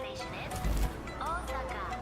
destination is Osaka.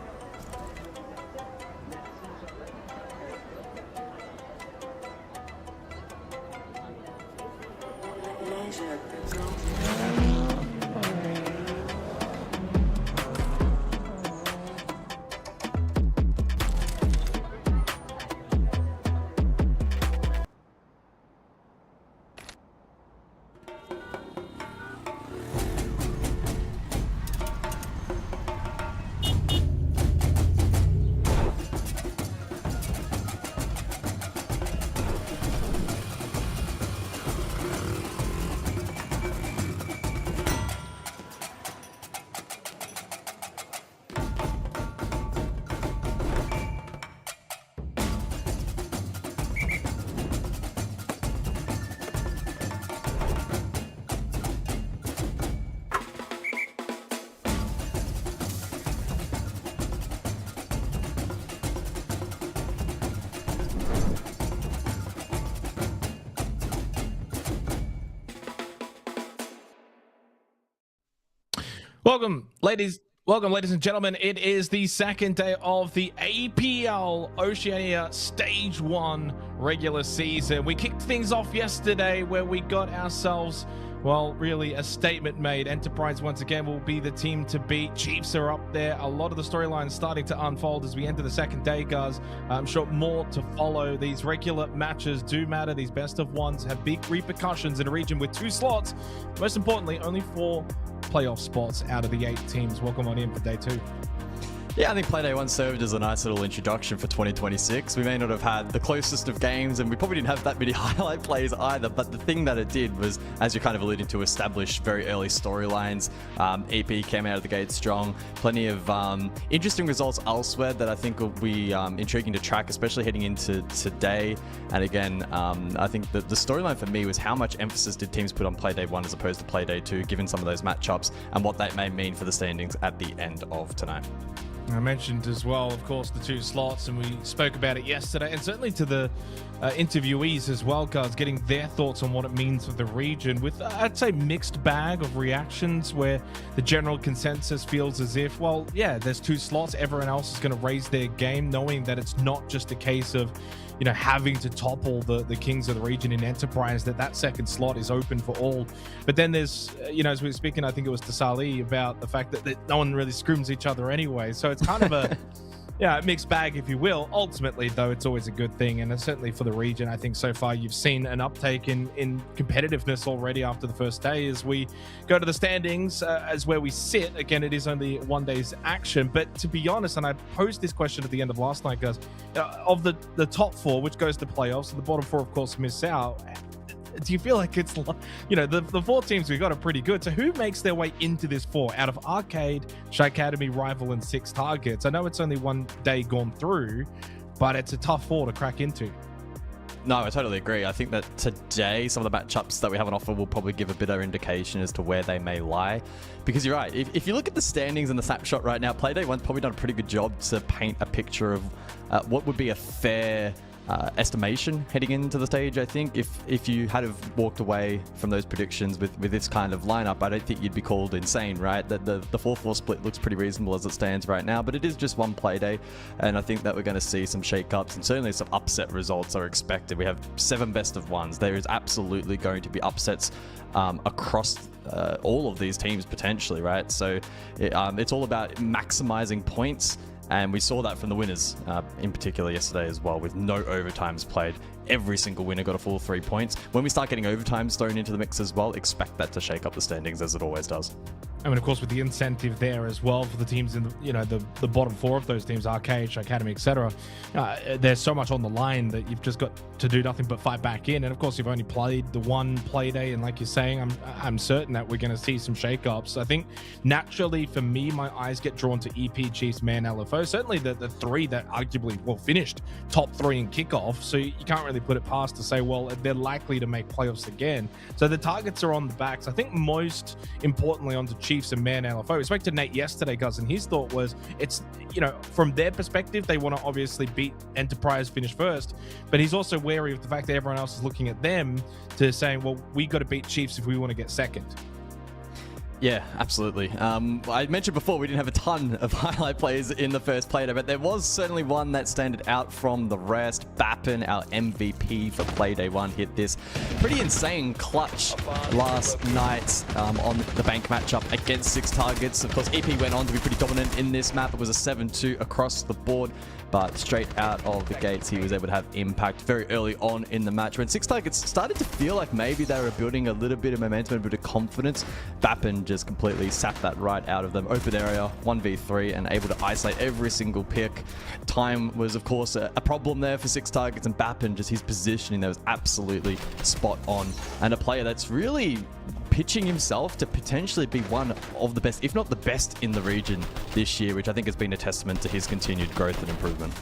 Welcome, ladies and gentlemen. It is the second day of the APL Oceania Stage 1 regular season. We kicked things off yesterday where we got ourselves, well, really a statement made. Enterprise once again will be the team to beat. Chiefs are up there. A lot of the storylines starting to unfold as we enter the second day, guys. I'm sure more to follow. These regular matches do matter. These best of ones have big repercussions in a region with 2 slots. Most importantly, only 4 playoff spots out of the 8 teams. Welcome on in for day 2. Yeah, I think Playday 1 served as a nice little introduction for 2026. We may not have had the closest of games, and we probably didn't have that many highlight plays either, but the thing that it did was, as you're kind of alluding to, establish very early storylines. EP came out of the gate strong. Plenty of interesting results elsewhere that I think will be intriguing to track, especially heading into today. And again, I think that the storyline for me was how much emphasis did teams put on Playday 1 as opposed to Playday 2, given some of those matchups and what that may mean for the standings at the end of tonight. I mentioned as well, of course, the 2 slots, and we spoke about it yesterday, and certainly to the interviewees as well, guys, getting their thoughts on what it means for the region with, I'd say, mixed bag of reactions where the general consensus feels as if, well, yeah, there's 2 slots. Everyone else is going to raise their game, knowing that it's not just a case of, you know, having to topple the kings of the region in Enterprise, that second slot is open for all. But then there's, you know, as we were speaking, I think it was to Salih about the fact that no one really scrims each other anyway. So it's kind of a yeah, mixed bag, if you will. Ultimately, though, it's always a good thing. And certainly for the region, I think so far you've seen an uptake in competitiveness already after the first day. As we go to the standings, as where we sit, again, it is only 1 day's action. But to be honest, and I posed this question at the end of last night, guys, of the top 4, which goes to playoffs, and the bottom 4, of course, miss out. Do you feel like it's, you know, the 4 teams we got are pretty good? So who makes their way into this 4 out of Arcade, Shy Academy, Rival, and 6 targets? I know it's only 1 day gone through, but it's a tough 4 to crack into. No, I totally agree. I think that today, some of the matchups that we have on offer will probably give a bit of indication as to where they may lie. Because you're right, if you look at the standings and the snapshot right now, Playday 1's probably done a pretty good job to paint a picture of what would be a fair estimation heading into the stage. I think if you had have walked away from those predictions with this kind of lineup, I don't think you'd be called insane, right? That the 4-4 split looks pretty reasonable as it stands right now, but it is just 1 play day, and I think that we're going to see some shake-ups and certainly some upset results are expected. We have 7 best of ones. There is absolutely going to be upsets across all of these teams potentially, right? So it's all about maximizing points. And we saw that from the winners in particular yesterday as well, with no overtimes played. Every single winner got a full 3 points. When we start getting overtimes thrown into the mix as well, expect that to shake up the standings as it always does. I mean, of course, with the incentive there as well for the teams in the, you know, the bottom 4 of those teams, Arcade, Academy, etc. There's so much on the line that you've just got to do nothing but fight back in. And of course, you've only played the 1 play day, and like you're saying, I'm certain that we're going to see some shakeups. I think naturally for me, my eyes get drawn to EP, Chiefs, Man, LFO. Certainly the 3 that arguably finished top 3 in kickoff. So you can't really put it past to say, well, they're likely to make playoffs again. So the targets are on the backs. I think most importantly onto Chiefs and Man LFO. We spoke to Nate yesterday, guys, and his thought was, it's, you know, from their perspective, they want to obviously beat Enterprise, finish first, but he's also wary of the fact that everyone else is looking at them to saying, well, we got to beat Chiefs if we want to get second. Yeah, absolutely. I mentioned before we didn't have a ton of highlight plays in the first Play Day, but there was certainly one that standed out from the rest. Bappen, our MVP for Play Day 1, hit this pretty insane clutch last night on the bank matchup against 6 targets. Of course, EP went on to be pretty dominant in this map. It was a 7-2 across the board, but straight out of the gates, he was able to have impact very early on in the match. When 6 targets started to feel like maybe they were building a little bit of momentum, a bit of confidence, Bappen just completely sapped that right out of them. Open area, 1v3, and able to isolate every single pick. Time was, of course, a problem there for 6 targets, and Bappen, just his positioning there was absolutely spot on. And a player that's really pitching himself to potentially be one of the best, if not the best, in the region this year, which I think has been a testament to his continued growth and improvement.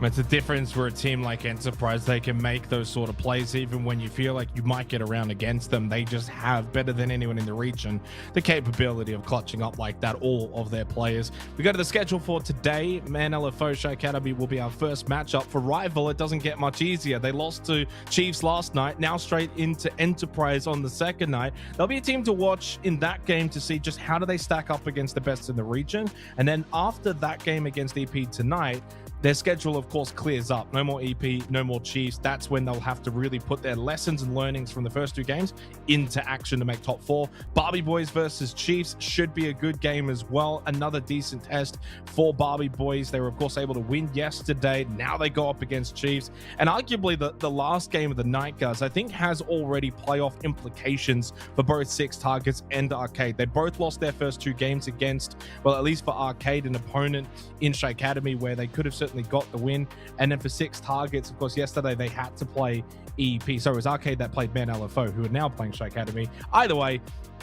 It's a difference where a team like Enterprise, they can make those sort of plays even when you feel like you might get around against them. They just have, better than anyone in the region, the capability of clutching up like that, all of their players. We go to the schedule for today. Man LFO Shy Academy will be our first matchup. For Rival, it doesn't get much easier. They lost to Chiefs last night, now straight into Enterprise on the second night. There'll be a team to watch in that game to see just how do they stack up against the best in the region. And then after that game against EP tonight, their schedule, of course, clears up. No more EP, no more Chiefs. That's when they'll have to really put their lessons and learnings from the first 2 games into action to make top 4. Barbie Boys versus Chiefs should be a good game as well. Another decent test for Barbie Boys. They were, of course, able to win yesterday. Now they go up against Chiefs. And arguably the last game of the night, guys, I think has already playoff implications for both 6 targets and Arcade. They both lost their first 2 games against, well, at least for Arcade, an opponent in Shy Academy where they could have certainly got the win. And then for 6 targets, of course, yesterday they had to play EP. So it was Arcade that played Man LFO, who are now playing Shy Academy. Either way,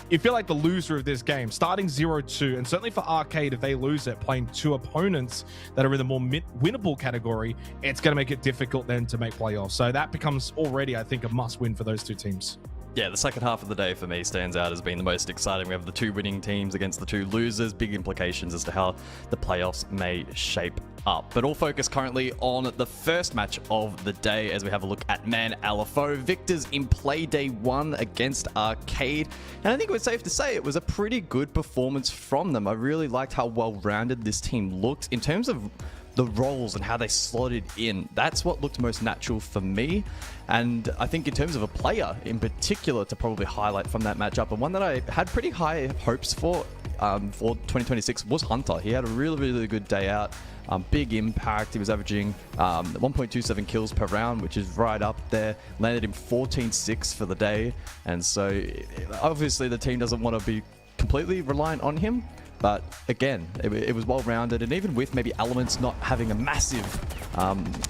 you feel like the loser of this game, starting 0-2, and certainly for Arcade, if they lose it, playing 2 opponents that are in the more winnable category, it's going to make it difficult then to make playoffs. So that becomes already, I think, a must-win for those 2 teams. Yeah, the second half of the day for me stands out as being the most exciting. We have the 2 winning teams against the 2 losers. Big implications as to how the playoffs may shape up. But all focus currently on the first match of the day as we have a look at Man LFO. Victors in Play Day 1 against Arcade. And I think it's safe to say it was a pretty good performance from them. I really liked how well-rounded this team looked in terms of the roles and how they slotted in. That's what looked most natural for me. And I think in terms of a player in particular to probably highlight from that matchup, and one that I had pretty high hopes for 2026 was Hunter. He had a really good day out. Big impact. He was averaging 1.27 kills per round, which is right up there. Landed him 14-6 for the day. And so obviously the team doesn't want to be completely reliant on him. But again, it was well-rounded, and even with maybe elements not having a massive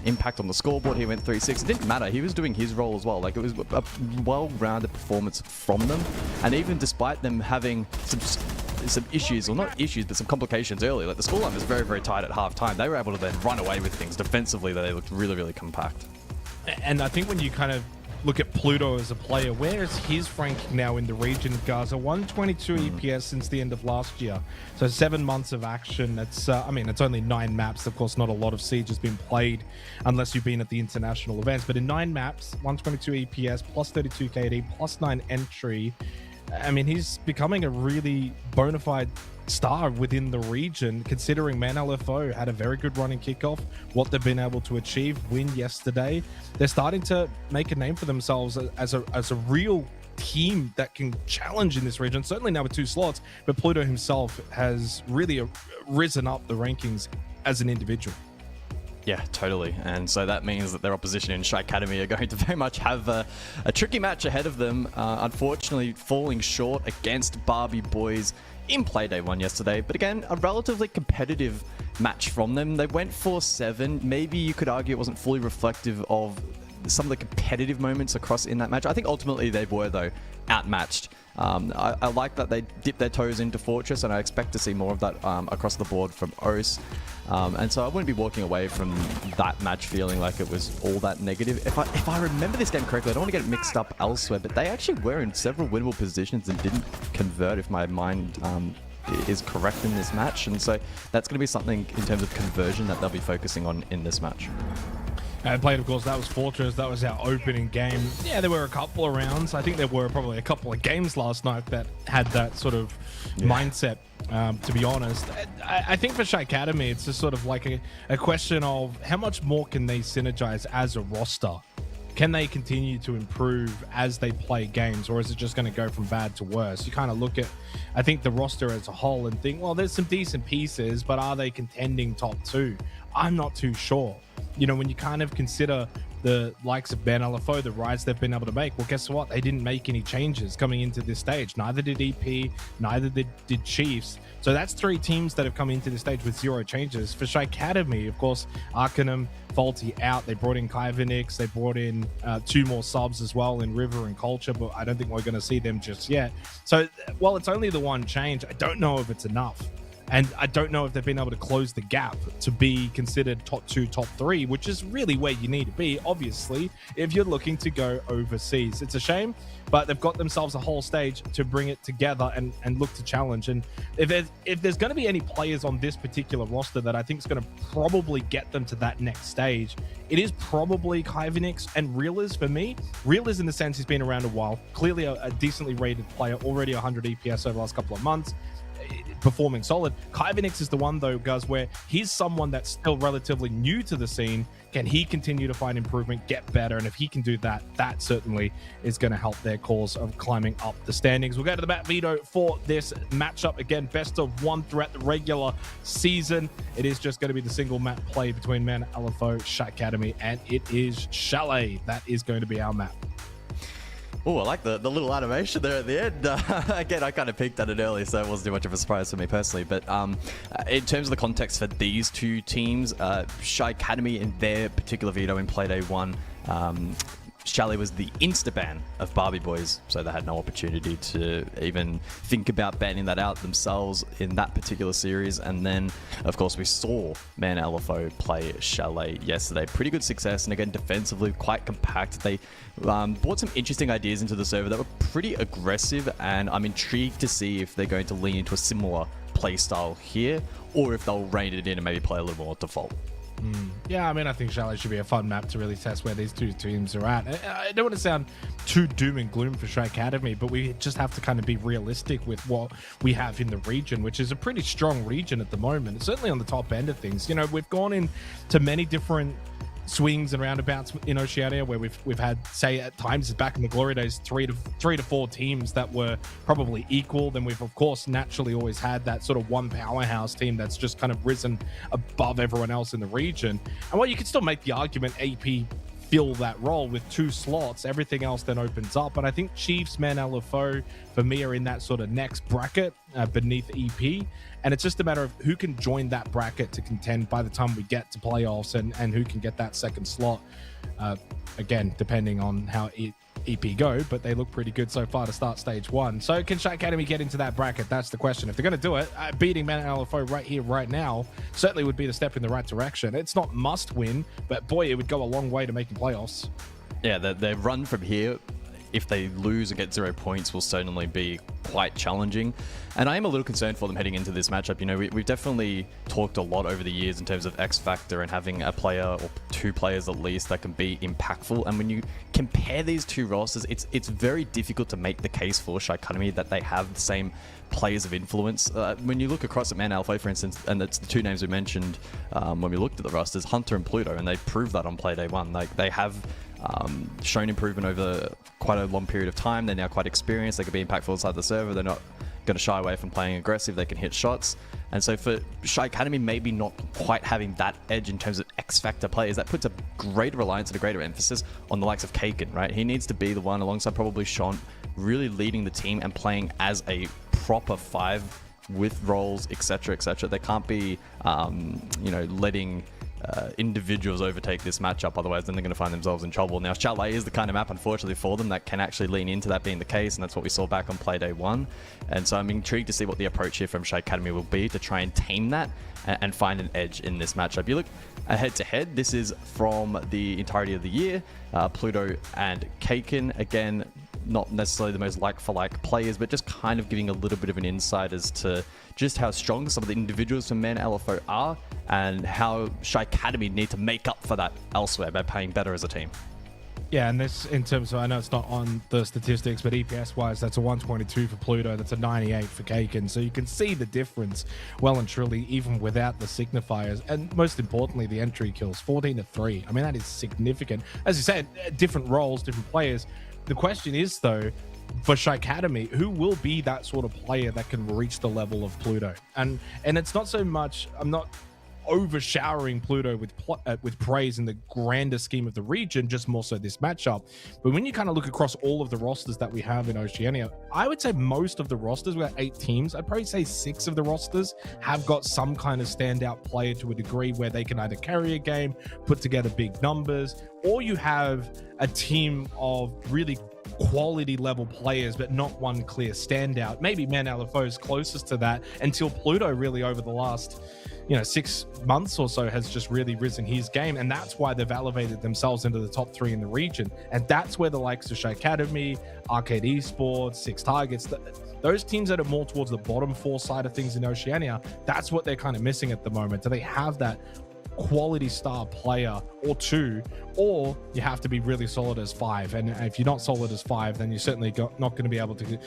impact on the scoreboard, he went 3-6. It didn't matter. He was doing his role as well. Like, it was a well-rounded performance from them. And even despite them having some issues, or not issues, but some complications early, like the scoreline was very tight at halftime. They were able to then run away with things defensively. They looked really compact. And I think when you kind of look at Pluto as a player, where is his ranking now in the region, Gaza? 122 EPS since the end of last year. So 7 months of action. That's, I mean, it's only 9 maps. Of course, not a lot of Siege has been played unless you've been at the international events. But in 9 maps, 122 EPS, plus 32 KD, plus 9 entry. I mean, he's becoming a really bona fide star within the region, considering Man LFO had a very good run in kickoff, what they've been able to achieve, win yesterday. They're starting to make a name for themselves as a real team that can challenge in this region, certainly now with 2 slots, but Pluto himself has really risen up the rankings as an individual. Yeah, totally. And so that means that their opposition in Shy Academy are going to very much have a tricky match ahead of them. Unfortunately, falling short against Barbie Boys in Play Day 1 yesterday. But again, a relatively competitive match from them. They went 4-7. Maybe you could argue it wasn't fully reflective of some of the competitive moments across in that match. I think ultimately they were, though, outmatched. I like that they dipped their toes into Fortress, and I expect to see more of that across the board from OCE. And so I wouldn't be walking away from that match feeling like it was all that negative. If I remember this game correctly, I don't want to get it mixed up elsewhere, but they actually were in several winnable positions and didn't convert, if my mind is correct in this match. And so that's going to be something in terms of conversion that they'll be focusing on in this match. And played, of course, that was Fortress. That was our opening game. Yeah, there were a couple of rounds. I think there were probably a couple of games last night that had that sort of mindset, to be honest. I think for Shy Academy, it's just sort of like a question of how much more can they synergize as a roster? Can they continue to improve as they play games, or is it just going to go from bad to worse? You kind of look at, I think, the roster as a whole and think, well, there's some decent pieces, but are they contending top 2? I'm not too sure. You know, when you kind of consider the likes of Ben LFO, the rise they've been able to make, well, guess what? They didn't make any changes coming into this stage. Neither did EP, neither did Chiefs. So that's 3 teams that have come into this stage with 0 changes. For Shy Academy, of course, Arcanum, Faulty out. They brought in Kyvanix. They brought in 2 more subs as well in River and Culture, but I don't think we're going to see them just yet. So while it's only the 1 change, I don't know if it's enough. And I don't know if they've been able to close the gap to be considered top 2, top 3, which is really where you need to be, obviously, if you're looking to go overseas. It's a shame, but they've got themselves a whole stage to bring it together and look to challenge. And if there's going to be any players on this particular roster that I think is going to probably get them to that next stage, it is probably Kyvanix and Reelers for me. Reelers in the sense he's been around a while, clearly a decently rated player, already 100 EPS over the last couple of months, performing solid. Kyvanix is the one, though, guys, where he's someone that's still relatively new to the scene. Can he continue to find improvement, get better? And if he can do that, that certainly is going to help their cause of climbing up the standings. We'll go to the map veto for this matchup. Again, best of 1 throughout the regular season. It is just going to be the single map play between Man LFO, Shy Academy, and it is Chalet. That is going to be our map. Oh, I like the little animation there at the end. Again, I kind of peeked at it early, so it wasn't too much of a surprise for me personally. But in terms of the context for these 2 teams, Shy Academy in their particular veto in Playday 1, Chalet was the insta-ban of Barbie Boys, so they had no opportunity to even think about banning that out themselves in that particular series. And then, of course, we saw Man LFO play Chalet yesterday. Pretty good success, and again, defensively quite compact. They brought some interesting ideas into the server that were pretty aggressive, and I'm intrigued to see if they're going to lean into a similar play style here, or if they'll rein it in and maybe play a little more default. Yeah, I mean, I think Chalet should be a fun map to really test where these 2 teams are at. I don't want to sound too doom and gloom for Shy Academy, but we just have to kind of be realistic with what we have in the region, which is a pretty strong region at the moment. It's certainly on the top end of things. You know, we've gone into many different swings and roundabouts in Oceania where we've had, say, at times back in the glory days, 3 to 4 teams that were probably equal. Then we've, of course, naturally always had that sort of one powerhouse team that's just kind of risen above everyone else in the region. And while you can still make the argument AP fill that role with 2 slots, everything else then opens up. And I think Chiefs, Man LFO, for me, are in that sort of next bracket beneath EP. And it's just a matter of who can join that bracket to contend by the time we get to playoffs, and who can get that second slot. Again, depending on how EP go, but they look pretty good so far to start stage 1. So can Shy Academy get into that bracket? That's the question. If they're going to do it, beating Man LFO right here, right now, certainly would be the step in the right direction. It's not must win, but boy, it would go a long way to making playoffs. Yeah, their run from here, if they lose and get 0 points, will certainly be quite challenging. And I am a little concerned for them heading into this matchup. You know, we've definitely talked a lot over the years in terms of X Factor and having a player or 2 players at least that can be impactful. And when you compare these 2 rosters, it's very difficult to make the case for Shy Academy that they have the same players of influence. When you look across at Man Alpha, for instance, and it's the 2 names we mentioned when we looked at the rosters, Hunter and Pluto, and they proved that on Playday 1. Like, they have shown improvement over quite a long period of time. They're now quite experienced. They can be impactful inside the server. They're not going to shy away from playing aggressive. They can hit shots. And so for Shy Academy, maybe not quite having that edge in terms of X Factor players, that puts a greater reliance and a greater emphasis on the likes of Kaken, right? He needs to be the one, alongside probably Sean, really leading the team and playing as a proper 5 with roles, etc., etc. They can't be, letting individuals overtake this matchup, otherwise then they're going to find themselves in trouble. Now, Chalet is the kind of map, unfortunately for them, that can actually lean into that being the case, and that's what we saw back on Playday 1. And so I'm intrigued to see what the approach here from Shy Academy will be to try and tame that and find an edge in this matchup. You look head-to-head, this is from the entirety of the year, Pluto and Kaken. Again, not necessarily the most like-for-like players, but just kind of giving a little bit of an insight as to just how strong some of the individuals from Men LFO are and how Shy Academy need to make up for that elsewhere by playing better as a team. Yeah, and this, in terms of, I know it's not on the statistics, but EPS-wise, that's a 122 for Pluto, that's a 98 for Kaken. So you can see the difference well and truly, even without the signifiers. And most importantly, the entry kills, 14-3. I mean, that is significant. As you said, different roles, different players. The question is, though, for Shy Academy, who will be that sort of player that can reach the level of Pluto? And it's not so much, I'm not overshowering Pluto with praise in the grander scheme of the region, just more so this matchup. But when you kind of look across all of the rosters that we have in Oceania, I would say most of the rosters, we got 8 teams, I'd probably say 6 of the rosters have got some kind of standout player to a degree where they can either carry a game, put together big numbers, or you have a team of really quality level players, but not one clear standout. Maybe Man LFO is closest to that until Pluto really over the last 6 months or so has just really risen his game, and that's why they've elevated themselves into the top 3 in the region. And that's where the likes of Shy Academy, Arcade Esports, Six Targets, those teams that are more towards the bottom 4 side of things in Oceania, that's what they're kind of missing at the moment. Do they have that quality star player or 2, or you have to be really solid as 5? And if you're not solid as 5, then you're certainly not going to be able to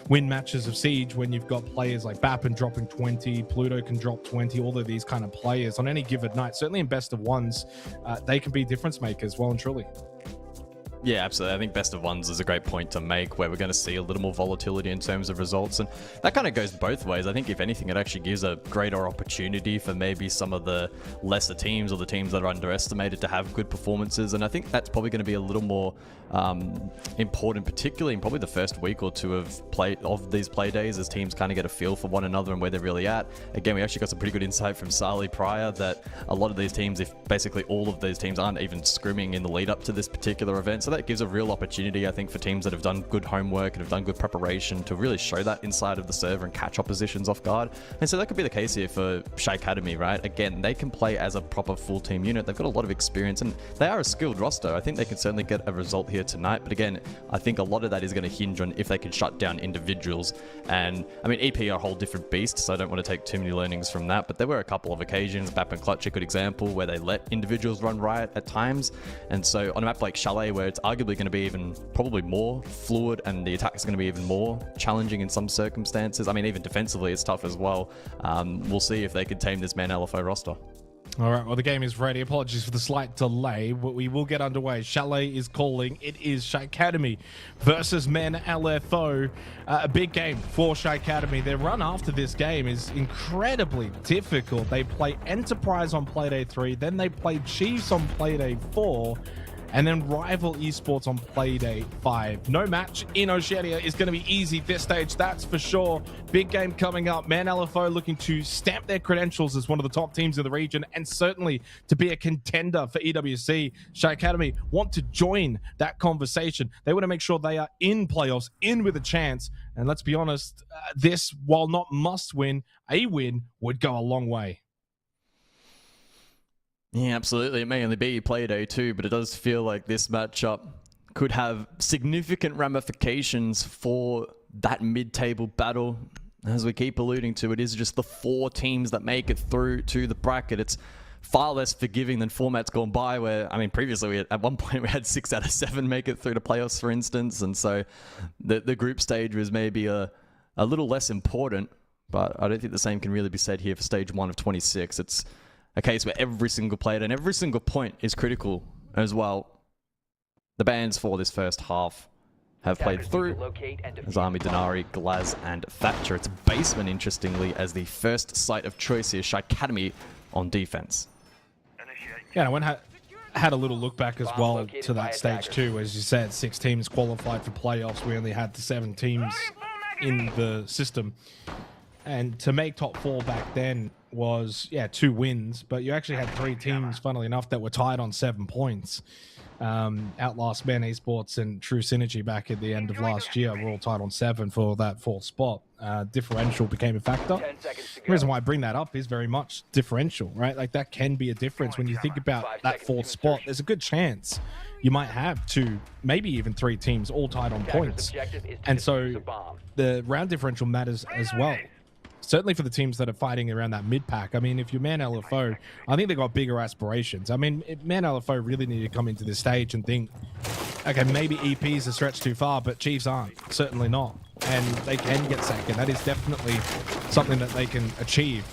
win matches of Siege when you've got players like Bappin dropping 20, Pluto can drop 20, all of these kind of players on any given night. Certainly in best of ones, they can be difference makers well and truly. Yeah, absolutely. I think best of ones is a great point to make, where we're going to see a little more volatility in terms of results. And that kind of goes both ways. I think if anything, it actually gives a greater opportunity for maybe some of the lesser teams or the teams that are underestimated to have good performances. And I think that's probably going to be a little more important, particularly in probably the first week or 2 of these play days, as teams kind of get a feel for one another and where they're really at. Again, we actually got some pretty good insight from Sali prior that a lot of these teams, if basically all of these teams aren't even scrimming in the lead up to this particular event, so that gives a real opportunity, I think, for teams that have done good homework and have done good preparation to really show that inside of the server and catch oppositions off guard. And so that could be the case here for Shy Academy, right? Again, they can play as a proper full team unit. They've got a lot of experience and they are a skilled roster. I think they can certainly get a result here tonight. But again, I think a lot of that is going to hinge on if they can shut down individuals. And I mean, EP are a whole different beast, so I don't want to take too many learnings from that. But there were a couple of occasions, Bap and Clutch, a good example, where they let individuals run riot at times. And so on a map like Chalet, where it's arguably going to be even probably more fluid and the attack is going to be even more challenging in some circumstances. I mean, even defensively, it's tough as well. We'll see if they can tame this Man LFO roster. All right, well, the game is ready. Apologies for the slight delay, but we will get underway. Chalet is calling. It is Shy Academy versus Men LFO. A big game for Shy Academy. Their run after this game is incredibly difficult. They play Enterprise on Playday 3, then they play Chiefs on Playday 4, and then Rival Esports on Playday 5. No match in Oceania is going to be easy this stage, that's for sure. Big game coming up. Man LFO looking to stamp their credentials as one of the top teams in the region and certainly to be a contender for EWC. Shy Academy want to join that conversation. They want to make sure they are in playoffs, in with a chance. And let's be honest, this, while not must win, a win would go a long way. Yeah, absolutely. It may only be Playday 2, but it does feel like this matchup could have significant ramifications for that mid-table battle. As we keep alluding to, it is just the 4 teams that make it through to the bracket. It's far less forgiving than formats gone by, where, I mean, previously at one point we had 6 out of 7 make it through to playoffs, for instance. And so the group stage was maybe a little less important, but I don't think the same can really be said here for stage 1 of 26. It's a case where every single player and every single point is critical as well. The bans for this first half have played through as Army, Denari, Glaz, and Thatcher. It's Basement, interestingly, as the first site of choice here. Shy Academy on defense. Yeah, I went had a little look back as well to that stage 2. As you said, 6 teams qualified for playoffs. We only had the 7 teams in the system. And to make top 4 back then was, 2 wins, but you actually had 3 teams, funnily enough, that were tied on 7 points. Outlast Man Esports and True Synergy back at the end of last year were all tied on 7 for that 4th spot. Differential became a factor. The reason why I bring that up is very much differential, right? Like that can be a difference when you think about that 4th spot. There's a good chance you might have 2, maybe even 3 teams all tied on points. And so the round differential matters as well. Certainly for the teams that are fighting around that mid pack. I mean, if you're Man LFO, I think they got bigger aspirations. I mean, Man LFO really need to come into this stage and think, okay, maybe EP is a stretch too far, but Chiefs aren't. Certainly not. And they can get second. That is definitely something that they can achieve.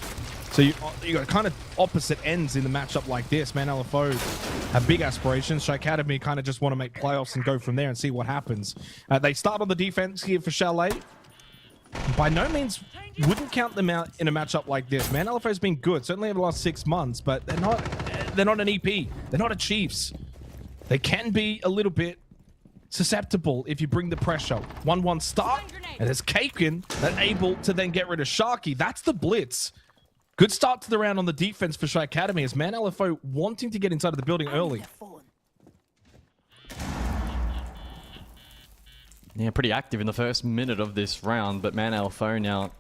So you got kind of opposite ends in the matchup like this. Man LFO have big aspirations. Shy Academy kind of just want to make playoffs and go from there and see what happens. They start on the defense here for Chalet. By no means wouldn't count them out in a matchup like this. Man LFO's been good, certainly over the last 6 months, but they're not an EP. They're not a Chiefs. They can be a little bit susceptible if you bring the pressure. 1-1 start, and there's Kaken that able to then get rid of Sharky. That's the blitz. Good start to the round on the defense for Shy Academy as Man LFO wanting to get inside of the building early. Yeah, pretty active in the first minute of this round, but Man LFO now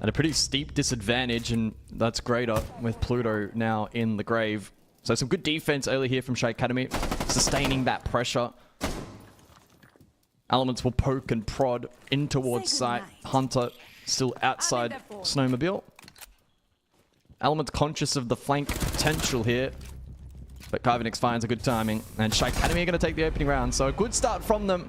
at a pretty steep disadvantage, and that's greater with Pluto now in the grave. So some good defense early here from Shy Academy, sustaining that pressure. Elements will poke and prod in towards site. Hunter still outside Snowmobile. Elements conscious of the flank potential here, but Carvinix finds a good timing, and Shy Academy are going to take the opening round. So a good start from them,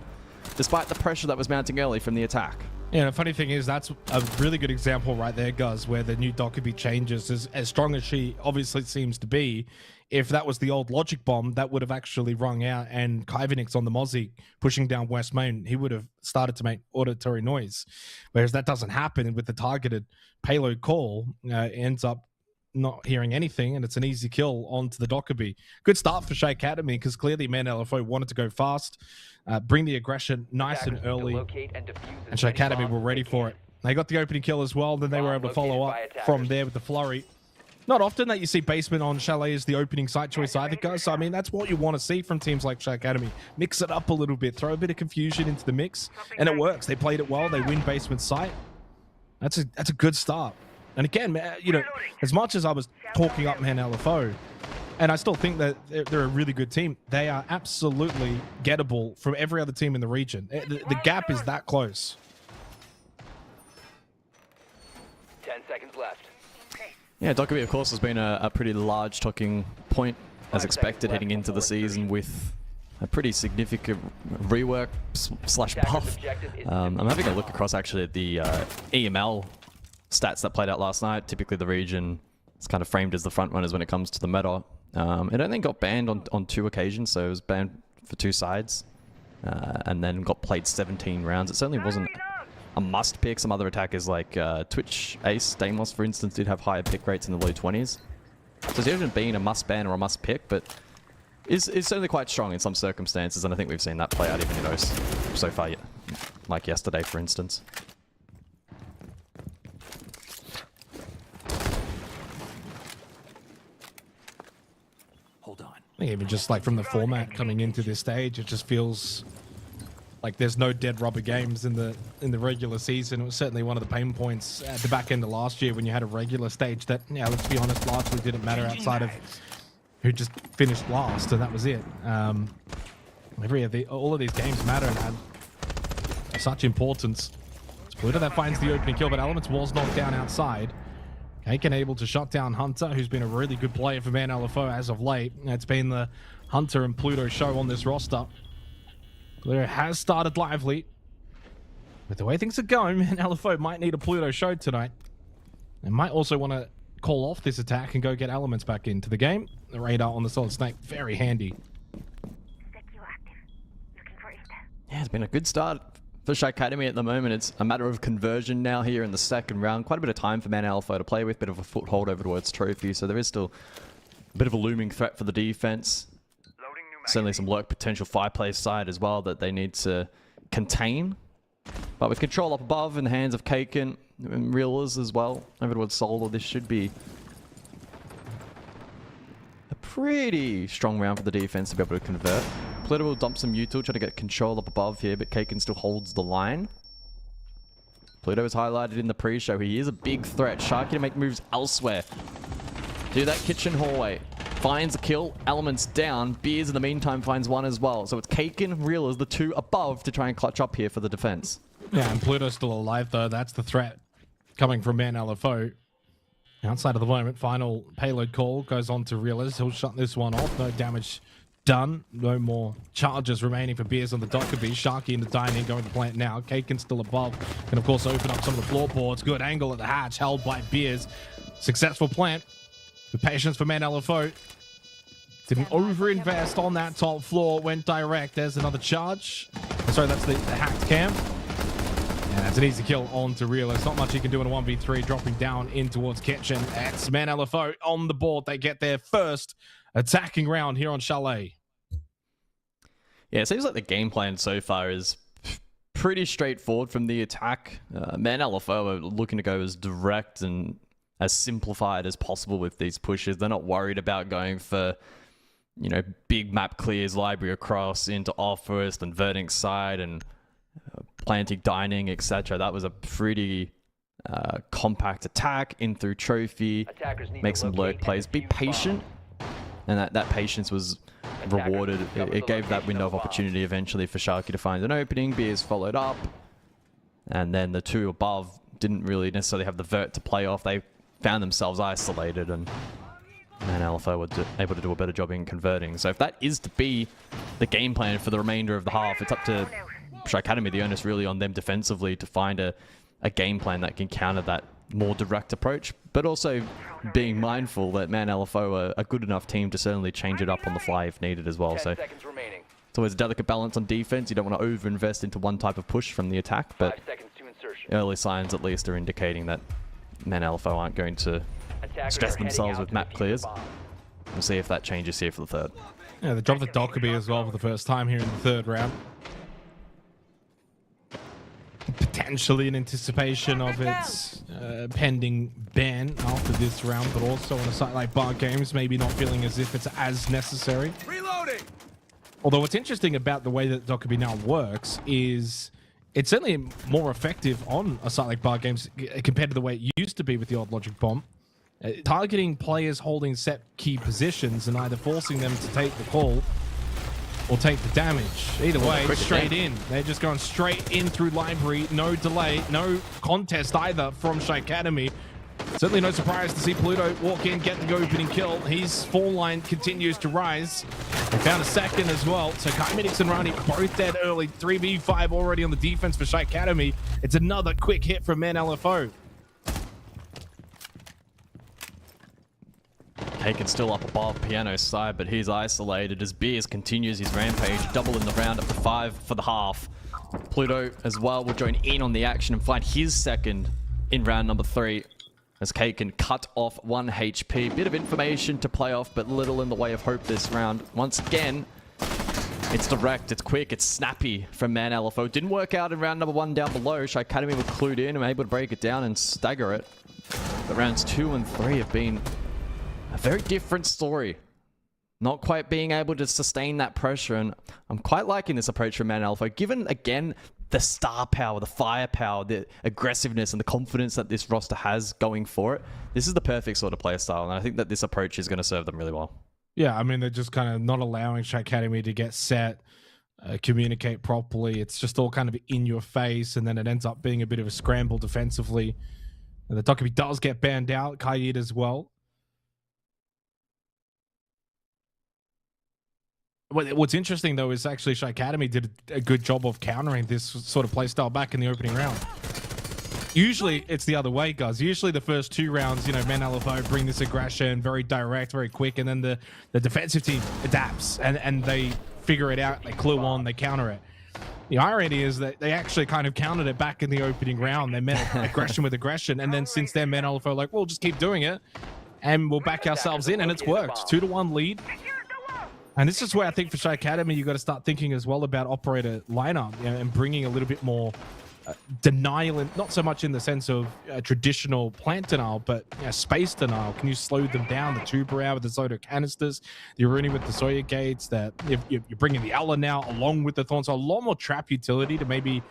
despite the pressure that was mounting early from the attack. Yeah, the funny thing is that's a really good example right there, Guz, where the new Dockerby changes as strong as she obviously seems to be. If that was the old logic bomb, that would have actually rung out, and Kyvanix on the Mozzie pushing down West Main, he would have started to make auditory noise. Whereas that doesn't happen with the targeted payload call, ends up not hearing anything, and it's an easy kill onto the Dockerby. Good start for Shay Academy, because clearly Man LFO wanted to go fast, bring the aggression nice and early, and Shay Academy were ready for it. They got the opening kill as well, then they were able to follow up from there with the flurry. Not often that you see basement on Chalet as the opening site choice either, guys. So, I mean, that's what you want to see from teams like Shay Academy. Mix it up a little bit, throw a bit of confusion into the mix, and it works. They played it well. They win basement site. That's a good start. And again, you know, as much as I was talking up Man LFO, and I still think that they're a really good team, they are absolutely gettable from every other team in the region. The gap is that close. 10 seconds left. Yeah, Dockerby, of course, has been a pretty large talking point, as expected, heading into the season with a pretty significant rework slash buff. I'm having a look across, actually, at the EML stats that played out last night. Typically, the region is kind of framed as the front runners when it comes to the meta. It only got banned on 2 occasions, so it was banned for 2 sides, and then got played 17 rounds. It certainly wasn't a must pick. Some other attackers like Twitch Ace, Deimos, for instance, did have higher pick rates in the low 20s. So it's even been a must ban or a must pick, but is certainly quite strong in some circumstances, and I think we've seen that play out even in OS so far, like yesterday, for instance. Hold on. I think even just like from the format coming into this stage, it just feels like there's no dead rubber games in the regular season. It was certainly one of the pain points at the back end of last year when you had a regular stage that, yeah, let's be honest, largely didn't matter outside of who just finished last, and that was it. All of these games matter and have such importance. Splitter that finds the opening kill, but Elements was knocked down outside. Aiken able to shut down Hunter, who's been a really good player for Man LFO as of late. It's been the Hunter and Pluto show on this roster. Pluto has started lively. With the way things are going, Man LFO might need a Pluto show tonight. They might also want to call off this attack and go get Elements back into the game. The radar on the Solid Snake, very handy. Yeah, it's been a good start for Shy Academy at the moment. It's a matter of conversion now here in the second round. Quite a bit of time for Man LFO to play with, bit of a foothold over towards Trophy, so there is still a bit of a looming threat for the defense. Certainly some lurk potential 5-player side as well that they need to contain. But with control up above in the hands of Kaken and Reelers as well, over towards Solar, this should be a pretty strong round for the defense to be able to convert. Pluto will dump some util, try to get control up above here, but Kaken still holds the line. Pluto is highlighted in the pre-show. He is a big threat. Sharky to make moves elsewhere. Do that kitchen hallway. Finds a kill. Elements down. Beers in the meantime finds one as well. So it's Kaken, Real as the two above to try and clutch up here for the defense. Yeah, and Pluto's still alive though. That's the threat coming from Man LFO. Outside of the moment, final payload call goes on to Realist. He'll shut this one off. No damage done. No more charges remaining for Beers on the Dockerby. Sharky in the dining, going to plant now. Kaken still above. Can of course open up some of the floorboards. Good angle at the hatch, held by Beers. Successful plant. The patience for Man LFO. Didn't overinvest on that top floor. Went direct. There's another charge. Sorry, that's the hacked cam. And that's an easy kill on to Realist. Not much he can do in a 1v3, dropping down in towards Kitchen. It's Man LFO on the board. They get their first attacking round here on Chalet. Yeah, it seems like the game plan so far is pretty straightforward from the attack. Man LFO are looking to go as direct and as simplified as possible with these pushes. They're not worried about going for, you know, big map clears, library across into office and verting side and planting dining, etc. That was a pretty compact attack in through trophy. Make some lurk plays. Be patient. And that patience was rewarded. It gave that window of opportunity eventually for Sharky to find an opening. Beers followed up. And then the two above didn't really necessarily have the vert to play off. They found themselves isolated, and Man LFO were able to do a better job in converting. So if that is to be the game plan for the remainder of the half, it's up to Academy, the onus really on them defensively to find a game plan that can counter that more direct approach, but also being mindful that Man LFO are a good enough team to certainly change it up on the fly if needed as well. So it's always a delicate balance on defense. You don't want to over-invest into one type of push from the attack, but early signs at least are indicating that Man LFO aren't going to stress themselves with map clears. We'll see if that changes here for the third. Yeah, they dropped the Dockerby as well for the first time here in the third round. Potentially in anticipation of its pending ban after this round, but also on a site like Bar Games, maybe not feeling as if it's as necessary. Reloading. Although what's interesting about the way that Dockerby now works is it's certainly more effective on a site like Bar Games compared to the way it used to be with the old Logic Bomb. Targeting players holding set key positions and either forcing them to take the call or take the damage. Either way, straight in. They're just going straight in through library. No delay, no contest either from Shy Academy. Certainly no surprise to see Pluto walk in, get the opening kill. His fall line continues to rise. They found a second as well. So Kymedix and Rani both dead early. 3v5 already on the defense for Shy Academy. It's another quick hit from Man LFO. Kaken still up above Piano's side, but he's isolated as Beers continues his rampage, double in the round up to 5 for the half. Pluto as well will join in on the action and find his second in round number 3 as Kaken cut off 1 HP. Bit of information to play off, but little in the way of hope this round. Once again, it's direct, it's quick, it's snappy from Man LFO. Didn't work out in round number 1 down below. Shy Academy were clued in and able to break it down and stagger it. But rounds 2 and 3 have been a very different story. Not quite being able to sustain that pressure, and I'm quite liking this approach from Man LFO, given, again, the star power, the firepower, the aggressiveness, and the confidence that this roster has going for it. This is the perfect sort of player style, and I think that this approach is going to serve them really well. Yeah, I mean, they're just kind of not allowing Shy Academy to get set, communicate properly. It's just all kind of in your face, and then it ends up being a bit of a scramble defensively. And the Dockerby does get banned out, Kayid as well. What's interesting, though, is actually Shy Academy did a good job of countering this sort of playstyle back in the opening round. Usually, it's the other way, guys. Usually, the first 2 rounds, you know, Man LFO bring this aggression, very direct, very quick, and then the defensive team adapts, and they figure it out, they clue on, they counter it. The irony is that they actually kind of countered it back in the opening round. They met aggression with aggression, and then since then, Man LFO like, well, just keep doing it, and we'll back ourselves in, and it's worked. 2-1 lead. And this is where I think for Shy Academy, you got to start thinking as well about operator lineup, you know, and bringing a little bit more denial, and not so much in the sense of traditional plant denial, but space denial. Can you slow them down? The tuber out with the Zoto canisters, the Aruni with the Sawyer gates, that you're bringing the Ella now along with the Thorn. So a lot more trap utility to maybe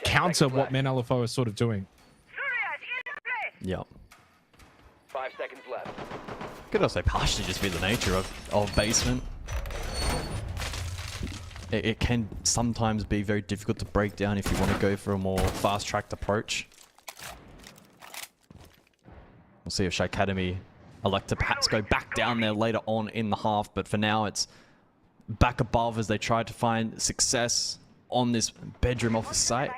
counter what Men LFO is sort of doing. Yeah. 5 seconds left. Could also partially just be the nature of basement. It can sometimes be very difficult to break down if you want to go for a more fast-tracked approach. We'll see if Shy Academy elect to perhaps go back down there later on in the half, but for now it's back above as they try to find success on this bedroom office site.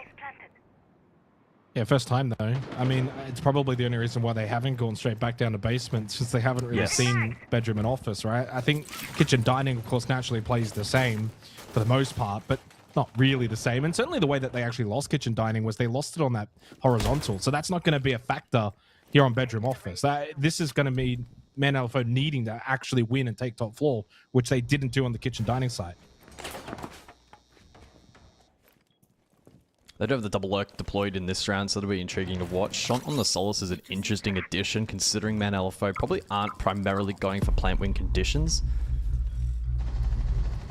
Yeah, first time though. I mean, it's probably the only reason why they haven't gone straight back down to basement, since they haven't really seen bedroom and office, right? I think kitchen dining, of course, naturally plays the same for the most part, but not really the same. And certainly the way that they actually lost kitchen dining was they lost it on that horizontal. So that's not going to be a factor here on bedroom office. This is going to be Men LFO needing to actually win and take top floor, which they didn't do on the kitchen dining side. They do have the double lurk deployed in this round, so it'll be intriguing to watch. Shot on the Solace is an interesting addition, considering Man LFO probably aren't primarily going for plant wing conditions.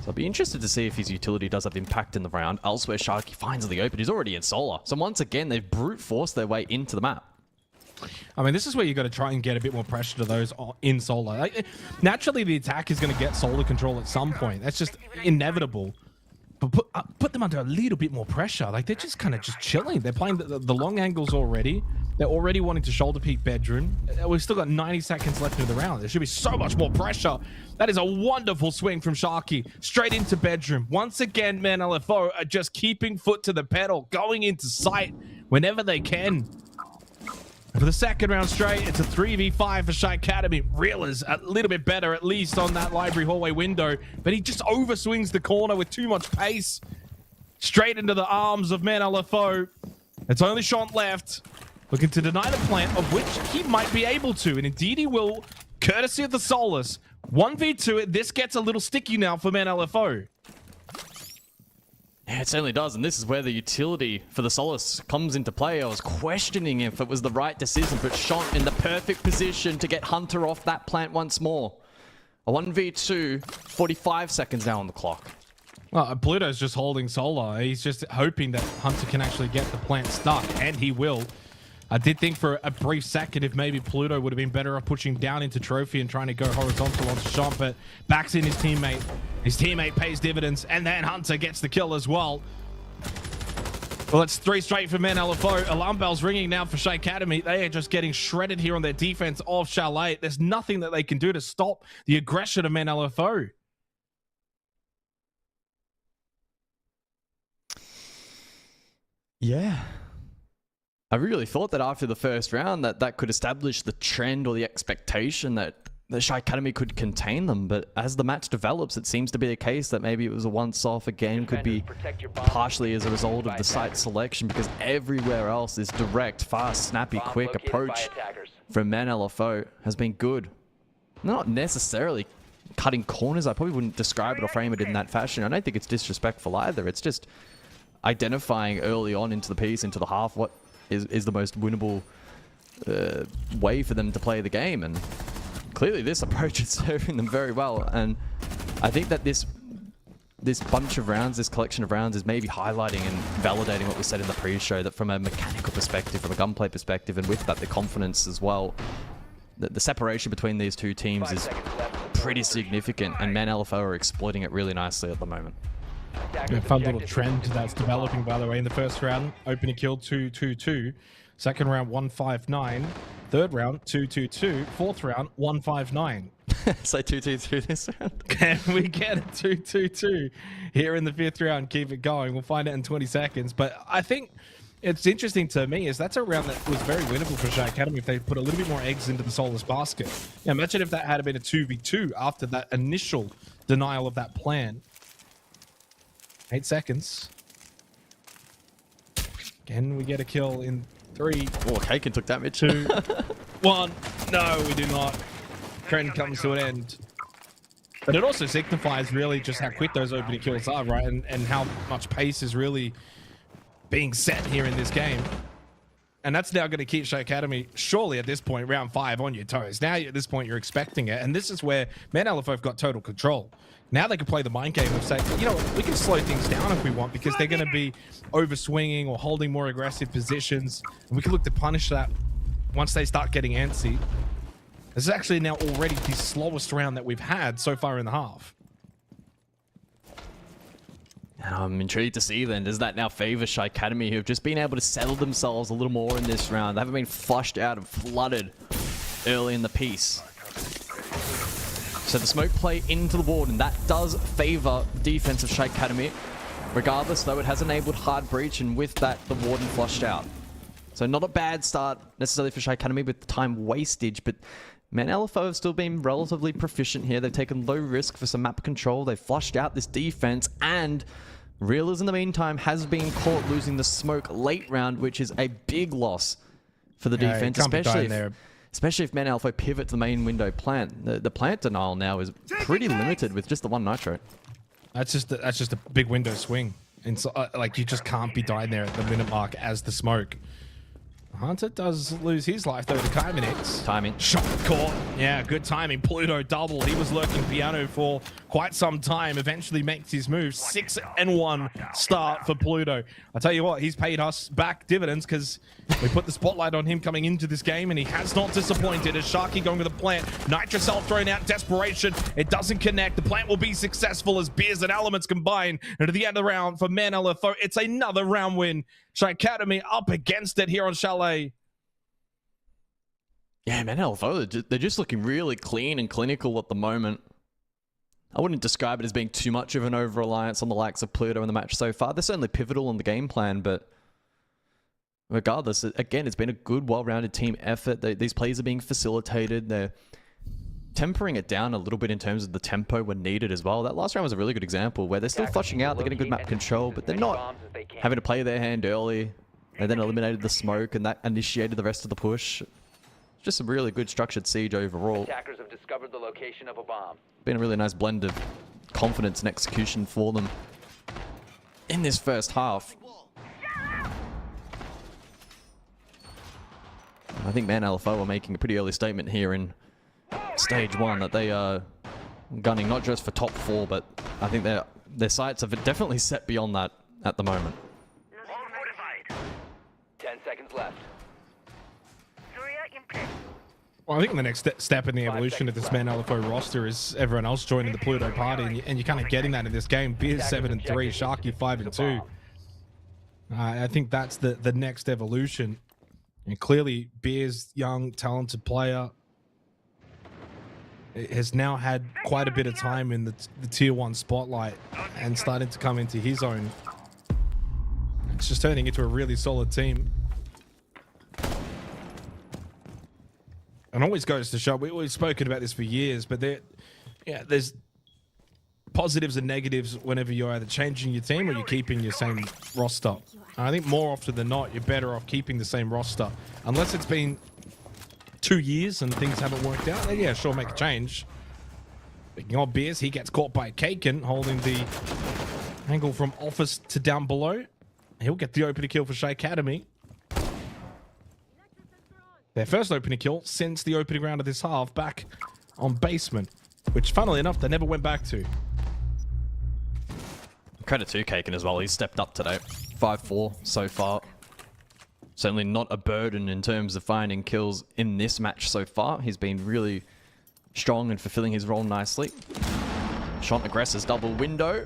So I'll be interested to see if his utility does have impact in the round. Elsewhere, Sharky finds the open. He's already in solar. So once again, they've brute forced their way into the map. I mean, this is where you got to try and get a bit more pressure to those in solar. Like, naturally, the attack is going to get solar control at some point. That's just inevitable. But put them under a little bit more pressure. Like, they're just kind of just chilling. They're playing the long angles already. They're already wanting to shoulder peek bedroom. We've still got 90 seconds left in the round. There should be so much more pressure. That is a wonderful swing from Sharky. Straight into bedroom. Once again, Man LFO are just keeping foot to the pedal, going into sight whenever they can. And for the second round straight, it's a 3v5 for Shy Academy. Reelers a little bit better, at least on that library hallway window, but he just overswings the corner with too much pace. Straight into the arms of Man LFO. It's only Shant left, looking to deny the plant, of which he might be able to, and indeed he will, courtesy of the Solace. 1v2, this gets a little sticky now for Man LFO. Yeah, it certainly does, and this is where the utility for the Solace comes into play. I was questioning if it was the right decision, but Shant in the perfect position to get Hunter off that plant once more. A 1v2, 45 seconds now on the clock. Well, Pluto's just holding solar. He's just hoping that Hunter can actually get the plant stuck, and he will. I did think for a brief second if maybe Pluto would have been better off pushing down into Trophy and trying to go horizontal onto Shant, but backs in his teammate. His teammate pays dividends, and then Hunter gets the kill as well. Well, it's 3 straight for Men LFO. Alarm bells ringing now for Shy Academy. They are just getting shredded here on their defense of Chalet. There's nothing that they can do to stop the aggression of Men LFO. Yeah. I really thought that after the first round that could establish the trend or the expectation that the Shy Academy could contain them, but as the match develops, it seems to be a case that maybe it was a once-off. Again, could be partially as a result of the site selection, because everywhere else is direct, fast, snappy, quick approach from Man LFO has been good. Not necessarily cutting corners. I probably wouldn't describe it or frame it in that fashion. I don't think it's disrespectful either. It's just identifying early on into the piece, into the half, what is the most winnable way for them to play the game, and clearly this approach is serving them very well. And I think that this bunch of rounds, this collection of rounds, is maybe highlighting and validating what we said in the pre-show, that from a mechanical perspective, from a gunplay perspective, and with that the confidence as well, the separation between these two teams is pretty significant, and Man LFO are exploiting it really nicely at the moment. A fun little trend that's developing, by the way. In the first round, opening kill 2-2-2. Second round 1-5-9. Third round 2-2-2. Fourth round 1-5-9. So 2-2-2 this round. Can we get a 2-2-2 here in the fifth round? Keep it going. We'll find out in 20 seconds. But I think it's interesting to me is that's a round that was very winnable for Shy Academy if they put a little bit more eggs into the Solace basket. Yeah, imagine if that had been a 2v2 after that initial denial of that plan. 8 seconds. Can we get a kill in 3? Oh, Kaken took damage. 2, 1. No, we do not. Trend comes to an end. But it also signifies really just how quick those opening kills are, right? And how much pace is really being set here in this game. And that's now going to keep Shay Academy, surely at this point, round 5 on your toes. Now at this point, you're expecting it. And this is where Man LFO have got total control. Now they can play the mind game of saying, you know what, we can slow things down if we want, because they're going to be over swinging or holding more aggressive positions. And we can look to punish that once they start getting antsy. This is actually now already the slowest round that we've had so far in the half. And I'm intrigued to see then, does that now favor Shy Academy, who have just been able to settle themselves a little more in this round? They haven't been flushed out and flooded early in the piece. So the smoke play into the ward, and that does favor defense of Shy Academy. Regardless, though, it has enabled hard breach, and with that, the warden flushed out. So not a bad start necessarily for Shy Academy with the time wastage, but Man LFO have still been relatively proficient here. They've taken low risk for some map control. They've flushed out this defense, and Reelers in the meantime has been caught losing the smoke late round, which is a big loss for the defense, especially if Man LFO pivot to the main window plant. The plant denial now is pretty limited with just the one nitro. That's just a big window swing. And so, like, you just can't be dying there at the minute mark as the smoke. Hunter does lose his life though to Kaimanix. Timing. Shot caught. Yeah, good timing. Pluto double. He was lurking piano for quite some time. Eventually makes his move. 6-1 start for Pluto. I tell you what, he's paid us back dividends because we put the spotlight on him coming into this game, and he has not disappointed. As Sharky going to the plant. Nitro self thrown out. Desperation. It doesn't connect. The plant will be successful as Beers and Elements combine. And at the end of the round for Man LFO, it's another round win. Shy Academy up against it here on Chalet. Yeah, Man LFO, they're just looking really clean and clinical at the moment. I wouldn't describe it as being too much of an over-reliance on the likes of Pluto in the match so far. They're certainly pivotal in the game plan, but regardless, again, it's been a good, well-rounded team effort. These plays are being facilitated. They're tempering it down a little bit in terms of the tempo when needed as well. That last round was a really good example where they're still flushing out, they're getting good map control, but they're not having to play their hand early. They then eliminated the smoke, and that initiated the rest of the push. Just a really good structured siege overall. Attackers have discovered the location of a bomb. Been a really nice blend of confidence and execution for them in this first half. I think Man LFO are making a pretty early statement here in stage 1 that they are gunning not just for top 4, but I think their sights are definitely set beyond that at the moment. 10 seconds left. Well, I think the next step in the evolution of this Man LFO roster is everyone else joining the Pluto party, and you're kind of getting that in this game. Beers 7-3, Sharky 5-2. I think that's the next evolution. And clearly, Beers, young, talented player, has now had quite a bit of time in the tier 1 spotlight and starting to come into his own. It's just turning into a really solid team. And always goes to show, we've spoken about this for years, but there's positives and negatives whenever you're either changing your team or you're keeping your same roster. And I think more often than not, you're better off keeping the same roster. Unless it's been 2 years and things haven't worked out, then yeah, sure, make a change. Speaking of Beers, he gets caught by Kaken, holding the angle from office to down below. He'll get the opening kill for Shay Academy. Their first opening kill since the opening round of this half, back on basement, which funnily enough, they never went back to. Credit to Kaken as well. He's stepped up today. 5-4 so far. Certainly not a burden in terms of finding kills in this match so far. He's been really strong and fulfilling his role nicely. Shot aggressors double window.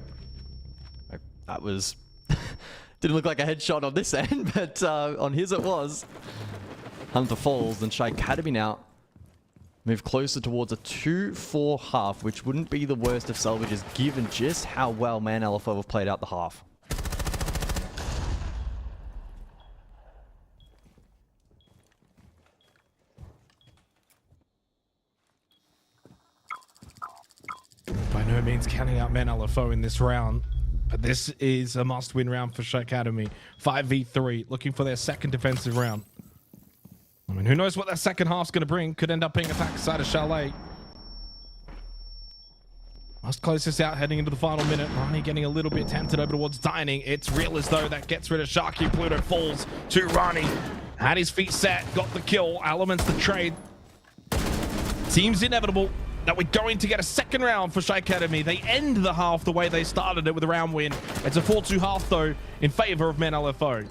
That was... didn't look like a headshot on this end, but on his it was. Hunter falls, and Shy Academy now move closer towards a 2-4 half, which wouldn't be the worst of salvages given just how well Man LFO have played out the half. By no means counting out Man LFO in this round, but this is a must-win round for Shy Academy. 5v3, looking for their second defensive round. I mean, who knows what that second half's going to bring? Could end up being a pack side of Chalet. Must close this out heading into the final minute. Ronnie getting a little bit tempted over towards Dining. It's real as though that gets rid of Sharky. Pluto falls to Ronnie. Had his feet set, got the kill. Elements the trade. Seems inevitable that we're going to get a second round for Shy Academy. They end the half the way they started it with a round win. It's a 4-2 half though in favor of Men LFO.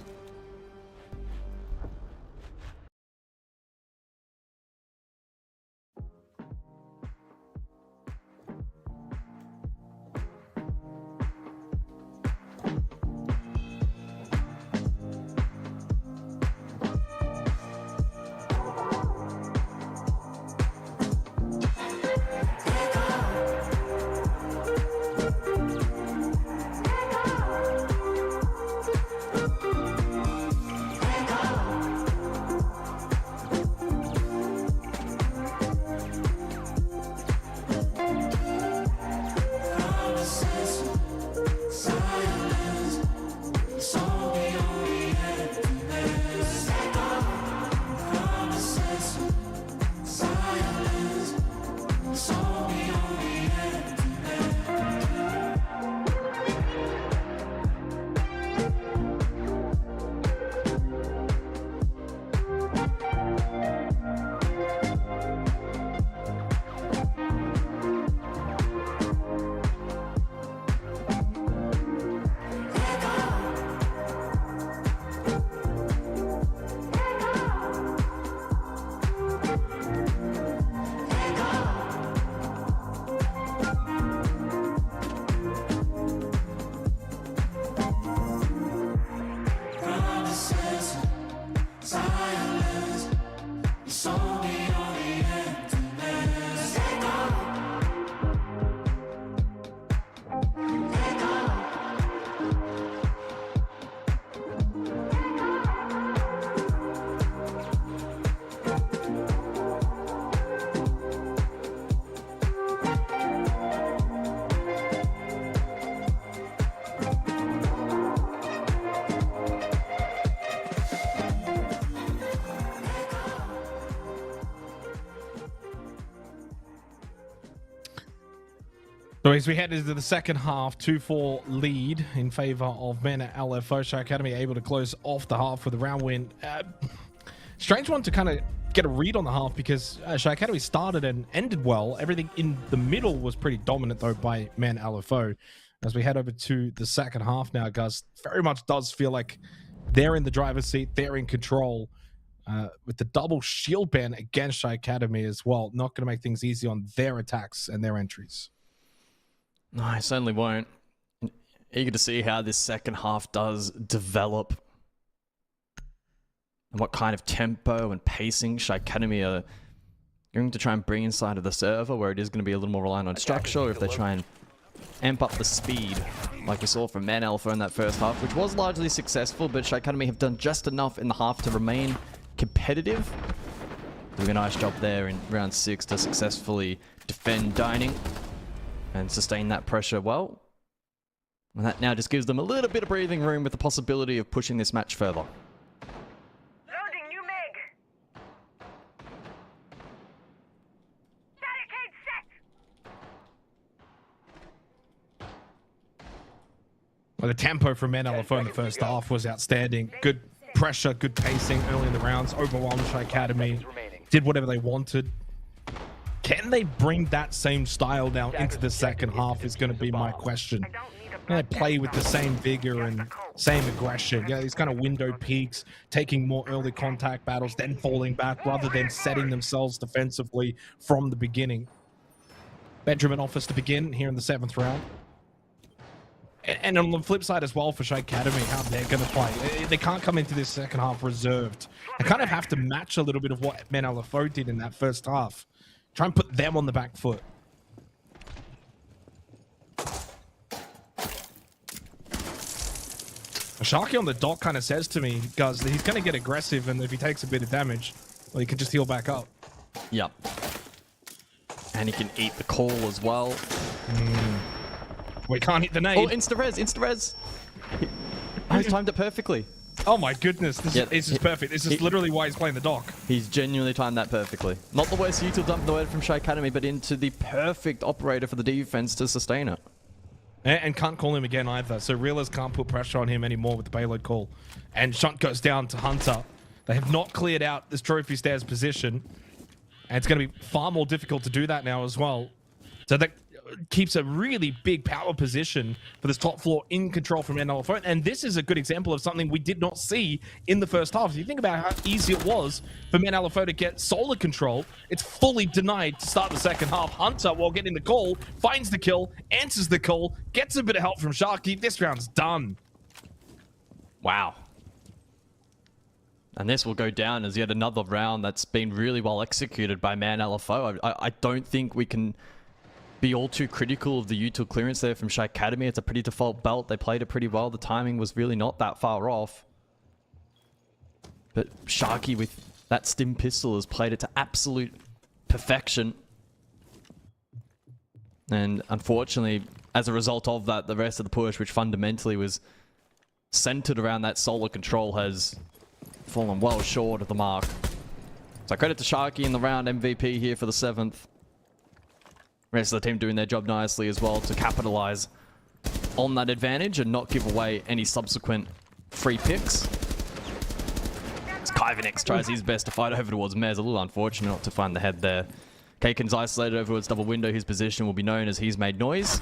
So as we head into the second half, 2-4 lead in favor of Men at LFO. Shy Academy able to close off the half with a round win. Strange one to kind of get a read on the half because Shy Academy started and ended well. Everything in the middle was pretty dominant though by Men LFO. As we head over to the second half now, guys, very much does feel like they're in the driver's seat. They're in control with the double shield ban against Shy Academy as well. Not going to make things easy on their attacks and their entries. No, I certainly won't. Eager to see how this second half does develop and what kind of tempo and pacing Shy Academy are going to try and bring inside of the server, where it is going to be a little more reliant on structure, if they try and amp up the speed like we saw from Men Alpha in that first half, which was largely successful, but Shy Academy have done just enough in the half to remain competitive. Doing a nice job there in round 6 to successfully defend Dining and sustain that pressure well. And that now just gives them a little bit of breathing room with the possibility of pushing this match further. Loading new MiG. Barricade set. Well, the tempo from Men LFO in the first half was outstanding. Good pressure, good pacing early in the rounds. Overwhelmed Shy Academy. Did whatever they wanted. Can they bring that same style now into the second half is going to be my question. Can they play with the same vigor and same aggression? Yeah, these kind of window peaks, taking more early contact battles, then falling back rather than setting themselves defensively from the beginning. Benjamin offers to begin here in the 7th round. And on the flip side as well for Shy Academy, how they're going to play. They can't come into this second half reserved. They kind of have to match a little bit of what Men LFO did in that first half. Try and put them on the back foot. Sharky on the dot kind of says to me, guys, that he's going to get aggressive, and if he takes a bit of damage, well, he can just heal back up. Yep. And he can eat the call as well. We can't hit the nade. Oh, insta-res, insta-res. He's timed it perfectly. Oh my goodness, this Yeah, is perfect. This is literally why he's playing the dock. He's genuinely timed that perfectly. Not the worst util dump the word from Shy Academy, but into the perfect operator for the defense to sustain it. And can't call him again either. So Reelers can't put pressure on him anymore with the payload call. And Shunt goes down to Hunter. They have not cleared out this trophy stairs position. And it's going to be far more difficult to do that now as well. So that keeps a really big power position for this top floor in control from NLFO. And this is a good example of something we did not see in the first half. If you think about how easy it was for NLFO to get solar control, it's fully denied to start the second half. Hunter, while getting the call, finds the kill, answers the call, gets a bit of help from Sharky. This round's done. Wow. And this will go down as yet another round that's been really well executed by LFO. I don't think we can be all too critical of the util clearance there from Shy Academy. It's a pretty default belt. They played it pretty well. The timing was really not that far off. But Sharky with that stim pistol has played it to absolute perfection. And unfortunately, as a result of that, the rest of the push, which fundamentally was centered around that solar control, has fallen well short of the mark. So credit to Sharky in the round MVP here for the 7th. Rest of the team doing their job nicely as well to capitalize on that advantage and not give away any subsequent free picks. As Kyvanix tries his best to fight over towards Mez. A little unfortunate not to find the head there. Kaken's isolated over towards double window. His position will be known as he's made noise.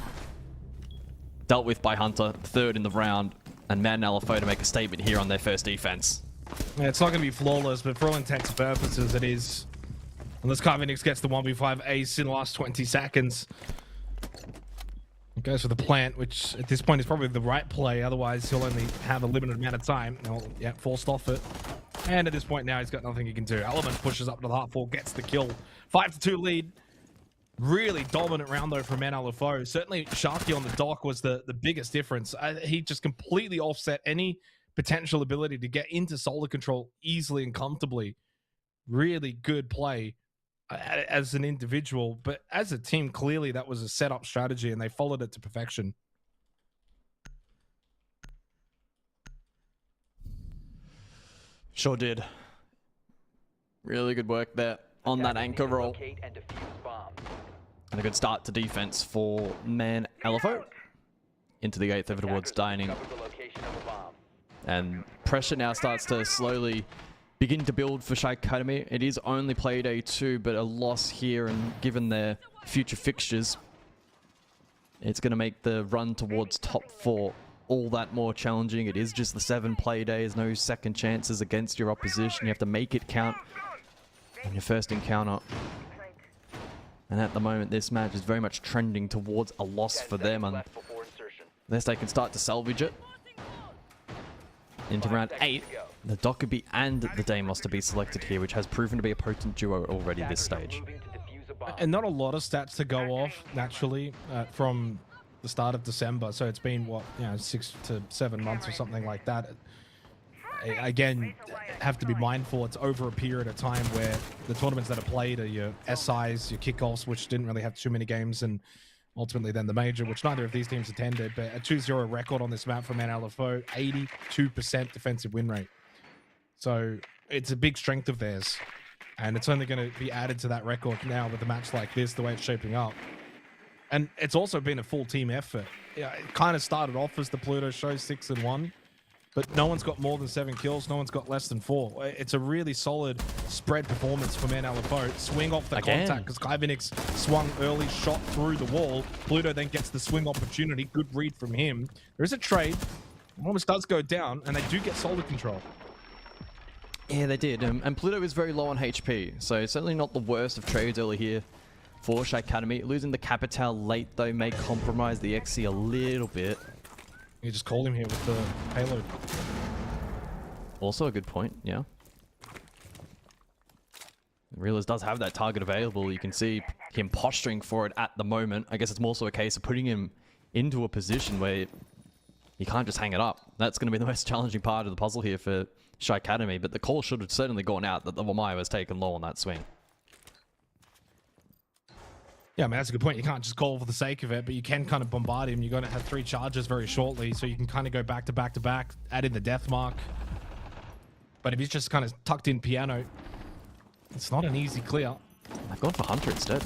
Dealt with by Hunter, 3rd in the round. And LFO to make a statement here on their first defense. Yeah, it's not going to be flawless, but for all intents and purposes, it is. Unless Kyvanix gets the 1v5 ace in the last 20 seconds. It goes for the plant, which at this point is probably the right play. Otherwise, he'll only have a limited amount of time. Yeah, forced off it. And at this point now, he's got nothing he can do. Element pushes up to the half wall, gets the kill. 5-2 lead. Really dominant round, though, from LFO. Certainly, Sharky on the dock was the biggest difference. He just completely offset any potential ability to get into solar control easily and comfortably. Really good play as an individual, but as a team, clearly that was a setup strategy and they followed it to perfection. Sure did. Really good work there on that anchor roll. And a good start to defense for LFO. Into the 8th over towards dining. And pressure now starts to slowly begin to build for Shy Academy. It is only played A2, but a loss here, and given their future fixtures, it's going to make the run towards top 4 all that more challenging. It is just the 7 play days, no second chances against your opposition. You have to make it count on your first encounter. And at the moment, this match is very much trending towards a loss for them, unless they can start to salvage it. Into round 8, the Dockerby and the Deimos to be selected here, which has proven to be a potent duo already this stage. And not a lot of stats to go off, naturally, from the start of December. So it's been, what, 6 to 7 months or something like that. Again, have to be mindful, it's over a period of time where the tournaments that are played are your SIs, your kickoffs, which didn't really have too many games, and ultimately then the major, which neither of these teams attended. But a 2-0 record on this map from LFO, 82% defensive win rate. So it's a big strength of theirs. And it's only going to be added to that record now with a match like this, the way it's shaping up. And it's also been a full team effort. Yeah, it kind of started off as the Pluto show, 6-1. But no one's got more than 7 kills. No one's got less than 4. It's a really solid spread performance for LFO. Swing off the contact because Kyvanix swung early, shot through the wall. Pluto then gets the swing opportunity. Good read from him. There is a trade. Almost does go down, and they do get solar control. Yeah, they did. And Pluto is very low on HP, so certainly not the worst of trades early here for Shy Academy. Losing the Capital late, though, may compromise the XC a little bit. You just called him here with the payload. Also a good point, yeah. Reelers does have that target available. You can see him posturing for it at the moment. I guess it's more so a case of putting him into a position where you can't just hang it up. That's going to be the most challenging part of the puzzle here for Shy Academy, but the call should have certainly gone out that the Wamaya was taken low on that swing. Yeah, I mean, that's a good point. You can't just call for the sake of it, but you can kind of bombard him. You're going to have 3 charges very shortly, so you can kind of go back to back to back, add in the death mark. But if he's just kind of tucked in piano, it's not an easy clear. I've gone for Hunter instead.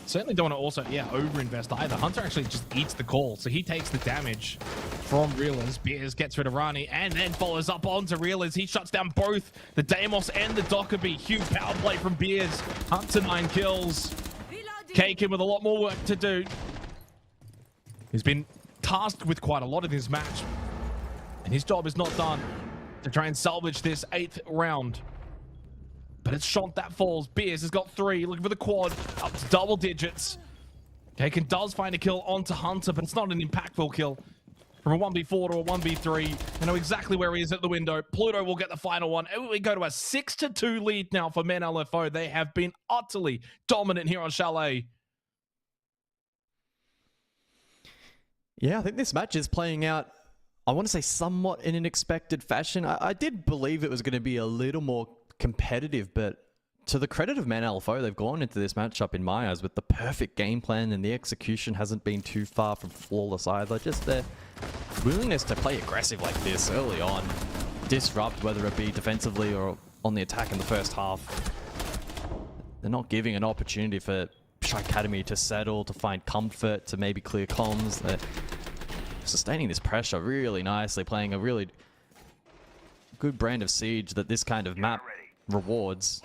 Certainly don't want to also, overinvest either. Hunter actually just eats the call, so he takes the damage from Reelers. Beers gets rid of Rani and then follows up onto Reelers. He shuts down both the Deimos and the Dockerby. Huge power play from Beers. Hunter 9 kills. Kaken with a lot more work to do. He's been tasked with quite a lot in this match, and his job is not done to try and salvage this 8th round. But it's Shont that falls. Beers has got 3. Looking for the quad. Up to double digits. Kaken does find a kill onto Hunter, but it's not an impactful kill. From a 1v4 to a 1v3. I know exactly where he is at the window. Pluto will get the final one. And we go to a 6-2 lead now for Men LFO. They have been utterly dominant here on Chalet. Yeah, I think this match is playing out, I want to say, somewhat in an expected fashion. I did believe it was going to be a little more competitive, but to the credit of Men LFO, they've gone into this matchup, in my eyes, with the perfect game plan, and the execution hasn't been too far from flawless either. Just their willingness to play aggressive like this early on, disrupt, whether it be defensively or on the attack in the first half. They're not giving an opportunity for Shy Academy to settle, to find comfort, to maybe clear comms. They're sustaining this pressure really nicely, playing a really good brand of Siege that this kind of map rewards.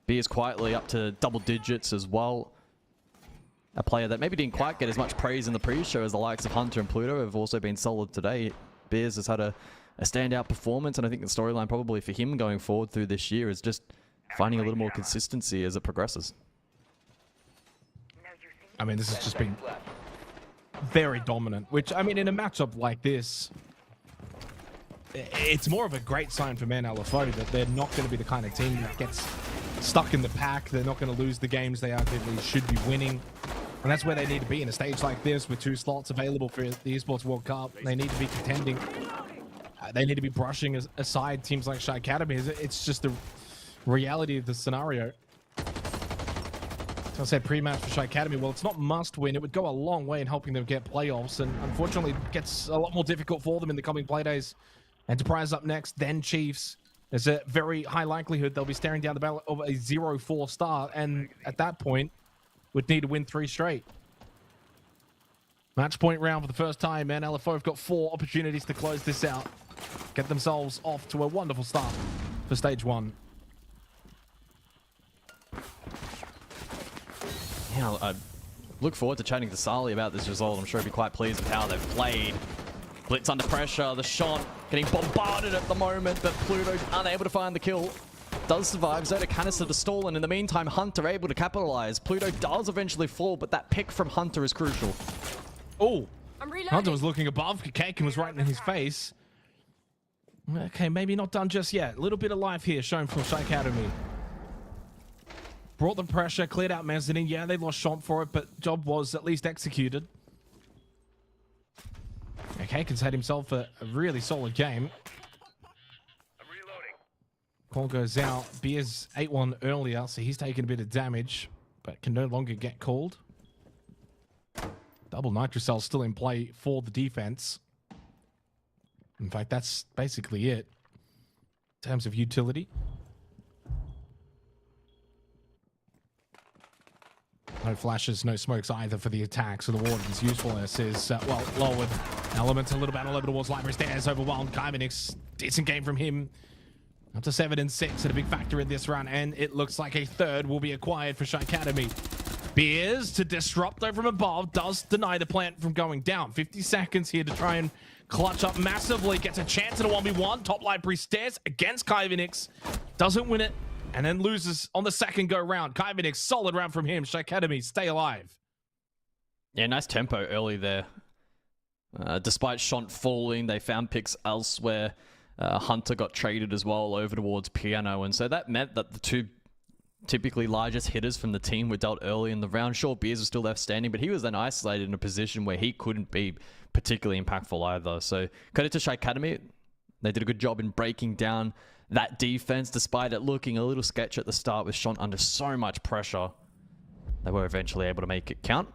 B is quietly up to double digits as well. A player that maybe didn't quite get as much praise in the pre-show as the likes of Hunter and Pluto have also been solid today. Beers has had a standout performance, and I think the storyline probably for him going forward through this year is just finding a little more consistency as it progresses. I mean, this has just been very dominant, which, I mean, in a matchup like this, it's more of a great sign for Men LFO that they're not going to be the kind of team that gets stuck in the pack. They're not going to lose the games they arguably should be winning. And that's where they need to be in a stage like this with 2 slots available for the Esports World Cup. They need to be contending. They need to be brushing aside teams like Shy Academy. It's just the reality of the scenario. I said pre-match for Shy Academy. Well, it's not must win. It would go a long way in helping them get playoffs. And unfortunately, it gets a lot more difficult for them in the coming play days. Enterprise up next, then Chiefs. There's a very high likelihood they'll be staring down the barrel of a 0-4 start. And at that point, would need to win 3 straight. Match point round for the first time, and LFO have got 4 opportunities to close this out. Get themselves off to a wonderful start for stage 1. Yeah, I look forward to chatting to Sali about this result. I'm sure he'll be quite pleased with how they've played. Blitz under pressure, the shot getting bombarded at the moment, but Pluto unable to find the kill. Does survive. Zoda canister to Stolen. In the meantime, Hunter able to capitalize. Pluto does eventually fall, but that pick from Hunter is crucial. Oh, Hunter was looking above. Kaken was right in his face. Okay, maybe not done just yet. A little bit of life here shown from Shy Academy. Brought the pressure, cleared out Mezzanine. Yeah, they lost Shont for it, but job was at least executed. Kaken's had himself a really solid game. Call goes out. Beers 8-1 earlier, so he's taken a bit of damage, but can no longer get called. Double Nitrocell still in play for the defense. In fact, that's basically it in terms of utility. No flashes, no smokes either for the attack, so the Warden's usefulness is, well, lowered. Elements a little bit all over towards Library Stairs, overwhelmed. Kaimanix, decent game from him. Up to 7 and 6, and a big factor in this run, and it looks like a 3rd will be acquired for Shy Academy. Beers to disrupt though from above, does deny the plant from going down. 50 seconds here to try and clutch up massively. Gets a chance at a 1v1. Top Library Stairs against Kaimanix. Doesn't win it, and then loses on the second go round. Kaimanix, solid round from him. Shy Academy, stay alive. Yeah, nice tempo early there. Despite Shont falling, they found picks elsewhere. Hunter got traded as well over towards Piano, and so that meant that the 2 typically largest hitters from the team were dealt early in the round. Sure, Beers was still left standing, but he was then isolated in a position where he couldn't be particularly impactful either. So credit to Shy Academy. They did a good job in breaking down that defense, despite it looking a little sketch at the start with Shont under so much pressure. They were eventually able to make it count.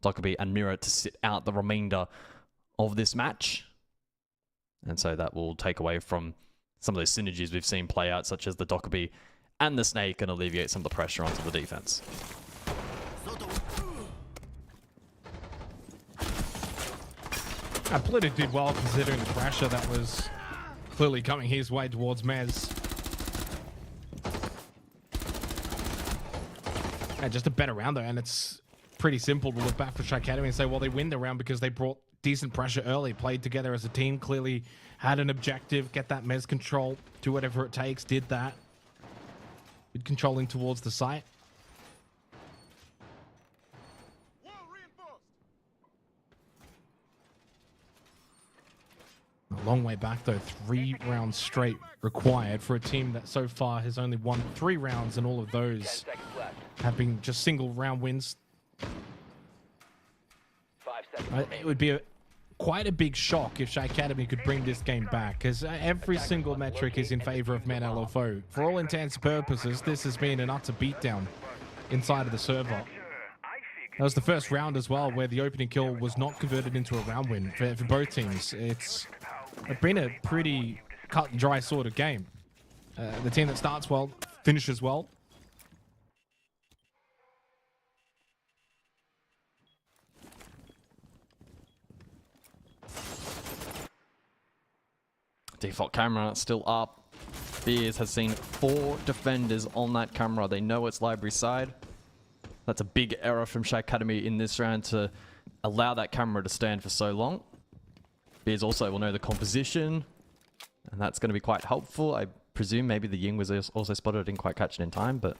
Dockerby and Mira to sit out the remainder of this match. And so that will take away from some of those synergies we've seen play out, such as the Dockerby and the Snake, and alleviate some of the pressure onto the defense. Pluto did well considering the pressure that was clearly coming his way towards Mez. Yeah, just a better round though, and it's pretty simple to look back for Shy Academy and say, well, they win the round because they brought decent pressure early, played together as a team, clearly had an objective, get that Mez control, do whatever it takes, did that. Good controlling towards the site. A long way back though, 3 rounds straight required for a team that so far has only won 3 rounds, and all of 10 those seconds left. have been just single round wins. 5 seconds It remaining. would be quite a big shock if Shy Academy could bring this game back, because every single metric is in favor of Man LFO. For all intents and purposes, this has been an utter beatdown inside of the server. That was the first round as well, where the opening kill was not converted into a round win for both teams. It's been a pretty cut and dry sort of game. The team that starts well, finishes well. Default camera still up. Beers has seen 4 defenders on that camera. They know it's library side. That's a big error from Shy Academy in this round to allow that camera to stand for so long. Beers also will know the composition, and that's going to be quite helpful. I presume maybe the Ying was also spotted. I didn't quite catch it in time, but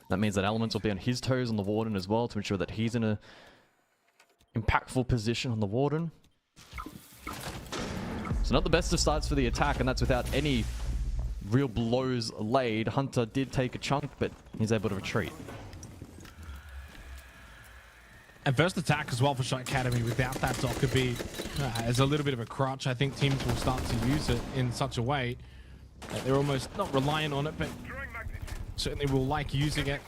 that means that Elements will be on his toes on the Warden as well to ensure that he's in a impactful position on the Warden. So not the best of starts for the attack, and that's without any real blows laid. Hunter did take a chunk, but he's able to retreat. And first attack as well for Shy Academy without that Dockerby as a little bit of a crutch. I think teams will start to use it in such a way that they're almost not reliant on it, but certainly will like using it.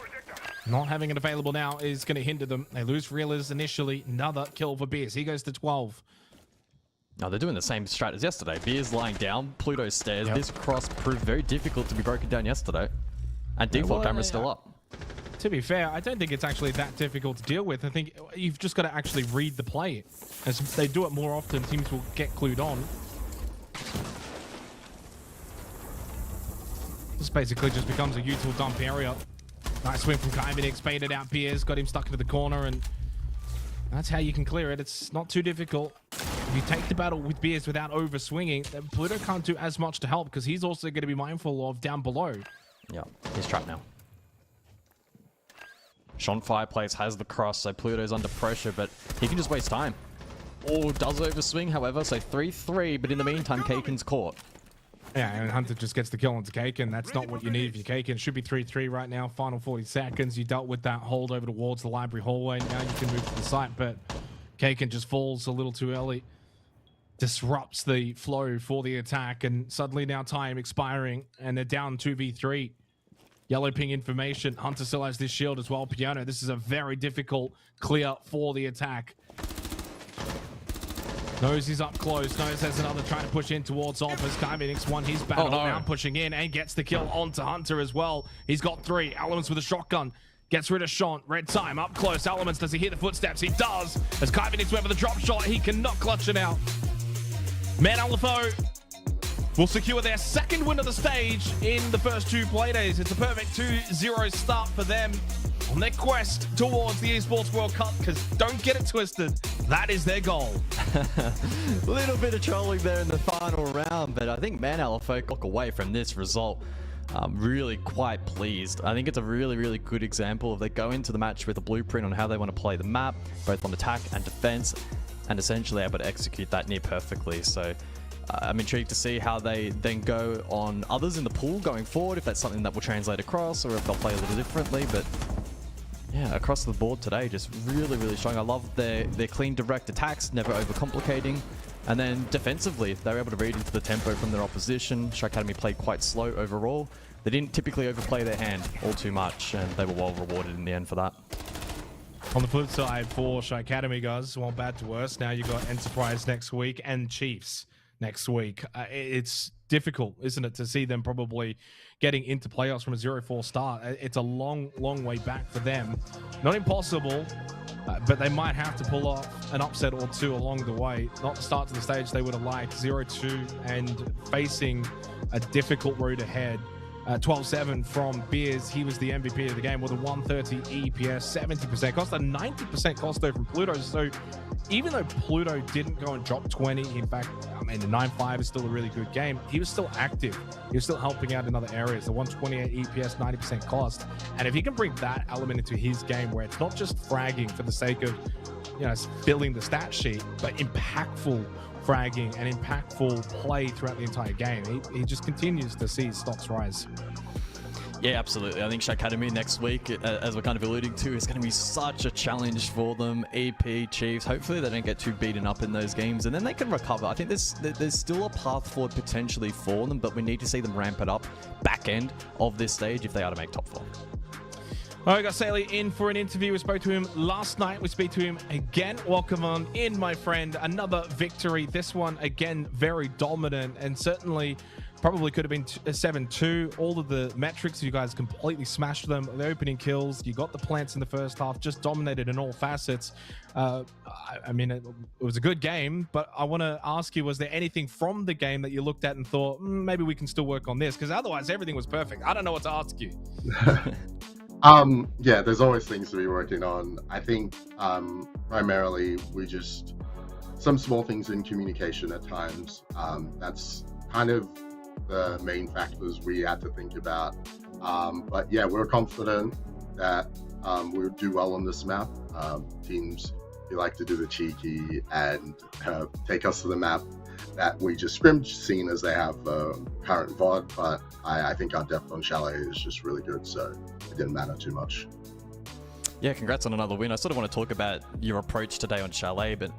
Not having it available now is going to hinder them. They lose Reelers initially. Another kill for Beers. He goes to 12. Now they're doing the same strat as yesterday. Beers lying down, Pluto stairs. Yep. This cross proved very difficult to be broken down yesterday. And default camera's still up. To be fair, I don't think it's actually that difficult to deal with. I think you've just got to actually read the play. As they do it more often, teams will get clued on. This basically just becomes a util dump area. Nice swing from Kaivinix, baited out Beers, got him stuck into the corner, and that's how you can clear it. It's not too difficult. If you take the battle with Beers without over swinging, then Pluto can't do as much to help, because he's also going to be mindful of down below. Yeah, he's trapped now. Sean Fireplace has the cross, so Pluto's under pressure, but he can just waste time. Or does overswing, however, so 3-3, but in the meantime, Kaken's caught. Yeah, and Hunter just gets the kill onto Kaken. That's not what you need if you're Kaken. Should be 3-3 right now, final 40 seconds. You dealt with that hold over towards the library hallway. Now you can move to the site, but Kaken just falls a little too early. Disrupts the flow for the attack, and suddenly now time expiring, and they're down 2v3. Yellow ping information. Hunter still has this shield as well. Piano, this is a very difficult clear for the attack. Knows he's up close. Knows there's another trying to push in towards Alphas. Kaivinix won his battle. Now pushing in and gets the kill onto Hunter as well. He's got 3. Elements with a shotgun. Gets rid of Sean. Red time up close. Elements, does he hear the footsteps? He does. As Kaivinix went for the drop shot, he cannot clutch it out. Man LFO will secure their 2nd win of the stage in the first 2 playdays. It's a perfect 2-0 start for them on their quest towards the Esports World Cup, because don't get it twisted, that is their goal. A little bit of trolling there in the final round, but I think Man LFO got away from this result. Really quite pleased. I think it's a really, really good example of they go into the match with a blueprint on how they want to play the map, both on attack and defense, and essentially able to execute that near perfectly. So I'm intrigued to see how they then go on others in the pool going forward, if that's something that will translate across or if they'll play a little differently. But yeah, across the board today, just really, really strong. I love their clean, direct attacks, never overcomplicating. And then defensively, they were able to read into the tempo from their opposition. Shy Academy played quite slow overall. They didn't typically overplay their hand all too much, and they were well rewarded in the end for that. On the flip side for Shy Academy, guys, well, bad to worse. Now you've got Enterprise next week and Chiefs next week. It's difficult, isn't it, to see them probably getting into playoffs from a 0-4 start. It's a long way back for them. Not impossible, but they might have to pull off an upset or two along the way. Not the start to the stage they would have liked, 0-2, and facing a difficult road ahead. 12-7 from Beers. He was the MVP of the game with a 130 EPS, 70% cost, a 90% cost though from Pluto. So even though Pluto didn't go and drop 20, in fact, I mean, the 9-5 is still a really good game. He was still active. He was still helping out in other areas. The 128 EPS, 90% cost. And if he can bring that element into his game where it's not just fragging for the sake of, filling the stat sheet, but impactful fragging and impactful play throughout the entire game, he just continues to see his stocks rise. Yeah, absolutely. I think Shacademy next week, as we're kind of alluding to, is going to be such a challenge for them. EP, Chiefs, hopefully they don't get too beaten up in those games, and then they can recover. I think there's still a path forward potentially for them, but we need to see them ramp it up back end of this stage if they are to make top 4. All right, we got Saley in for an interview. We spoke to him last night. We speak to him again. Welcome on in, my friend. Another victory. This one, again, very dominant, and certainly probably could have been 7-2. All of the metrics, you guys completely smashed them. The opening kills, you got the plants in the first half, just dominated in all facets. I mean, it was a good game, but I want to ask you, was there anything from the game that you looked at and thought, maybe we can still work on this? Because otherwise, everything was perfect. I don't know what to ask you. Yeah, there's always things to be working on. I think primarily some small things in communication at times. That's kind of the main factors we had to think about. But yeah, we're confident that we'll do well on this map. Teams who like to do the cheeky and take us to the map that we just scrimmed, seeing as they have current VOD, but I think our depth on Chalet is just really good, so it didn't matter too much. Yeah, congrats on another win. I sort of want to talk about your approach today on Chalet, but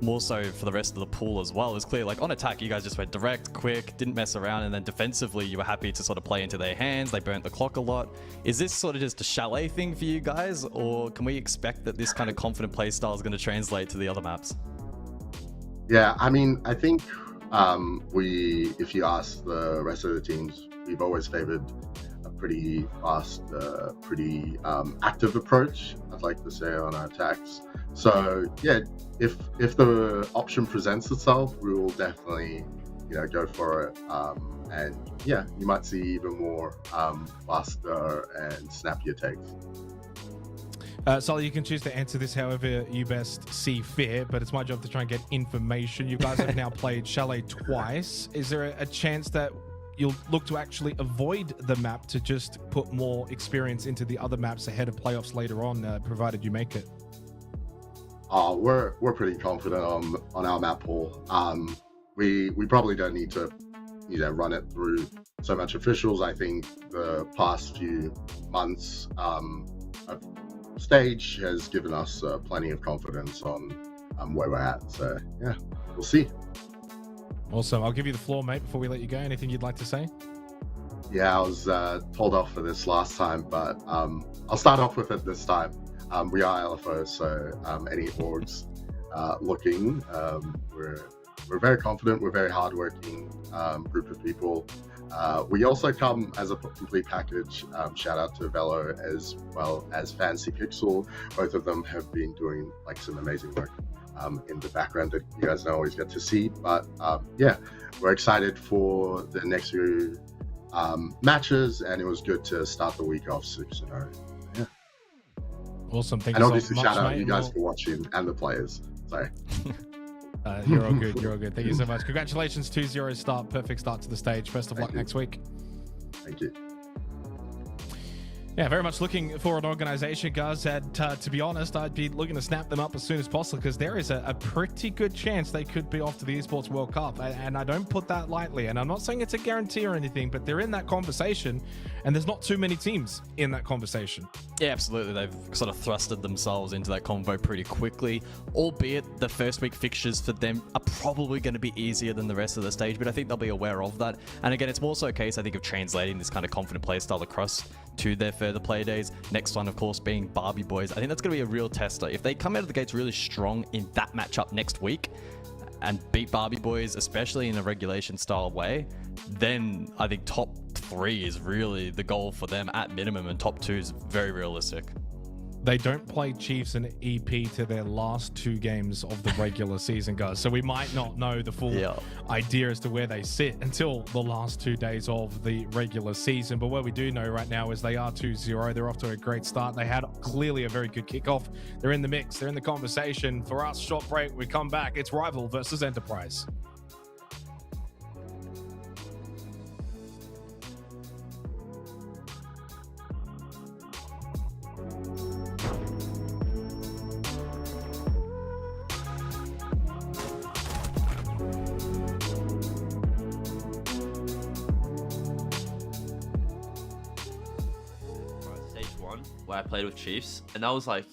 more so for the rest of the pool as well. It's clear, like on attack, you guys just went direct, quick, didn't mess around, and then defensively, you were happy to sort of play into their hands. They burnt the clock a lot. Is this sort of just a Chalet thing for you guys, or can we expect that this kind of confident play style is going to translate to the other maps? Yeah, I mean, I think if you ask the rest of the teams, we've always favored a pretty fast, pretty active approach, I'd like to say, on our attacks. So yeah, if the option presents itself, we will definitely go for it. And yeah, you might see even more faster and snappier takes. Sully, you can choose to answer this however you best see fit, but it's my job to try and get information. You guys have now played Chalet twice. Is there a chance that you'll look to actually avoid the map to just put more experience into the other maps ahead of playoffs later on, provided you make it? We're pretty confident on our map pool. We probably don't need to run it through so much officials. I think the past few months of stage has given us plenty of confidence on where we're at. So yeah, we'll see. Awesome. I'll give you the floor, mate, before we let you go. Anything you'd like to say? Yeah, I was told off for this last time, but I'll start off with it this time. We are LFO, so any orgs looking, we're very confident. We're very hardworking group of people. We also come as a complete package. Shout out to Velo as well as Fancy Pixel. Both of them have been doing some amazing work in the background that you guys don't always get to see. But yeah, we're excited for the next few matches, and it was good to start the week off 6-0. Yeah. Awesome. Thank and you obviously so much, shout out mate. you guys for watching and the players. Sorry. You're all good. You're all good. Thank you so much. Congratulations, 2-0 start. Perfect start to the stage. Best of luck next week. Thank you. Yeah, very much looking for an organization, guys. And to be honest, I'd be looking to snap them up as soon as possible because there is a pretty good chance they could be off to the Esports World Cup. And I don't put that lightly. And I'm not saying it's a guarantee or anything, but they're in that conversation. And there's not too many teams in that conversation. Yeah, absolutely. They've sort of thrusted themselves into that convo pretty quickly, albeit the first week fixtures for them are probably going to be easier than the rest of the stage, but I think they'll be aware of that. And again, it's more so a case, I think, of translating this kind of confident play style across to their further play days. Next one, of course, being Barbie Boys. I think that's going to be a real tester. If they come out of the gates really strong in that matchup next week, and beat Barbie Boys, especially in a regulation style way, then I think top 3 is really the goal for them at minimum, and top 2 is very realistic. They don't play Chiefs and EP to their last 2 games of the regular season, guys. So we might not know the full idea as to where they sit until the last 2 days of the regular season. But what we do know right now is they are 2-0. They're off to a great start. They had clearly a very good kickoff. They're in the mix. They're in the conversation. For us, short break. We come back. It's Rival versus Enterprise. Where I played with Chiefs, and that was like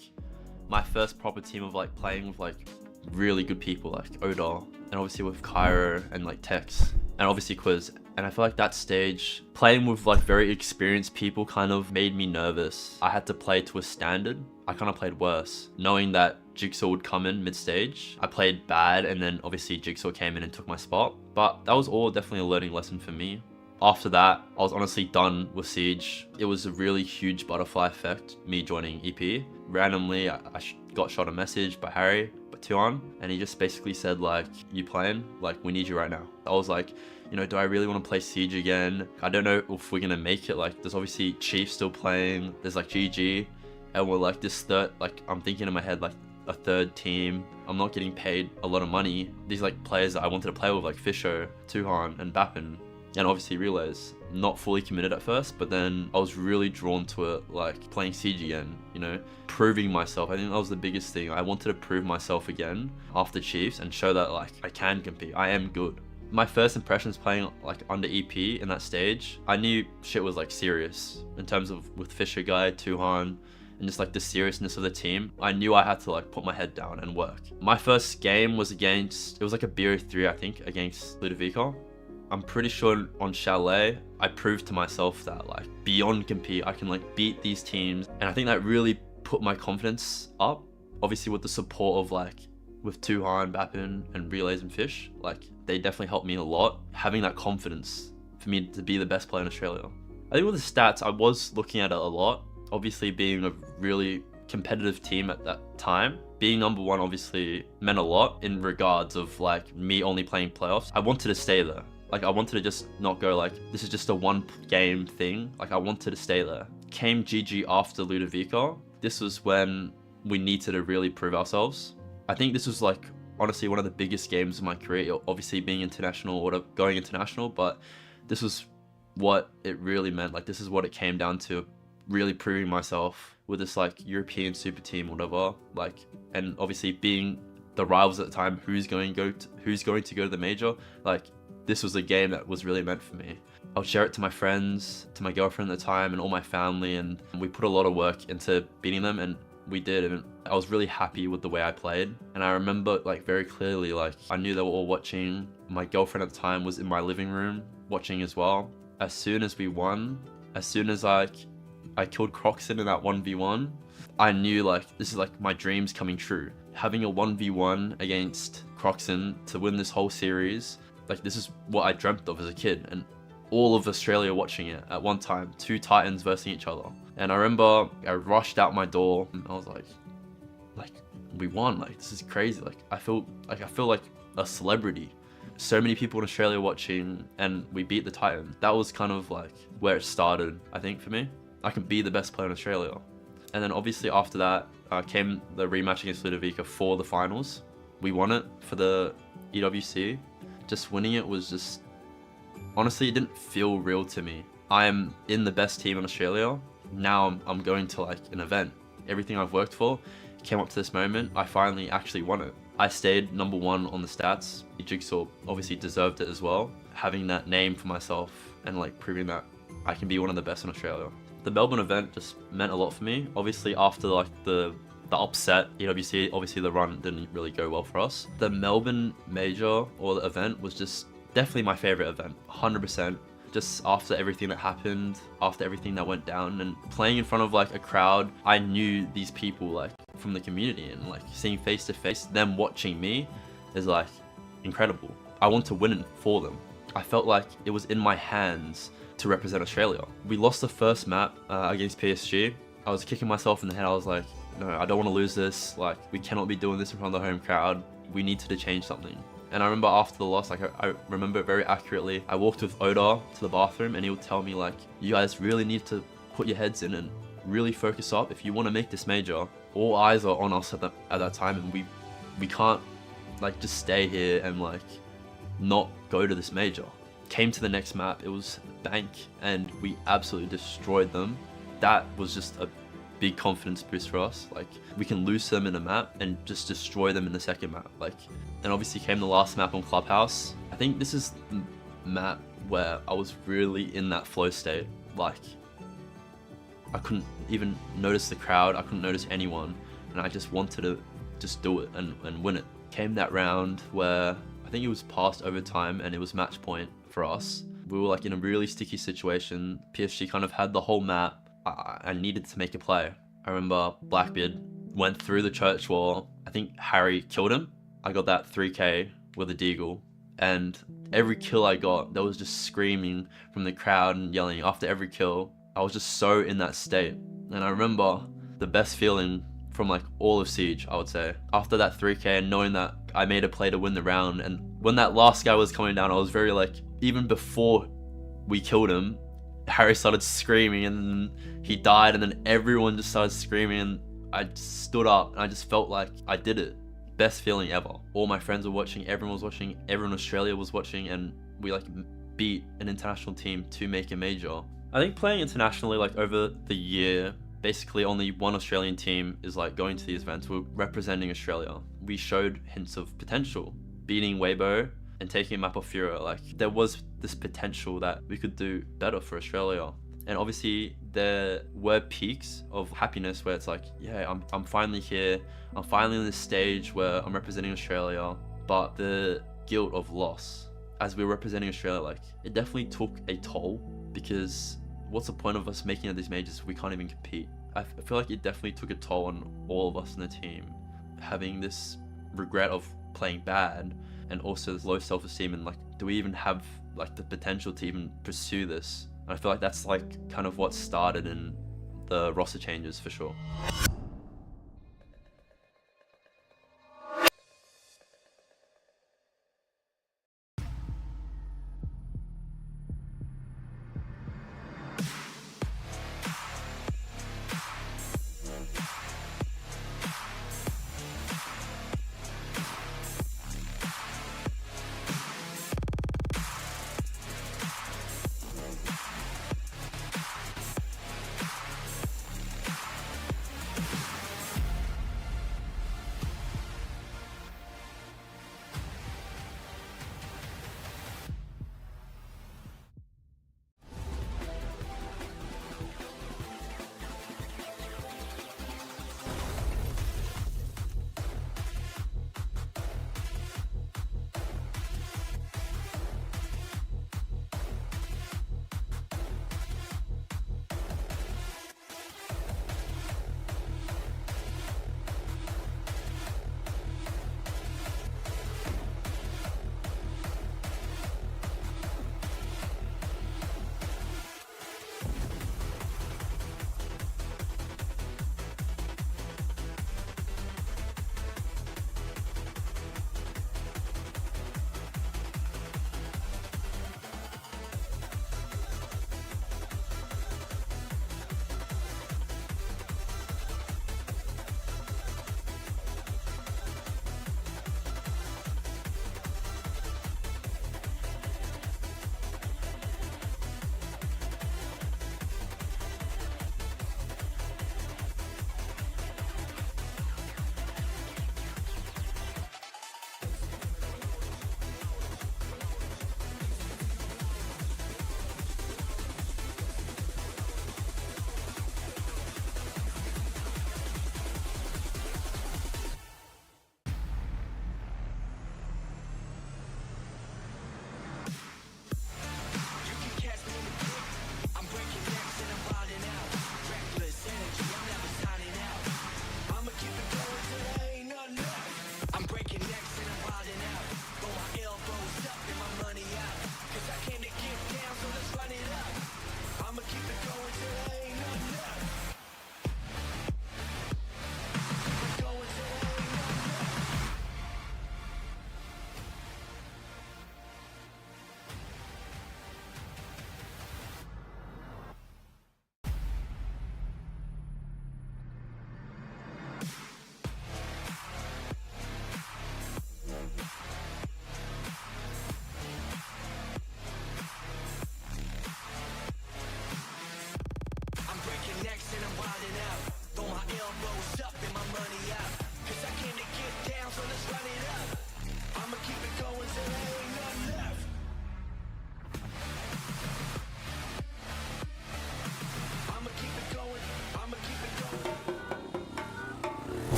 my first proper team of like playing with like really good people like Odor, and obviously with Cairo and like Tex, and obviously Quiz. And I feel like that stage, playing with like very experienced people kind of made me nervous. I had to play to a standard. I kind of played worse, knowing that Jigsaw would come in mid-stage. I played bad, and then obviously Jigsaw came in and took my spot. But that was all definitely a learning lesson for me. After that, I was honestly done with Siege. It was a really huge butterfly effect, me joining EP. Randomly, I got shot a message by Harry, by Tuan, and he just basically said like, you playing? Like, we need you right now. I was like, you know, do I really want to play Siege again? I don't know if we're gonna make it. Like, there's obviously Chiefs still playing, there's like GG, and we're like this third, like I'm thinking in my head like a third team. I'm not getting paid a lot of money. These like players that I wanted to play with, like Fisher, Tuhan, and Bappin, and obviously Relays, not fully committed at first, but then I was really drawn to it, like playing Siege again, you know, proving myself. I think that was the biggest thing. I wanted to prove myself again after Chiefs and show that like I can compete, I am good. My first impressions playing like under EP in that stage, I knew shit was like serious in terms of with Fisher guy, Tuhan, and just like the seriousness of the team. I knew I had to like put my head down and work. My first game was against, it was like a BO3 I think, against Ludovico. I'm pretty sure on Chalet, I proved to myself that like beyond compete, I can like beat these teams. And I think that really put my confidence up. Obviously with the support of like, with Tuhan, Bappin, and Relays and Fish, like they definitely helped me a lot. Having that confidence for me to be the best player in Australia. I think with the stats, I was looking at it a lot. Obviously being a really competitive team at that time, being number 1 obviously meant a lot in regards of like me only playing playoffs. I wanted to stay there. Like I wanted to just not go like, this is just a 1 game thing. Like I wanted to stay there. Came GG after Ludovico. This was when we needed to really prove ourselves. I think this was like, honestly, one of the biggest games of my career, obviously being international or going international, but this was what it really meant. Like this is what it came down to, really proving myself with this like European super team, whatever. Like, and obviously being the rivals at the time, who's going to go to the major. Like, this was a game that was really meant for me. I'll share it to my friends, to my girlfriend at the time, and all my family, and we put a lot of work into beating them, and we did, and I was really happy with the way I played. And I remember like very clearly, like I knew they were all watching. My girlfriend at the time was in my living room watching as well. As soon as we won, as soon as I killed Croxon in that 1v1, I knew like this is like my dreams coming true. Having a 1v1 against Croxon to win this whole series, like this is what I dreamt of as a kid, and all of Australia watching it at one time, 2 Titans versus each other. And I remember I rushed out my door and I was like we won, like this is crazy. Like I feel like a celebrity. So many people in Australia watching, and we beat the Titan. That was kind of like where it started, I think, for me. I can be the best player in Australia. And then obviously after that came the rematch against Ludovica for the finals. We won it for the EWC. Just winning it was just, honestly, it didn't feel real to me. I am in the best team in Australia. Now I'm going to like an event. Everything I've worked for came up to this moment. I finally actually won it. I stayed number 1 on the stats. Jigsaw obviously deserved it as well. Having that name for myself and like proving that I can be one of the best in Australia. The Melbourne event just meant a lot for me. Obviously after like the upset, EWC, obviously the run didn't really go well for us. The Melbourne major or the event was just definitely my favorite event, 100%. Just after everything that happened, after everything that went down, and playing in front of like a crowd, I knew these people like from the community, and like seeing face to face, them watching me is like, incredible. I want to win it for them. I felt like it was in my hands to represent Australia. We lost the first map against PSG. I was kicking myself in the head. I was like, no, I don't want to lose this. Like, we cannot be doing this in front of the home crowd. We need to change something. And I remember after the loss, like I remember it very accurately. I walked with Odar to the bathroom and he would tell me like, you guys really need to put your heads in and really focus up. If you want to make this major, all eyes are on us at that time, and we can't like just stay here and like not go to this major. Came to the next map, it was Bank, and we absolutely destroyed them. That was just a big confidence boost for us. Like, we can lose them in a map and just destroy them in the second map. Like, and obviously came the last map on Clubhouse. I think this is the map where I was really in that flow state. Like, I couldn't even notice the crowd, I couldn't notice anyone, and I just wanted to just do it and win it. Came that round where I think it was past overtime and it was match point for us. We were like in a really sticky situation. PSG kind of had the whole map. I needed to make a play. I remember Blackbeard went through the church wall. I think Harry killed him. I got that 3K with a deagle, and every kill I got, there was just screaming from the crowd and yelling after every kill. I was just so in that state. And I remember the best feeling from like all of Siege, I would say, after that 3K and knowing that I made a play to win the round. And when that last guy was coming down, I was very like, even before we killed him, Harry started screaming and then he died, and then everyone just started screaming, and I just stood up and I just felt like I did it. Best feeling ever. All my friends were watching, everyone was watching, everyone in Australia was watching, and we like beat an international team to make a major. I think playing internationally, like over the year, basically only one Australian team is like going to these events. We're representing Australia. We showed hints of potential, beating Weibo and taking a map of Fura. Like, there was this potential that we could do better for Australia. And obviously there were peaks of happiness where it's like, yeah, I'm finally here. I'm finally on this stage where I'm representing Australia. But the guilt of loss as we're representing Australia, like, it definitely took a toll, because what's the point of us making it these majors if we can't even compete? I feel like it definitely took a toll on all of us in the team, having this regret of playing bad, and also this low self-esteem, and like, do we even have like the potential to even pursue this? And I feel like that's like kind of what started in the roster changes for sure.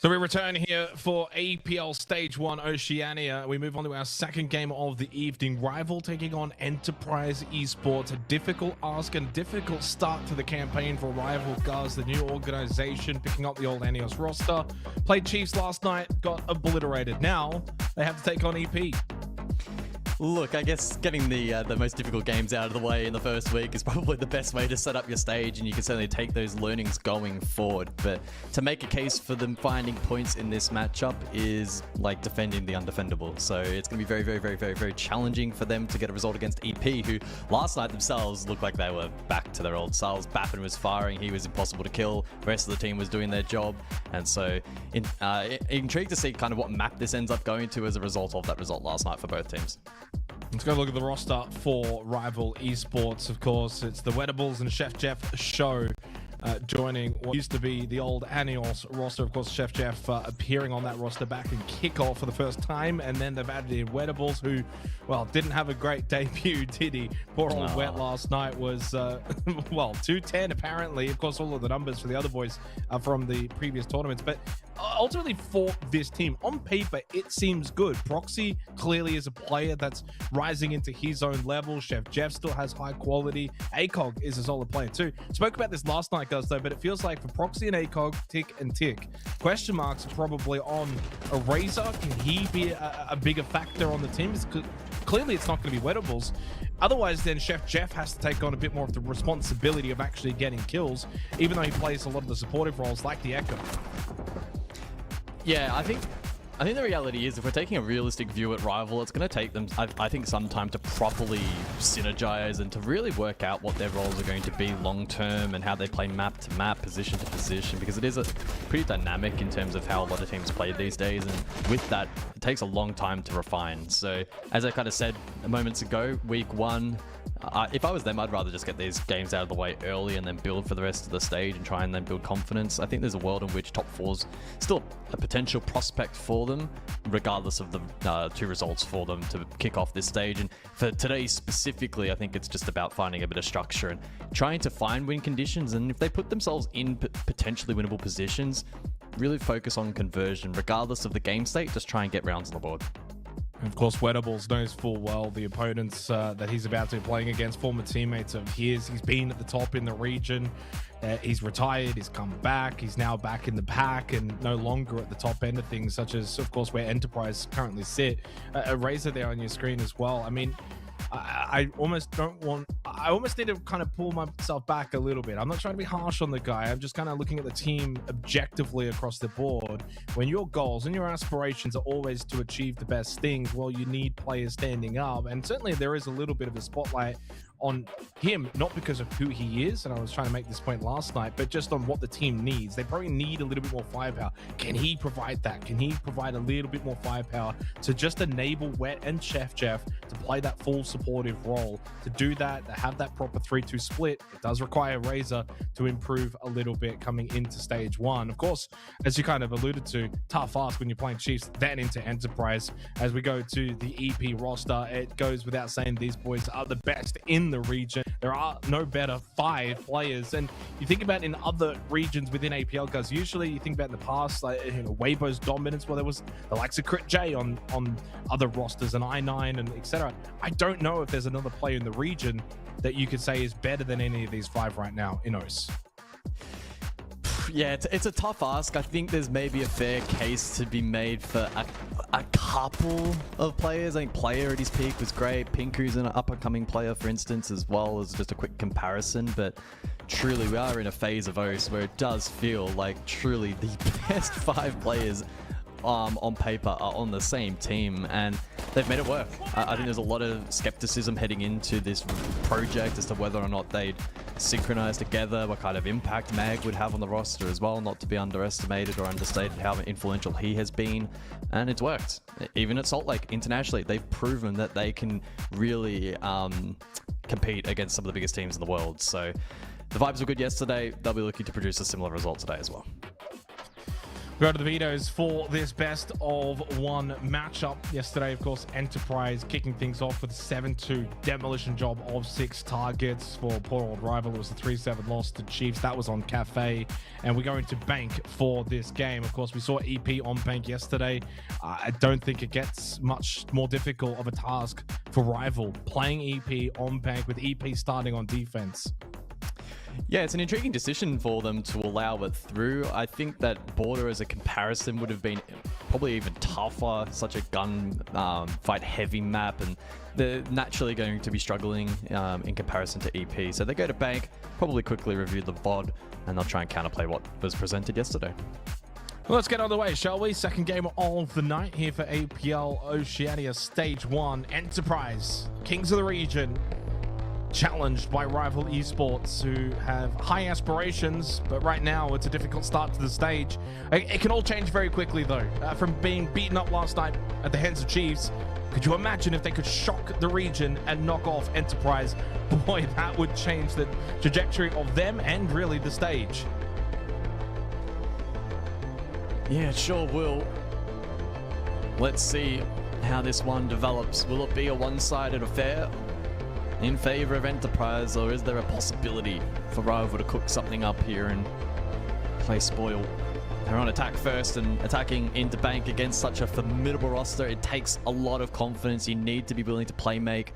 So we return here for APL Stage 1 Oceania. We move on to our second game of the evening. Rival taking on Enterprise Esports. A difficult ask and difficult start to the campaign for Rival Guys, the new organization, picking up the old Anios roster. Played Chiefs last night, got obliterated. Now they have to take on EP. Look, I guess getting the most difficult games out of the way in the first week is probably the best way to set up your stage, and you can certainly take those learnings going forward. But to make a case for them finding points in this matchup is like defending the undefendable. So it's going to be very, very, very, very, very challenging for them to get a result against EP, who last night themselves looked like they were back to their old selves. Baffin was firing, he was impossible to kill. The rest of the team was doing their job. And so intrigued to see kind of what map this ends up going to as a result of that result last night for both teams. Let's go look at the roster for Rival Esports. Of course, it's the Wedables and Chef Jeff show joining what used to be the old Anios roster. Of course, Chef Jeff appearing on that roster back in kickoff for the first time, and then they've added in Wedables, who, well, didn't have a great debut, did he? Poor old Wet last night was, well, 210 apparently. Of course, all of the numbers for the other boys are from the previous tournaments, but ultimately for this team, on paper, it seems good. Proxy clearly is a player that's rising into his own level. Chef Jeff still has high quality. ACOG is a solid player too. Spoke about this last night, guys, though, but it feels like for Proxy and ACOG, tick and tick. Question marks are probably on Eraser. Can he be a bigger factor on the team? Clearly, it's not going to be Wedables. Otherwise, then Chef Jeff has to take on a bit more of the responsibility of actually getting kills, even though he plays a lot of the supportive roles like the Echo. Yeah, I think the reality is if we're taking a realistic view at Rival, it's going to take them, I think, some time to properly synergize and to really work out what their roles are going to be long term and how they play map to map, position to position, because it is a pretty dynamic in terms of how a lot of teams play these days, and with that, it takes a long time to refine. So, as I kind of said moments ago, week one, if I was them, I'd rather just get these games out of the way early and then build for the rest of the stage and try and then build confidence. I think there's a world in which top four's still a potential prospect for them, regardless of the two results for them to kick off this stage. And for today specifically, I think it's just about finding a bit of structure and trying to find win conditions. And if they put themselves in potentially winnable positions, really focus on conversion, regardless of the game state, just try and get rounds on the board. Of course, Wedables knows full well the opponents that he's about to be playing against, former teammates of his. He's been at the top in the region. He's retired, he's come back, he's now back in the pack and no longer at the top end of things, such as, of course, where Enterprise currently sit. A Razor there on your screen as well. I mean, I almost need to kind of pull myself back a little bit. I'm not trying to be harsh on the guy. I'm just kind of looking at the team objectively across the board. When your goals and your aspirations are always to achieve the best things, well, you need players standing up. And certainly there is a little bit of a spotlight on him, not because of who he is, and I was trying to make this point last night, but just on what the team needs. They probably need a little bit more firepower. Can he provide that? Can he provide a little bit more firepower to just enable Wet and Chef Jeff to play that full supportive role? To do that, to have that proper 3-2 split, it does require Razor to improve a little bit coming into stage one. Of course, as you kind of alluded to, tough ask when you're playing Chiefs, then into Enterprise. As we go to the EP roster, it goes without saying these boys are the best in the region. There are no better 5 players, and you think about in other regions within APL, guys, usually you think about in the past, like, you know, Weibo's dominance, well, there was the likes of Crit J on other rosters and I9 and etc. I don't know if there's another player in the region that you could say is better than any of these 5 right now in OCE. Yeah, it's a tough ask. I think there's maybe a fair case to be made for a couple of players. I think Player at his peak was great. Pinku's an up-and-coming player, for instance, as well, as just a quick comparison. But truly, we are in a phase of OCE where it does feel like truly the best 5 players on paper are on the same team, and they've made it work. I think there's a lot of skepticism heading into this project as to whether or not they'd synchronize together, what kind of impact Mag would have on the roster as well, not to be underestimated or understated how influential he has been, and it's worked. Even at Salt Lake, internationally, they've proven that they can really compete against some of the biggest teams in the world. So the vibes were good yesterday. They'll be looking to produce a similar result today as well. Go to the vetoes for this best of one matchup. Yesterday, of course, Enterprise kicking things off with a 7-2 demolition job of 6 targets for poor old rival. It was a 3-7 loss to Chiefs. That was on Cafe. And we're going to bank for this game. Of course, we saw EP on bank yesterday. I don't think it gets much more difficult of a task for rival playing EP on bank with EP starting on defense. Yeah, it's an intriguing decision for them to allow it through. I think that Border as a comparison would have been probably even tougher, such a gun fight heavy map, and they're naturally going to be struggling in comparison to EP. So they go to bank, probably quickly review the VOD, and they'll try and counterplay what was presented yesterday. Well, let's get on the way, shall we? Second game of the night here for APL Oceania Stage 1. Enterprise, Kings of the Region, challenged by rival esports who have high aspirations, but right now it's a difficult start to the stage. It can all change very quickly though. From being beaten up last night at the hands of Chiefs, could you imagine if they could shock the region and knock off Enterprise? Boy, that would change the trajectory of them and really the stage. Yeah, it sure will. Let's see how this one develops. Will it be a one-sided affair in favor of Enterprise, or is there a possibility for rival to cook something up here and play spoil? They're on attack first and attacking into bank against such a formidable roster. It takes a lot of confidence. You need to be willing to play make,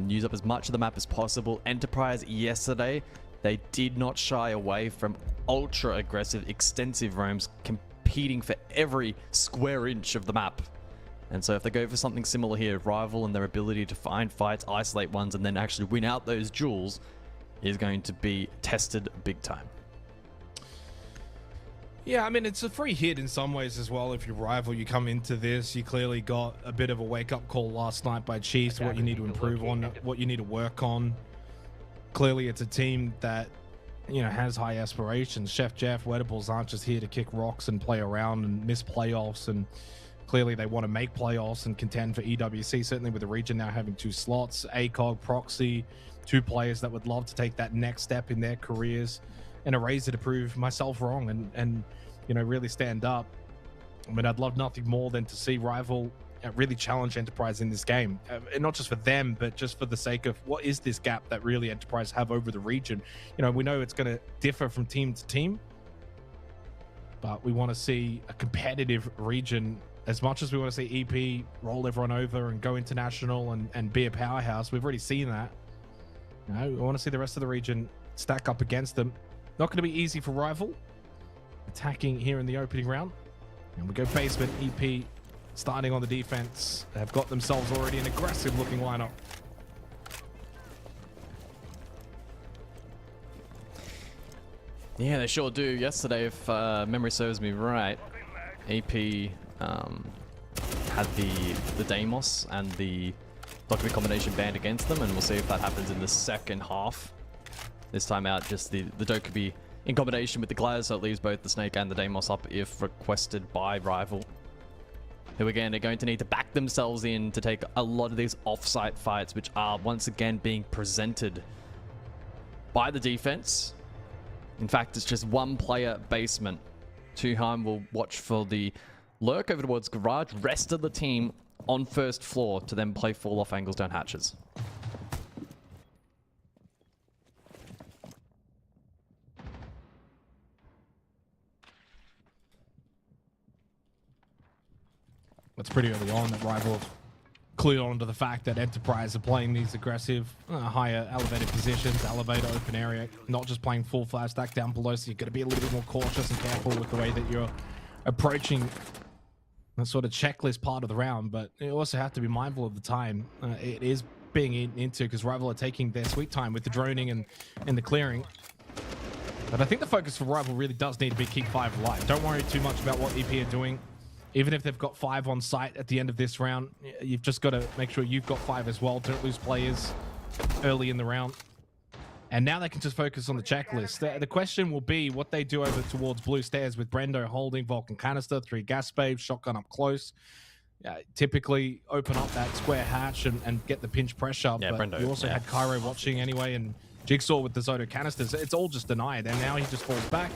use up as much of the map as possible. Enterprise yesterday, they did not shy away from ultra aggressive, extensive roams, competing for every square inch of the map. And so if they go for something similar here, rival and their ability to find fights, isolate ones, and then actually win out those duels is going to be tested big time. Yeah, I mean, it's a free hit in some ways as well. If you're rival, you come into this, you clearly got a bit of a wake-up call last night by Chiefs, what you need to improve on, what you need to work on. Clearly, it's a team that, you know, has high aspirations. Chef Jeff, Wettables aren't just here to kick rocks and play around and miss playoffs, and clearly they want to make playoffs and contend for EWC, certainly with the region now having 2 slots. ACOG, Proxy, 2 players that would love to take that next step in their careers, and a razor to prove myself wrong and you know, really stand up. I mean, I'd love nothing more than to see rival really challenge Enterprise in this game, and not just for them, but just for the sake of what is this gap that really Enterprise have over the region. You know, we know it's going to differ from team to team, but we want to see a competitive region as much as we want to see EP roll everyone over and go international and be a powerhouse. We've already seen that. You know, we want to see the rest of the region stack up against them. Not going to be easy for rival. Attacking here in the opening round. And we go basement. EP starting on the defense. They have got themselves already an aggressive looking lineup. Yeah, they sure do. Yesterday, if memory serves me right, AP had the Deimos and the Doctrine combination banned against them, and we'll see if that happens in the second half. This time out, just the Dokkaebi in combination with the Glaz, so it leaves both the Snake and the Deimos up if requested by rival, who again are going to need to back themselves in to take a lot of these off-site fights, which are once again being presented by the defense. In fact, it's just 1 player basement. Tuhan will watch for the lurk over towards garage, rest of the team on first floor to then play fall off angles down hatches. It's pretty early on that rival have clued on to the fact that Enterprise are playing these aggressive, higher elevated positions, elevator, open area, not just playing full flash stack down below, so you've got to be a little bit more cautious and careful with the way that you're approaching that sort of checklist part of the round, but you also have to be mindful of the time it is being into, because rival are taking their sweet time with the droning and the clearing. But I think the focus for rival really does need to be keep 5 alive. Don't worry too much about what EP are doing. Even if they've got 5 on site at the end of this round, you've just got to make sure you've got 5 as well. Don't lose players early in the round. And now they can just focus on the checklist. The question will be what they do over towards blue stairs with Brendo holding Vulcan canister, 3 gas babes, shotgun up close. Typically open up that square hatch and get the pinch pressure. Yeah, but Brendo, you also had Cairo watching anyway, and Jigsaw with the Zoto canisters. It's all just denied. And now he just falls back,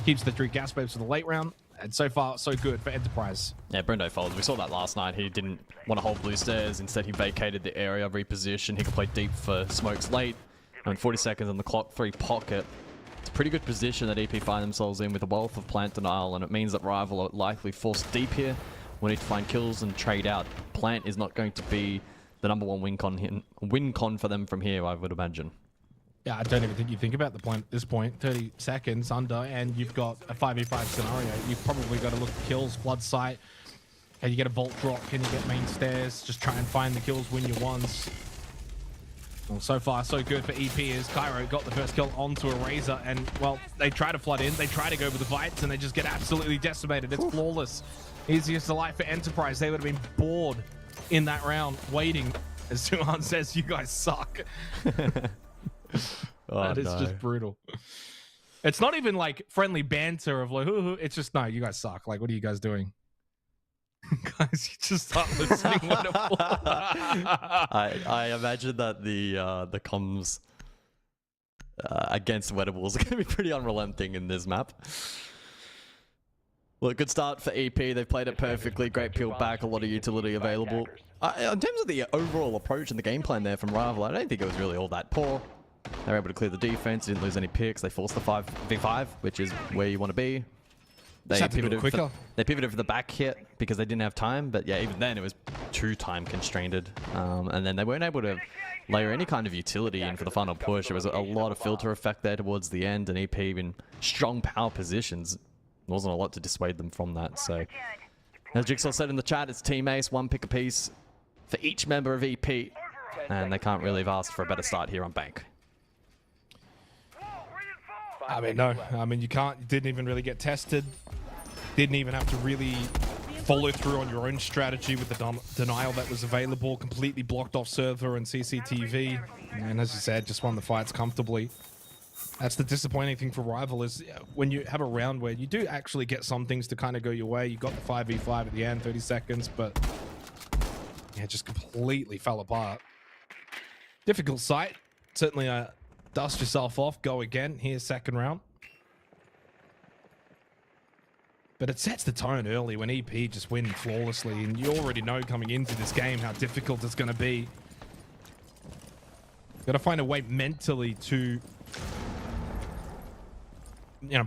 keeps the 3 gas babes for the late round. And so far, so good for Enterprise. Yeah, Brendo folds. We saw that last night. He didn't want to hold blue stairs. Instead, he vacated the area, repositioned. He could play deep for smokes late. I mean, 40 seconds on the clock, 3 pocket. It's a pretty good position that EP find themselves in with a wealth of plant denial, and it means that Rival are likely forced deep here. We need to find kills and trade out. Plant is not going to be the #1 win con for them from here, I would imagine. Yeah, I don't even think you think about the point at this point. 30 seconds under, and you've got a 5v5 scenario. You've probably got to look at kills, flood sight. Can you get a vault drop? Can you get main stairs? Just try and find the kills, win your ones. Well, so far, so good for EP as Cairo got the first kill onto a Razor, and, well, they try to flood in. They try to go with the fights, and they just get absolutely decimated. It's flawless. Easiest of life for Enterprise. They would have been bored in that round, waiting, as Suhan says, you guys suck. That is just brutal. It's not even like friendly banter of like, it's just, no, you guys suck. Like, what are you guys doing? Guys, you just start listening. Wonderful. I imagine that the comms against Wettables are going to be pretty unrelenting in this map. Well, good start for EP. They've played it perfectly. Great peel back. A lot of utility available. In terms of the overall approach and the game plan there from Rival, I don't think it was really all that poor. They were able to clear the defense. Didn't lose any picks. They forced the 5v5, which is where you want to be. They pivoted for the back hit because they didn't have time. But yeah, even then it was too time constrained. And then they weren't able to layer any kind of utility in for the final push. It was a lot of filter effect there towards the end, and EP in strong power positions. There wasn't a lot to dissuade them from that. So as Jigsaw said in the chat, it's team ace, 1 pick apiece for each member of EP. And they can't really have asked for a better start here on Bank. I mean, no. I mean, you didn't even really get tested. Didn't even have to really follow through on your own strategy with the denial that was available. Completely blocked off server and CCTV. And as you said, just won the fights comfortably. That's the disappointing thing for Rival is when you have a round where you do actually get some things to kind of go your way. You got the 5v5 at the end, 30 seconds, but yeah, just completely fell apart. Difficult sight. Certainly dust yourself off, go again. Here's second round. But it sets the tone early when EP just win flawlessly, and you already know coming into this game how difficult it's going to be. Got to find a way mentally to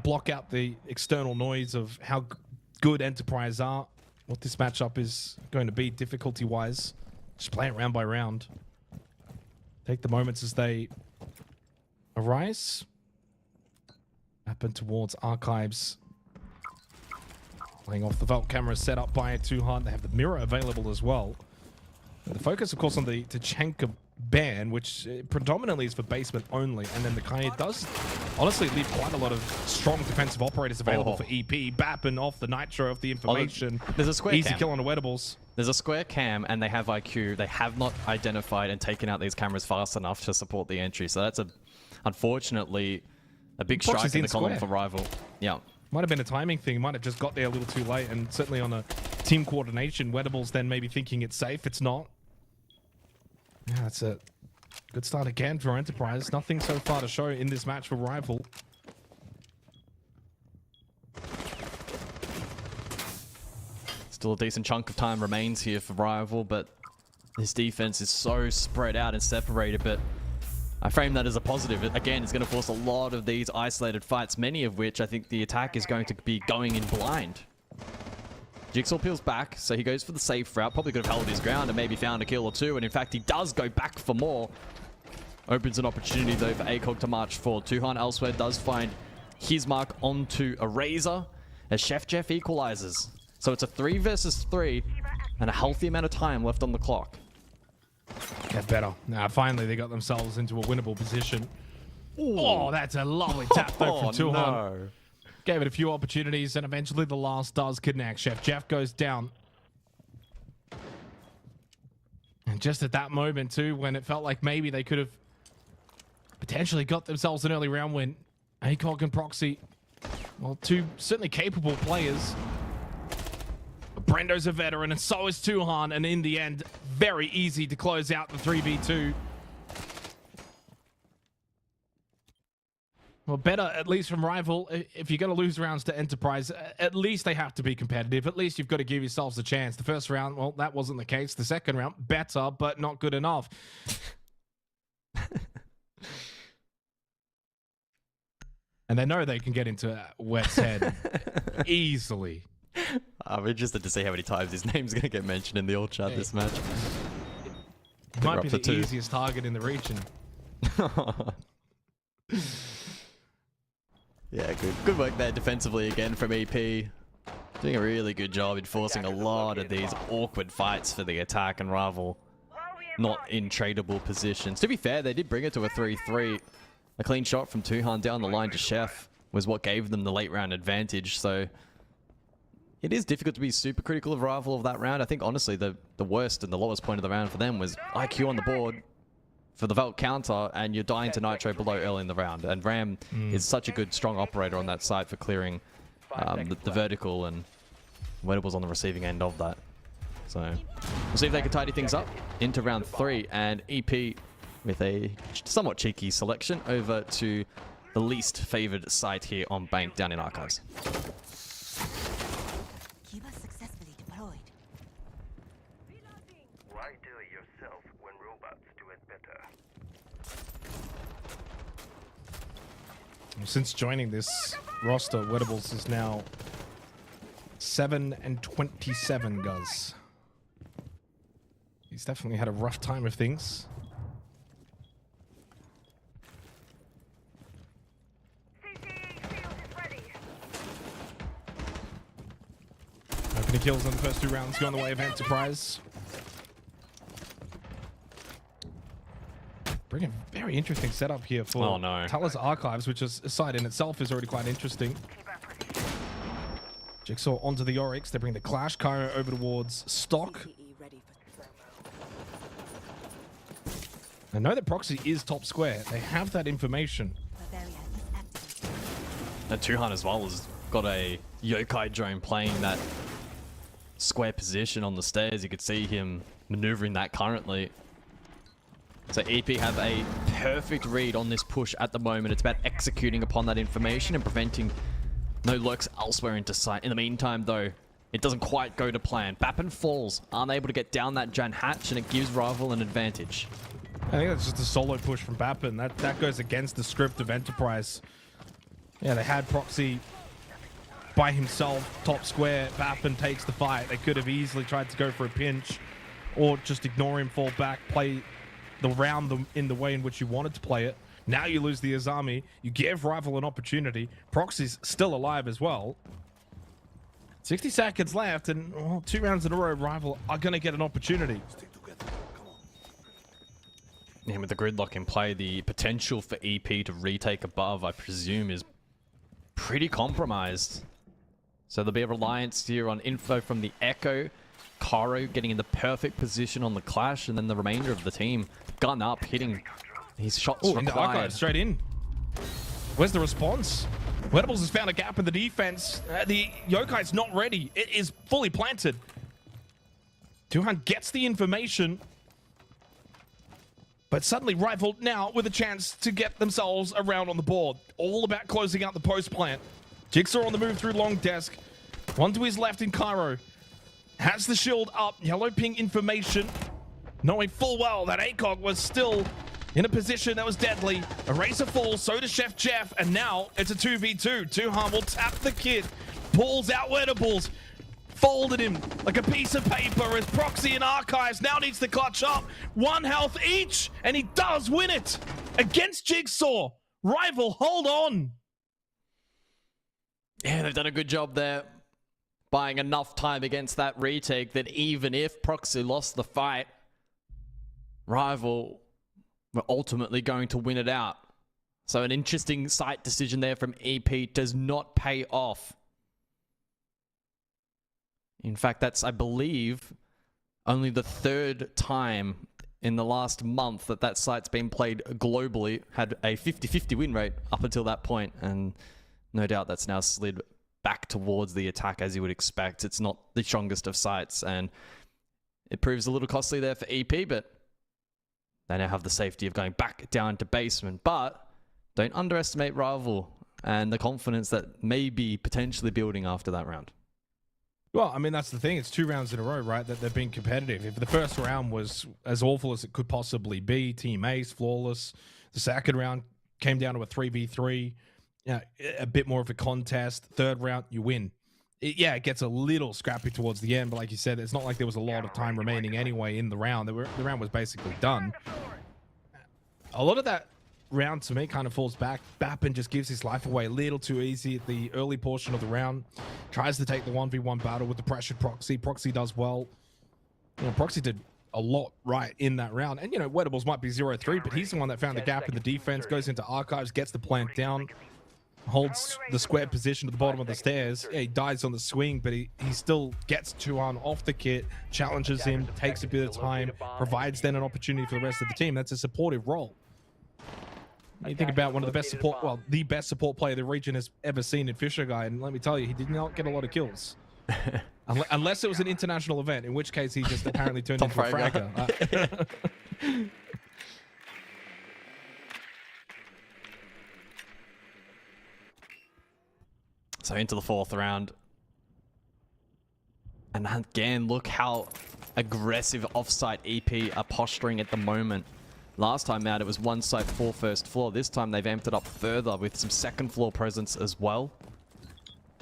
block out the external noise of how good Enterprise are, what this matchup is going to be difficulty-wise. Just play it round by round. Take the moments as they arise. Happen towards Archives. Playing off the vault camera set up by Tuhan. They have the mirror available as well. The focus, of course, on the Tachanka ban, which predominantly is for basement only. And then the Kai does honestly leave quite a lot of strong defensive operators available for EP. Bapping off the Nitro of the information. There's a square Easy cam. kill on the Wettables. There's a square cam and they have IQ. They have not identified and taken out these cameras fast enough to support the entry. So that's unfortunately a big strike in the column for Rival. Yeah. Might have been a timing thing. Might have just got there a little too late, and certainly on a team coordination, Wettables then maybe thinking it's safe. It's not. Yeah, that's a good start again for Enterprise. Nothing so far to show in this match for Rival. Still a decent chunk of time remains here for Rival, but his defense is so spread out and separated, but I frame that as a positive. Again, it's going to force a lot of these isolated fights, many of which I think the attack is going to be going in blind. Jigsaw peels back, so he goes for the safe route. Probably could have held his ground and maybe found a kill or two, and in fact, he does go back for more. Opens an opportunity, though, for ACOG to march forward. Tuhan elsewhere does find his mark onto a Razor as Chef Jeff equalizes. So it's a 3 versus 3 and a healthy amount of time left on the clock. Get better. Now, finally, they got themselves into a winnable position. Ooh. Oh, that's a lovely tap, though, from Tuhan. No. Gave it a few opportunities, and eventually the last does connect. Chef Jeff goes down. And just at that moment, too, when it felt like maybe they could have potentially got themselves an early round win, ACOG and Proxy, well, two certainly capable players. Brendo's a veteran, and so is Tuhan, and in the end, very easy to close out the 3v2. Well, better, at least from Rival. If you're going to lose rounds to Enterprise, at least they have to be competitive. At least you've got to give yourselves a chance. The first round, well, that wasn't the case. The second round, better, but not good enough. And they know they can get into West's head easily. I'm interested to see how many times his name's going to get mentioned in the all chat this match. Might be We're up to the two. easiest target in the region. Yeah, good work there defensively again from EP. Doing a really good job in forcing a lot of these awkward fights for the attack and Rival not in tradable positions. To be fair, they did bring it to a 3-3. A clean shot from Tuhan down the line to Chef was what gave them the late round advantage. So it is difficult to be super critical of Rival of that round. I think honestly the worst and the lowest point of the round for them was IQ on the board for the Velt counter, and you're dying to Nitro below early in the round. And Ram is such a good, strong operator on that side for clearing the vertical, and Wedables on the receiving end of that. So we'll see if they can tidy things up into round 3, and EP with a somewhat cheeky selection over to the least favored site here on Bank down in Archives. Kiva successfully deployed. Why do it yourself when robots do it better? Since joining this roster, Wedables is now 7-27, guys. He's definitely had a rough time of things. Opening kills on the first 2 rounds go on the way of Enterprise. Bring a very interesting setup here for Talos Archives, which is a site in itself is already quite interesting. Jigsaw onto the Oryx. They bring the Clash. Cairo over towards Stock. I know that Proxy is top square. They have that information. And Tuhan as well has got a Yokai drone playing that square position on the stairs. You could see him maneuvering that currently. So EP have a perfect read on this push at the moment. It's about executing upon that information and preventing no lurks elsewhere into sight. In the meantime, though, it doesn't quite go to plan. Bappin falls, unable to get down that Jan hatch, and it gives Rival an advantage. I think that's just a solo push from Bappin. That goes against the script of Enterprise. Yeah, they had Proxy by himself, top square. Bappin takes the fight. They could have easily tried to go for a pinch or just ignore him, fall back, play the round in the way in which you wanted to play it. Now you lose the Azami. You give Rival an opportunity. Proxy's still alive as well. 60 seconds left, and 2 rounds in a row, Rival are going to get an opportunity. And with the gridlock in play, the potential for EP to retake above, I presume, is pretty compromised. So there'll be a reliance here on info from the Echo. Cairo getting in the perfect position on the Clash, and then the remainder of the team gun up, hitting his shots into required. Archive, straight in. Where's the response? Wedables has found a gap in the defense. The Yokai's not ready. It is fully planted. Tuhan gets the information, but suddenly Rival now with a chance to get themselves around on the board. All about closing out the post plant. Jigsaw on the move through long desk. One to his left in Cairo. Has the shield up. Yellow ping information. Knowing full well that ACOG was still in a position that was deadly. Eraser falls, so does Chef Jeff, and now it's a 2v2. Tuhan will tap the kid. Pulls out Wedables. Folded him like a piece of paper as Proxy and Archives now needs to clutch up. 1 health each, and he does win it against Jigsaw. Rival, hold on. Yeah, they've done a good job there, buying enough time against that retake that even if Proxy lost the fight, Rival were ultimately going to win it out. So an interesting site decision there from EP does not pay off. In fact, that's, I believe, only the 3rd time in the last month that that site's been played globally. Had a 50-50 win rate up until that point, and no doubt that's now slid back towards the attack as you would expect. It's not the strongest of sites, and it proves a little costly there for EP, but they now have the safety of going back down to basement. But Don't underestimate Rival and the confidence that may be potentially building after that round. Well, I mean, that's the thing. It's 2 rounds in a row, right, that they've been competitive. If the first round was as awful as it could possibly be, Team Ace, flawless. The second round came down to a 3v3, a bit more of a contest. Third round, you win. It gets a little scrappy towards the end, but like you said, it's not like there was a lot of time remaining anyway in the round. The round was basically done. A lot of that round to me kind of falls back. Bappin just gives his life away a little too easy at the early portion of the round. Tries to take the 1v1 battle with the pressured Proxy. Proxy does well. Proxy did a lot right in that round. And, Wedables might be 0-3, but he's the one that found the gap in the defense, goes into archives, gets the plant down, holds the square position at the bottom of the stairs. Yeah, he dies on the swing, but he still gets Tuan off the kit, challenges him, takes a bit of time, provides then an opportunity for the rest of the team. That's a supportive role. You think about one of the best support, well, the best support player the region has ever seen in Fisher Guy, and let me tell you, he did not get a lot of kills. Unless it was an international event, in which case he just apparently turned into a fragger. So into the 4th round. And again, look how aggressive offsite EP are posturing at the moment. Last time out, it was 1 site 4 first floor. This time, they've amped it up further with some 2nd floor presence as well.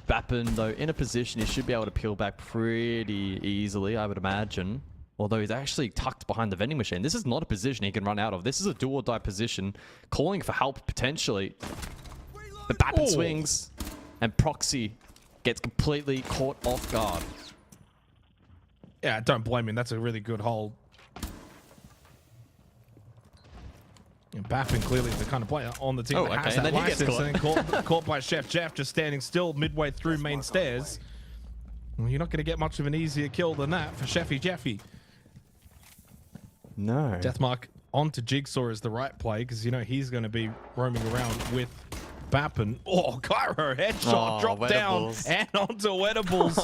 Bappin, though, in a position he should be able to peel back pretty easily, I would imagine. Although he's actually tucked behind the vending machine. This is not a position he can run out of. This is a do or die position, calling for help potentially. But Bappin swings, and Proxy gets completely caught off guard. Yeah, don't blame him. That's a really good hold. Bappin clearly is the kind of player on the team that has that license, and then caught by Chef Jeff just standing still midway through main stairs. Well, you're not going to get much of an easier kill than that for Chefy Jeffy. No. Deathmark onto Jigsaw is the right play because he's going to be roaming around with Bappin. Oh, Cairo headshot, drop down and onto Wedables.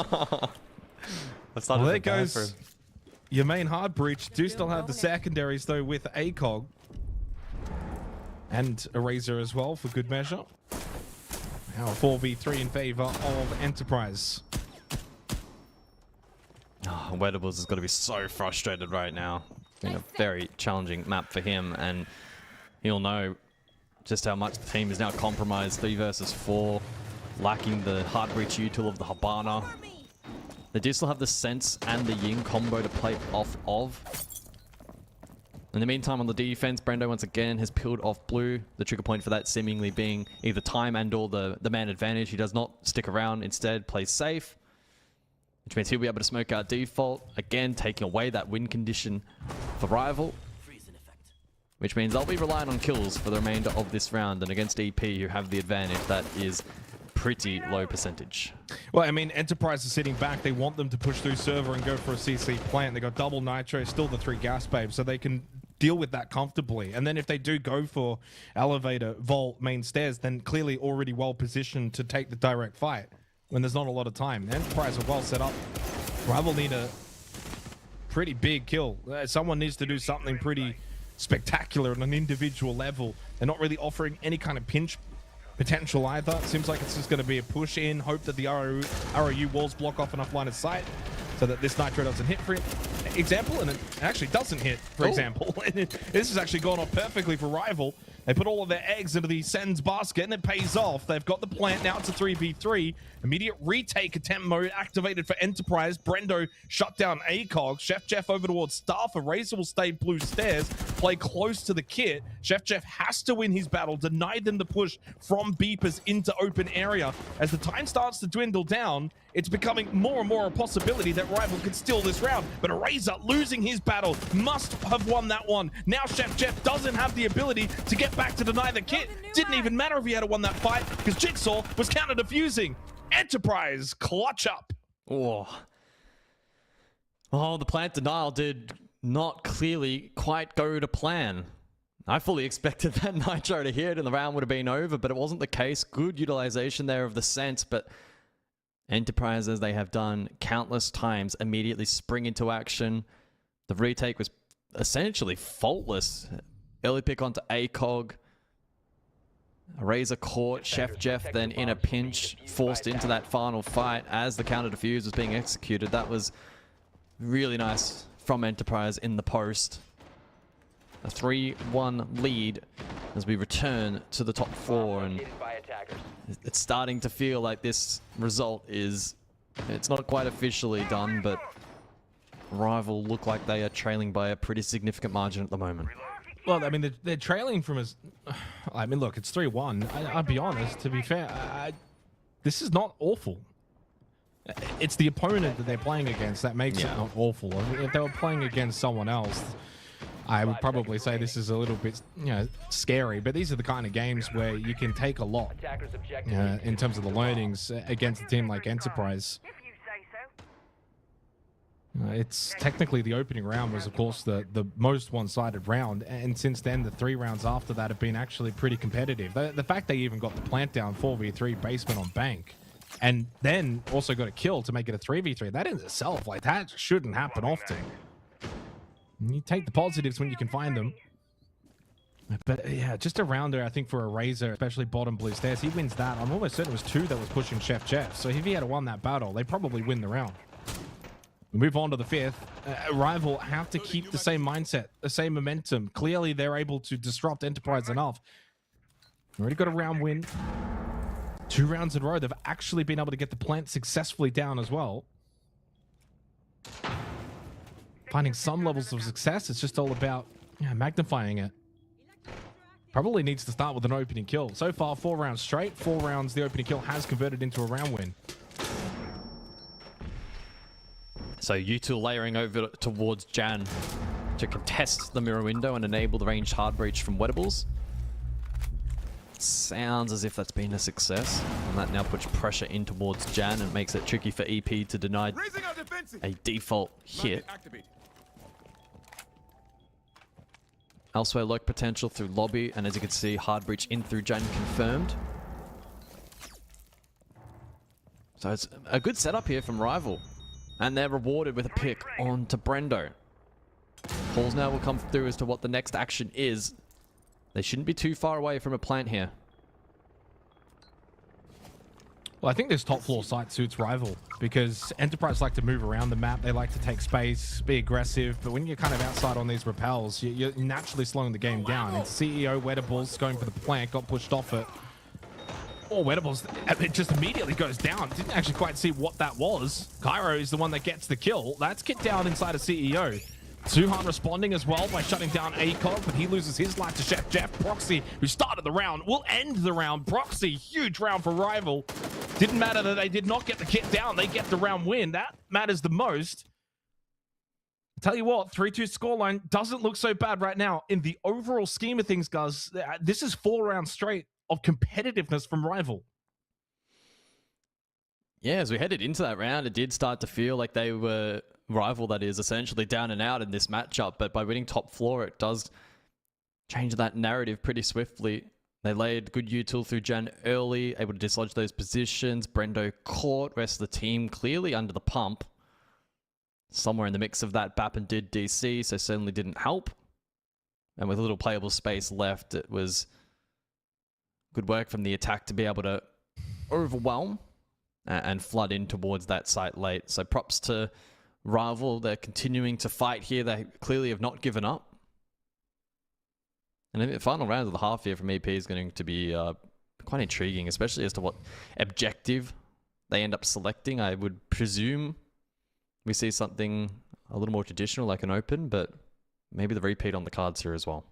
Well, there goes your main hard breach. Do still have the secondaries though with ACOG. And Eraser as well for good measure. Now 4v3 in favor of Enterprise. Oh, Wedables has got to be so frustrated right now. In a very challenging map for him, and he'll know just how much the team is now compromised. 3 versus 4, lacking the hard breach util of the Habana. They do still have the Sense and the Ying combo to play off of. In the meantime, on the defense, Brendo once again has peeled off Blue. The trigger point for that seemingly being either time and or the man advantage. He does not stick around, instead plays safe, which means he'll be able to smoke out default. Again, taking away that win condition for Rival. Which means they'll be relying on kills for the remainder of this round. And against EP, who have the advantage, that is pretty low percentage. Well, I mean, Enterprise is sitting back. They want them to push through server and go for a CC plant. They got double nitro, still the 3 gas babes, so they can deal with that comfortably. And then if they do go for elevator, vault, main stairs, then clearly already well positioned to take the direct fight when there's not a lot of time. Enterprise are well set up. Rival need a pretty big kill. Someone needs to do something pretty spectacular on an individual level. They're not really offering any kind of pinch potential either. It seems like it's just going to be a push in, hope that the ROU walls block off enough line of sight so that this nitro doesn't hit, for example, and it actually doesn't hit, for example. This has actually gone off perfectly for Rival. They put all of their eggs into the Sens basket, and it pays off. They've got the plant now. It's a 3v3. Immediate retake attempt mode activated for Enterprise. Brendo shut down ACOG. Chef Jeff over towards Staff. Eraser will stay blue stairs, play close to the kit. Chef Jeff has to win his battle, deny them the push from beepers into open area. As the time starts to dwindle down, it's becoming more and more a possibility that Rival could steal this round. But Eraser, losing his battle, must have won that one. Now Chef Jeff doesn't have the ability to get back to deny the kit. Didn't even matter if he had won that fight because Jigsaw was counter defusing. Enterprise clutch up. Oh, the plant denial did not clearly quite go to plan. I fully expected that nitro to hit and the round would have been over, but it wasn't the case. Good utilization there of the Sense, but Enterprise, as they have done countless times, immediately spring into action. The retake was essentially faultless. Early pick onto ACOG. Razor caught, Chef Jeff then in a pinch, forced into that final fight as the counter defuse was being executed. That was really nice from Enterprise in the post. A 3-1 lead as we return to the top four, and it's starting to feel like this result is, it's not quite officially done, but Rival look like they are trailing by a pretty significant margin at the moment. Well, I mean, they're trailing from us. I mean, look, it's 3-1. I'll be honest, to be fair, this is not awful. It's the opponent that they're playing against that makes it not awful. If they were playing against someone else, I would probably say this is a little bit, scary. But these are the kind of games where you can take a lot in terms of the learnings against a team like Enterprise. If you say so. It's technically the opening round was, of course, the most one-sided round, and since then the 3 rounds after that have been actually pretty competitive. The fact they even got the plant down 4v3 basement on bank, and then also got a kill to make it a 3v3, that in itself, like, that shouldn't happen often. You take the positives when you can find them. But yeah, just a rounder, I think, for a Razor, especially bottom blue stairs. He wins that. I'm almost certain it was 2 that was pushing Chef Jeff. So if he had won that battle, they probably win the round. We move on to the 5th. Rival have to keep the same mindset, the same momentum. Clearly, they're able to disrupt Enterprise enough. Already got a round win. 2 rounds in a row. They've actually been able to get the plant successfully down as well. Finding some levels of success. It's just all about magnifying it. Probably needs to start with an opening kill. So far, 4 rounds straight. 4 rounds, the opening kill has converted into a round win. So U2 layering over towards Jan to contest the mirror window and enable the ranged hard breach from Wedables. Sounds as if that's been a success, and that now puts pressure in towards Jan and makes it tricky for EP to deny a default hit. Elsewhere, Lurk potential through lobby, and as you can see, hard breach in through Jan confirmed. So it's a good setup here from Rival, and they're rewarded with a pick on to Brendo. Calls now will come through as to what the next action is. They shouldn't be too far away from a plant here. Well, I think this top floor site suits Rival because Enterprise like to move around the map. They like to take space, be aggressive. But when you're kind of outside on these rappels, you're naturally slowing the game down. And CEO Wedables going for the plant, got pushed off it. Oh, Wedables, it just immediately goes down. Didn't actually quite see what that was. Cairo is the one that gets the kill. That's kicked down inside of CEO. Suhan responding as well by shutting down ACOG, but he loses his life to Chef Jeff. Proxy, who started the round, will end the round. Proxy, huge round for Rival. Didn't matter that they did not get the kit down. They get the round win. That matters the most. I tell you what, 3-2 scoreline doesn't look so bad right now. In the overall scheme of things, guys, this is 4 rounds straight of competitiveness from Rival. Yeah, as we headed into that round, it did start to feel like they were... Rival, that is, essentially down and out in this matchup, but by winning top floor, it does change that narrative pretty swiftly. They laid good util through Jan early, able to dislodge those positions. Brendo caught, rest of the team clearly under the pump. Somewhere in the mix of that, Bappen did DC, so certainly didn't help. And with a little playable space left, it was good work from the attack to be able to overwhelm and flood in towards that site late. So props to Rival. They're continuing to fight here. They clearly have not given up. And I think the final round of the half here from EP is going to be quite intriguing, especially as to what objective they end up selecting. I would presume we see something a little more traditional like an open, but maybe the repeat on the cards here as well.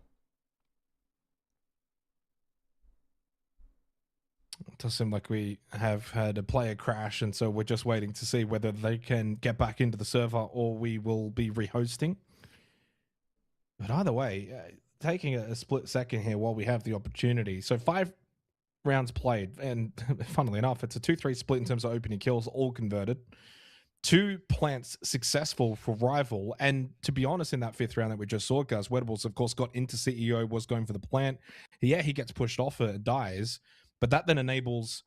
It does seem like we have had a player crash, and so we're just waiting to see whether they can get back into the server or we will be rehosting. But either way, taking a split second here while we have the opportunity. So 5 rounds played, and funnily enough, it's a 2-3 split in terms of opening kills, all converted. 2 plants successful for Rival, and to be honest, in that 5th round that we just saw, guys, Wedables, of course, got into CEO, was going for the plant. Yeah, he gets pushed off it, dies. But that then enables,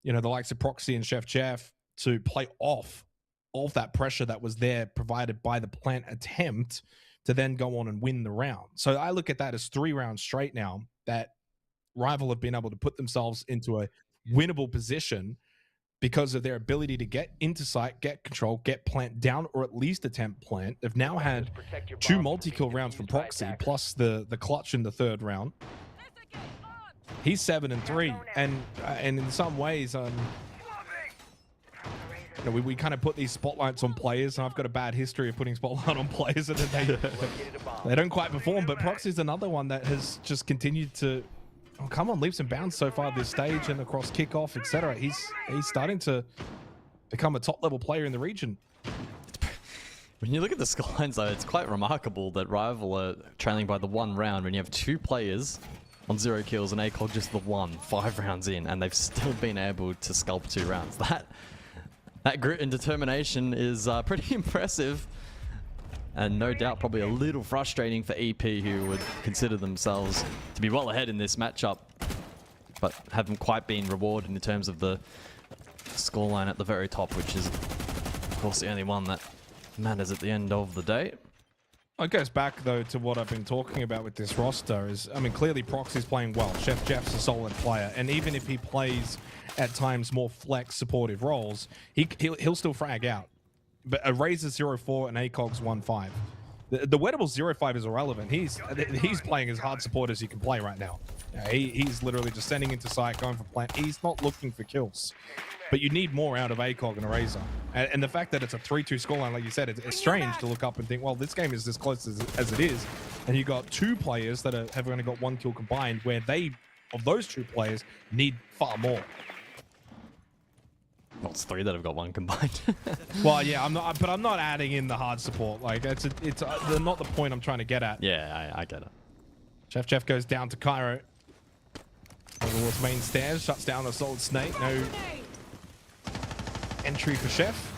the likes of Proxy and Chef Jeff to play off that pressure that was there provided by the plant attempt to then go on and win the round. So I look at that as 3 rounds straight now that Rival have been able to put themselves into a winnable position because of their ability to get into sight, get control, get plant down, or at least attempt plant. They've now had Protect your 2 bombs multi-kill from being rounds from defused by Proxy, attackers. plus the clutch in the 3rd round. He's 7-3, and in some ways, we kind of put these spotlights on players, and I've got a bad history of putting spotlight on players, and then Located a bomb. they don't quite perform. But Proxy's another one that has just continued to come on leaps and bounds so far this stage and across kickoff, etc. He's starting to become a top level player in the region. When you look at the scorelines, though, it's quite remarkable that Rival are trailing by the 1 round when you have 2 players on 0 kills and ACOG just the 1, 5 rounds in, and they've still been able to scalp 2 rounds. That grit and determination is pretty impressive, and no doubt probably a little frustrating for EP, who would consider themselves to be well ahead in this matchup, but haven't quite been rewarded in terms of the scoreline at the very top, which is, of course, the only one that matters at the end of the day. It goes back, though, to what I've been talking about with this roster is, I mean, clearly Proxy's playing well. Chef Jeff's a solid player, and even if he plays at times more flex supportive roles, he'll still frag out. But a Razor 0-4 and ACOG's 1-5. The Wettable 0-5 is irrelevant. He's playing as hard support as he can play right now. He's literally just sending into sight, going for plant. He's not looking for kills. But you need more out of ACOG and a Razor. And the fact that it's a 3-2 scoreline, like you said, it's strange to look up and think, well, this game is as close as it is. And you got 2 players that have only got 1 kill combined, where of those 2 players, need far more. Well, it's 3 that have got 1 combined. Well, yeah, I'm not adding in the hard support. Like, it's not the point I'm trying to get at. Yeah, I get it. Chef Jeff goes down to Cairo. Towards main stairs, shuts down the Solid Snake. No entry for Chef.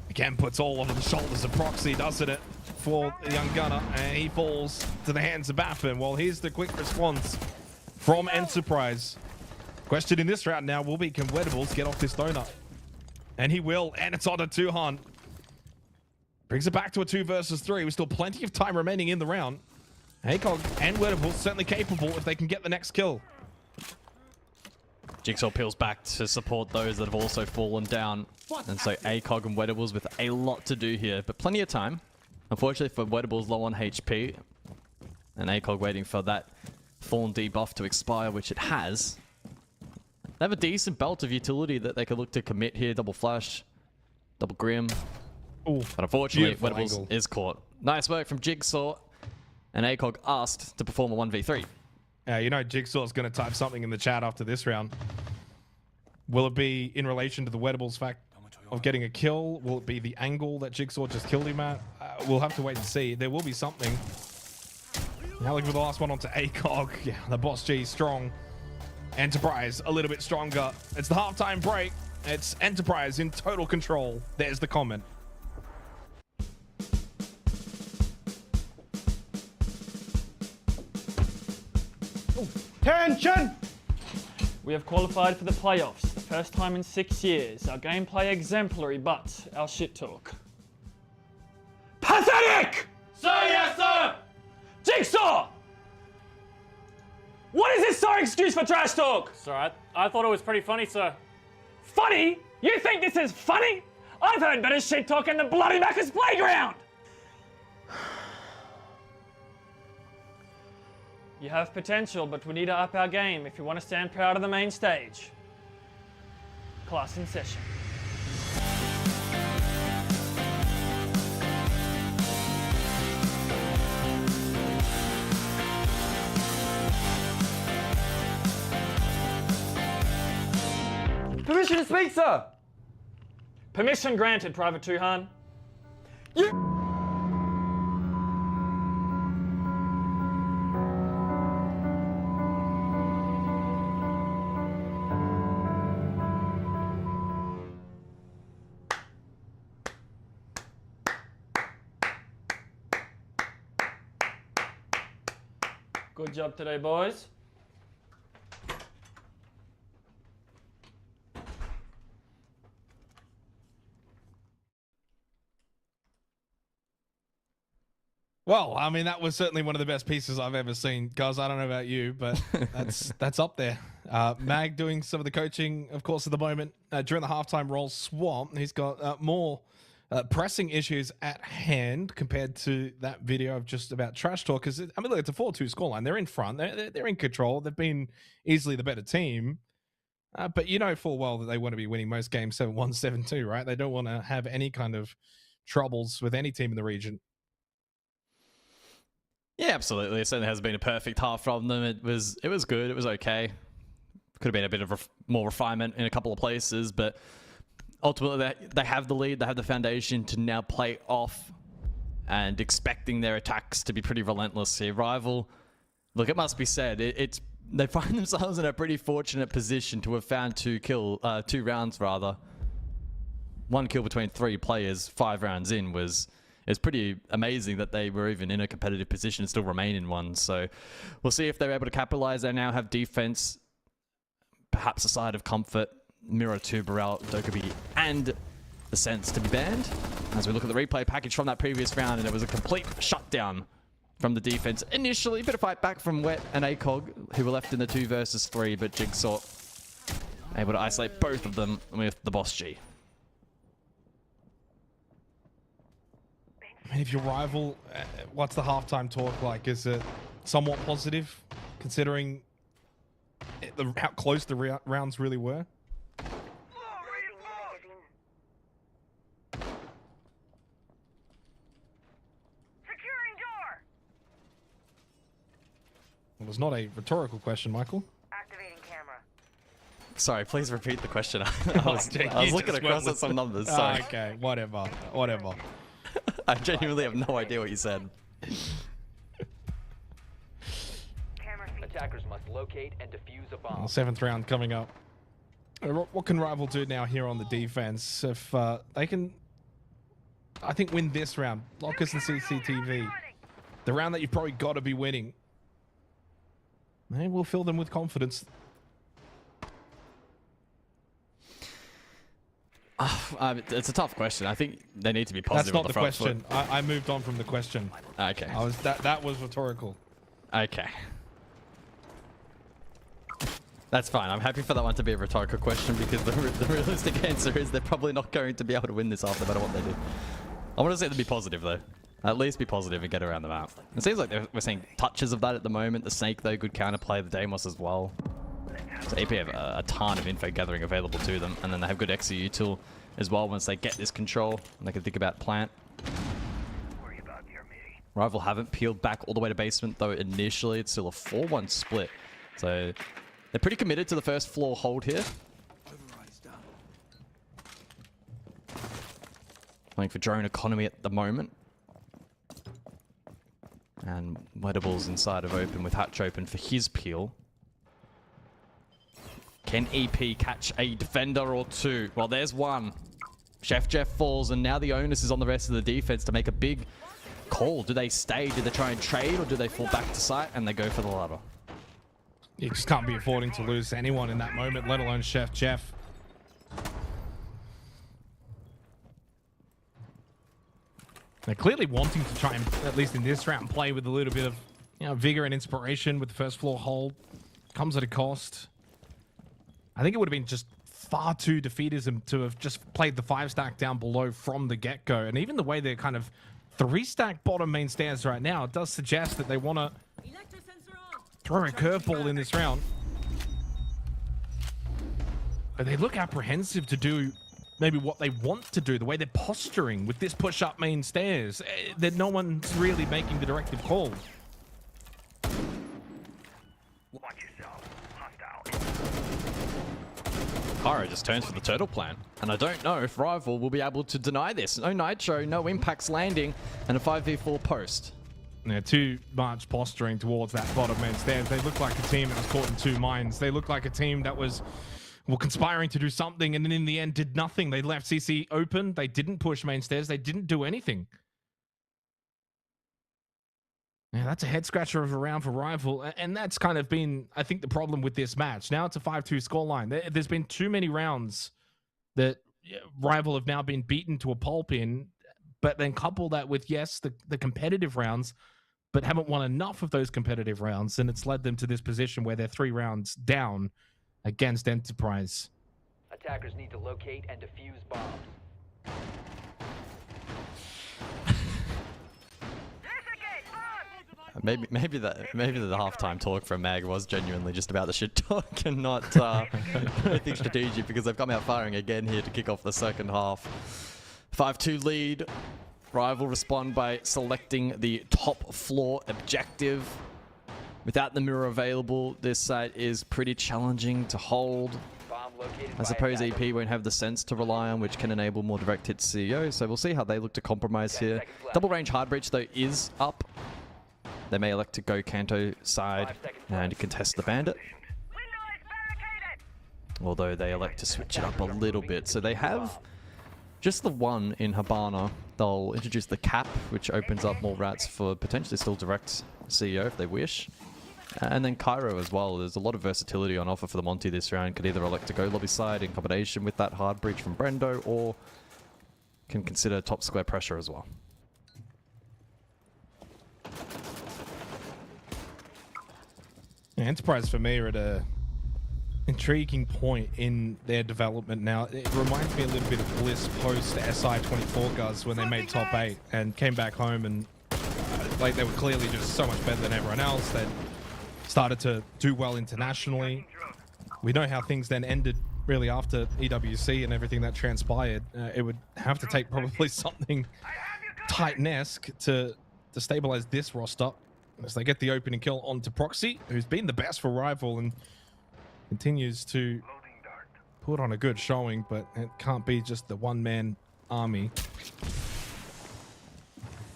Again, puts all over the shoulders of Proxy, doesn't it? For the young gunner, and he falls to the hands of Baffin. Well, here's the quick response from Enterprise. Question in this round now will be, can Wettables get off this donut? And he will, and it's on to Tuhan. Brings it back to a 2 versus 3. With still plenty of time remaining in the round. ACOG and Wettables certainly capable if they can get the next kill. Jigsaw peels back to support those that have also fallen down. And so ACOG and Wettables with a lot to do here, but plenty of time. Unfortunately for Wettables, low on HP. And ACOG waiting for that Thorn debuff to expire, which it has. They have a decent belt of utility that they could look to commit here. Double flash, double grim. Ooh, but unfortunately, beautiful Wettables angle. is caught. Nice work from Jigsaw. And ACOG asked to perform a 1v3. You know Jigsaw's going to type something in the chat after this round. Will it be in relation to the Wettables fact of getting a kill? Will it be the angle that Jigsaw just killed him at? We'll have to wait and see. There will be something. Now looking for the last one onto ACOG. Yeah, the Boss G strong. Enterprise a little bit stronger. It's the halftime break. It's Enterprise in total control. There's the comment. Attention! We have qualified for the playoffs, the first time in 6 years. Our gameplay exemplary, but our shit talk pathetic! Sir, yes, sir! Jigsaw! What is this star excuse for trash talk? Sir, I thought it was pretty funny, sir. Funny? You think this is funny? I've heard better shit talk in the bloody Macca's playground! You have potential, but we need to up our game if you want to stand proud of the main stage. Class in session. Permission to speak, sir! Permission granted, Private Tuhan. Good job today, boys. Well, I mean, that was certainly one of the best pieces I've ever seen, guys. I don't know about you, but that's up there. Mag doing some of the coaching, of course, at the moment. During the halftime roll swamp, he's got more pressing issues at hand compared to that video of just about trash talk. Because, I mean, look, it's a 4-2 scoreline. They're in front. They're in control. They've been easily the better team. But you know full well that they want to be winning most games 7-1, 7-2, right? They don't want to have any kind of troubles with any team in the region. Yeah, absolutely. It certainly hasn't been a perfect half from them. It was good. It was okay. Could have been a bit of more refinement in a couple of places, but ultimately they have the lead. They have the foundation to now play off, and expecting their attacks to be pretty relentless here. Rival, look, it must be said, they find themselves in a pretty fortunate position to have found two rounds rather. One kill between 3 players 5 rounds in it's pretty amazing that they were even in a competitive position and still remain in one. So we'll see if they're able to capitalize. They now have defense, perhaps a side of comfort, Mirror 2, Burrell, Dokubi, and the sense to be banned. As we look at the replay package from that previous round, and it was a complete shutdown from the defense. Initially, a bit of fight back from Wet and ACOG, who were left in the 2 versus 3, but Jigsaw able to isolate both of them with the Boss G. I mean, if your rival, what's the halftime talk like? Is it somewhat positive, considering how close the rounds really were? Securing door. It was not a rhetorical question, Michael. Activating camera. Sorry, please repeat the question. I was looking across at some numbers. Sorry. Okay, whatever. I genuinely have no idea what you said. Attackers must locate and defuse a bomb. 7th round coming up. What can Rival do now here on the defense? If they can, I think, win this round, Lockers and CCTV, the round that you've probably got to be winning, they will fill them with confidence. It's a tough question. I think they need to be positive. That's not on the front foot. question. I moved on from the question. Okay. That was rhetorical. Okay. That's fine. I'm happy for that one to be a rhetorical question, because the realistic answer is they're probably not going to be able to win this half no matter what they do. I want to say to be positive, though. At least be positive and get around the map. It seems like we're seeing touches of that at the moment. The Snake, though, good counterplay. The Deimos as well. So AP have a ton of info gathering available to them, and then they have good XEU tool as well once they get this control, and they can think about plant. Rival haven't peeled back all the way to basement, though initially it's still a 4-1 split. So they're pretty committed to the first floor hold here. Playing for drone economy at the moment. And Wedables inside of open with Hatch open for his peel. Can EP catch a defender or 2? Well, there's one. Chef Jeff falls, and now the onus is on the rest of the defense to make a big call. Do they stay? Do they try and trade, or do they fall back to site and they go for the ladder? You just can't be affording to lose anyone in that moment, let alone Chef Jeff. They're clearly wanting to try and, at least in this round, play with a little bit of, vigor and inspiration with the first floor hold. Comes at a cost. I think it would have been just far too defeatism to have just played the 5-stack down below from the get-go. And even the way they're kind of 3-stack bottom main stairs right now, it does suggest that they want to throw a curveball in this round. But they look apprehensive to do maybe what they want to do, the way they're posturing with this push-up main stairs. That no one's really making the directive call. Watch yourself. Hostile. Kyra just turns for the turtle plan, and I don't know if Rival will be able to deny this. No Nitro, no impacts landing, and a 5v4 post. Yeah, too much posturing towards that bottom main stairs. They look like a team that was caught in 2 minds. They look like a team that was conspiring to do something, and then in the end did nothing. They left CC open. They didn't push main stairs. They didn't do anything. Yeah, that's a head scratcher of a round for Rival, and that's kind of been, I think, the problem with this match. Now it's a 5-2 scoreline. There's been too many rounds that Rival have now been beaten to a pulp in but then couple that with, yes, the competitive rounds, but haven't won enough of those competitive rounds, and it's led them to this position where they're 3 rounds down against Enterprise. Attackers need to locate and defuse bombs. Maybe the halftime talk from Mag was genuinely just about the shit talk and not anything strategic, because they've come out firing again here to kick off the second half. 5-2 lead. Rival respond by selecting the top floor objective. Without the mirror available, this site is pretty challenging to hold. I suppose EP won't have the sense to rely on, which can enable more direct hit CEO, so we'll see how they look to compromise here. Double range hard breach though is up. They may elect to go Kanto side and contest the bandit, although they elect to switch it up a little bit. So they have just the one in Habana. They'll introduce the cap, which opens up more routes for potentially still direct CEO if they wish. And then Cairo as well. There's a lot of versatility on offer for the Monty this round. Could either elect to go lobby side in combination with that hard breach from Brendo, or can consider top square pressure as well. Enterprise for me are at a intriguing point in their development now. It reminds me a little bit of Bliss post SI24 guys when they made top 8 and came back home, and like they were clearly just so much better than everyone else. They started to do well internationally. We know how things then ended really after EWC and everything that transpired. It would have to take probably something Titan-esque to stabilize this roster, as they get the opening kill onto Proxy, who's been the best for Rival and continues to put on a good showing, but it can't be just the one-man army.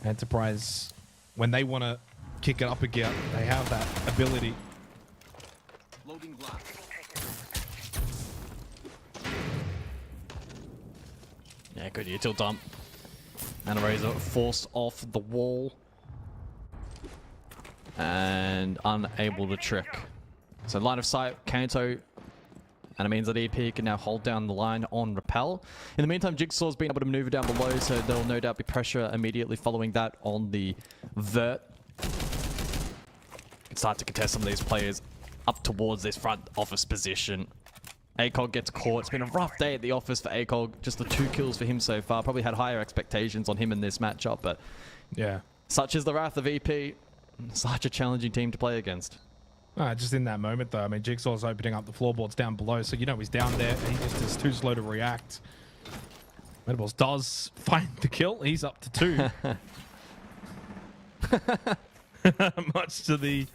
Enterprise, when they want to kick it up a gear, they have that ability. Loading glass. Yeah, good util dump. And a Razor forced off the wall and unable to trick. So line of sight, Kanto, and it means that EP can now hold down the line on Repel. In the meantime, Jigsaw's been able to maneuver down below, so there'll no doubt be pressure immediately following that on the Vert. Can start to contest some of these players up towards this front office position. ACOG gets caught. It's been a rough day at the office for ACOG. Just the 2 kills for him so far. Probably had higher expectations on him in this matchup, but yeah, such is the wrath of EP. Such a challenging team to play against. Just in that moment, though, I mean, Jigsaw's opening up the floorboards down below, so you know he's down there, and he just is too slow to react. Medables does find the kill. He's up to 2. Much to the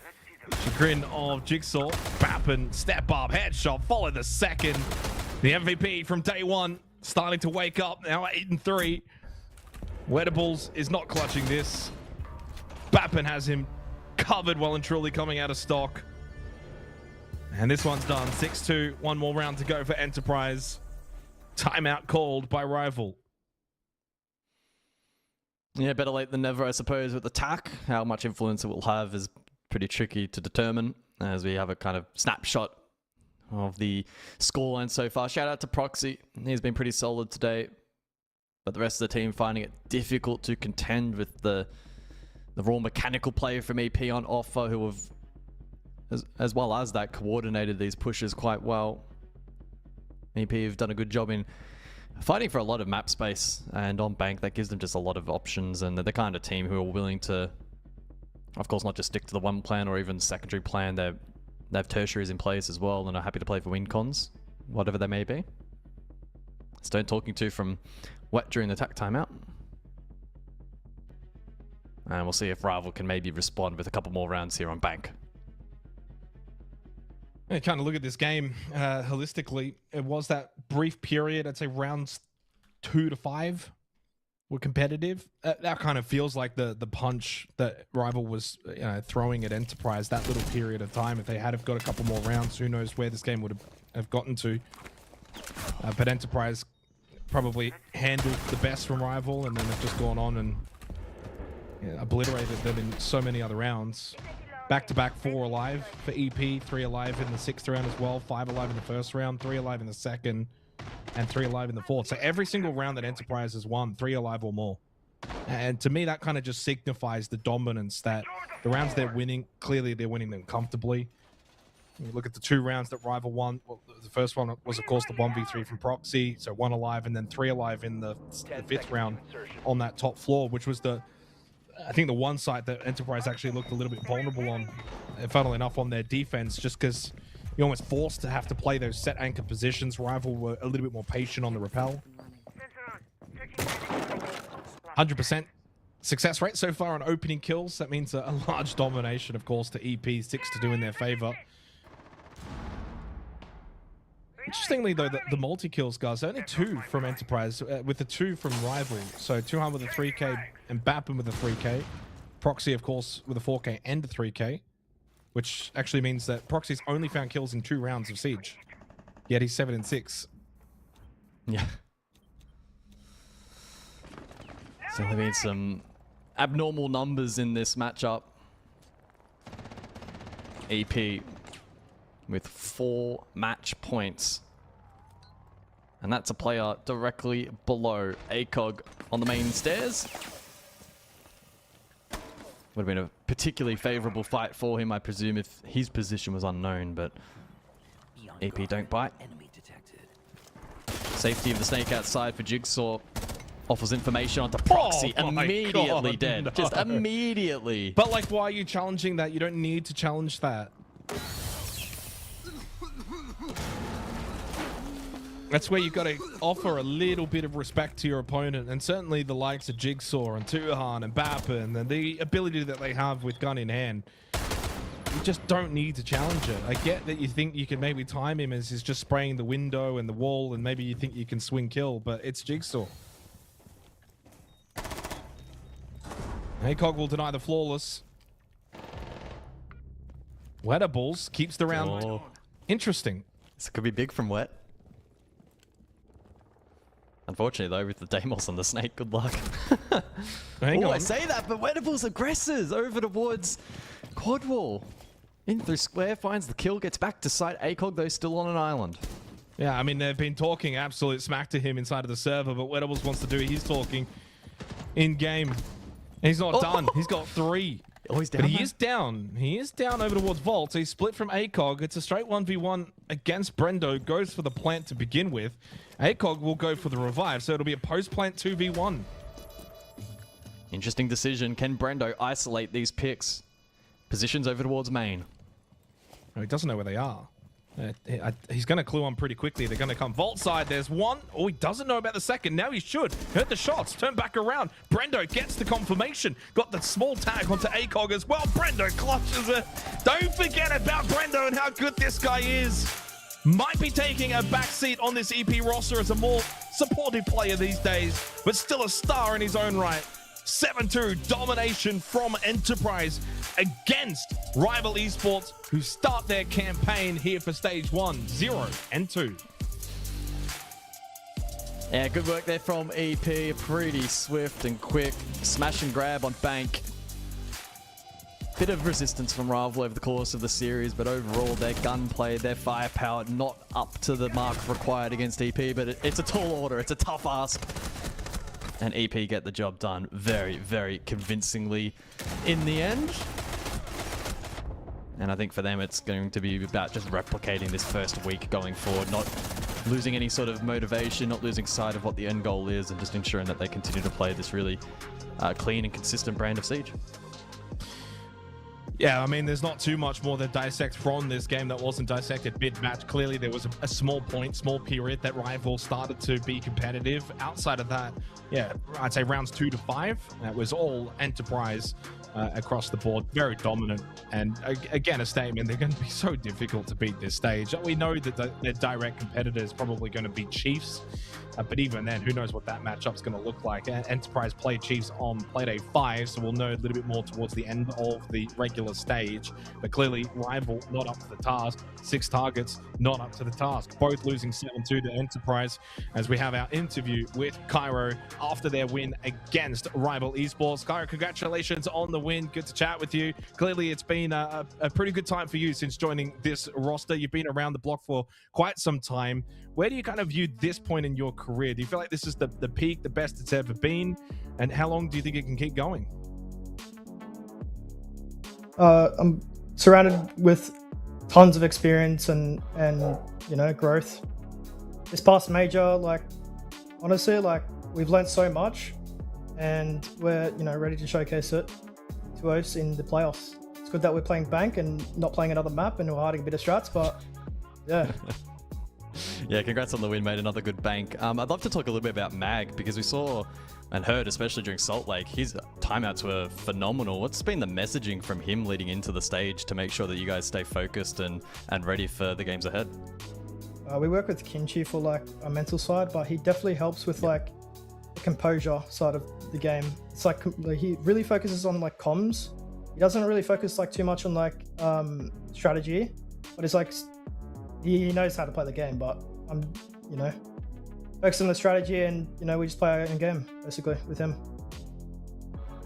chagrin of Jigsaw. Bappin, step up, headshot, follow the second. The MVP from day one, starting to wake up, now 8-3. Wedables is not clutching this. Bappin has him covered well and truly coming out of stock. And this one's done. 6-2. One more round to go for Enterprise. Timeout called by Rival. Yeah, better late than never, I suppose, with attack. How much influence it will have is pretty tricky to determine, as we have a kind of snapshot of the scoreline so far. Shout out to Proxy. He's been pretty solid today, but the rest of the team finding it difficult to contend with the raw mechanical play from EP on offer, who have, as well as that, coordinated these pushes quite well. EP have done a good job in fighting for a lot of map space, and on bank that gives them just a lot of options, and they're the kind of team who are willing to, of course, not just stick to the one plan or even secondary plan. They have tertiaries in place as well, and are happy to play for win cons, whatever they may be. Stone talking to from Wet during the attack timeout. And we'll see if Rival can maybe respond with a couple more rounds here on bank. You kind of look at this game holistically. It was that brief period, I'd say rounds 2 to 5 were competitive. That kind of feels like the punch that Rival was throwing at Enterprise, that little period of time. If they had have got a couple more rounds, who knows where this game would have gotten to. But Enterprise probably handled the best from Rival, and then they've just gone on and obliterated them in so many other rounds. Back-to-back 4 alive for EP, 3 alive in the 6th round as well, 5 alive in the 1st round, 3 alive in the 2nd, and 3 alive in the 4th. So every single round that Enterprise has won, 3 alive or more. And to me, that kind of just signifies the dominance that the rounds they're winning, clearly they're winning them comfortably. You look at the 2 rounds that Rival won. Well, the first one was, of course, the 1v3 from Proxy, so 1 alive and then 3 alive in the 5th round on that top floor, which was I think the one site that Enterprise actually looked a little bit vulnerable on, funnily enough, on their defense, just because you're almost forced to have to play those set anchor positions. Rival were a little bit more patient on the rappel. 100% success rate so far on opening kills. That means a large domination, of course, to EP, 6 to 2 in their favor. Interestingly, though, the multi-kills, guys, only 2 from Enterprise, with the 2 from Rival. So Tuhan with a 3K and Bappin with a 3K. Proxy, of course, with a 4K and a 3K, which actually means that Proxy's only found kills in 2 rounds of Siege. Yet he's 7 and 6. Yeah. So there been some abnormal numbers in this matchup. AP with 4 match points. And that's a player directly below ACOG on the main stairs. Would have been a particularly favorable fight for him, I presume, if his position was unknown, but AP don't bite. Safety of the snake outside for Jigsaw. Offers information onto Proxy, immediately dead. No. Just immediately. But like, why are you challenging that? You don't need to challenge that. That's where you've got to offer a little bit of respect to your opponent, and certainly the likes of Jigsaw and Tuhan and Bappin and the ability that they have with gun in hand. You just don't need to challenge it. I get that you think you can maybe time him as he's just spraying the window and the wall, and maybe you think you can swing kill, but it's Jigsaw. ACOG will deny the flawless. Wettables keeps the round interesting. This could be big from Wet. Unfortunately, though, with the Deimos on the snake, good luck. Hang on. I say that, but Wettables aggresses over towards quad wall. In through square, finds the kill, gets back to site. ACOG, though, still on an island. Yeah, I mean, they've been talking absolute smack to him inside of the server, but Wettables wants to do his talking in-game. He's not done. He's got 3. Oh, he's down. But he is down. He is down over towards Vault. So he's split from ACOG. It's a straight 1v1 against Brendo. Goes for the plant to begin with. ACOG will go for the revive. So it'll be a post-plant 2v1. Interesting decision. Can Brendo isolate these picks? Positions over towards main. Oh, he doesn't know where they are. He's going to clue on pretty quickly. They're going to come Vault side. There's 1. Oh, he doesn't know about the second. Now he should. Heard the shots. Turn back around. Brendo gets the confirmation. Got the small tag onto ACOG as well. Brendo clutches it. Don't forget about Brendo and how good this guy is. Might be taking a backseat on this EP roster as a more supportive player these days, but still a star in his own right. 7-2 domination from Enterprise against Rival Esports, who start their campaign here for stage 1, 0 and 2. Yeah, good work there from EP. Pretty swift and quick. Smash and grab on Bank. Bit of resistance from Rival over the course of the series, but overall their gunplay, their firepower, not up to the mark required against EP, but it's a tall order. It's a tough ask. And EP get the job done very, very convincingly in the end. And I think for them, it's going to be about just replicating this first week going forward, not losing any sort of motivation, not losing sight of what the end goal is, and just ensuring that they continue to play this really clean and consistent brand of Siege. Yeah, I mean, there's not too much more to dissect from this game that wasn't dissected mid-match. Clearly, there was a small period that Rival started to be competitive. Outside of that, yeah, I'd say rounds 2 to 5. That was all Enterprise across the board. Very dominant. And again, a statement, they're going to be so difficult to beat this stage. We know that their direct competitor is probably going to be Chiefs. But even then, who knows what that matchup's going to look like. Enterprise played Chiefs on Playday 5, so we'll know a little bit more towards the end of the regular stage. But clearly, Rival not up to the task. 6 targets, not up to the task. Both losing 7-2 to Enterprise, as we have our interview with Cairo after their win against Rival Esports. Cairo, congratulations on the win. Good to chat with you. Clearly, it's been a pretty good time for you since joining this roster. You've been around the block for quite some time. Where do you kind of view this point in your career? Do you feel like this is the peak, the best it's ever been? And how long do you think it can keep going? I'm surrounded with tons of experience and you know, growth. This past major, like, honestly, like, we've learned so much, and we're, you know, ready to showcase it to us in the playoffs. It's good that we're playing Bank and not playing another map, and we're hiding a bit of strats, but yeah. Yeah, congrats on the win, mate. Another good Bank. I'd love to talk a little bit about Mag, because we saw and heard, especially during Salt Lake, his timeouts were phenomenal. What's been the messaging from him leading into the stage to make sure that you guys stay focused and ready for the games ahead? We work with Kinchi for like our mental side, but he definitely helps with like the composure side of the game. It's like he really focuses on like comms. He doesn't really focus like too much on like strategy, but it's like he knows how to play the game. But I'm, you know, focus on the strategy, and you know, we just play our own game basically with him.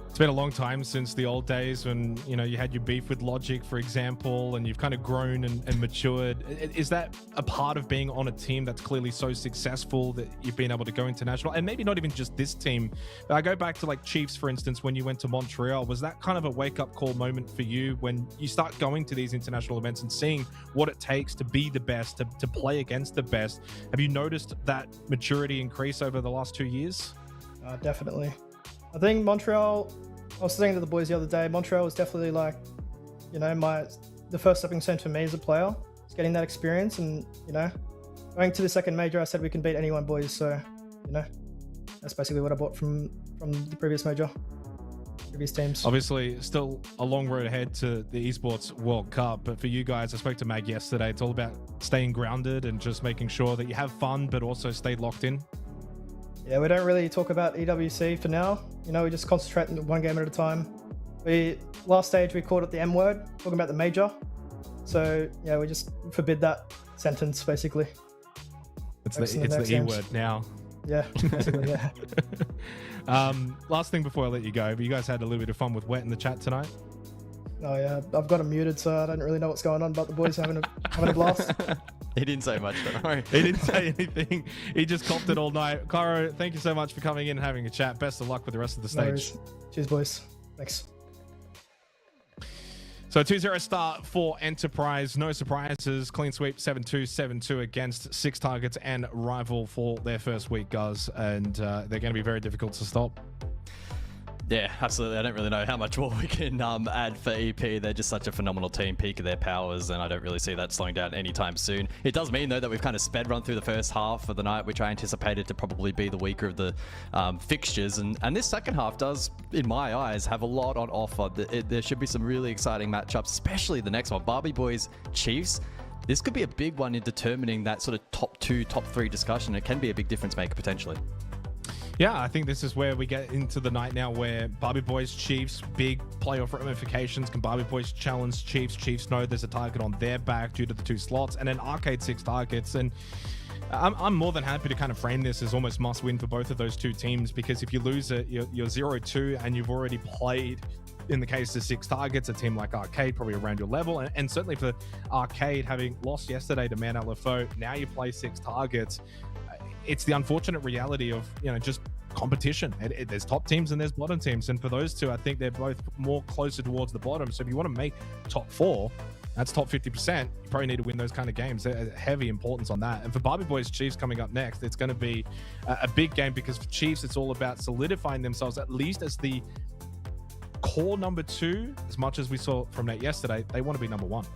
It's been a long time since the old days when, you know, you had your beef with Logic, for example, and you've kind of grown and matured. Is that a part of being on a team that's clearly so successful that you've been able to go international? And maybe not even just this team, but I go back to like Chiefs, for instance, when you went to Montreal. Was that kind of a wake-up call moment for you when you start going to these international events and seeing what it takes to be the best, to play against the best? Have you noticed that maturity increase over the last 2 years? Definitely. I think Montreal, I was saying to the boys the other day, Montreal was definitely like, you know, the first stepping stone for me as a player. It's getting that experience, and, you know, going to the second major, I said we can beat anyone, boys. So, you know, that's basically what I bought from the previous major, previous teams. Obviously, still a long road ahead to the Esports World Cup, but for you guys, I spoke to Mag yesterday. It's all about staying grounded and just making sure that you have fun, but also stay locked in. Yeah, we don't really talk about EWC for now. You know, we just concentrate on one game at a time. Last stage, we called it the M word, talking about the major. So, yeah, we just forbid that sentence, basically. It's the E word now. Yeah, basically, yeah. Last thing before I let you go, but you guys had a little bit of fun with Wet in the chat tonight? Oh, yeah, I've got him muted, so I don't really know what's going on, but the boys having a blast. He didn't say much, don't worry. He didn't say anything. He just copped it all night. Cairo, thank you so much for coming in and having a chat. Best of luck with the rest of the stage. Cheers, boys. Thanks. So 2-0 start for Enterprise. No surprises. Clean sweep 7-2, 7-2 against 6 targets and Rival for their first week, guys. And they're going to be very difficult to stop. Yeah, absolutely. I don't really know how much more we can add for EP. They're just such a phenomenal team, peak of their powers, and I don't really see that slowing down anytime soon. It does mean, though, that we've kind of sped run through the first half of the night, which I anticipated to probably be the weaker of the fixtures. And this second half does, in my eyes, have a lot on offer. There should be some really exciting matchups, especially the next one. Barbie Boys Chiefs. This could be a big one in determining that sort of top 2, top 3 discussion. It can be a big difference maker, potentially. Yeah, I think this is where we get into the night now where Barbie Boys, Chiefs, big playoff ramifications. Can Barbie Boys challenge Chiefs? Chiefs know there's a target on their back due to the 2 slots, and then Arcade 6 targets. And I'm more than happy to kind of frame this as almost must win for both of those 2 teams, because if you lose it, you're 0-2, and you've already played, in the case of 6 targets, a team like Arcade probably around your level. And certainly for Arcade, having lost yesterday to Man LFO, now you play 6 targets. It's the unfortunate reality of, you know, just competition. There's top teams and there's bottom teams, and for those 2, I think they're both more closer towards the bottom. So if you want to make top 4, that's top 50%, you probably need to win those kind of games. There's heavy importance on that. And for Barbie Boys Chiefs coming up next, it's going to be a big game, because for Chiefs, it's all about solidifying themselves at least as the core number 2. As much as we saw from Nate yesterday, they want to be number 1.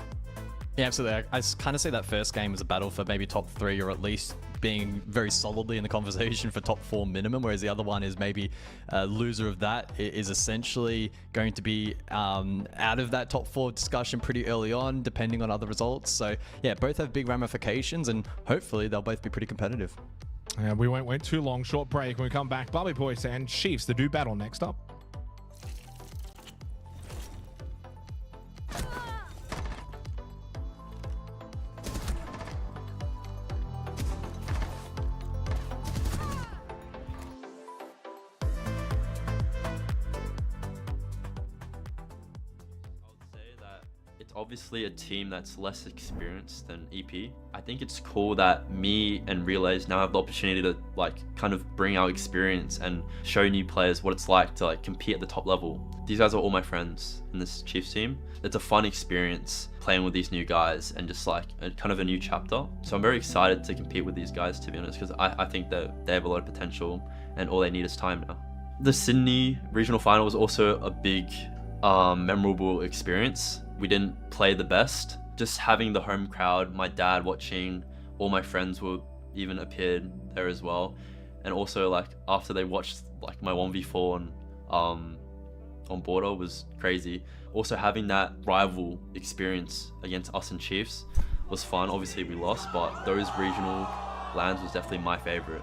Yeah, absolutely. I kind of see that first game as a battle for maybe top 3, or at least being very solidly in the conversation for top 4 minimum, whereas the other one is maybe a loser of that is essentially going to be out of that top 4 discussion pretty early on, depending on other results. So yeah, both have big ramifications, and hopefully they'll both be pretty competitive. We won't wait too long. Short break. When we come back, Barbie Boys and Chiefs, the do battle next up. Obviously a team that's less experienced than EP. I think it's cool that me and Relays now have the opportunity to like kind of bring our experience and show new players what it's like to like compete at the top level. These guys are all my friends in this Chiefs team. It's a fun experience playing with these new guys and just like kind of a new chapter. So I'm very excited to compete with these guys, to be honest, because I think that they have a lot of potential and all they need is time now. The Sydney regional final was also a big memorable experience. We didn't play the best. Just having the home crowd, my dad watching, all my friends were even appeared there as well. And also like after they watched like my 1v4 on Border was crazy. Also having that rival experience against us and Chiefs was fun. Obviously we lost, but those regional lands was definitely my favorite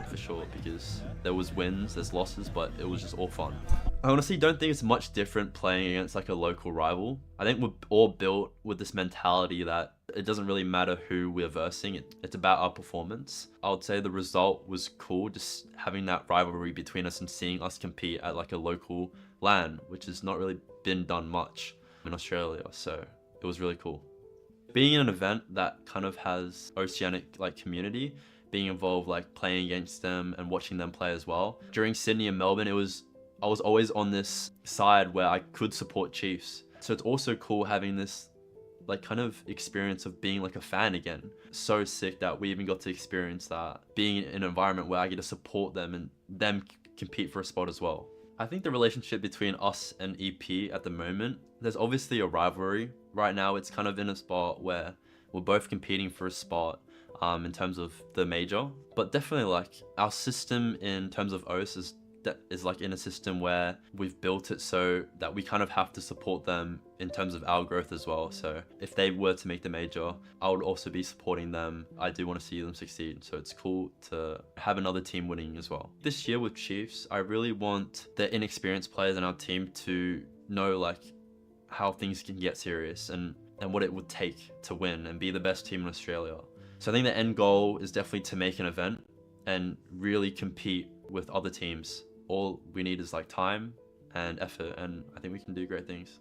for sure, because there was wins, there's losses, but it was just all fun. I honestly don't think it's much different playing against like a local rival. I think we're all built with this mentality that it doesn't really matter who we're versing, it's about our performance. I would say the result was cool, just having that rivalry between us and seeing us compete at like a local LAN, which has not really been done much in Australia, so it was really cool. Being in an event that kind of has oceanic like community, being involved like playing against them and watching them play as well. During Sydney and Melbourne, I was always on this side where I could support Chiefs. So it's also cool having this like kind of experience of being like a fan again. So sick that we even got to experience that, being in an environment where I get to support them and them compete for a spot as well. I think the relationship between us and EP at the moment, there's obviously a rivalry. Right now it's kind of in a spot where we're both competing for a spot in terms of the major, but definitely like our system in terms of OCE is like in a system where we've built it so that we kind of have to support them in terms of our growth as well. So if they were to make the major, I would also be supporting them. I do want to see them succeed, so it's cool to have another team winning as well. This year with Chiefs, I really want the inexperienced players in our team to know like how things can get serious and what it would take to win and be the best team in Australia. So I think the end goal is definitely to make an event and really compete with other teams. All we need is like time and effort, and I think we can do great things.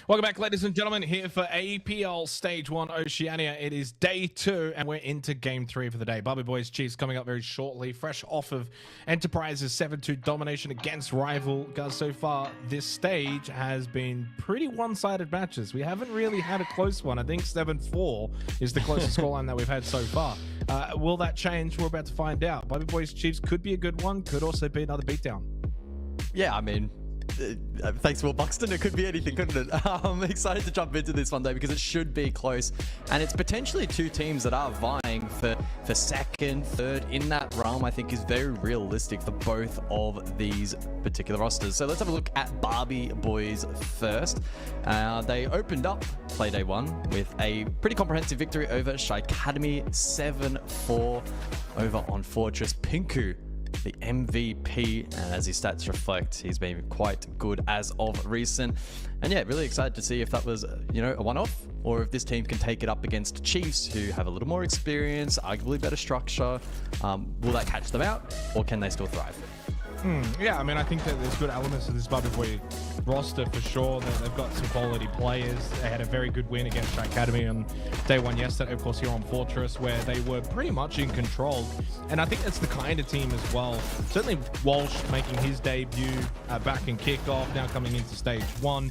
Welcome back, ladies and gentlemen, here for APL Stage 1 Oceania. It is day 2, and we're into Game 3 for the day. Barbie Boys Chiefs coming up very shortly, fresh off of Enterprise's 7-2 domination against rival. Guys, so far, this stage has been pretty one-sided matches. We haven't really had a close one. I think 7-4 is the closest scoreline that we've had so far. Will that change? We're about to find out. Barbie Boys Chiefs could be a good one, could also be another beatdown. Yeah, I mean, thanks, Will Buxton. It could be anything, couldn't it? I'm excited to jump into this one, though, because it should be close. And it's potentially two teams that are vying for second, third in that realm. I think is very realistic for both of these particular rosters. So let's have a look at Barbie Boys first. They opened up play day 1 with a pretty comprehensive victory over Shy Academy, 7-4 over on Fortress. Pinku, the MVP, and as his stats reflect, he's been quite good as of recent. And yeah, really excited to see if that was, a one-off, or if this team can take it up against Chiefs, who have a little more experience, arguably better structure. Will that catch them out, or can they still thrive? Yeah, I mean, I think that there's good elements of this Barbie Boy roster for sure. They've got some quality players. They had a very good win against Shy Academy on day 1 yesterday, of course, here on Fortress, where they were pretty much in control. And I think that's the kind of team as well. Certainly Walsh making his debut back in kickoff, now coming into stage 1.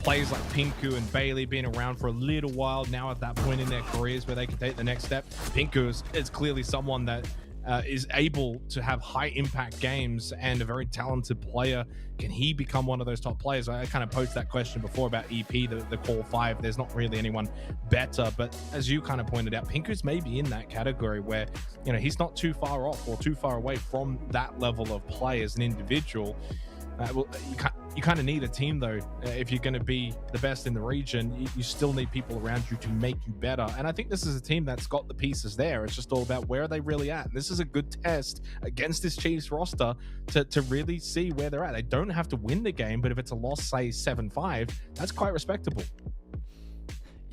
Players like Pinku and Bailey being around for a little while, now at that point in their careers where they can take the next step. Pinku is clearly someone that is able to have high impact games and a very talented player. Can he become one of those top players? I kind of posed that question before about EP, the core 5. There's not really anyone better, but as you kind of pointed out, Pinku's maybe in that category where, he's not too far off or too far away from that level of play as an individual. You kind of need a team, though. If you're going to be the best in the region, you still need people around you to make you better. And I think this is a team that's got the pieces there. It's just all about where are they really at. And this is a good test against this Chiefs roster to really see where they're at. They don't have to win the game, but if it's a loss, say 7-5, that's quite respectable.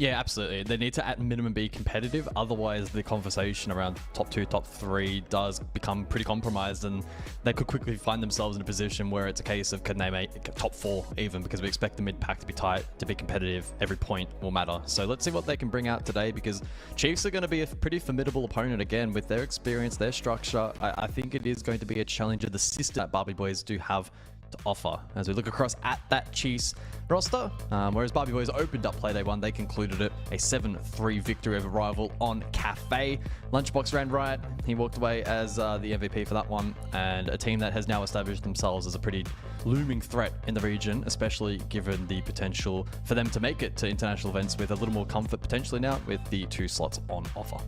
Yeah, absolutely. They need to, at minimum, be competitive. Otherwise, the conversation around top 2, top 3 does become pretty compromised, and they could quickly find themselves in a position where it's a case of can they make top 4 even, because we expect the mid-pack to be tight, to be competitive. Every point will matter. So let's see what they can bring out today, because Chiefs are going to be a pretty formidable opponent again with their experience, their structure. I think it is going to be a challenge of the system that Barbie Boys do have to offer as we look across at that Chiefs roster. Whereas Barbie Boys opened up play day 1, they concluded it a 7-3 victory over rival on Cafe. Lunchbox ran riot. He walked away as the MVP for that one, and a team that has now established themselves as a pretty looming threat in the region, especially given the potential for them to make it to international events with a little more comfort potentially now with the 2 slots on offer.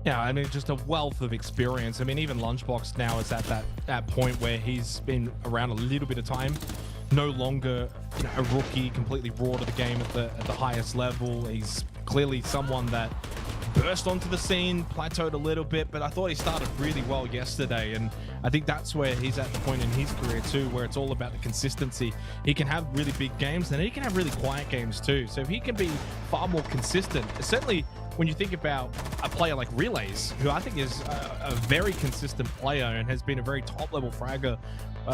Yeah, I mean, just a wealth of experience. I mean, even Lunchbox now is at that point where he's been around a little bit of time. No longer a rookie, completely raw to the game at the highest level. He's clearly someone that burst onto the scene, plateaued a little bit, but I thought he started really well yesterday, and I think that's where he's at the point in his career too, where it's all about the consistency. He can have really big games, and he can have really quiet games too. So if he can be far more consistent, certainly when you think about a player like Relays, who I think is a very consistent player and has been a very top-level fragger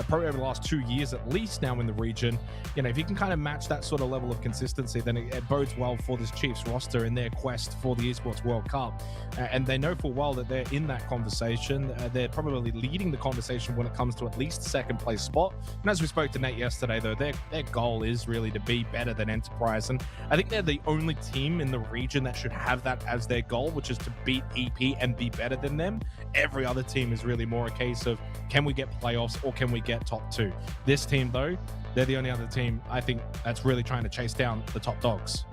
probably over the last 2 years at least now in the region, if you can kind of match that sort of level of consistency, then it bodes well for this Chiefs roster in their quest for the Esports World Cup. And they know full well that they're in that conversation. They're probably leading the conversation when it comes to at least second place spot. And as we spoke to Nate yesterday, though, their goal is really to be better than Enterprise. And I think they're the only team in the region that should have that as their goal, which is to beat EP and be better than them. Every other team is really more a case of, can we get playoffs or can we get top 2? This team, though, they're the only other team I think that's really trying to chase down the top dogs.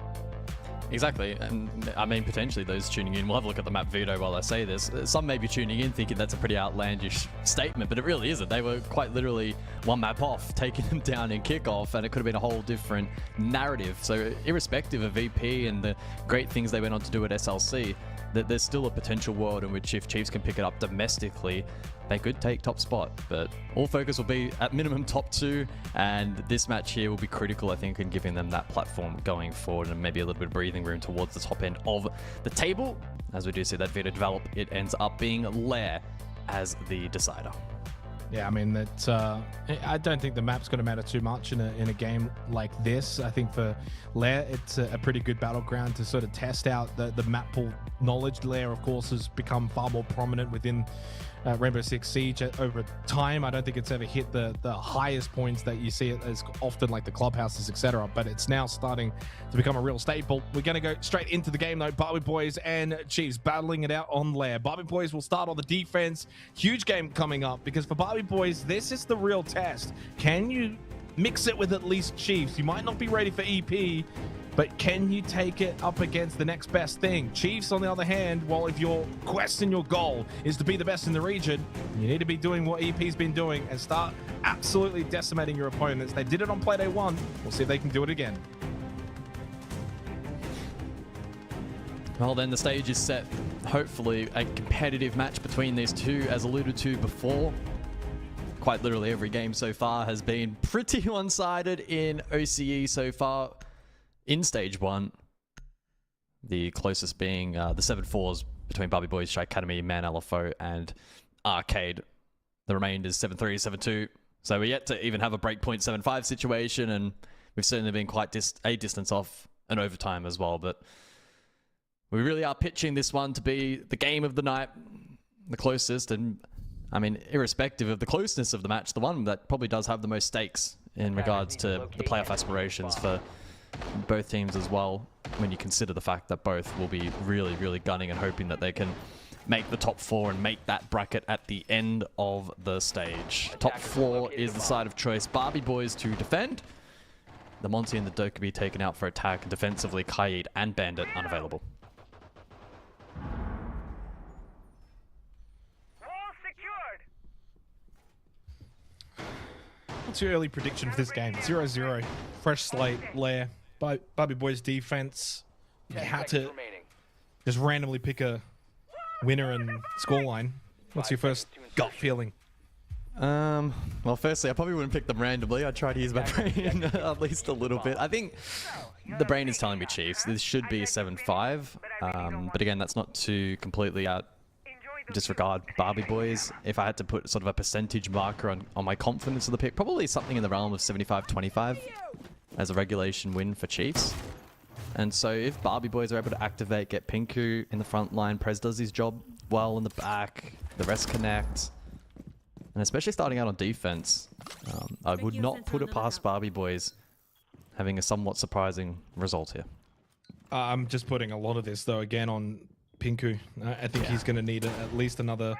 Exactly, and I mean, potentially those tuning in, we'll have a look at the map video while I say this. Some may be tuning in thinking that's a pretty outlandish statement, but it really isn't. They were quite literally one map off, taking them down in kickoff, and it could have been a whole different narrative. So irrespective of VP and the great things they went on to do at SLC, that there's still a potential world in which if Chiefs can pick it up domestically, they could take top spot, but all focus will be at minimum top 2, and this match here will be critical, I think, in giving them that platform going forward and maybe a little bit of breathing room towards the top end of the table. As we do see that video develop, it ends up being Lair as the decider. Yeah, I mean that. I don't think the map's going to matter too much in a game like this. I think for Lair, it's a pretty good battleground to sort of test out the map pool knowledge. Lair, of course, has become far more prominent within Rainbow Six Siege over time. I don't think it's ever hit the highest points that you see it as often, like the clubhouses, etc. But it's now starting to become a real staple. We're going to go straight into the game though. Barbie Boys and Chiefs battling it out on Lair. Barbie Boys will start on the defense. Huge game coming up because for Barbie Boys, this is the real test. Can you mix it with at least Chiefs? You might not be ready for EP, but can you take it up against the next best thing? Chiefs, on the other hand, well, if your quest and your goal is to be the best in the region, you need to be doing what EP's been doing and start absolutely decimating your opponents. They did it on Playday 1. We'll see if they can do it again. Well, then the stage is set. Hopefully a competitive match between these two, as alluded to before. Quite literally every game so far has been pretty one-sided in OCE so far. In stage 1, the closest being the 7-4s between Barbie Boys, Shy Academy, Man LFO, and Arcade. The remainder is 7-3, 7-2. So we're yet to even have a breakpoint 7-5 situation, and we've certainly been quite a distance off an overtime as well. But we really are pitching this one to be the game of the night, the closest. And I mean, irrespective of the closeness of the match, the one that probably does have the most stakes in regards to the playoff aspirations for both teams as well, when you consider the fact that both will be really, really gunning and hoping that they can make the top 4 and make that bracket at the end of the stage. Top 4 is the side of choice. Barbie Boys to defend. The Monty and the Dirk can be taken out for attack, and defensively, Kaid and Bandit unavailable. Wall secured. What's your early prediction for this game? 0-0. Fresh slate, Lair. Barbie Boys defense. You had to just randomly pick a winner and scoreline. What's your first gut feeling? Well, firstly, I probably wouldn't pick them randomly. I try to use my brain at least a little bit. I think the brain is telling me Chiefs. This should be 7-5. But again, that's not to completely disregard Barbie Boys. If I had to put sort of a percentage marker on my confidence of the pick, probably something in the realm of 75-25 as a regulation win for Chiefs. And so if Barbie Boys are able to activate, get Pinku in the front line, Prez does his job well in the back, the rest connect, and especially starting out on defense, I would not put it past Barbie Boys having a somewhat surprising result here. I'm just putting a lot of this, though, again on Pinku. I think he's going to need at least another,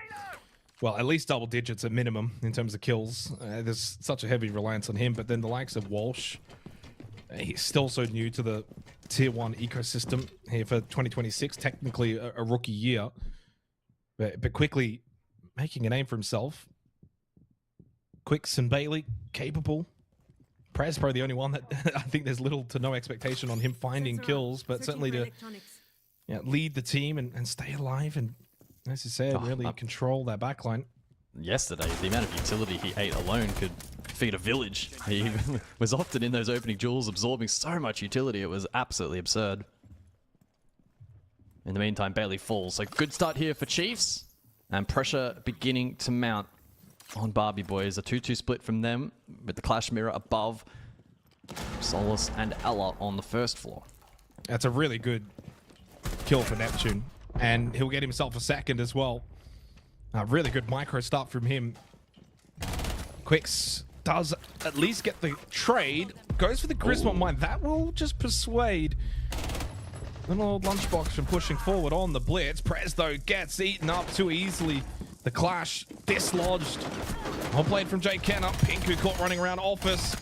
well, at least double digits at minimum in terms of kills. There's such a heavy reliance on him, but then the likes of Walsh, he's still so new to the Tier 1 ecosystem here for 2026, technically a rookie year, but quickly making a name for himself. Quicks and Bailey, capable. Prez probably the only one that I think there's little to no expectation on him finding kills, but certainly to lead the team and stay alive and, as you said, really control that backline. Yesterday, the amount of utility he ate alone could feed a village. He was often in those opening duels absorbing so much utility, it was absolutely absurd. In the meantime, Bailey falls. So good start here for Chiefs, and pressure beginning to mount on Barbie Boys. A 2-2 split from them with the Clash Mirror above Solus and Ella on the first floor. That's a really good kill for Neptune, and he'll get himself a second as well. A really good micro start from him. Quicks does at least get the trade. Goes for the Griswold mine. That will just persuade little old Lunchbox from pushing forward on the blitz. Prez, though, gets eaten up too easily. The Clash dislodged. Well played from Jay Kenner. Pinku caught running around Office.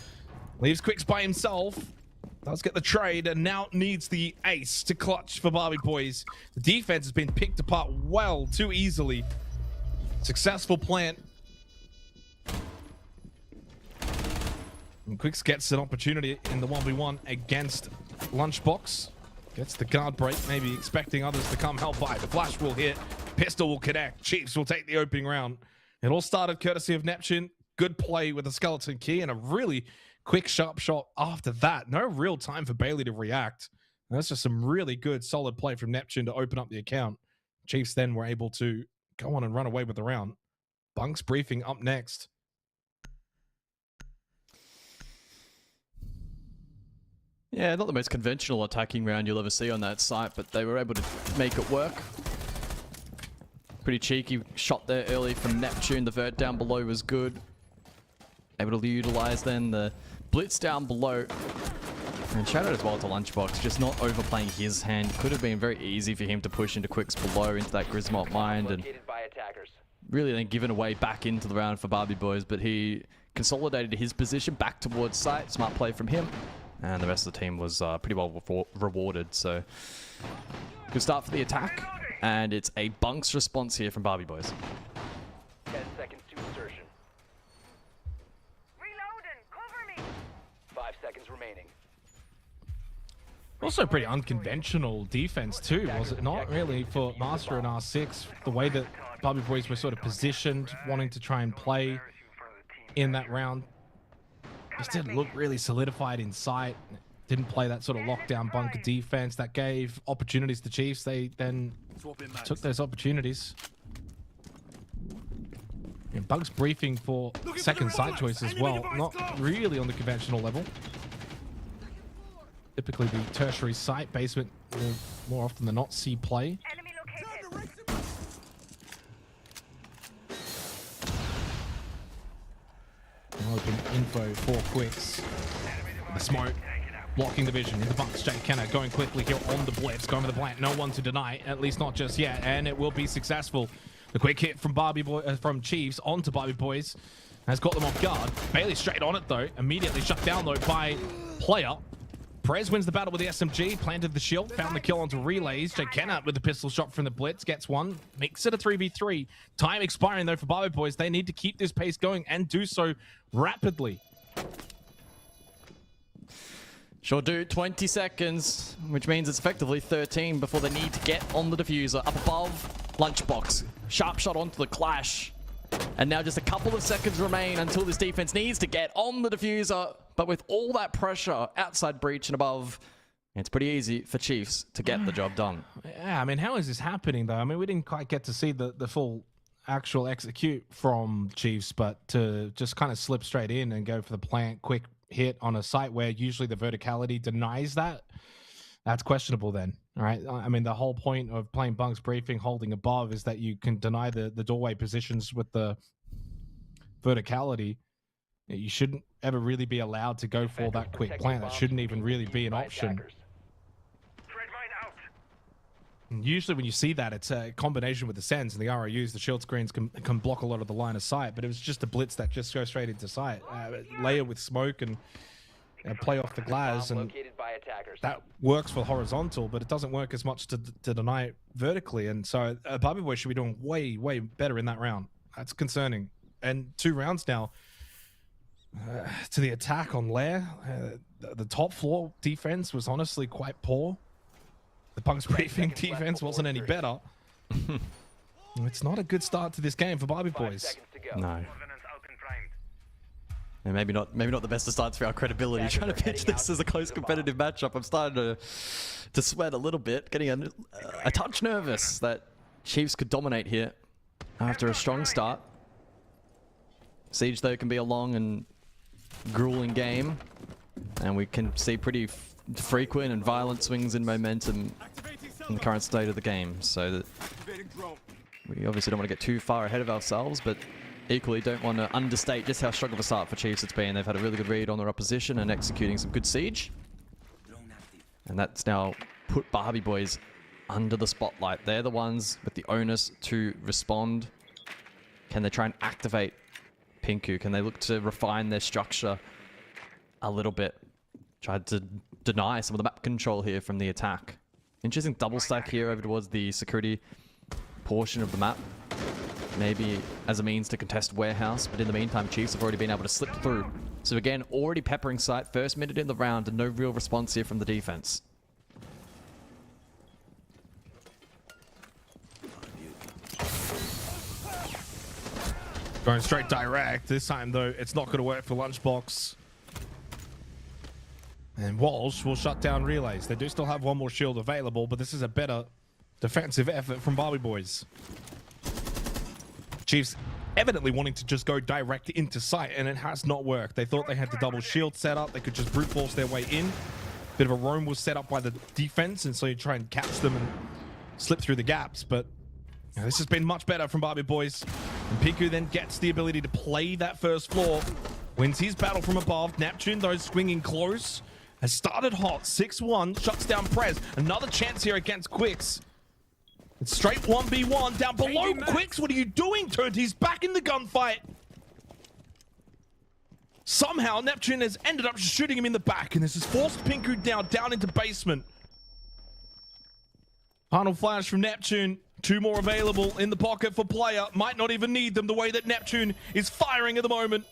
Leaves Quicks by himself. Does get the trade and now needs the ace to clutch for Barbie Boys. The defense has been picked apart well too easily. Successful plant. And Quicks gets an opportunity in the 1v1 against Lunchbox. Gets the guard break, maybe expecting others to come help by. The flash will hit. Pistol will connect. Chiefs will take the opening round. It all started courtesy of Neptune. Good play with a skeleton key and a really quick, sharp shot after that. No real time for Bailey to react. And that's just some really good, solid play from Neptune to open up the account. Chiefs then were able to go on and run away with the round. Bunk's briefing up next. Yeah, not the most conventional attacking round you'll ever see on that site, but they were able to make it work. Pretty cheeky shot there early from Neptune. The vert down below was good. Able to utilize then the blitz down below. And shout out as well to Lunchbox, just not overplaying his hand. Could have been very easy for him to push into Quicks below, into that Grismot mind, and really then given away back into the round for Barbie Boys, but he consolidated his position back towards site. Smart play from him. And the rest of the team was pretty well rewarded, so good start for the attack. And it's a bunks response here from Barbie Boys. 10 seconds to insertion. Reloading! Cover me! 5 seconds remaining. Also pretty unconventional defense too, was it not? Really, for Master and R6, the way that Barbie Boys were sort of positioned, wanting to try and play in that round. Just didn't look really solidified in sight. Didn't play that sort of lockdown bunker defense that gave opportunities to Chiefs. They then took those opportunities. And Bugs briefing for second site choice as well. Not really on the conventional level. Typically the tertiary site basement will more often than not see play. Enemy located! Open info for Quicks. The smoke. Blocking the vision in the bunks. Jake Kenner going quickly here on the blitz. Going for the plant. No one to deny. At least not just yet. And it will be successful. The quick hit from from Chiefs onto Barbie Boys has got them off guard. Bailey straight on it though. Immediately shut down though by Player. Perez wins the battle with the SMG. Planted the shield. Found the kill onto relays. Jake Kenner with the pistol shot from the blitz. Gets one. Makes it a 3v3. Time expiring though for Barbie Boys. They need to keep this pace going and do so rapidly. Sure do. 20 seconds, which means it's effectively 13 before they need to get on the diffuser. Up above, Lunchbox. Sharp shot onto the clash. And now just a couple of seconds remain until this defense needs to get on the diffuser. But with all that pressure outside breach and above, it's pretty easy for Chiefs to get the job done. Yeah, I mean, how is this happening though? I mean, we didn't quite get to see the full actual execute from Chiefs, but to just kind of slip straight in and go for the plant quick hit on a site where usually the verticality denies that, that's questionable then. All right, I mean, the whole point of playing bunks briefing holding above is that you can deny the doorway positions with the verticality. You shouldn't ever really be allowed to go for that quick plant. That shouldn't even really be an option. And usually when you see that, it's a combination with the sends and the ROUs. The shield screens can block a lot of the line of sight, but it was just a blitz that just goes straight into sight. Layer with smoke and play off the glass, and that works for horizontal, but it doesn't work as much to deny it vertically. And so Barbie Boy should be doing way, way better in that round. That's concerning. And 2 rounds now to the attack on Lair. The top floor defense was honestly quite poor. The bunks briefing defense wasn't any better. It's not a good start to this game for Barbie Boys. No. And maybe not the best of starts for our credibility. Trying to pitch this as a close competitive matchup. I'm starting to sweat a little bit, getting a touch nervous that Chiefs could dominate here after a strong start. Siege though can be a long and grueling game, and we can see pretty frequent and violent swings in momentum in the current state of the game. So that we obviously don't want to get too far ahead of ourselves, but equally don't want to understate just how strong of a start for Chiefs it's been. They've had a really good read on their opposition and executing some good siege. And that's now put Barbie Boys under the spotlight. They're the ones with the onus to respond. Can they try and activate Pinku? Can they look to refine their structure a little bit? Tried to deny some of the map control here from the attack. Interesting double stack here over towards the security portion of the map. Maybe as a means to contest warehouse, but in the meantime, Chiefs have already been able to slip through. So again, already peppering site. First minute in the round and no real response here from the defense. Going straight direct. This time though, it's not going to work for Lunchbox. And Walsh will shut down relays. They do still have one more shield available, but this is a better defensive effort from Barbie Boys. Chiefs evidently wanting to just go direct into sight, and it has not worked. They thought they had the double shield set up. They could just brute force their way in. bit of a roam was set up by the defense, and so you try and catch them and slip through the gaps. But this has been much better from Barbie Boys. And Piku then gets the ability to play that first floor. Wins his battle from above. Neptune, though, swinging close. Has started hot. 6-1. Shuts down Prez. Another chance here against Quicks. It's straight 1v1 down below. Quicks, what are you doing, Turned? He's back in the gunfight. Somehow, Neptune has ended up shooting him in the back, and this has forced Pinku down into basement. Final flash from Neptune. 2 more available in the pocket for player. Might not even need them the way that Neptune is firing at the moment.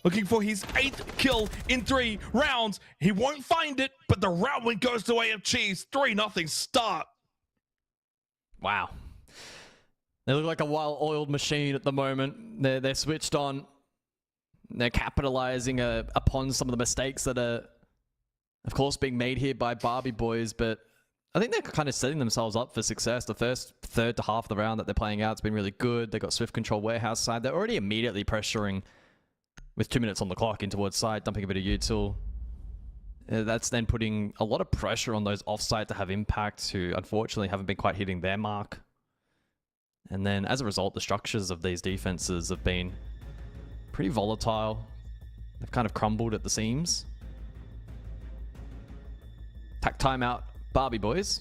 Looking for his 8th kill in 3 rounds. He won't find it, but the round win goes the way of Chiefs. 3-0 start. Wow. They look like a well-oiled machine at the moment. They're switched on. They're capitalizing upon some of the mistakes that are, of course, being made here by Barbie Boys, but I think they're kind of setting themselves up for success. The first third to half of the round that they're playing out has been really good. They got Swift Control Warehouse side. They're already immediately pressuring with 2 minutes on the clock in towards side, dumping a bit of util. That's then putting a lot of pressure on those offside to have impact, who unfortunately haven't been quite hitting their mark. And then as a result, the structures of these defenses have been pretty volatile. They've kind of crumbled at the seams. Tack timeout, Barbie Boys.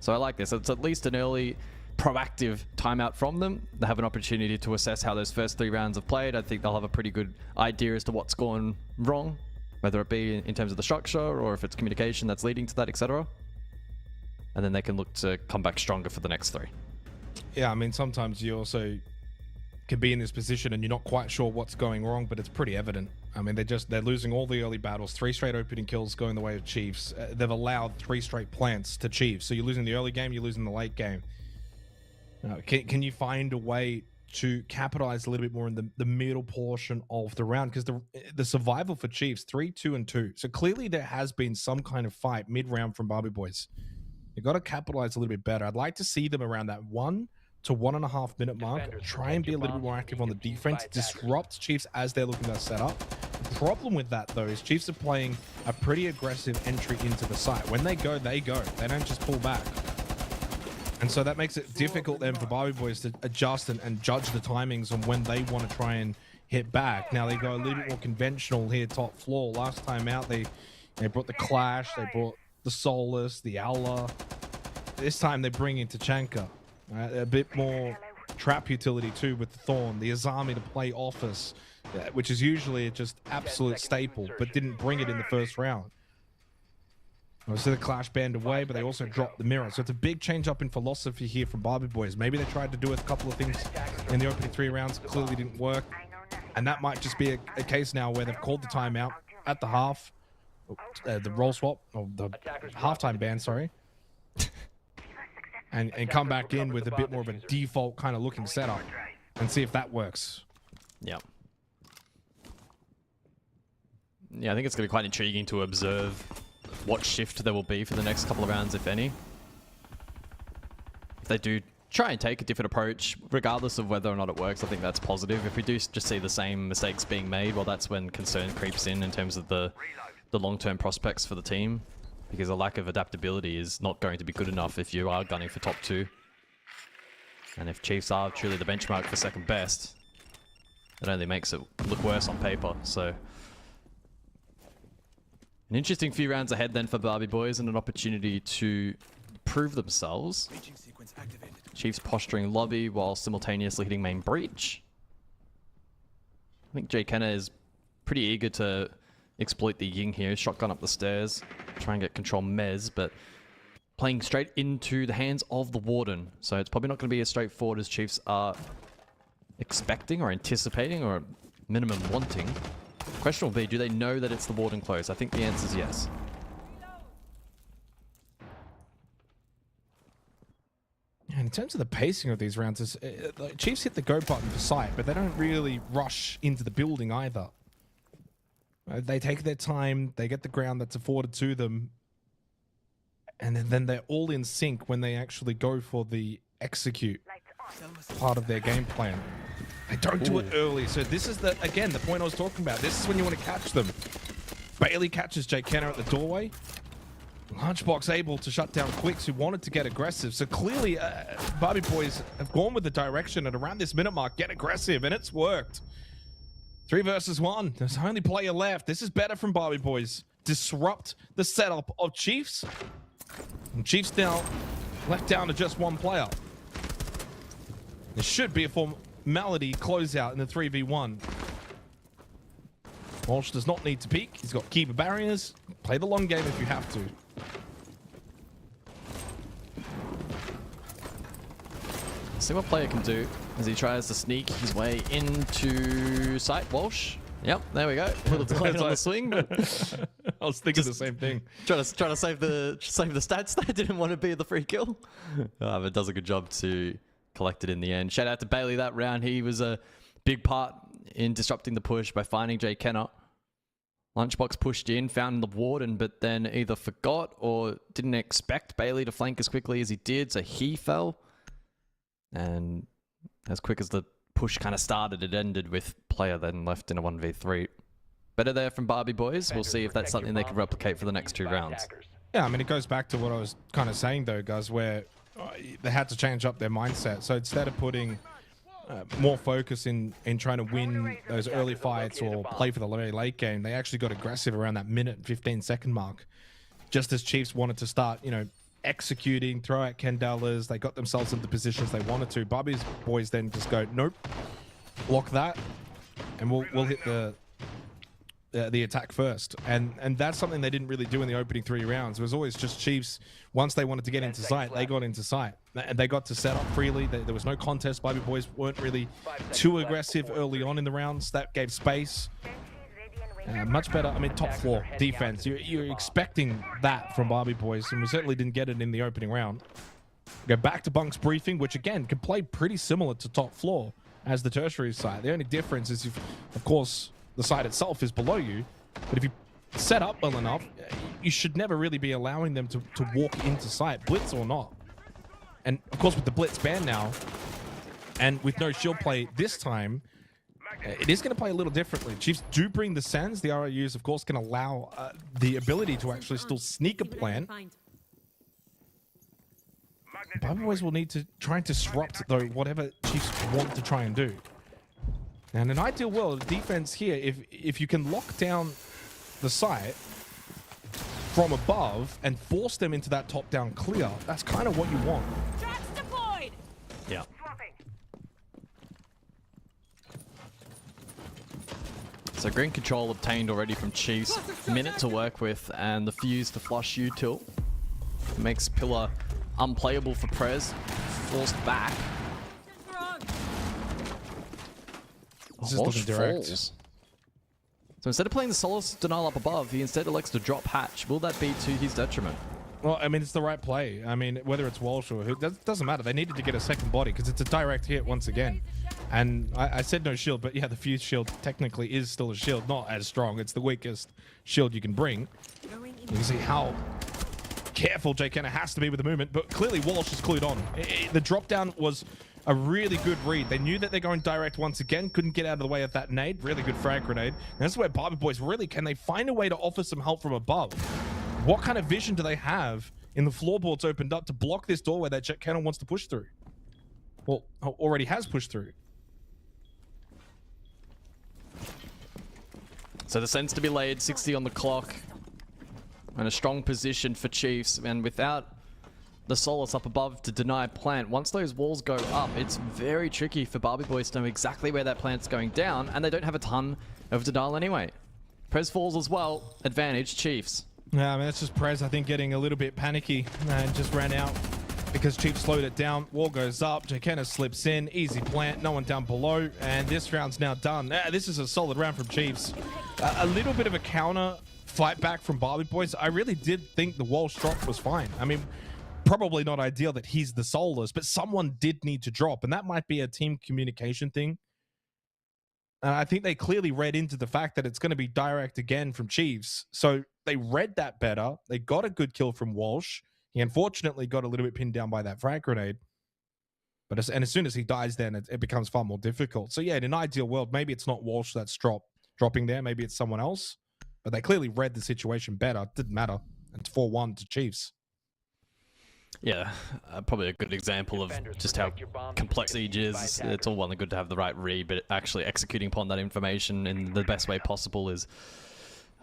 So I like this. It's at least an early proactive timeout from them. They have an opportunity to assess how those first 3 rounds have played. I think they'll have a pretty good idea as to what's gone wrong, whether it be in terms of the structure or if it's communication that's leading to that, etc. And then they can look to come back stronger for the next 3. Yeah, I mean, sometimes you also could be in this position and you're not quite sure what's going wrong, but it's pretty evident. I mean, they're losing all the early battles. 3 straight opening kills going the way of Chiefs. They've allowed 3 straight plants to Chiefs. So you're losing the early game, you're losing the late game. Can you find a way to capitalize a little bit more in the middle portion of the round? Because the survival for Chiefs, 3-2-2. So clearly there has been some kind of fight mid-round from Barbie Boys. You've got to capitalize a little bit better. I'd like to see them around that 1 to 1.5 minute mark. Try and be a little bit more active on the defense. Disrupt Chiefs as they're looking to set up. The problem with that, though, is Chiefs are playing a pretty aggressive entry into the site. When they go, they go. They don't just pull back. And so that makes it difficult then for Barbie Boys to adjust and judge the timings on when they want to try and hit back. Now they go a little bit more conventional here, top floor. Last time out, they brought the Clash, they brought the Solus, the Aula. This time they bring in Tachanka. A bit more trap utility too with the Thorn, the Azami to play Office, which is usually just absolute staple, but didn't bring it in the first round. So the Clash banned away, but they also dropped the Mirror. So it's a big change up in philosophy here from Barbie Boys. Maybe they tried to do a couple of things in the opening 3 rounds, clearly didn't work. And that might just be a case now where they've called the timeout at the half, the roll swap, or the halftime ban, sorry. and come back in with a bit more of a default kind of looking setup and see if that works. Yeah. Yeah, I think it's going to be quite intriguing to observe what shift there will be for the next couple of rounds, if any. If they do try and take a different approach, regardless of whether or not it works, I think that's positive. If we do just see the same mistakes being made, well, that's when concern creeps in terms of the long-term prospects for the team. Because a lack of adaptability is not going to be good enough if you are gunning for top 2. And if Chiefs are truly the benchmark for second best, it only makes it look worse on paper. So an interesting few rounds ahead then for Barbie Boys and an opportunity to prove themselves. Chiefs posturing lobby while simultaneously hitting main breach. I think Jay Kenner is pretty eager to exploit the Ying here. Shotgun up the stairs, try and get control Mez, but playing straight into the hands of the Warden. So it's probably not going to be as straightforward as Chiefs are expecting or anticipating or minimum wanting. Question will be, do they know that it's the Warden close? I think the answer is yes. And in terms of the pacing of these rounds, Chiefs hit the go button for sight, but they don't really rush into the building either. They take their time, they get the ground that's afforded to them, and then they're all in sync when they actually go for the execute part of their game plan. They don't do it early, so this is again the point I was talking about. This is when you want to catch them. Bailey catches Jake Kenner at the doorway. Lunchbox able to shut down Quicks, who wanted to get aggressive. So clearly, Barbie Boys have gone with the direction at around this minute mark, get aggressive, and it's worked. 3 versus 1. There's only player left. This is better from Barbie Boys. Disrupt the setup of Chiefs. And Chiefs now left down to just 1 player. There should be a formality closeout in the 3v1. Walsh does not need to peek. He's got keeper barriers. Play the long game if you have to. See what player can do as he tries to sneak his way into sight. Walsh. Yep, there we go. Little delay on the swing. I was thinking the same thing. Trying to save the stats there. Didn't want to be the free kill. But does a good job to collect it in the end. Shout out to Bailey that round. He was a big part in disrupting the push by finding Jay Kenner. Lunchbox pushed in, found the warden, but then either forgot or didn't expect Bailey to flank as quickly as he did, so he fell. And as quick as the push kind of started, it ended with player then left in a 1v3. Better there from Barbie Boys. We'll see if that's something they can replicate for the next 2 rounds. Yeah, I mean, it goes back to what I was kind of saying, though, guys, where they had to change up their mindset. So instead of putting more focus in trying to win those early fights or play for the very late game, they actually got aggressive around that minute and 15-second mark. Just as Chiefs wanted to start, you know, executing, throw out Kendellas, they got themselves into the positions they wanted to. Barbie's Boys then just go, nope, block that, and we'll hit the attack first. And that's something they didn't really do in the opening 3 rounds. It was always just Chiefs. Once they wanted to get into sight, they got into sight. And they got to set up freely. There was no contest. Barbie Boys weren't really too aggressive early on in the rounds. That gave space. Much better, I mean, top floor defense. You're expecting that from Barbie Boys, and we certainly didn't get it in the opening round. Go back to Bunk's briefing, which again can play pretty similar to top floor as the tertiary side. The only difference is, of course, the side itself is below you, but if you set up well enough, you should never really be allowing them to walk into sight, blitz or not. And of course, with the blitz ban now, and with no shield play this time, it is going to play a little differently. Chiefs do bring the Sands. The ROUs, of course, can allow the ability to actually still sneak a plant. Barbie Boys will need to try and disrupt, though, whatever Chiefs want to try and do. And in an ideal world, defense here, if you can lock down the site from above and force them into that top-down clear, that's kind of what you want. Traps deployed. Yeah. So green control obtained already from Chiefs. Minute to work with, and the fuse to flush util. Makes Pillar unplayable for Prez. Forced back. This is looking direct. Falls. So instead of playing the Solace Denial up above, he instead elects to drop Hatch. Will that be to his detriment? Well, I mean, it's the right play. I mean, whether it's Walsh or who, doesn't matter. They needed to get a second body because it's a direct hit once again. And I said no shield, but yeah, the fuse shield technically is still a shield, not as strong. It's the weakest shield you can bring. You can see how careful Jay Kenner has to be with the movement, but clearly Walsh is clued on. The drop down was a really good read. They knew that they're going direct once again, couldn't get out of the way of that nade. Really good frag grenade. And that's where Barbie Boys really, can they find a way to offer some help from above? What kind of vision do they have in the floorboards opened up to block this doorway that Jake Kenner wants to push through? Well, already has pushed through. So the sense to be laid, 60 on the clock. And a strong position for Chiefs. And without the Solace up above to deny plant, once those walls go up, it's very tricky for Barbie Boys to know exactly where that plant's going down. And they don't have a ton of denial anyway. Prez falls as well. Advantage, Chiefs. Yeah, I mean, that's just Prez, I think, getting a little bit panicky and just ran out because Chiefs slowed it down. Wall goes up. Jay Kenner slips in. Easy plant. No one down below. And this round's now done. This is a solid round from Chiefs. A little bit of a counter fight back from Barbie Boys. I really did think the Walsh drop was fine. I mean, probably not ideal that he's the soloist, but someone did need to drop. And that might be a team communication thing. And I think they clearly read into the fact that it's going to be direct again from Chiefs. So they read that better. They got a good kill from Walsh. He unfortunately got a little bit pinned down by that frag grenade. But as soon as he dies, then it becomes far more difficult. So yeah, in an ideal world, maybe it's not Walsh that's dropping there. Maybe it's someone else. but they clearly read the situation better. It didn't matter. It's 4-1 to Chiefs. Yeah, probably a good example of just how complex Siege is. It's all well and good to have the right read, but actually executing upon that information in the best way possible is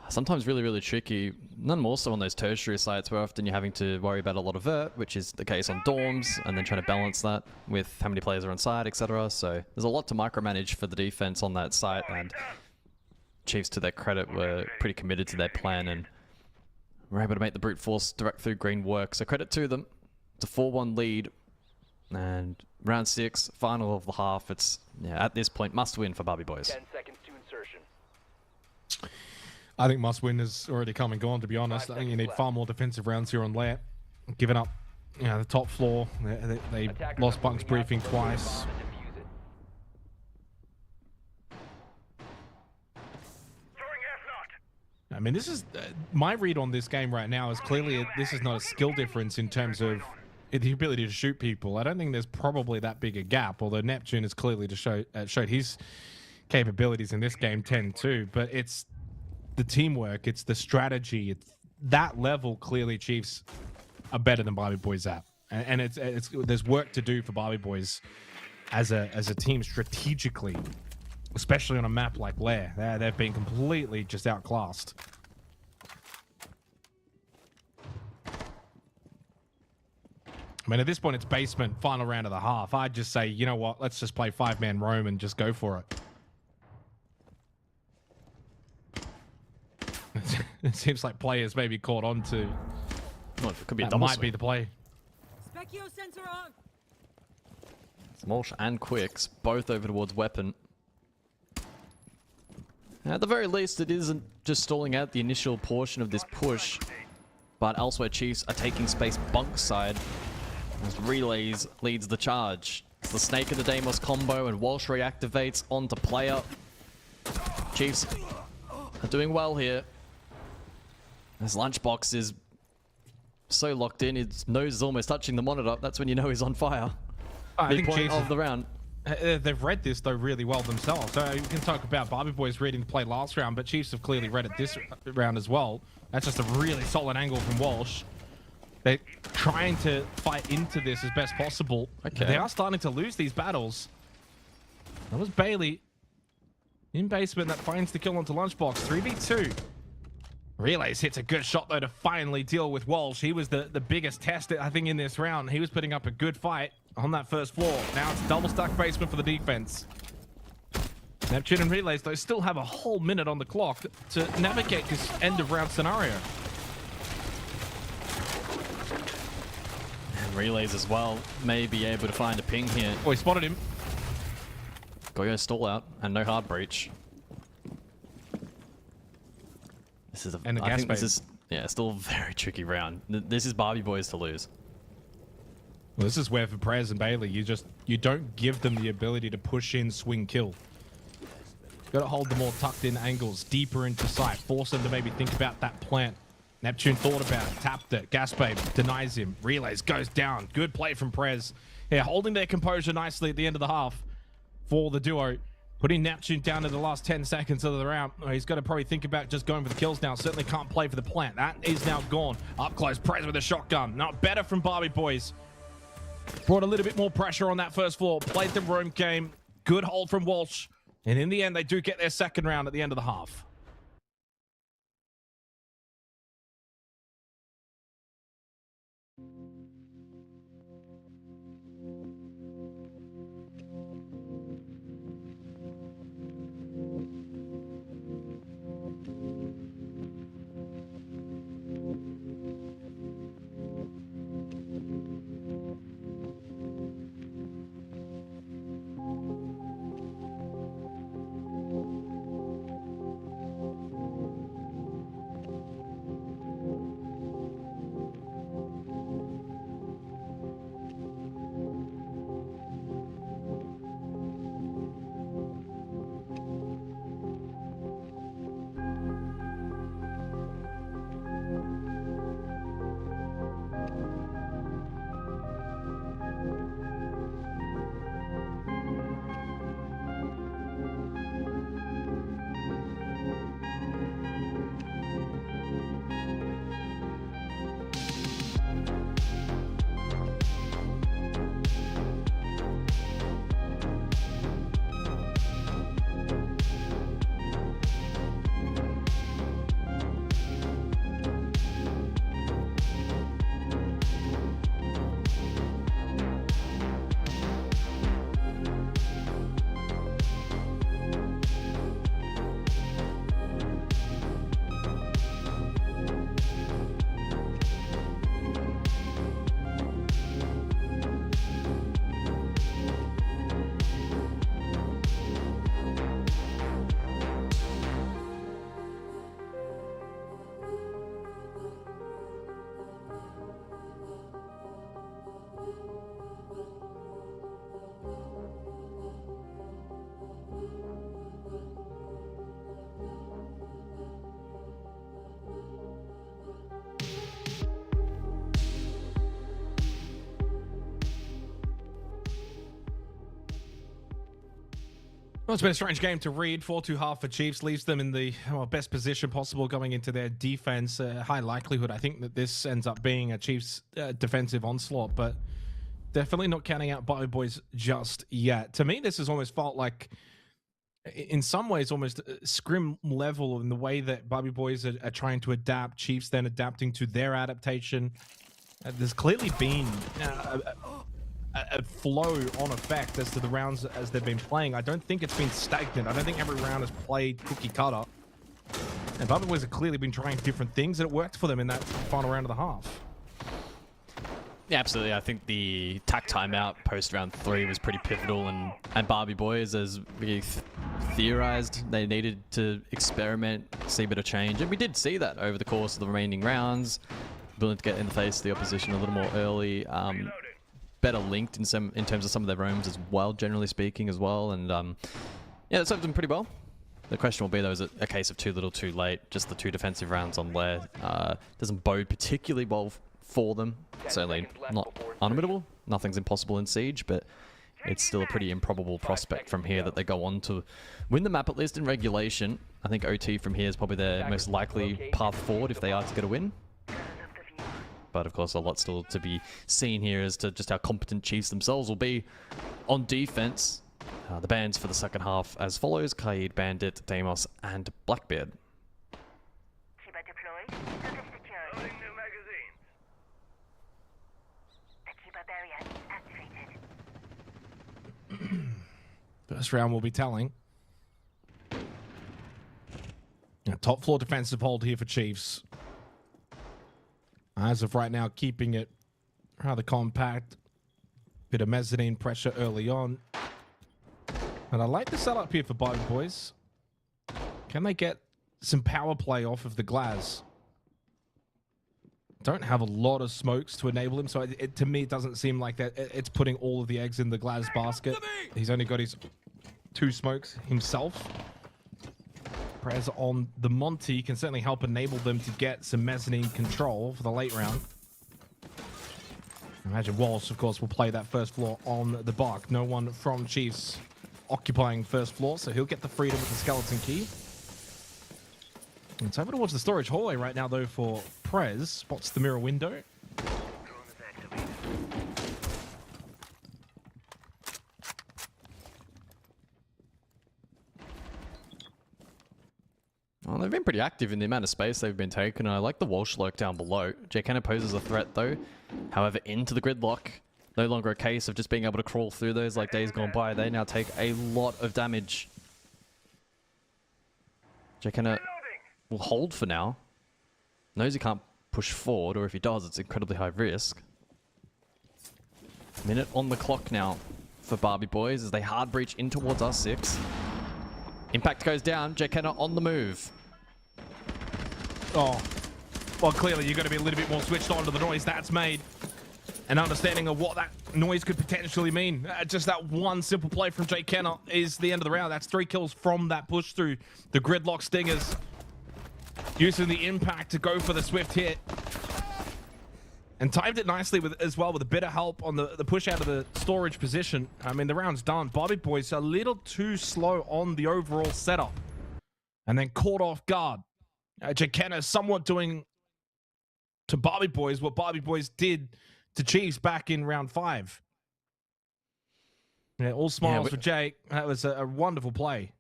sometimes really, really tricky. None more so on those tertiary sites where often you're having to worry about a lot of vert, which is the case on dorms, and then trying to balance that with how many players are on site, etc. So there's a lot to micromanage for the defense on that site, and Chiefs, to their credit, were pretty committed to their plan and were able to make the brute force direct through green work. So credit to them. It's a 4-1 lead, and round 6, final of the half. It's, yeah, at this point, must win for Barbie Boys. 10 seconds to insertion. I think must win is already come and gone, to be honest. I think you need far more defensive rounds here on Lair. Giving up, the top floor. They lost Bunk's briefing twice. I mean, this is my read on this game right now is clearly this is not a skill difference in terms of the ability to shoot people. I don't think there's probably that big a gap, although Neptune has clearly showed his capabilities in this game 10-2, but it's the teamwork, it's the strategy, it's that level. Clearly Chiefs are better than Barbie Boys at, and it's there's work to do for Barbie Boys as a team strategically, especially on a map like Lair. They've been completely just outclassed. I mean, at this point, it's basement, final round of the half. I'd just say, you know what, let's just play 5-man roam and just go for it. It seems like players may be caught on to... Well, it could be a that double might swing. be the play. Specchio sensor on. Smolsh and Quicks both over towards Weapon. At the very least, it isn't just stalling out the initial portion of this push, but elsewhere Chiefs are taking space Bunk side as Relays leads the charge. It's the Snake of the Deimos combo, and Walsh reactivates onto player. Chiefs are doing well here. This Lunchbox is so locked in, his nose is almost touching the monitor. That's when you know he's on fire. I Big think point Chiefs of the round. They've read this, though, really well themselves. So you can talk about Barbie Boys reading the play last round, but Chiefs have clearly read it this round as well. That's just a really solid angle from Walsh. They're trying to fight into this as best possible. Okay. They are starting to lose these battles. That was Bailey in basement that finds the kill onto Lunchbox. 3v2. Relays hits a good shot, though, to finally deal with Walsh. He was the biggest test, I think, in this round. He was putting up a good fight on that first floor. Now it's double stack basement for the defense. Neptune and Relays, though, still have a whole minute on the clock to navigate this end of round scenario. And Relays as well may be able to find a ping here. Oh, he spotted him. Goyo stall out and no hard breach. This is a, And the I gas think this bait. is, yeah, still a very tricky round. This is Barbie Boys to lose. Well, this is where for Prez and Bailey, you don't give them the ability to push in, swing, kill. You got to hold the more tucked in angles deeper into sight, force them to maybe think about that plant. Neptune thought about it, tapped it. Gasbabe denies him. Relays goes down. Good play from Prez. Yeah, holding their composure nicely at the end of the half for the duo. Putting Neptune down to the last 10 seconds of the round. He's got to probably think about just going for the kills now. Certainly can't play for the plant. That is now gone. Up close, Prez with a shotgun. Not better from Barbie Boys. Brought a little bit more pressure on that first floor. Played the roam game. Good hold from Walsh. And in the end, they do get their second round at the end of the half. Well, it's been a strange game to read. 4-2 for Chiefs leaves them in the best position possible going into their defense. High likelihood, I think, that this ends up being a Chiefs defensive onslaught, but definitely not counting out Bobby Boys just yet. To me, this has almost felt like, in some ways, almost scrim level in the way that Bobby Boys are trying to adapt. Chiefs then adapting to their adaptation. There's clearly been a flow on effect as to the rounds as they've been playing. I don't think it's been stagnant. I don't think every round has played cookie cutter. And Bobby Boys have clearly been trying different things, and it worked for them in that final round of the half. Yeah, absolutely. I think the tack timeout post round 3 was pretty pivotal, and Barbie Boys, as we theorized, they needed to experiment, see a bit of change, and we did see that over the course of the remaining rounds. Willing to get in the face of the opposition a little more early. Better linked in terms of some of their roams as well, generally speaking as well, and yeah, that served them pretty well. The question will be, though, is it a case of too little too late? Just the 2 defensive rounds on Lair doesn't bode particularly well for them. Certainly not unwinnable. Nothing's impossible in Siege, but it's still a pretty improbable prospect from here that they go on to win the map, at least in regulation. I think OT from here is probably their most likely path forward if they are to get a win. But of course, a lot still to be seen here as to just how competent Chiefs themselves will be on defense. The bans for the second half as follows: Kaid, Bandit, Deimos, and Blackbeard. Chiba deployed. Suit is secured. Loading new magazines. The Chiba barrier is activated. First round will be telling. Top floor defensive hold here for Chiefs. As of right now, keeping it rather compact. Bit of mezzanine pressure early on. And I like the setup here for Bobby Boys. Can they get some power play off of the Glaz? Don't have a lot of smokes to enable him, so to me it doesn't seem like that. It's putting all of the eggs in the Glaz basket. He's only got his 2 smokes himself. Prez on the Monty can certainly help enable them to get some mezzanine control for the late round. Imagine Walsh, of course, will play that first floor on the Buck. No one from Chiefs occupying first floor, so he'll get the freedom with the skeleton key. It's over towards the storage hallway right now, though, for Prez. Spots the mirror window. Well, they've been pretty active in the amount of space they've been taking. I like the Walsh lurk down below. Jkenna poses a threat, though. However, into the gridlock. No longer a case of just being able to crawl through those like days gone by. They now take a lot of damage. Jkenna will hold for now. Knows he can't push forward, or if he does, it's incredibly high risk. Minute on the clock now for Barbie Boys as they hard breach in towards R6. Impact goes down. Jkenna on the move. Oh, well, clearly you've got to be a little bit more switched on to the noise that's made. An understanding of what that noise could potentially mean. Just that one simple play from Jkenna is the end of the round. That's 3 kills from that push through the gridlock stingers. Using the impact to go for the swift hit. And timed it nicely as well with a bit of help on the push out of the storage position. I mean, the round's done. Bobby Boys a little too slow on the overall setup. And then caught off guard. Jkenna somewhat doing to Bobby Boys what Bobby Boys did to Chiefs back in round 5. Yeah, all smiles for Jake. That was a wonderful play.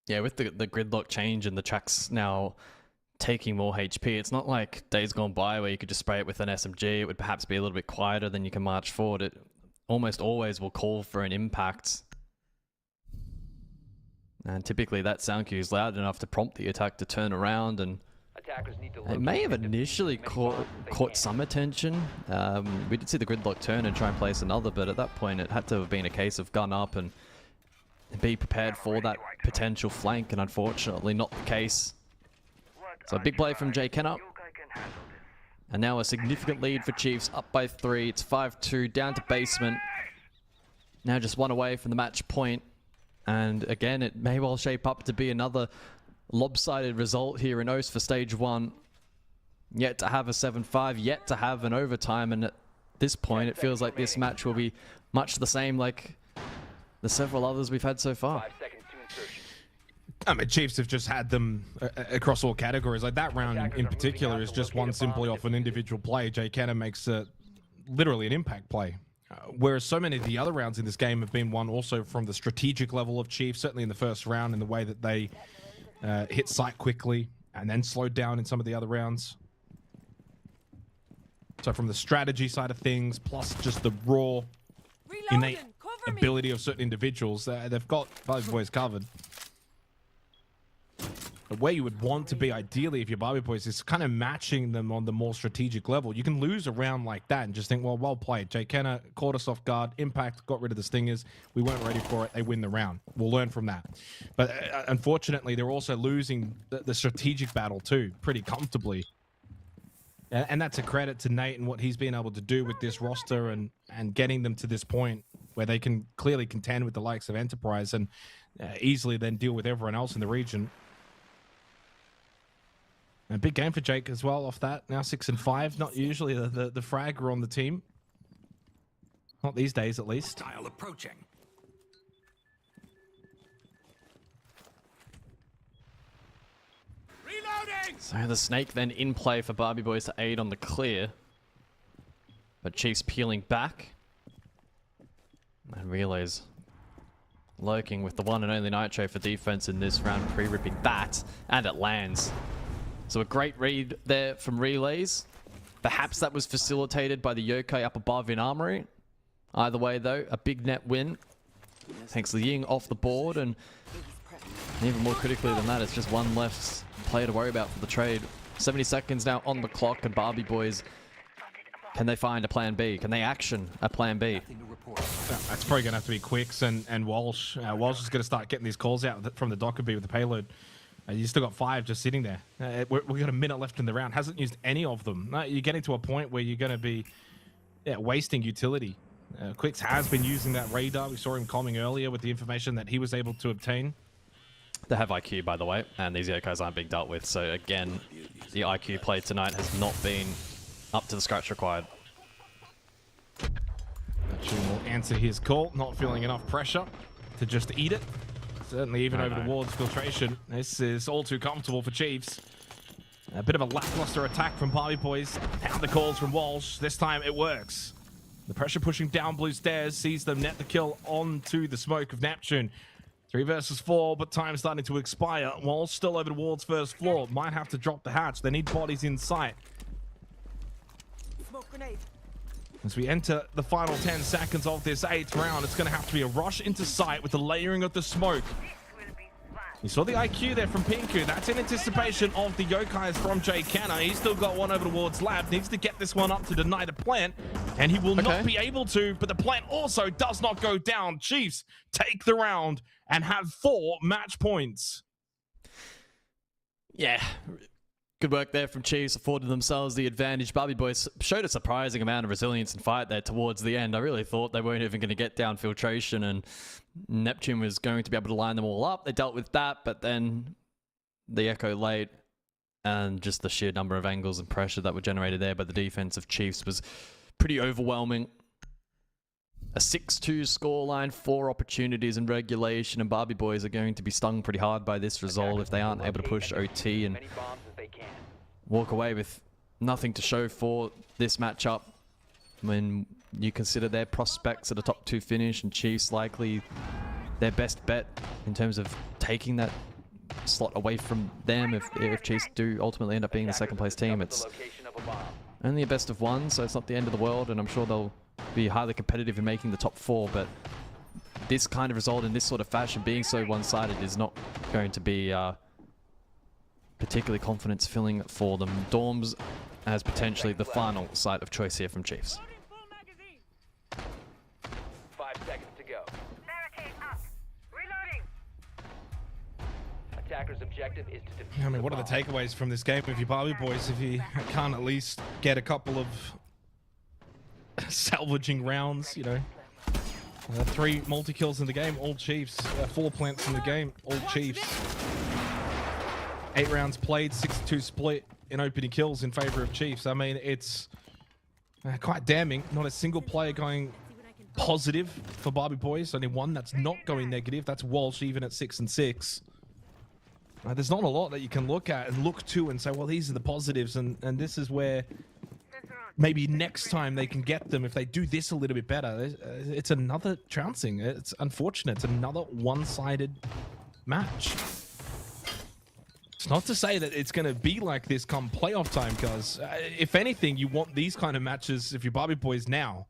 Yeah, with the gridlock change and the tracks now taking more HP, it's not like days gone by where you could just spray it with an SMG. It would perhaps be a little bit quieter, then you can march forward. It almost always will call for an impact. And typically that sound cue is loud enough to prompt the attack to turn around, and it may have initially caught some attention. We did see the gridlock turn and try and place another, but at that point it had to have been a case of gun up and be prepared for that potential flank, and unfortunately not the case. So a big play from Jkenna. And now a significant lead for Chiefs, up by 3. It's 5-2, down to basement. Now just 1 away from the match point. And again, it may well shape up to be another lopsided result here in OCE for stage 1. Yet to have a 7-5, yet to have an overtime, and at this point it feels like this match will be much the same like the several others we've had so far. I mean, Chiefs have just had them across all categories. Like that round in particular is just one simply off an individual play. Jay Kenner makes literally an impact play. Whereas so many of the other rounds in this game have been won also from the strategic level of Chiefs, certainly in the first round, in the way that they hit site quickly and then slowed down in some of the other rounds. So from the strategy side of things, plus just the raw, innate ability of certain individuals, they've got Barbie Boys covered. But where you would want to be ideally if you're Barbie Boys is kind of matching them on the more strategic level. You can lose a round like that and just think, well played. Jay Kenner caught us off guard. Impact got rid of the stingers. We weren't ready for it. They win the round. We'll learn from that. But unfortunately, they're also losing the strategic battle too, pretty comfortably. And that's a credit to Nate and what he's been able to do with this roster and getting them to this point where they can clearly contend with the likes of Enterprise and easily then deal with everyone else in the region. A big game for Jake as well off that. Now 6-5, not usually the fragger on the team. Not these days, at least. Hostile approaching. Reloading! So the snake then in play for Barbie Boys to aid on the clear. But Chiefs peeling back. And Relays lurking with the one and only Nitro for defense in this round, pre-ripping that. And it lands. So a great read there from Relays. Perhaps that was facilitated by the Yokai up above in Armory. Either way, though, a big net win. Thanks to Ying off the board, and even more critically than that, it's just one left player to worry about for the trade. 70 seconds now on the clock, and Barbie Boys, can they find a plan B? Can they action a plan B? That's probably going to have to be Quicks and Walsh. Walsh is going to start getting these calls out from the Dockerbee with the payload. You still got 5 just sitting there. We've got a minute left in the round. Hasn't used any of them. You're getting to a point where you're going to be wasting utility. Quicks has been using that radar. We saw him coming earlier with the information that he was able to obtain. They have IQ, by the way, and these Yokais aren't being dealt with. So again, the IQ play tonight has not been up to the scratch required. Neptune will answer his call. Not feeling enough pressure to just eat it. Certainly even over the wards filtration. This is all too comfortable for Chiefs. A bit of a lackluster attack from Barbie Boys. Down the calls from Walsh. This time it works. The pressure pushing down blue stairs sees them net the kill onto the smoke of Neptune. 3 versus 4, but time starting to expire. Walsh still over towards first floor. Might have to drop the hatch. They need bodies in sight. Smoke grenade. As we enter the final 10 seconds of this 8th round, it's going to have to be a rush into sight with the layering of the smoke. You saw the IQ there from Pinku. That's in anticipation of the Yokais from Jay Kenner. He's still got one over towards Lab. Needs to get this one up to deny the plant, and he will not be able to, but the plant also does not go down. Chiefs take the round and have 4 match points. Yeah. Good work there from Chiefs, afforded themselves the advantage. Barbie Boys showed a surprising amount of resilience and fight there towards the end. I really thought they weren't even going to get down filtration and Neptune was going to be able to line them all up. They dealt with that, but then the echo late and just the sheer number of angles and pressure that were generated there by the defense of Chiefs was pretty overwhelming. A 6-2 scoreline, 4 opportunities in regulation, and Barbie Boys are going to be stung pretty hard by this result if they aren't able to push OT and walk away with nothing to show for this matchup. When you consider their prospects at a top 2 finish and Chiefs likely their best bet in terms of taking that slot away from them if Chiefs do ultimately end up being the 2nd place team. It's only a best of 1, so it's not the end of the world, and I'm sure they'll be highly competitive in making the top 4, but this kind of result in this sort of fashion, being so one-sided, is not going to be particularly confidence-filling for them. Dorms as potentially the final site of choice here from Chiefs. 5 seconds to go. Barricade up. Reloading. Attacker's objective is to defuse. I mean, what are the takeaways from this game if you Barbie Boys, if you can't at least get a couple of salvaging rounds, you know? 3 multi-kills in the game, all Chiefs. 4 plants in the game, all Chiefs. 8 rounds played, 6-2 split in opening kills in favor of Chiefs. I mean, it's quite damning. Not a single player going positive for Barbie Boys. Only one that's not going negative. That's Walsh, even at 6-6. There's not a lot that you can look at and look to and say, well, these are the positives, and this is where maybe next time they can get them if they do this a little bit better. It's another trouncing. It's unfortunate. It's another one-sided match. It's not to say that it's going to be like this come playoff time, because if anything, you want these kind of matches if you're Barbie Boys now,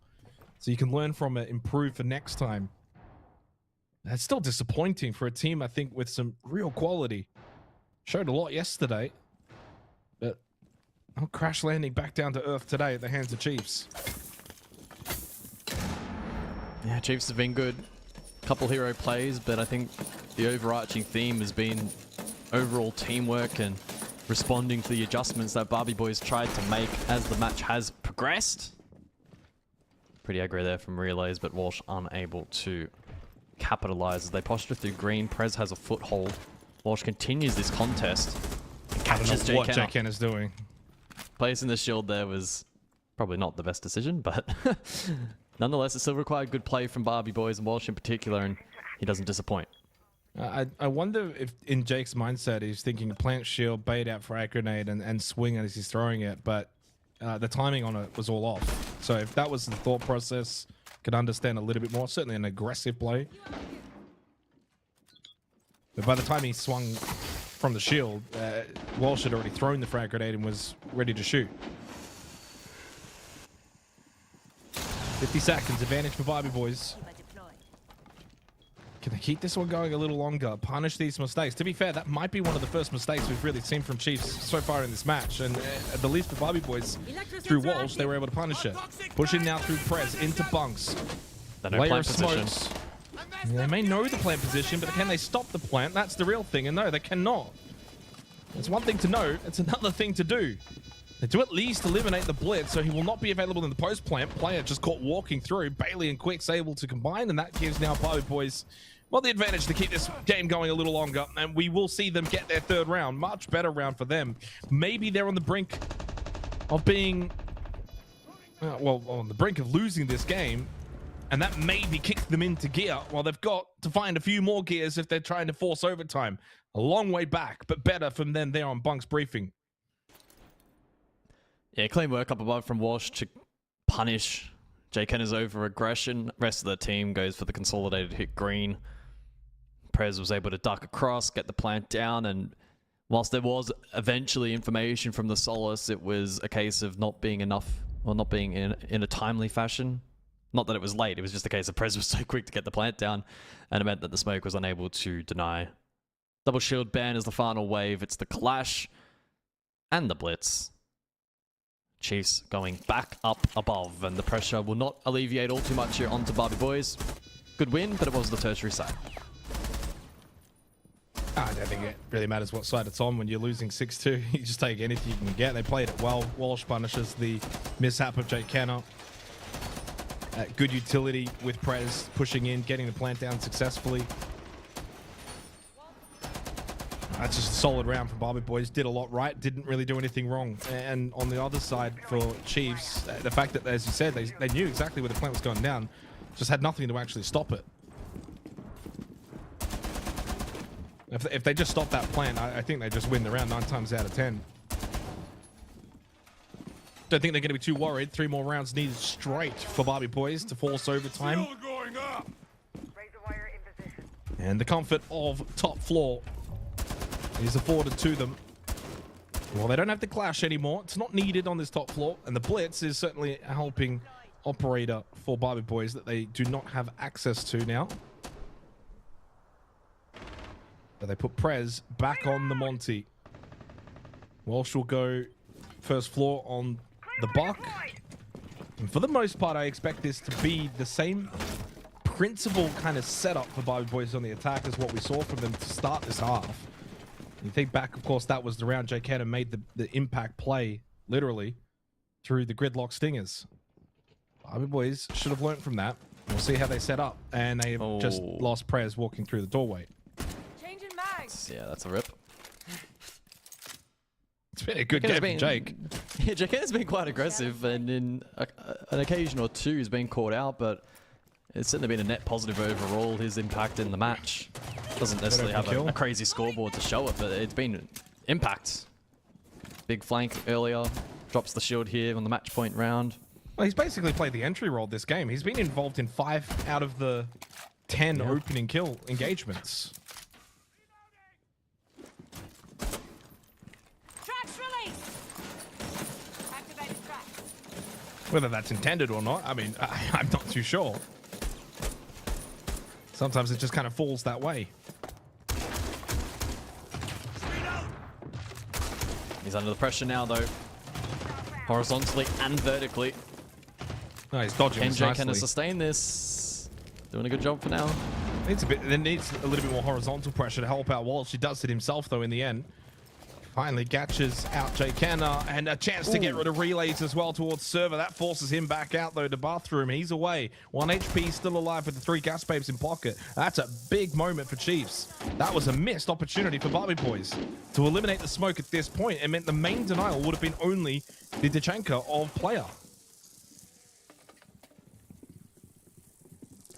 so you can learn from it, improve for next time. That's still disappointing for a team, I think, with some real quality. Showed a lot yesterday, but not crash landing back down to earth today at the hands of Chiefs. Yeah, Chiefs have been good. Couple hero plays, but I think the overarching theme has been overall teamwork and responding to the adjustments that Barbie Boys tried to make as the match has progressed. Pretty aggro there from Relays, but Walsh unable to capitalize as they posture through green. Prez has a foothold. Walsh continues this contest. Catches what JKen is doing. Placing the shield there was probably not the best decision, but nonetheless, it still required good play from Barbie Boys and Walsh in particular, and he doesn't disappoint. I wonder if in Jake's mindset he's thinking plant shield, bait out frag grenade, and swing as he's throwing it, but the timing on it was all off. So if that was the thought process, could understand a little bit more. Certainly an aggressive play. But by the time he swung from the shield, Walsh had already thrown the frag grenade and was ready to shoot. 50 seconds, advantage for Barbie Boys. Can they keep this one going a little longer? Punish these mistakes. To be fair, that might be one of the first mistakes we've really seen from Chiefs so far in this match. And at the least for Barbie Boys, through Walsh, they were able to punish it. Pushing now through Prez into bunks. Layer of smokes. They may know the plant position, but can they stop the plant? That's the real thing. And no, they cannot. It's one thing to know. It's another thing to do. They do at least eliminate the blitz, so he will not be available in the post plant. Player just caught walking through. Bailey and Quick's able to combine, and that gives now Barbie Boys, well, the advantage to keep this game going a little longer, and we will see them get their third round. Much better round for them. Maybe they're on the brink of being, well, on the brink of losing this game, and that maybe kicks them into gear. Well, they've got to find a few more gears if they're trying to force overtime. A long way back, but better from them there on Bunk's briefing. Yeah, clean work up above from Walsh to punish JKenna's over aggression. Rest of the team goes for the consolidated hit green. Prez was able to duck across, get the plant down, and whilst there was eventually information from the Solace, it was a case of not being enough, or not being in a timely fashion. Not that it was late, it was just a case of Prez was so quick to get the plant down, and it meant that the smoke was unable to deny. Double shield ban is the final wave. It's the clash and the blitz. Chiefs going back up above, and the pressure will not alleviate all too much here onto Barbie Boys. Good win, but it was the tertiary side. I don't think it really matters what side it's on when you're losing 6-2. You just take anything you can get. They played it well. Walsh punishes the mishap of Jake Kenner. Good utility with Prez pushing in, getting the plant down successfully. That's just a solid round for Barbie Boys. Did a lot right, didn't really do anything wrong. And on the other side for Chiefs, the fact that, as you said, they knew exactly where the plant was going down, just had nothing to actually stop it. If they just stop that plant, I think they just win the round 9 times out of 10. Don't think they're going to be too worried. 3 more rounds needed straight for Barbie Boys to force overtime. And the comfort of top floor is afforded to them. Well, they don't have the clash anymore. It's not needed on this top floor. And the blitz is certainly a helping operator for Barbie Boys that they do not have access to now. But they put Prez back on the Monty. Walsh will go first floor on the Buck. And for the most part, I expect this to be the same principle kind of setup for Barbie Boys on the attack as what we saw from them to start this half. You think back, of course, that was the round Jake Hanna made the impact play, literally, through the gridlock stingers. Barbie Boys should have learned from that. We'll see how they set up. And they have just lost Prez walking through the doorway. Yeah, that's a rip. It's been a good game for Jake. Yeah, Jake has been quite aggressive, and in an occasion or two he's been caught out, but it's certainly been a net positive overall, his impact in the match. Doesn't necessarily have a crazy scoreboard to show it, but it's been impact. Big flank earlier. Drops the shield here on the match point round. Well, he's basically played the entry role this game. He's been involved in 5 out of the 10 opening kill engagements. Tracks release. Activated track. Whether that's intended or not, I mean, I'm not too sure. Sometimes it just kind of falls that way. He's under the pressure now, though. Horizontally and vertically. No, he's dodging Can this Jay nicely. kind of sustain this? Doing a good job for now. There needs a little bit more horizontal pressure to help out Walsh. He does it himself, though, in the end. Finally catches out Jay Kenner, and a chance to get rid of relays as well towards server. That forces him back out, though, to bathroom. He's away. 1 HP, still alive with the 3 gas babes in pocket. That's a big moment for Chiefs. That was a missed opportunity for Barbie Boys to eliminate the smoke at this point. It meant the main denial would have been only the Dechenka of player.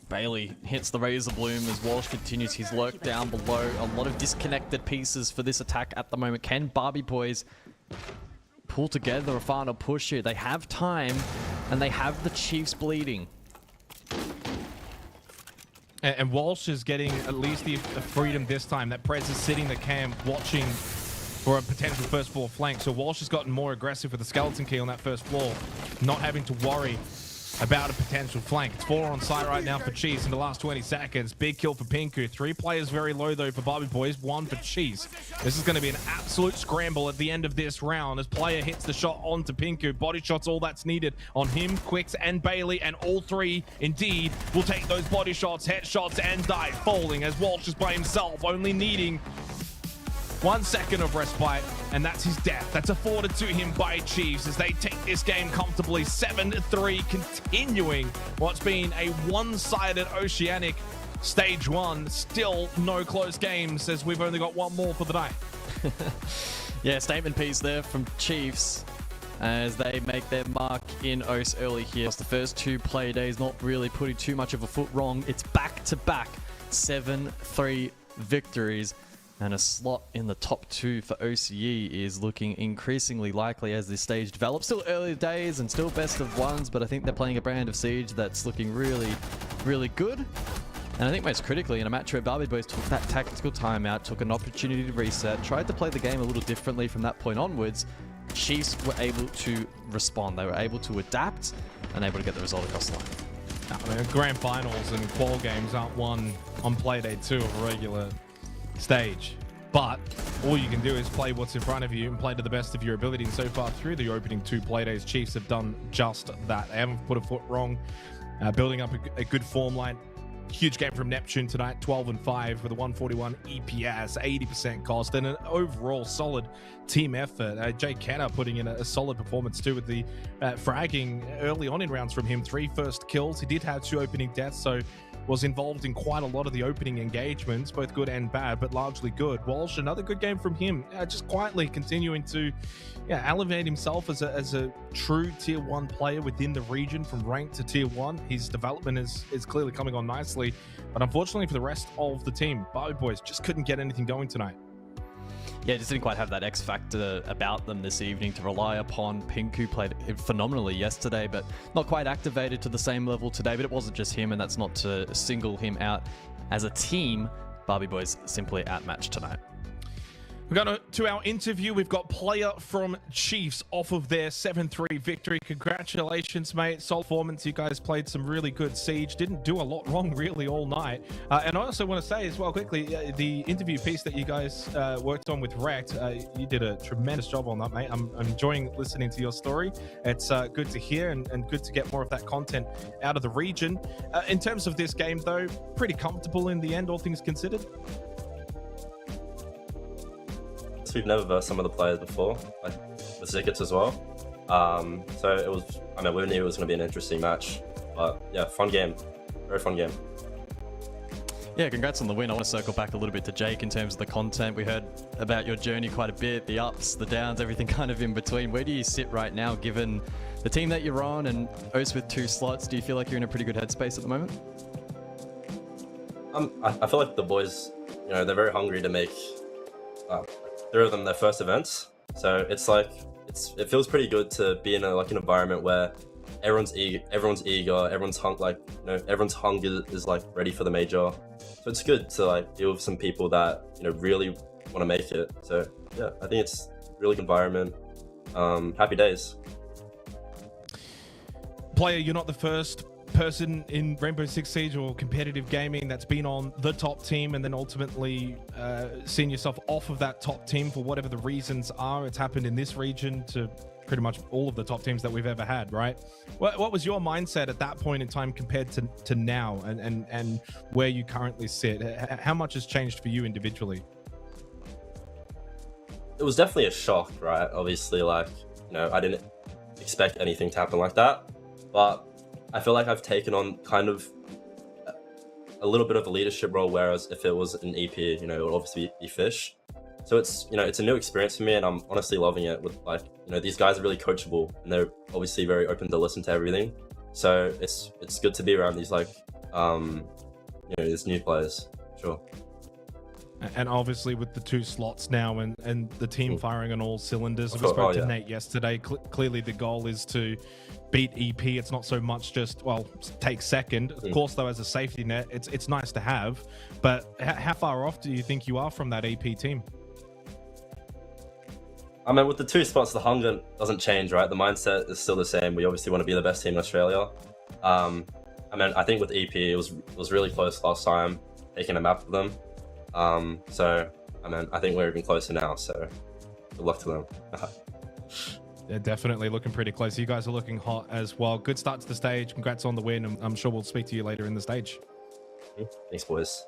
Bailey hits the razor bloom as Walsh continues his lurk down below. A lot of disconnected pieces for this attack at the moment. Can Barbie Boys pull together a final push here? They have time, and they have the Chiefs bleeding. And Walsh is getting at least the freedom this time. That Prez is sitting the camp watching for a potential first floor flank. So Walsh has gotten more aggressive with the skeleton key on that first floor, not having to worry about a potential flank. It's 4 on site right now for Cheese in the last 20 seconds. Big kill for Pinku. 3 players very low, though, for Barbie Boys. 1 for Cheese. This is going to be an absolute scramble at the end of this round as player hits the shot onto Pinku. Body shots, all that's needed on him, Quicks, and Bailey, and all 3 indeed will take those body shots, headshots, and die falling as Walsh is by himself, only needing 1 second of respite, and that's his death. That's afforded to him by Chiefs as they take this game comfortably 7-3, continuing what's been a one-sided Oceanic Stage 1. Still no close games as we've only got 1 more for the night. Yeah, statement piece there from Chiefs as they make their mark in OCE early here. It's the first 2 play days, not really putting too much of a foot wrong. It's back-to-back 7-3 victories. And a slot in the top 2 for OCE is looking increasingly likely as this stage develops. Still early days and still best of ones, but I think they're playing a brand of Siege that's looking really, really good. And I think most critically, in a match where Barbie Boys took that tactical timeout, took an opportunity to reset, tried to play the game a little differently from that point onwards, Chiefs were able to respond. They were able to adapt and able to get the result across the line. I mean, grand finals and qual games aren't won on play day 2 of a regular stage, but all you can do is play what's in front of you and play to the best of your ability. And so far through the opening 2 play days, Chiefs have done just that. They haven't put a foot wrong, building up a good form line. Huge game from Neptune tonight, 12-5 with a 141 EPS, 80% cost, and an overall solid team effort. Jay Kenner putting in a solid performance too with the fragging early on in rounds from him. 3 first kills. He did have 2 opening deaths, so was involved in quite a lot of the opening engagements, both good and bad, but largely good. Walsh, another good game from him, just quietly continuing to elevate himself as a true tier 1 player within the region from rank to tier 1. His development is clearly coming on nicely, but unfortunately for the rest of the team, Barbie Boys just couldn't get anything going tonight. Yeah, just didn't quite have that X factor about them this evening to rely upon. Pinku played phenomenally yesterday, but not quite activated to the same level today. But it wasn't just him, and that's not to single him out. As a team, Barbie Boys simply outmatched tonight. We're going to our interview. We've got player from Chiefs off of their 7-3 victory. Congratulations, mate. Solid performance. You guys played some really good Siege. Didn't do a lot wrong, really, all night. And I also want to say as well, quickly, the interview piece that you guys worked on with Rect, you did a tremendous job on that, mate. I'm enjoying listening to your story. It's good to hear and good to get more of that content out of the region. In terms of this game, though, pretty comfortable in the end, all things considered. We've never versed some of the players before, like the Zickets as well. So it was, I mean, we knew it was going to be an interesting match, but yeah, fun game, very fun game. Yeah, congrats on the win. I want to circle back a little bit to Jake in terms of the content. We heard about your journey quite a bit, the ups, the downs, everything kind of in between. Where do you sit right now, given the team that you're on and OCE with 2 slots? Do you feel like you're in a pretty good headspace at the moment? I feel like the boys you know, they're very hungry to make 3 of them their first events. So it's like it feels pretty good to be in an environment where everyone's eager, everyone's hunger is like ready for the major. So it's good to like deal with some people that, you know, really want to make it. So yeah, I think it's a really good environment. Happy days. Player, you're not the first person in Rainbow Six Siege or competitive gaming that's been on the top team and then ultimately seen yourself off of that top team for whatever the reasons are. It's happened in this region to pretty much all of the top teams that we've ever had, right? What was your mindset at that point in time compared to now and where you currently sit? How much has changed for you individually? It was definitely a shock, right? Obviously, like, you know, I didn't expect anything to happen like that, but I feel like I've taken on kind of a little bit of a leadership role, whereas if it was an EP, you know, it would obviously be Fish. So it's, you know, it's a new experience for me, and I'm honestly loving it. With like, you know, these guys are really coachable, and they're obviously very open to listen to everything. So it's good to be around these like, you know, these new players, sure. And obviously with the 2 slots now and the team firing on all cylinders. We spoke to Nate yesterday. Clearly the goal is to beat EP. It's not so much just, well, take second. Of course, though, as a safety net, it's nice to have. But how far off do you think you are from that EP team? I mean, with the 2 spots, the hunger doesn't change, right? The mindset is still the same. We obviously want to be the best team in Australia. I mean, I think with EP, it was really close last time, taking a map of them. So, I mean, I think we're even closer now, so good luck to them. They're definitely looking pretty close. You guys are looking hot as well. Good start to the stage. Congrats on the win. I'm sure we'll speak to you later in the stage. Thanks, boys.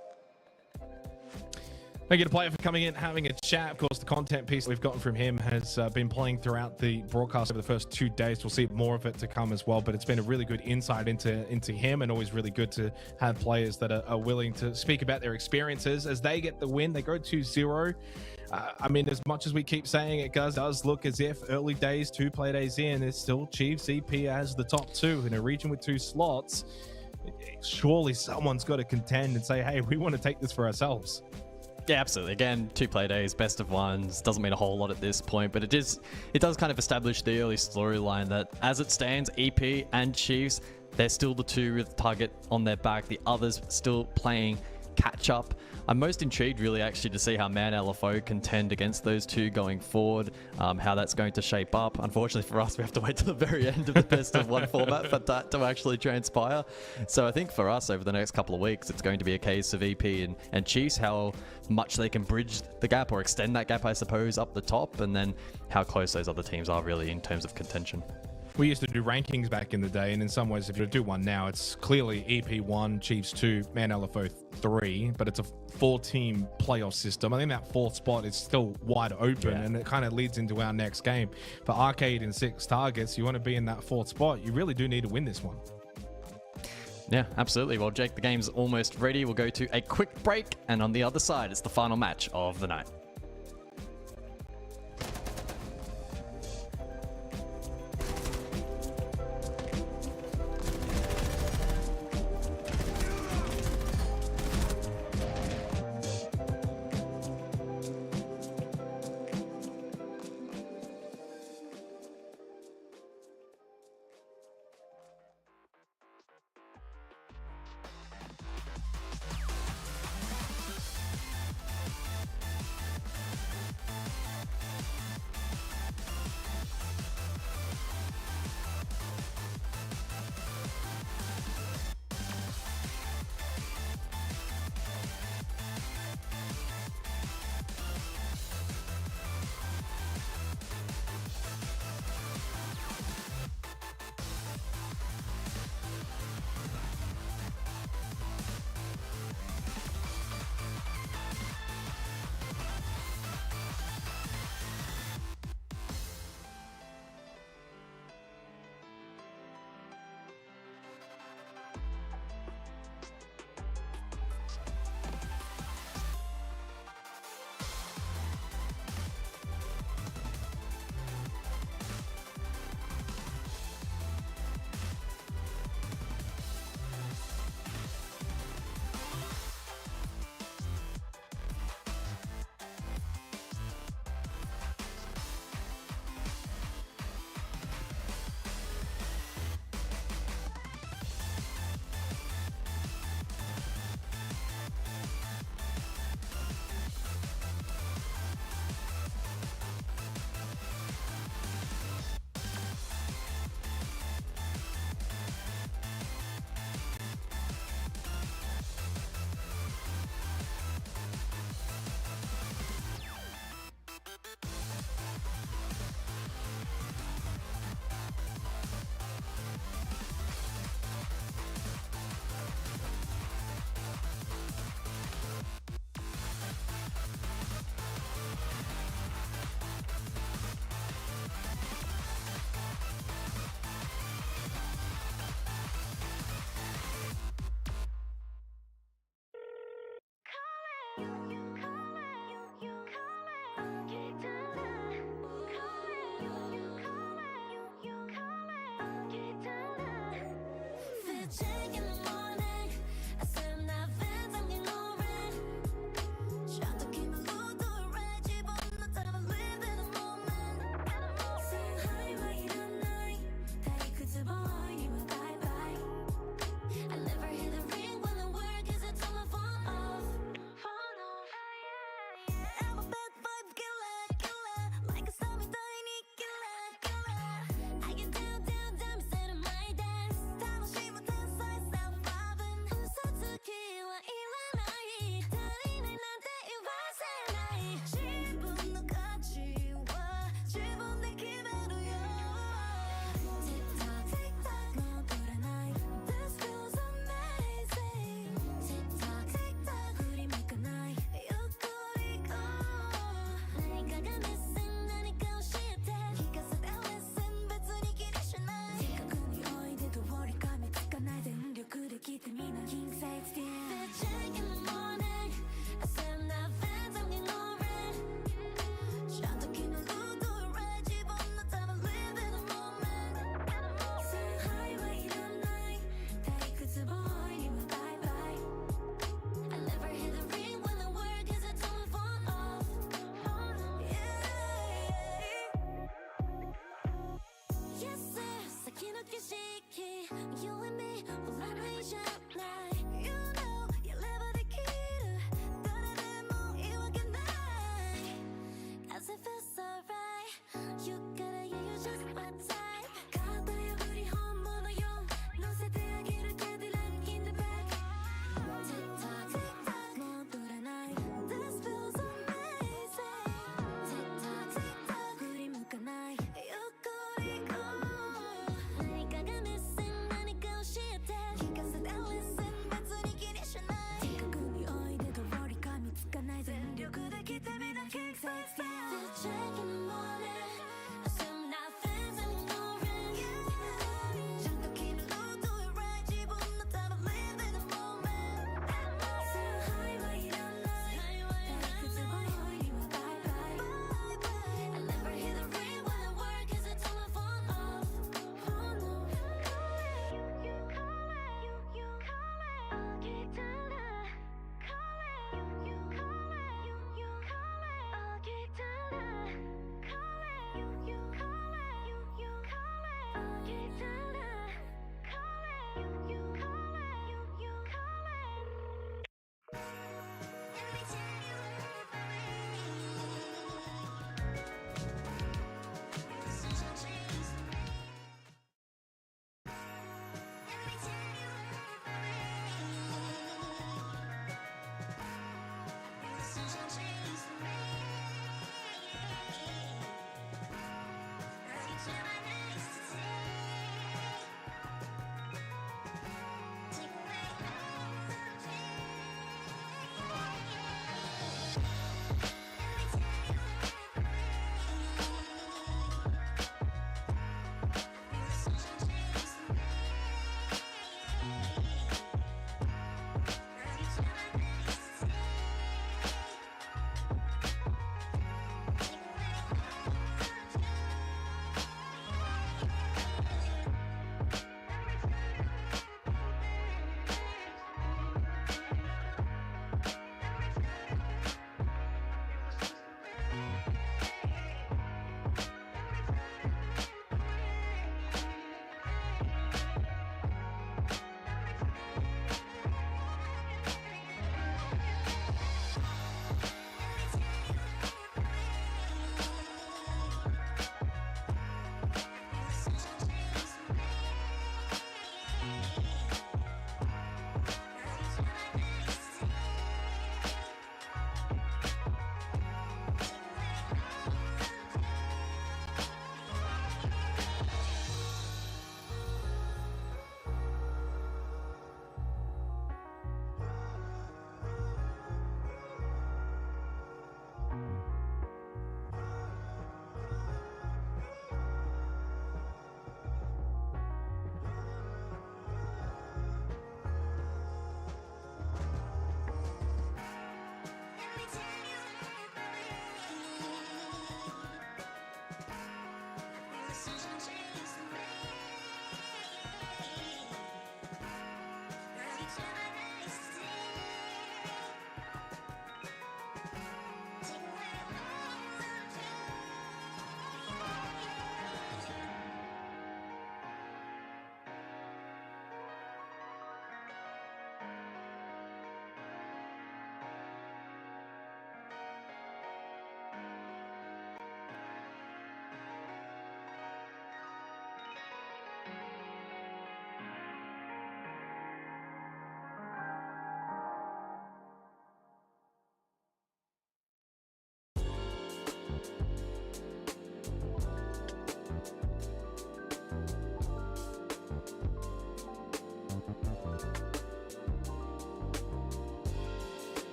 Thank you to Player for coming in, having a chat. Of course, the content piece we've gotten from him has been playing throughout the broadcast over the first 2 days. We'll see more of it to come as well, but it's been a really good insight into him, and always really good to have players that are willing to speak about their experiences as they get the win. They go 2-0. I mean, as much as we keep saying it, does look as if early days, 2 play days in, it's still Chiefs EP as the top 2 in a region with 2 slots. Surely someone's got to contend and say, hey, we want to take this for ourselves. Yeah, absolutely. Again, 2 play days, best of ones. Doesn't mean a whole lot at this point, but it does kind of establish the early storyline that as it stands, EP and Chiefs, they're still the 2 with the target on their back. The others still playing catch up. I'm most intrigued really actually to see how Man LFO contend against those 2 going forward, how that's going to shape up. Unfortunately for us, we have to wait till the very end of the best of 1 format for that to actually transpire. So I think for us over the next couple of weeks, it's going to be a case of EP and Chiefs, how much they can bridge the gap or extend that gap, I suppose, up the top, and then how close those other teams are really in terms of contention. We used to do rankings back in the day, and in some ways, if you do one now, it's clearly EP 1, Chiefs 2, Man LFO 3, but it's a 4-team playoff system. I think that 4th spot is still wide open, and it kind of leads into our next game. For Arcade and 6 targets, you want to be in that 4th spot. You really do need to win this one. Yeah, absolutely. Well, Jake, the game's almost ready. We'll go to a quick break, and on the other side, it's the final match of the night.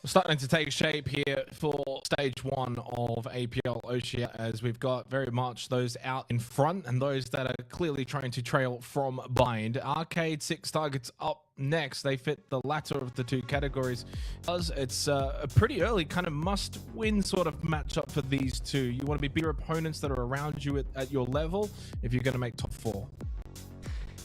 Starting to take shape here for stage one of APL OCE, as we've got very much those out in front and those that are clearly trying to trail from behind. Arcade 6 targets up next. They fit the latter of the two categories. It's a pretty early kind of must-win sort of matchup for these two. You want to be bigger opponents that are around you at your level if you're going to make top 4.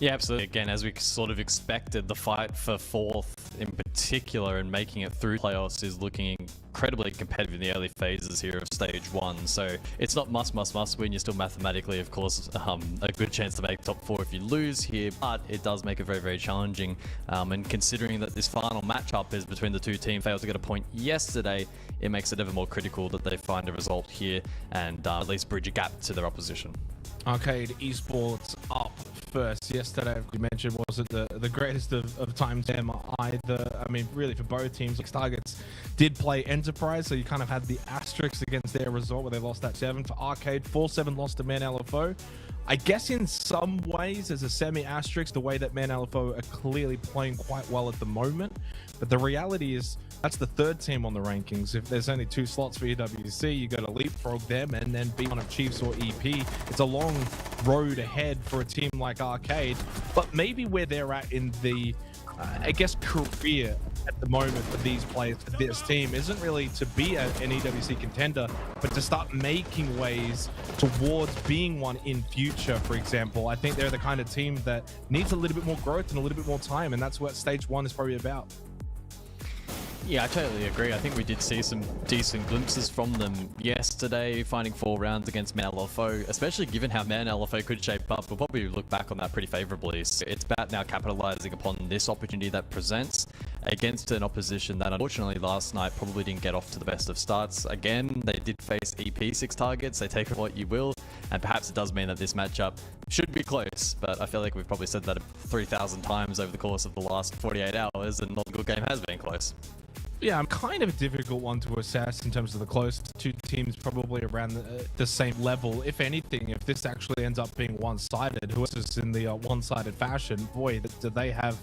Yeah, absolutely. Again, as we sort of expected, the fight for fourth in particular and making it through playoffs is looking incredibly competitive in the early phases here of stage one. So it's not must win. You're still mathematically, of course, a good chance to make top 4 if you lose here, but it does make it very, very challenging. And considering that this final matchup is between the two teams, failed to get a point yesterday, it makes it ever more critical that they find a result here and at least bridge a gap to their opposition. Arcade Esports up first. Yesterday, we mentioned, wasn't the greatest of times them either. I mean, really for both teams. 6 targets did play Enterprise, so you kind of had the asterisk against their result where they lost that 7. For Arcade, 4-7 lost to Man LFO. I guess in some ways as a semi-asterisk, the way that Man LFO are clearly playing quite well at the moment. But the reality is, that's the 3rd team on the rankings. If there's only 2 slots for EWC, you got to leapfrog them and then be one of Chiefs or EP. It's a long road ahead for a team like Arcade, but maybe where they're at in the, I guess, career at the moment for these players, for this team, isn't really to be an EWC contender, but to start making ways towards being one in future, for example. I think they're the kind of team that needs a little bit more growth and a little bit more time, and that's what stage 1 is probably about. Yeah, I totally agree. I think we did see some decent glimpses from them yesterday, finding 4 rounds against Man LFO, especially given how Man LFO could shape up. We'll probably look back on that pretty favorably. So it's about now capitalizing upon this opportunity that presents against an opposition that unfortunately last night probably didn't get off to the best of starts. Again, they did face EP 6 targets. They take what you will, and perhaps it does mean that this matchup should be close, but I feel like we've probably said that 3,000 times over the course of the last 48 hours, and not a good game has been close. Yeah, kind of a difficult one to assess in terms of the close. 2 teams probably around the same level. If anything, if this actually ends up being one-sided, who is in the one-sided fashion, boy, do they have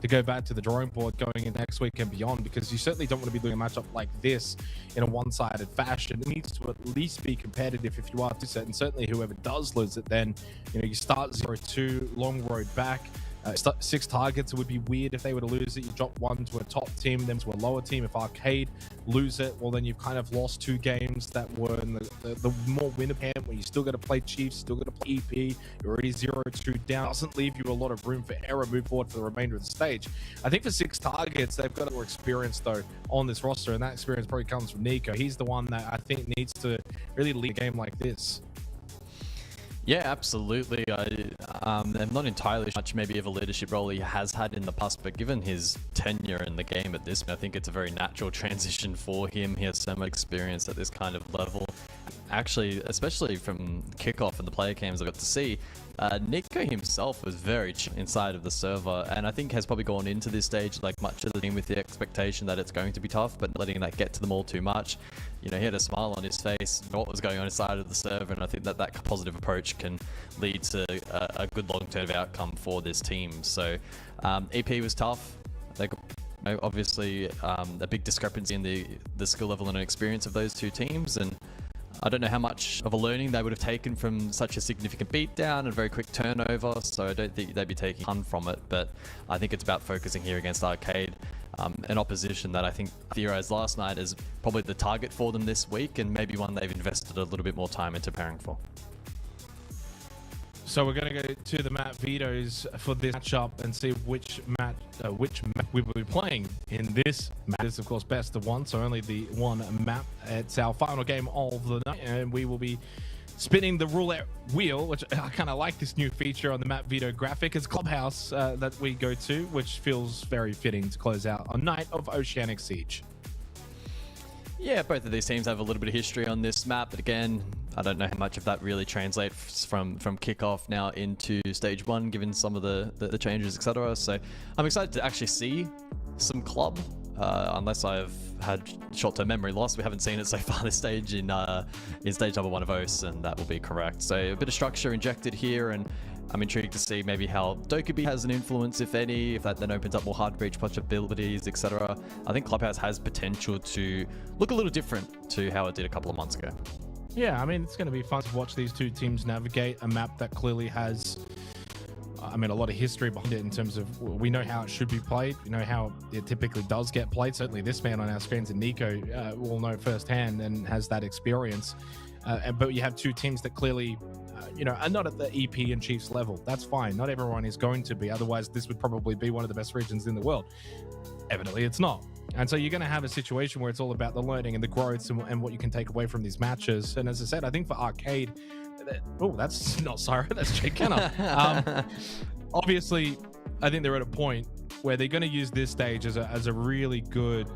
to go back to the drawing board going in next week and beyond, because you certainly don't want to be doing a matchup like this in a one-sided fashion. It needs to at least be competitive if you are to set, and certainly whoever does lose it, then you start 0-2, long road back. 6 targets. It would be weird if they were to lose it. You drop 1 to a top team, then to a lower team. If Arcade lose it, well, then you've kind of lost 2 games that were in the more winner camp, where you still got to play Chiefs, still got to play EP. You're already 0-2 down. Doesn't leave you a lot of room for error move forward for the remainder of the stage. I think for 6 targets, they've got more experience though on this roster, and that experience probably comes from Nico. He's the one that I think needs to really lead a game like this. Yeah, absolutely. I'm not entirely sure much maybe of a leadership role he has had in the past, but given his tenure in the game at this, I think it's a very natural transition for him. He has so much experience at this kind of level. Actually, especially from kickoff and the player cams I got to see, Nico himself was very chill inside of the server, and I think has probably gone into this stage like much of the team with the expectation that it's going to be tough, but letting that get to them all too much. You know, he had a smile on his face, what was going on inside of the server, and I think that that positive approach can lead to a good long-term outcome for this team. So EP was tough. They obviously a big discrepancy in the skill level and experience of those two teams, and I don't know how much of a learning they would have taken from such a significant beatdown and a very quick turnover, so I don't think they'd be taking a ton from it, but I think it's about focusing here against Arcade, an opposition that I think theorized last night is probably the target for them this week, and maybe one they've invested a little bit more time into preparing for. So we're going to go to the map vetoes for this matchup and see which map we will be playing in this match. This is, of course, best of one, so only the one map. It's our final game of the night, and we will be spinning the roulette wheel, which I kind of like this new feature on the map veto graphic. It's Clubhouse that we go to, which feels very fitting to close out a night of Oceanic Siege. Yeah, both of these teams have a little bit of history on this map, but again, I don't know how much of that really translates from kickoff now into stage one, given some of the changes, etc. So I'm excited to actually see some club, unless I've had short-term memory loss. We haven't seen it so far this stage in stage number 1 of OCE, and that will be correct. So a bit of structure injected here, and I'm intrigued to see maybe how Dokkaebi has an influence, if any, if that then opens up more hard breach possibilities, etc. I think Clubhouse has potential to look a little different to how it did a couple of months ago. Yeah, I mean, it's going to be fun to watch these two teams navigate a map that clearly has, I mean, a lot of history behind it in terms of we know how it should be played. We know how it typically does get played. Certainly this man on our screens, and Nico, will know firsthand and has that experience. But you have two teams that clearly, are not at the EP and Chiefs level. That's fine. Not everyone is going to be. Otherwise, this would probably be one of the best regions in the world. Evidently, it's not. And so you're going to have a situation where it's all about the learning and the growths and what you can take away from these matches. And as I said, I think for Arcade, that's not Syra, that's Jake Kenner. Obviously, I think they're at a point where they're going to use this stage as a really good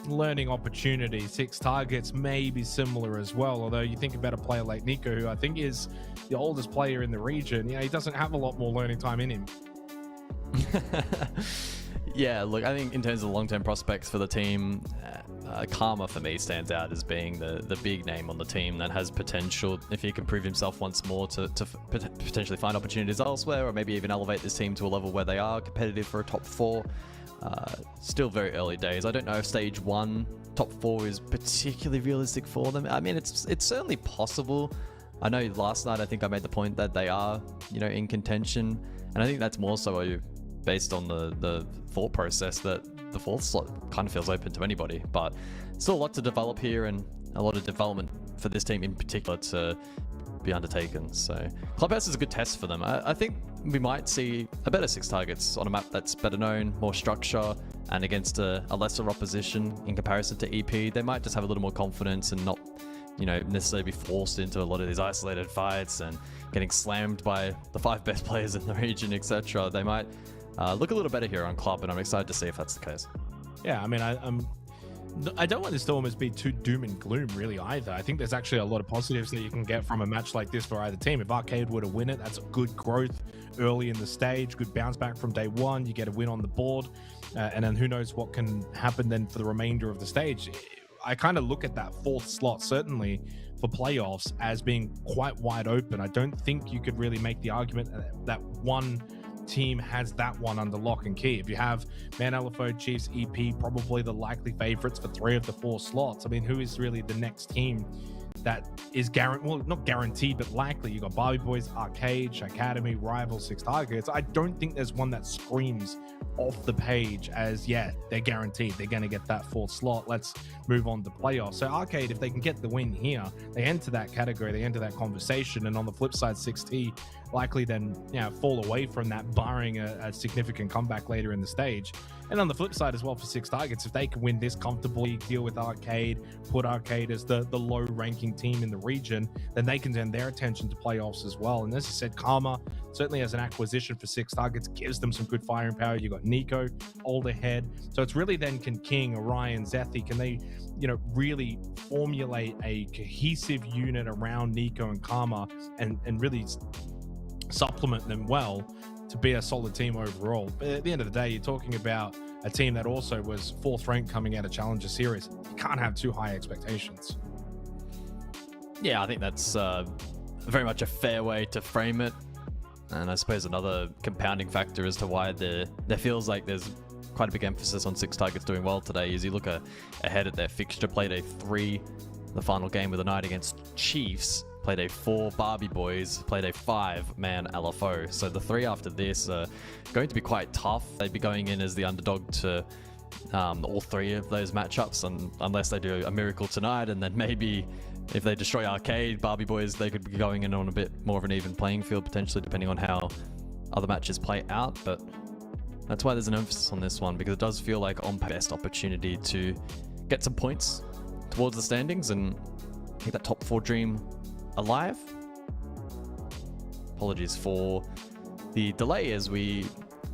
learning opportunity. 6 targets may be similar as well, although you think about a player like Nico, who I think is the oldest player in the region. He doesn't have a lot more learning time in him. Yeah, look, I think in terms of long-term prospects for the team, Karma for me stands out as being the big name on the team that has potential, if he can prove himself once more, to potentially find opportunities elsewhere, or maybe even elevate this team to a level where they are competitive for a top 4. Still very early days. I don't know if stage 1 top 4 is particularly realistic for them. I mean, it's certainly possible. I know last night I think I made the point that they are, in contention, and I think that's more so based on the thought process that the 4th slot kind of feels open to anybody, but still a lot to develop here and a lot of development for this team in particular to be undertaken. So Clubhouse is a good test for them. I think we might see a better 6 targets on a map that's better known, more structure, and against a lesser opposition in comparison to EP. They might just have a little more confidence and not necessarily be forced into a lot of these isolated fights and getting slammed by the 5 best players in the region, etc. They might look a little better here on Club, and I'm excited to see if that's the case. Yeah, I mean, I don't want this to almost be too doom and gloom really either. I think there's actually a lot of positives that you can get from a match like this for either team. If Arcade were to win it, that's good growth early in the stage, good bounce back from day one. You get a win on the board, and then who knows what can happen then for the remainder of the stage. I kind of look at that 4th slot, certainly for playoffs, as being quite wide open. I don't think you could really make the argument that one team has that one under lock and key. If you have Man LFO, Chiefs, EP, probably the likely favorites for 3 of the 4 slots. I mean, who is really the next team that is not guaranteed, but likely? You got Barbie Boys, Arcade, Academy, Rival, 6 targets. I don't think there's one that screams off the page as, yeah, they're guaranteed. They're going to get that 4th slot. Let's move on to playoffs. So Arcade, if they can get the win here, they enter that category, they enter that conversation. And on the flip side, 6T, likely then fall away from that, barring a significant comeback later in the stage. And on the flip side as well, for Six Targets, if they can win this comfortably, deal with Arcade, put Arcade as the low-ranking team in the region, then they can turn their attention to playoffs as well. And as I said, Karma, certainly as an acquisition for Six Targets, gives them some good firing power. You've got Nico, old ahead. So it's really then, can King, Orion, Zethi, can they, really formulate a cohesive unit around Nico and Karma and really supplement them well to be a solid team overall. But at the end of the day, you're talking about a team that also was 4th ranked coming out of Challenger Series. You can't have too high expectations. Yeah, I think that's very much a fair way to frame it. And I suppose another compounding factor as to why there feels like there's quite a big emphasis on Six Targets doing well today is you look ahead at their fixture. Play day 3, the final game of the night against Chiefs. Play day 4, Barbie Boys. Play day 5, Man LFO. So the 3 after this are going to be quite tough. They'd be going in as the underdog to all 3 of those matchups, unless they do a miracle tonight, and then maybe if they destroy Arcade, Barbie Boys, they could be going in on a bit more of an even playing field potentially, depending on how other matches play out. But that's why there's an emphasis on this one, because it does feel like on best opportunity to get some points towards the standings and keep that top 4 dream alive. Apologies for the delay as we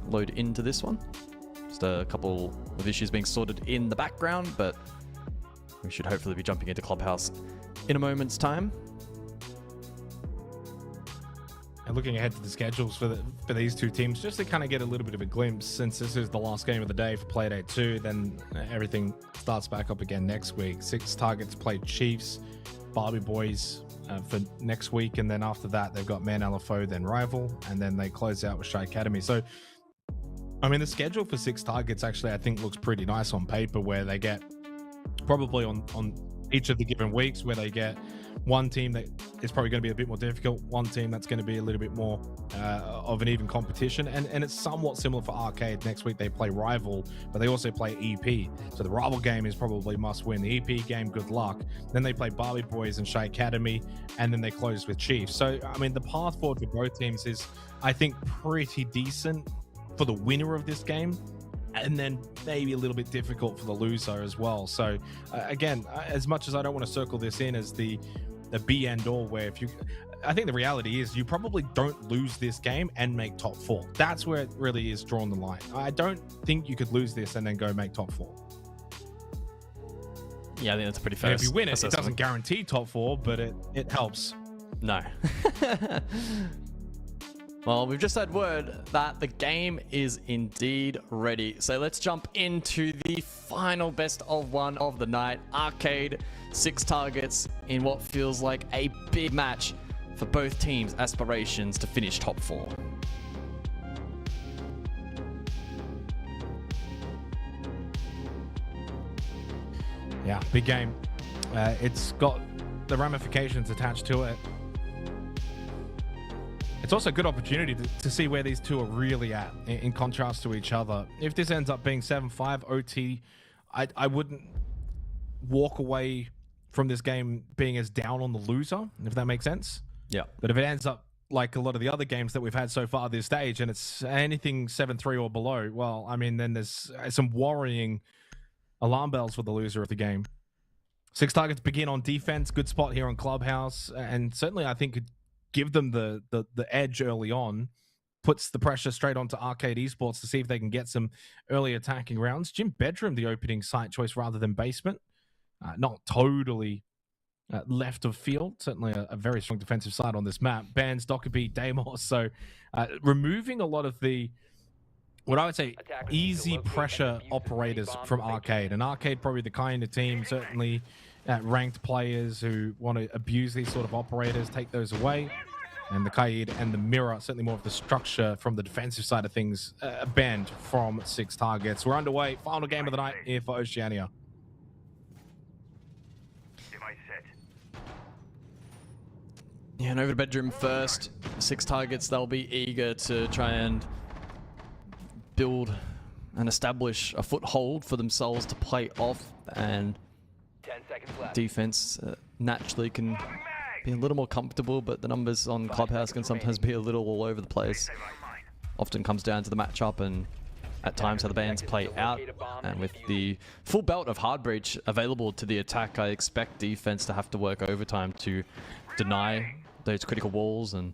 load into this one. Just a couple of issues being sorted in the background, but we should hopefully be jumping into Clubhouse in a moment's time. And looking ahead to the schedules for these two teams, just to kind of get a little bit of a glimpse, since this is the last game of the day for Playdate 2, then everything starts back up again next week. Six Targets play Chiefs, Barbie Boys for next week, and then after that they've got Man LFO, then Rival, and then they close out with Shy Academy. So I mean, the schedule for Six Targets actually I think looks pretty nice on paper, where they get probably on each of the given weeks, where they get one team that is probably going to be a bit more difficult, one team that's going to be a little bit more of an even competition, and it's somewhat similar for Arcade. Next week they play Rival, but they also play EP, so the Rival game is probably must win. The EP game, good luck. Then they play Barbie Boys and Shy Academy, and then they close with Chiefs. So I mean, the path forward for both teams is, I think, pretty decent for the winner of this game, and then maybe a little bit difficult for the loser as well. So again, as much as I don't want to circle this in as the be and all, where I think the reality is you probably don't lose this game and make top 4. That's where it really is drawn the line. I don't think you could lose this and then go make top 4. Yeah, I think that's a pretty fair. And if you win it, assessment. it doesn't guarantee top 4, but it helps. No. Well, we've just had word that the game is indeed ready. So let's jump into the final best of 1 of the night. Arcade, Six Targets in what feels like a big match for both teams' aspirations to finish top 4. Yeah, big game. It's got the ramifications attached to it. It's also a good opportunity to see where these two are really at in contrast to each other. If this ends up being 7-5 OT, I wouldn't walk away from this game being as down on the loser, if that makes sense. Yeah. But if it ends up like a lot of the other games that we've had so far this stage, and it's anything 7-3 or below, well, I mean, then there's some worrying alarm bells for the loser of the game. Six Targets begin on defense. Good spot here on Clubhouse, and certainly I think could give them the edge early on, puts the pressure straight onto Arcade Esports to see if they can get some early attacking rounds. Gym Bedroom, the opening site choice rather than basement. Not totally left of field. Certainly a very strong defensive side on this map. Bans, Dockerbee, Daymore. So removing a lot of the, what I would say, easy pressure operators from Arcade. And Arcade probably the kind of team, certainly ranked players who want to abuse these sort of operators, take those away. And the Kaid and the Mirror, certainly more of the structure from the defensive side of things, banned from Six Targets. We're underway. Final game of the night here for Oceania. Yeah, and over to Bedroom first. Six Targets, they'll be eager to try and build and establish a foothold for themselves to play off, and 10 seconds left. defense naturally can be a little more comfortable, but the numbers on Clubhouse can sometimes be a little all over the place. Often comes down to the matchup and at times how the bans play out. And with the full belt of hard breach available to the attack, I expect defense to have to work overtime to deny those critical walls, and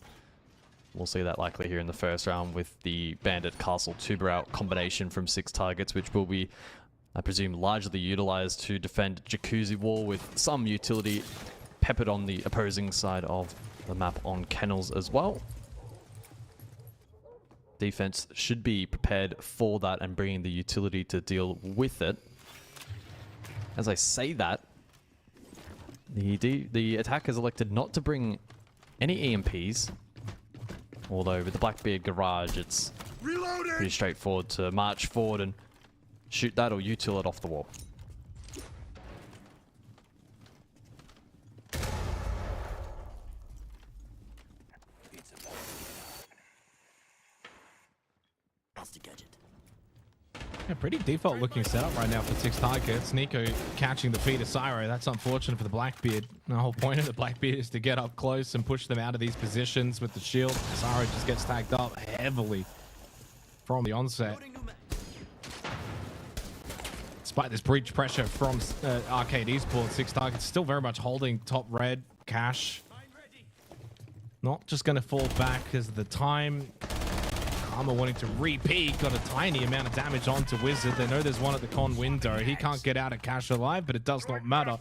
we'll see that likely here in the first round with the Bandit Castle Tuber out combination from 6 targets, which will be, I presume, largely utilized to defend Jacuzzi Wall, with some utility peppered on the opposing side of the map on Kennels as well. Defense should be prepared for that and bringing the utility to deal with it. As I say that, the attack has elected not to bring any EMPs, although with the Blackbeard Garage it's pretty straightforward to march forward and shoot that or util it off the wall. Yeah, pretty default looking setup right now for 6 targets. Nico catching the feet of Syro. That's unfortunate for the Blackbeard. The whole point of the Blackbeard is to get up close and push them out of these positions with the shield. Syro just gets tagged up heavily from the onset. Despite this breach pressure from Arcade Esports, 6 targets still very much holding top red. Cash not just going to fall back because of the time. Karma wanting to repeat, got a tiny amount of damage onto Wizard. They know there's one at the con window. He can't get out of Cash alive, but it does not matter.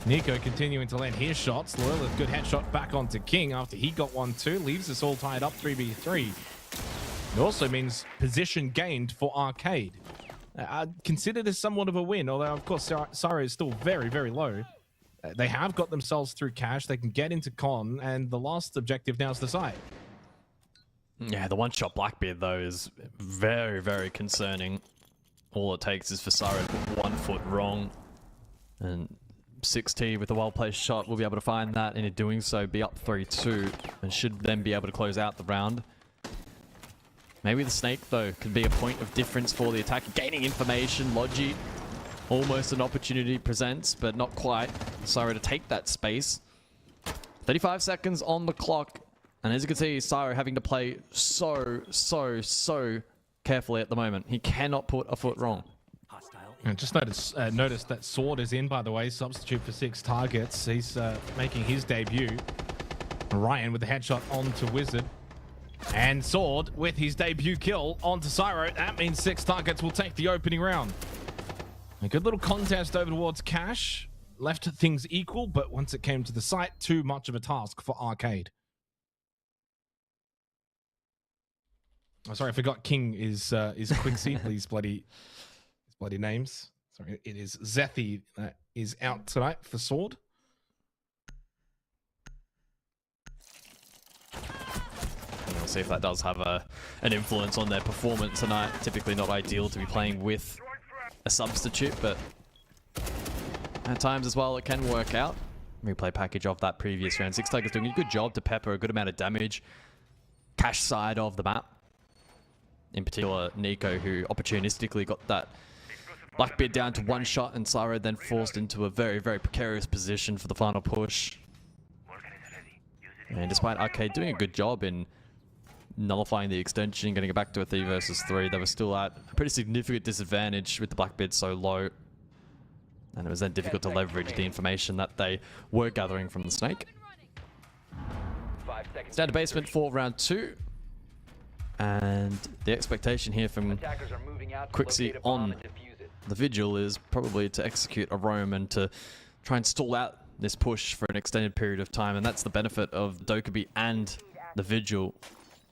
Nico continuing to land his shots. Loyal, a good headshot back onto King after he got one too. Leaves us all tied up 3v3. It also means position gained for Arcade. I consider this somewhat of a win, although of course Syro is still very, very low. They have got themselves through Cash. They can get into con, and the last objective now is the site. Yeah, the one-shot Blackbeard, though, is very, very concerning. All it takes is for Syro to put 1 foot wrong. And 6T with a well-placed shot will be able to find that, and in doing so, be up 3-2, and should then be able to close out the round. Maybe the Snake, though, could be a point of difference for the attack. Gaining information, Logi, almost an opportunity presents, but not quite. Syro to take that space. 35 seconds on the clock. And as you can see, Syro having to play so carefully at the moment. He cannot put a foot wrong. And just noticed that Sword is in, by the way, substitute for 6 targets. He's making his debut. Ryan with the headshot onto Wizard. And Sword with his debut kill onto Syro. That means 6 targets will take the opening round. A good little contest over towards Cash. Left things equal, but once it came to the site, too much of a task for Arcade. Oh, sorry, I forgot King is Quixie. These bloody names. Sorry, it is Zethi that is out tonight for Sword. We'll see if that does have an influence on their performance tonight. Typically not ideal to be playing with a substitute, but at times as well it can work out. Replay package of that previous round. 6 Tigers doing a good job to pepper a good amount of damage. Cash side of the map. In particular, Nico, who opportunistically got that Blackbeard down to 1 shot, and Syro then forced into a very, very precarious position for the final push. And despite Arcade doing a good job in nullifying the extension, getting it back to a 3 versus 3, they were still at a pretty significant disadvantage with the Blackbeard so low. And it was then difficult to leverage the information that they were gathering from the Snake. It's down to basement for round 2. And the expectation here from Quixie on the Vigil is probably to execute a roam and to try and stall out this push for an extended period of time. And that's the benefit of Dokkaebi and the Vigil,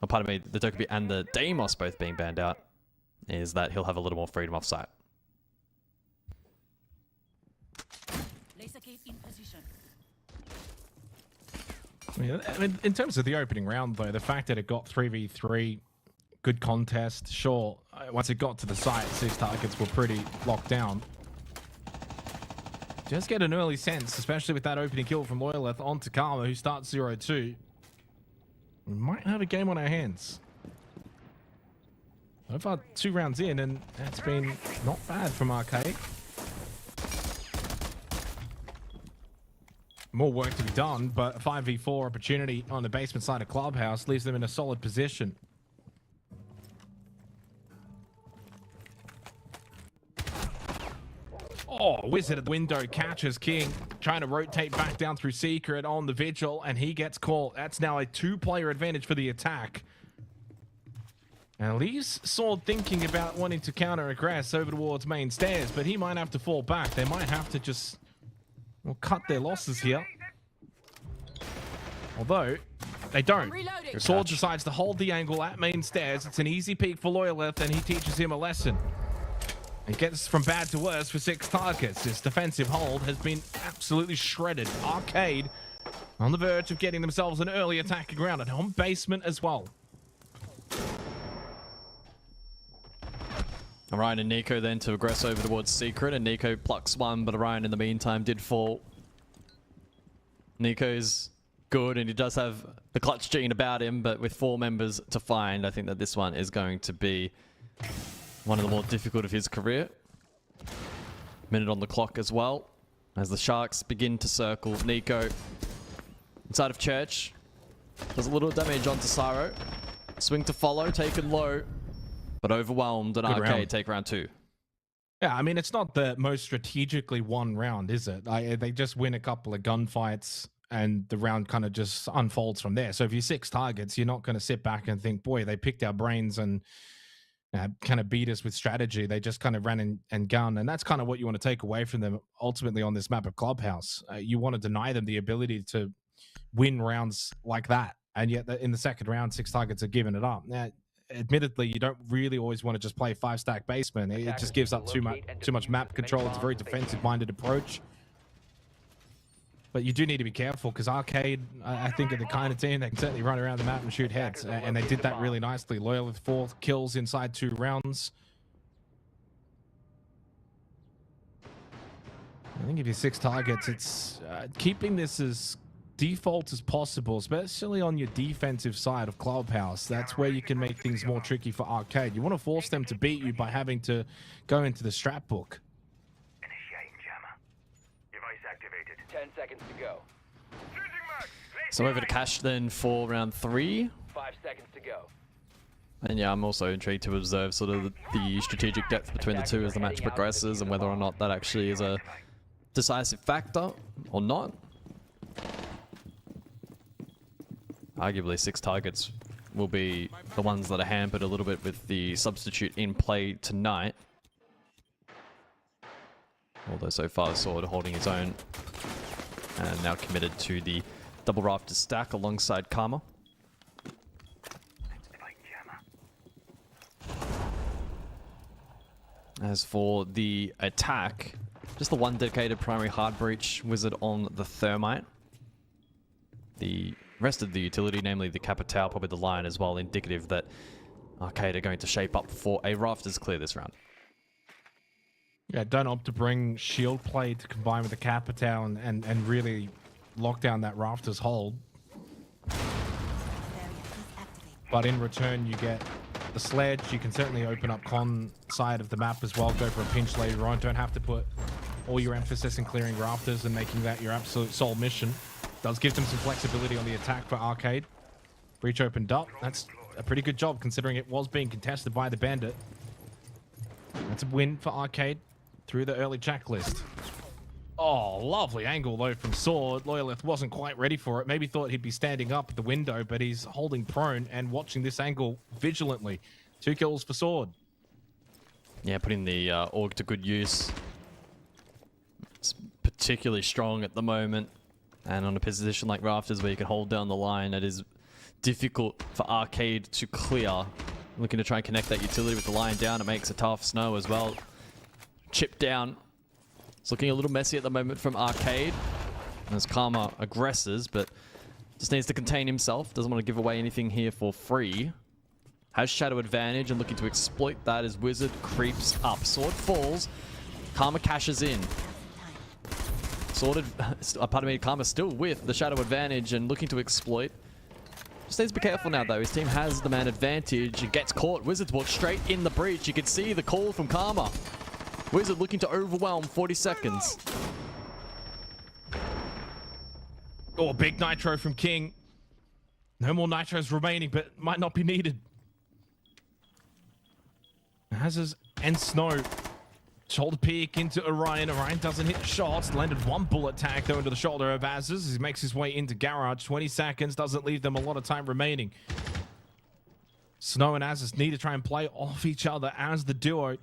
or pardon me, the Dokkaebi and the Deimos both being banned out, is that he'll have a little more freedom off site. I mean, in terms of the opening round, though, the fact that it got 3v3, good contest, sure. Once it got to the site, 6 targets were pretty locked down. Just get an early sense, especially with that opening kill from Loyaleth onto Karma, who starts 0-2. We might have a game on our hands. So far, 2 rounds in, and that's been not bad from Arcade. more work to be done, but a 5v4 opportunity on the basement side of Clubhouse leaves them in a solid position. Oh, Wizard at the window catches King, trying to rotate back down through Secret on the Vigil, and he gets caught. That's now a 2-player advantage for the attack. And leaves Sword thinking about wanting to counter-aggress over towards main stairs, but he might have to fall back. They might have to just cut their losses here. Although, they don't. Sword decides to hold the angle at main stairs. It's an easy peek for Loyalith, and he teaches him a lesson. It gets from bad to worse for 6 targets. His defensive hold has been absolutely shredded. Arcade on the verge of getting themselves an early attacking round, and on basement as well. Orion and Nico then to aggress over towards Secret, and Nico plucks one, but Orion in the meantime did fall. Nico's good, and he does have the clutch gene about him, but with 4 members to find, I think that this one is going to be one of the more difficult of his career. Minute on the clock as well, as the Sharks begin to circle. Nico inside of Church does a little damage onto Syro. Swing to follow, taken low, but overwhelmed, and Arcade round. take round 2. Yeah, I mean, it's not the most strategically won round, is it? They just win a couple of gunfights, and the round kind of just unfolds from there. So if you're 6 targets, you're not going to sit back and think, boy, they picked our brains and kind of beat us with strategy. They just kind of ran and gunned, and that's kind of what you want to take away from them ultimately on this map of Clubhouse. You want to deny them the ability to win rounds like that, and yet in the second round, 6 targets are giving it up. Now, admittedly, you don't really always want to just play 5-stack basement. It just gives up too much map control. It's a very defensive-minded approach. But you do need to be careful, because Arcade, I think, are the kind of team that can certainly run around the map and shoot heads. And they did that really nicely. Loyal with 4 kills inside 2 rounds. I think if you're 6 targets, it's keeping this as default as possible, especially on your defensive side of Clubhouse. That's where you can make things more tricky for Arcade. You want to force them to beat you by having to go into the strat book. 10 seconds to go. So over to Cash then for round 3. 5 seconds to go. And yeah, I'm also intrigued to observe sort of the strategic depth between the two as the match progresses, and whether or not that actually is a decisive factor or not. Arguably 6 targets will be the ones that are hampered a little bit with the substitute in play tonight. Although so far Sword holding his own, and now committed to the double rafter stack alongside Karma. As for the attack, just the one dedicated primary hard breach wizard on the Thermite. The rest of the utility, namely the Capital, probably the Lion as well, indicative that Arcade are going to shape up for a Rafters clear this round. Yeah, don't opt to bring shield play to combine with the Capital and really lock down that Rafters hold. But in return, you get the sledge. You can certainly open up con side of the map as well. Go for a pinch later on. Don't have to put all your emphasis in clearing Rafters and making that your absolute sole mission. Does give them some flexibility on the attack for Arcade. Breach opened up. That's a pretty good job considering it was being contested by the Bandit. That's a win for Arcade through the early checklist. Oh, lovely angle though from Sword. Loyalith wasn't quite ready for it. Maybe thought he'd be standing up at the window, but he's holding prone and watching this angle vigilantly. 2 kills for Sword. Yeah, putting the Org to good use. It's particularly strong at the moment. And on a position like Rafters where you can hold down the line, it is difficult for Arcade to clear. Looking to try and connect that utility with the line down. It makes it tough. Snow as well. Chip down. It's looking a little messy at the moment from Arcade as Karma aggresses, but just needs to contain himself. Doesn't want to give away anything here for free. Has shadow advantage and looking to exploit that as Wizard creeps up. Sword falls. Karma cashes in. Karma still with the shadow advantage and looking to exploit. Just needs to be careful now though. His team has the man advantage. It gets caught. Wizards walk straight in the breach. You can see the call from Karma. Wizard looking to overwhelm 40 seconds. Oh, big nitro from King. No more nitros remaining, but might not be needed. Hazes and Snow. Shoulder peek into Orion. Orion doesn't hit shots. Landed one bullet tag though into the shoulder of Azes as he makes his way into garage. 20 seconds doesn't leave them a lot of time remaining. Snow and Azes need to try and play off each other as the duo.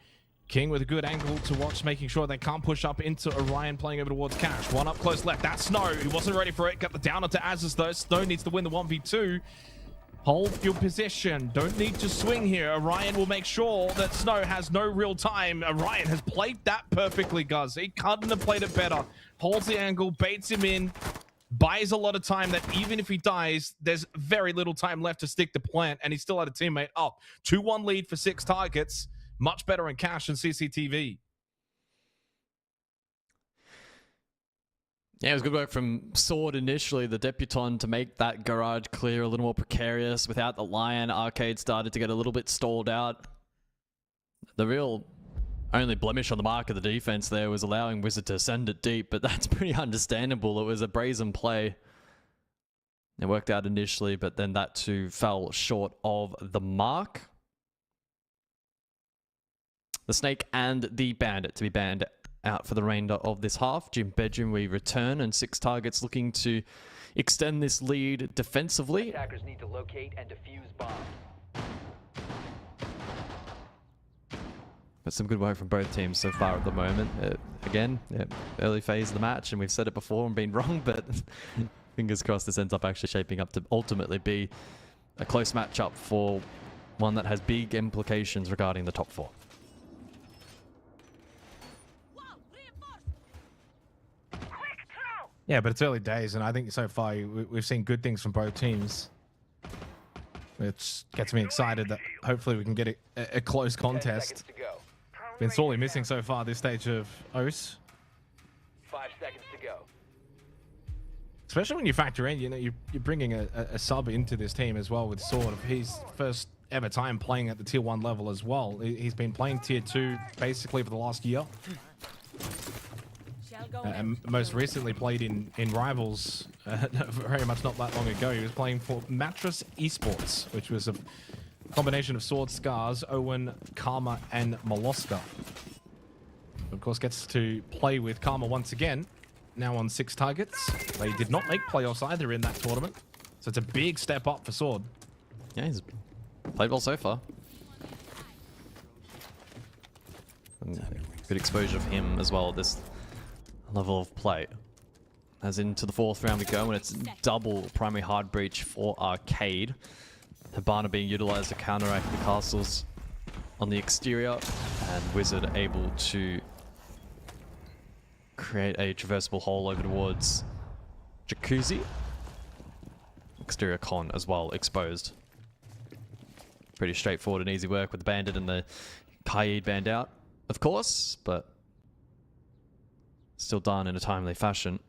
King with a good angle to watch, making sure they can't push up into Orion, playing over towards Cash. One up close left. That's Snow. He wasn't ready for it. Got the down onto Azes though. Snow needs to win the 1v2. Hold your position. Don't need to swing here. Orion will make sure that Snow has no real time. Orion has played that perfectly, guys. He couldn't have played it better. Holds the angle, baits him in, buys a lot of time that even if he dies, there's very little time left to stick the plant, and he still had a teammate up. 2-1 lead for 6 targets. Much better in Cash and CCTV. Yeah, it was good work from Sword initially, the Debutant, to make that garage clear a little more precarious. Without the Lion, Arcade started to get a little bit stalled out. The real only blemish on the mark of the defense there was allowing Wizard to send it deep, but that's pretty understandable. It was a brazen play. It worked out initially, but then that too fell short of the mark. The Snake and the Bandit to be banned out for the remainder of this half. Gym Bedroom, we return, and 6 targets looking to extend this lead defensively. Attackers need to locate and defuse bombs. But some good work from both teams so far at the moment. Again, early phase of the match, and we've said it before and been wrong, but fingers crossed this ends up actually shaping up to ultimately be a close matchup for one that has big implications regarding the top 4. Yeah, but it's early days, and I think so far we've seen good things from both teams. Which gets me excited that hopefully we can get a close contest. Been sorely missing so far this stage of OCE. 5 seconds to go. Especially when you factor in, you know, you're bringing a sub into this team as well with Sword. His first ever time playing at the tier 1 level as well. He's been playing tier 2 basically for the last year. And most recently played in Rivals very much not that long ago. He was playing for Mattress Esports, which was a combination of Sword, Scars, Owen, Karma, and Molosca. Of course, gets to play with Karma once again, now on 6 targets. They did not make playoffs either in that tournament, so it's a big step up for Sword. Yeah, he's played well so far. And good exposure for him as well at this level of play. As into the 4th round we go, and it's double primary hard breach for Arcade. Hibana being utilized to counteract the castles on the exterior, and Wizard able to create a traversable hole over towards Jacuzzi. Exterior con as well exposed. Pretty straightforward and easy work with the Bandit and the Kaid banned out, of course, but still done in a timely fashion.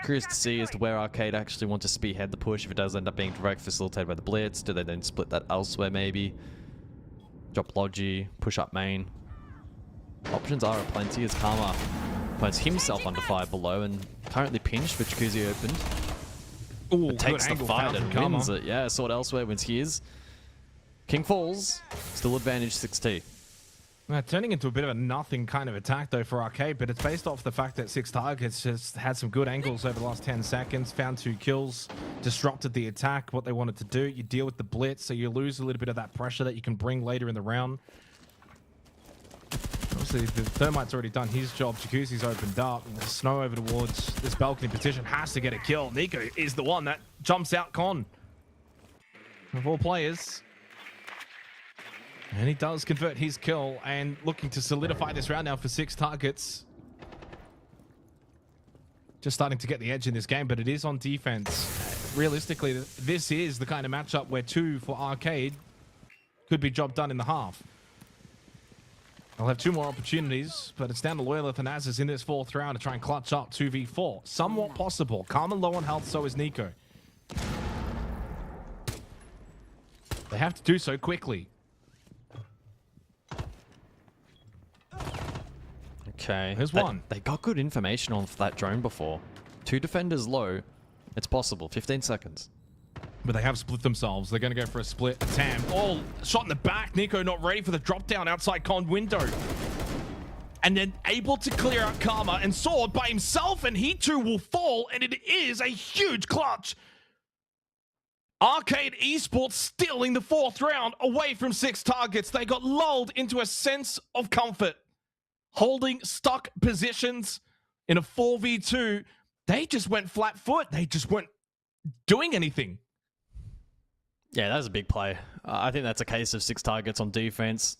Curious to see as to where Arcade actually want to spearhead the push. If it does end up being direct facilitated by the Blitz, do they then split that elsewhere maybe? Drop Logi, push up main. Options are aplenty as Karma finds himself under fire below and currently pinched with Jacuzzi opened. Ooh, but takes the fight and wins it. Yeah, Sword elsewhere, wins his. King falls, still advantage 6T. Turning into a bit of a nothing kind of attack though for Arcade, but it's based off the fact that 6 targets just had some good angles over the last 10 seconds, found 2 kills, disrupted the attack, what they wanted to do. You deal with the blitz, so you lose a little bit of that pressure that you can bring later in the round. Obviously, the Thermite's already done his job. Jacuzzi's opened up. And Snow over towards this balcony position has to get a kill. Nico is the one that jumps out con of all players. And he does convert his kill and looking to solidify this round now for 6 targets. Just starting to get the edge in this game, but it is on defense. Realistically, this is the kind of matchup where 2 for Arcade could be job done in the half. I'll have 2 more opportunities, but it's down to Loyalith and Azes in this 4th round to try and clutch up 2v4. Somewhat possible. Karma low on health, so is Nico. They have to do so quickly. Okay. Here's one. They got good information on that drone before. 2 defenders low. It's possible. 15 seconds. But they have split themselves. They're going to go for a split. Tam, oh, shot in the back. Nico not ready for the drop down outside con window. And then able to clear out Karma and Sword by himself, and he too will fall, and it is a huge clutch. Arcade Esports stealing the 4th round away from 6 targets. They got lulled into a sense of comfort. Holding stuck positions in a 4v2. They just went flat foot. They just weren't doing anything. Yeah, that was a big play. I think that's a case of 6 targets on defense.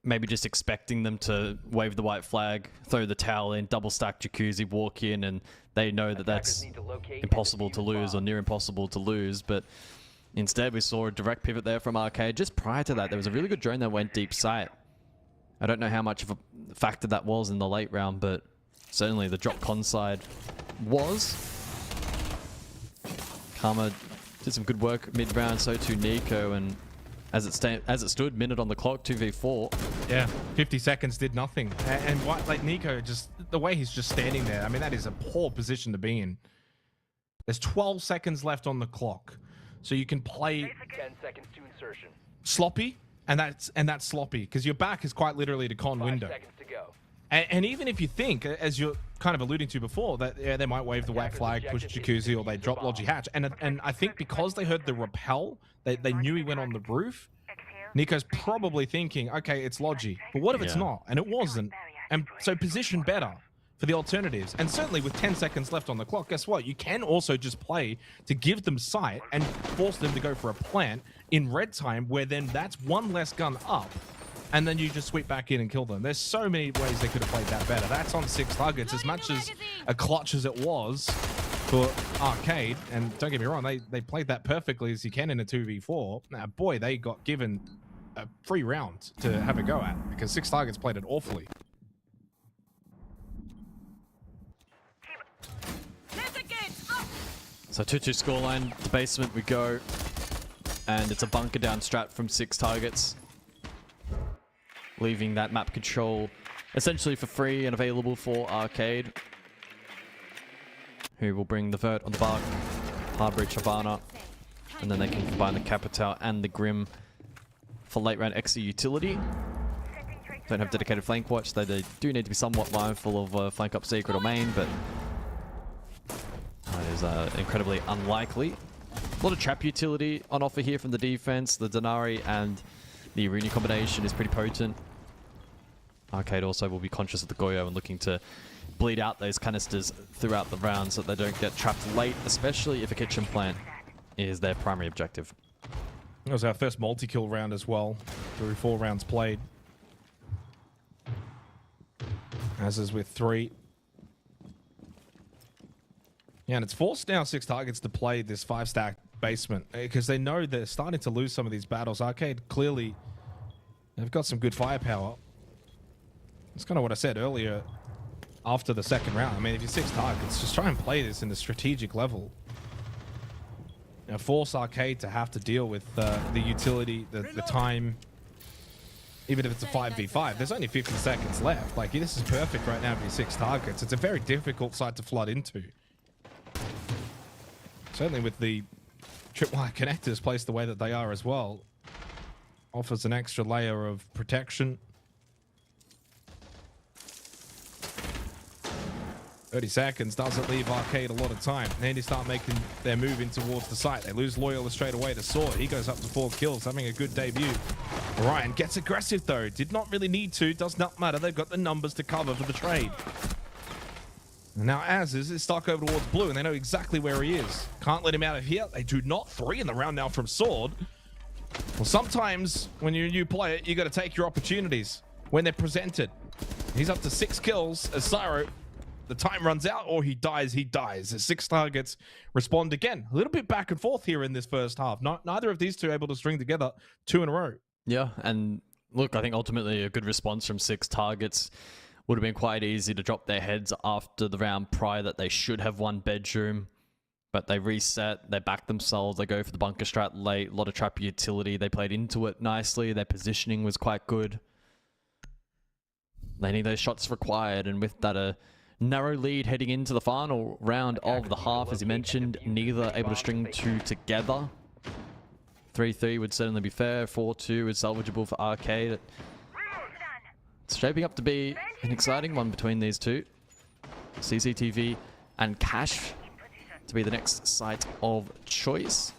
Maybe just expecting them to wave the white flag, throw the towel in, double stack Jacuzzi, walk in, and they know that that's impossible to lose or near impossible to lose. But instead, we saw a direct pivot there from Arcade. Just prior to that, there was a really good drone that went deep sight. I don't know how much of a factor that was in the late round, but certainly the drop con side was. Karma did some good work mid-round, so too Nico, and as it stood, minute on the clock, 2v4. Yeah, 50 seconds did nothing. And what, like Nico, just the way he's just standing there, I mean, that is a poor position to be in. There's 12 seconds left on the clock. So you can play 10 seconds to insertion. sloppy, and that's sloppy, because your back is quite literally to con 5 window. seconds to go. And even if you think, as you're kind of alluding to before, that they might wave the white flag, push Jacuzzi, or they drop Logi Hatch. And I think because they heard the rappel, they knew he went on the roof. Nico's probably thinking, okay, it's Logi. But what if it's not? And it wasn't. And so position better for the alternatives. And certainly with 10 seconds left on the clock, guess what? You can also just play to give them sight and force them to go for a plant in red time, where then that's one less gun up. And then you just sweep back in and kill them. There's so many ways they could have played that better. That's on 6 targets, as much as a clutch as it was for Arcade. And don't get me wrong, they played that perfectly as you can in a 2v4. Now, boy, they got given a free round to have a go at, because 6 targets played it awfully. So 2-2 scoreline, the basement we go. And it's a bunker down strat from 6 targets. Leaving that map control essentially for free and available for Arcade, who will bring the Vert on the bark, Hardbridge, Havana, and then they can combine the Capital and the Grim for late round extra utility. Don't have dedicated flank watch, though they do need to be somewhat mindful of flank up secret or main, but that is incredibly unlikely. A lot of trap utility on offer here from the defense. The Denari and the Aruni combination is pretty potent. Arcade also will be conscious of the Goyo and looking to bleed out those canisters throughout the round so that they don't get trapped late, especially if a kitchen plant is their primary objective. It was our first multi-kill round as well, through 4 rounds played. As is with 3. Yeah, and it's forced now 6 targets to play this 5-stack basement, because they know they're starting to lose some of these battles. Arcade, clearly, they've got some good firepower. That's kind of what I said earlier after the second round. I mean, if you're 6 targets, just try and play this in the strategic level. Now, force Arcade to have to deal with the utility, the time. Even if it's a 5v5, there's only 50 seconds left. Like, this is perfect right now for your 6 targets. It's a very difficult site to flood into. Certainly with the tripwire connectors placed the way that they are as well. Offers an extra layer of protection. 30 seconds doesn't leave Arcade a lot of time. Then they start making their move in towards the site. They lose Loyalist straight away to Sword. He goes up to 4 kills, having a good debut. Ryan gets aggressive though. Did not really need to. Does not matter. They've got the numbers to cover for the trade. And now Azz is stuck over towards Blue, and they know exactly where he is. Can't let him out of here. They do not. 3 in the round now from Sword. Well, sometimes when you're a new player, you got to take your opportunities when they're presented. He's up to 6 kills as Syro. The time runs out, or he dies, he dies. As 6 targets respond again. A little bit back and forth here in this first half. Neither of these two able to string together 2 in a row. Yeah, and look, I think ultimately a good response from 6 targets would have been quite easy to drop their heads after the round prior that they should have won bedroom. But they reset, they back themselves, they go for the bunker strat late, a lot of trap utility. They played into it nicely, their positioning was quite good. They need those shots required, and with that narrow lead heading into the final round of the half, as you mentioned. Neither able to string two together. 3-3 would certainly be fair. 4-2 is salvageable for Arcade. It's shaping up to be an exciting one between these two. CCTV and Cash to be the next site of choice.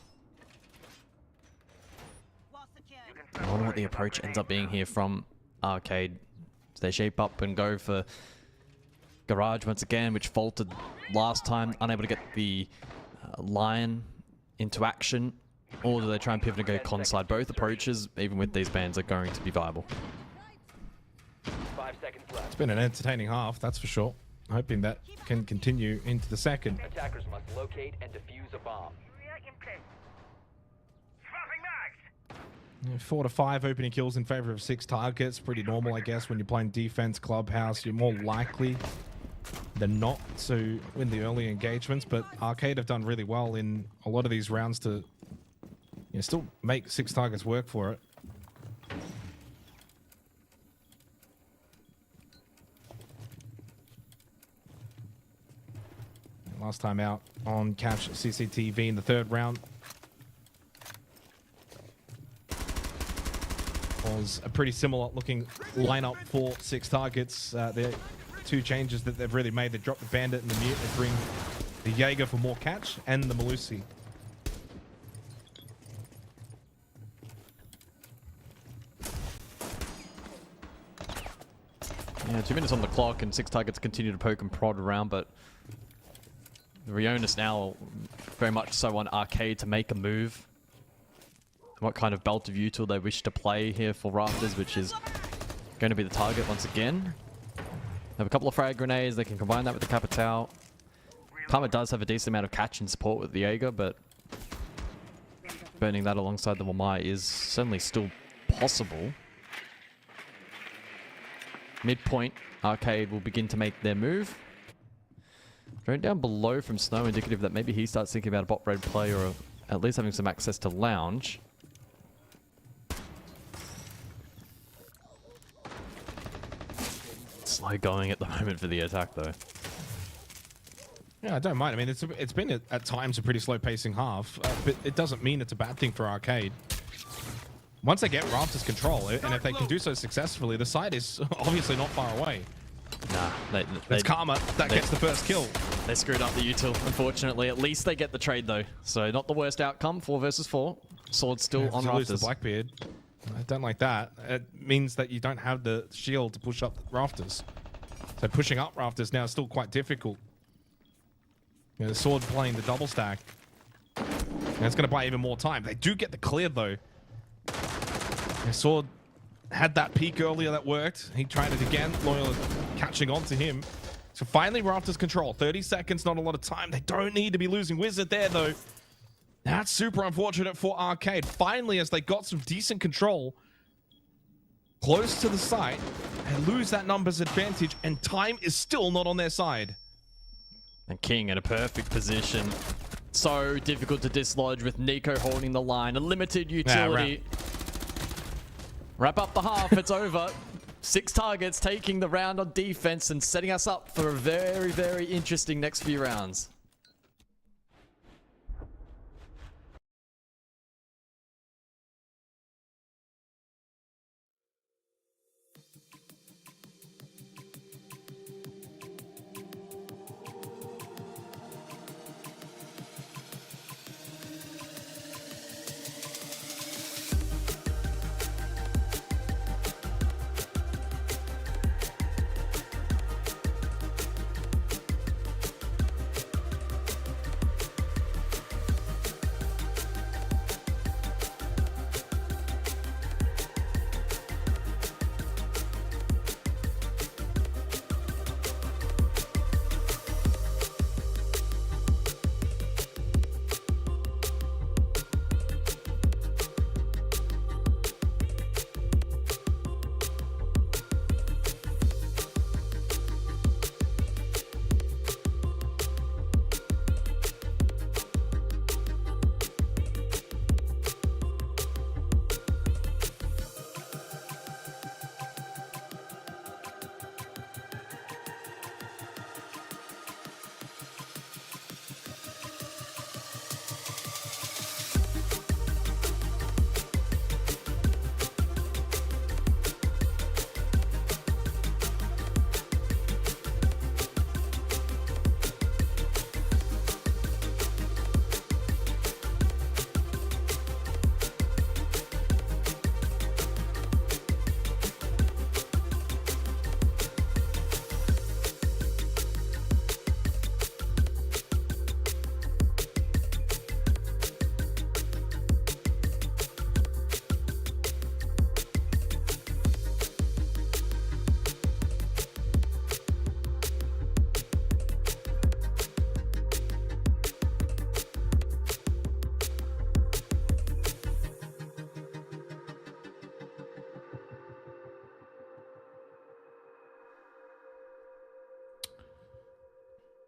I wonder what the approach ends up being here from Arcade. Do they shape up and go for Garage once again, which faltered last time, unable to get the line into action? Or do they try and pivot and go con side? Both approaches, even with these bans, are going to be viable. 5 seconds left. It's been an entertaining half, that's for sure. Hoping that can continue into the second. Attackers must locate and defuse a bomb. Area in place. Swapping mags! 4 to 5 opening kills in favor of 6 targets. Pretty normal, I guess, when you're playing defense, clubhouse. You're more likely than not to win the early engagements. But Arcade have done really well in a lot of these rounds to still make 6 targets work for it. Last time out on Catch CCTV in the 3rd round was a pretty similar looking lineup for 6 targets. The 2 changes that they've really made, they dropped the Bandit and the Mute, they bring the Jaeger for more catch, and the Malusi. Yeah, 2 minutes on the clock and 6 targets continue to poke and prod around, but the onus now very much so on Arcade to make a move. What kind of belt of util they wish to play here for Rafters, which is going to be the target once again. They have a couple of frag grenades, they can combine that with the Capitao. Karma does have a decent amount of catch and support with the Jaeger, but burning that alongside the Wamai is certainly still possible. Midpoint, Arcade will begin to make their move. Drone down below from Snow, indicative that maybe he starts thinking about a bot red play or at least having some access to lounge. Slow going at the moment for the attack though. Yeah, I don't mind. I mean, it's been at times a pretty slow pacing half, but it doesn't mean it's a bad thing for Arcade. Once they get Rafters control, and if they can do so successfully, the site is obviously not far away. Nah, it's Karma that gets the first kill. They screwed up the util, unfortunately. At least they get the trade though, so not the worst outcome. 4 versus 4. Sword still on Rafters. The Blackbeard. I don't like that. It means that you don't have the shield to push up Rafters. So pushing up Rafters now is still quite difficult. The Sword playing the double stack. And it's going to buy even more time. They do get the clear though. The Sword had that peek earlier that worked. He tried it again. Loyal catching on to him. So finally Rafters control. 30 seconds, not a lot of time. They don't need to be losing Wizard there though. That's super unfortunate for Arcade. Finally, as they got some decent control close to the site, they lose that numbers advantage and time is still not on their side. And King in a perfect position. So difficult to dislodge with Nico holding the line. A limited utility. Wrap up the half, it's over. 6 targets taking the round on defense and setting us up for a very, very interesting next few rounds.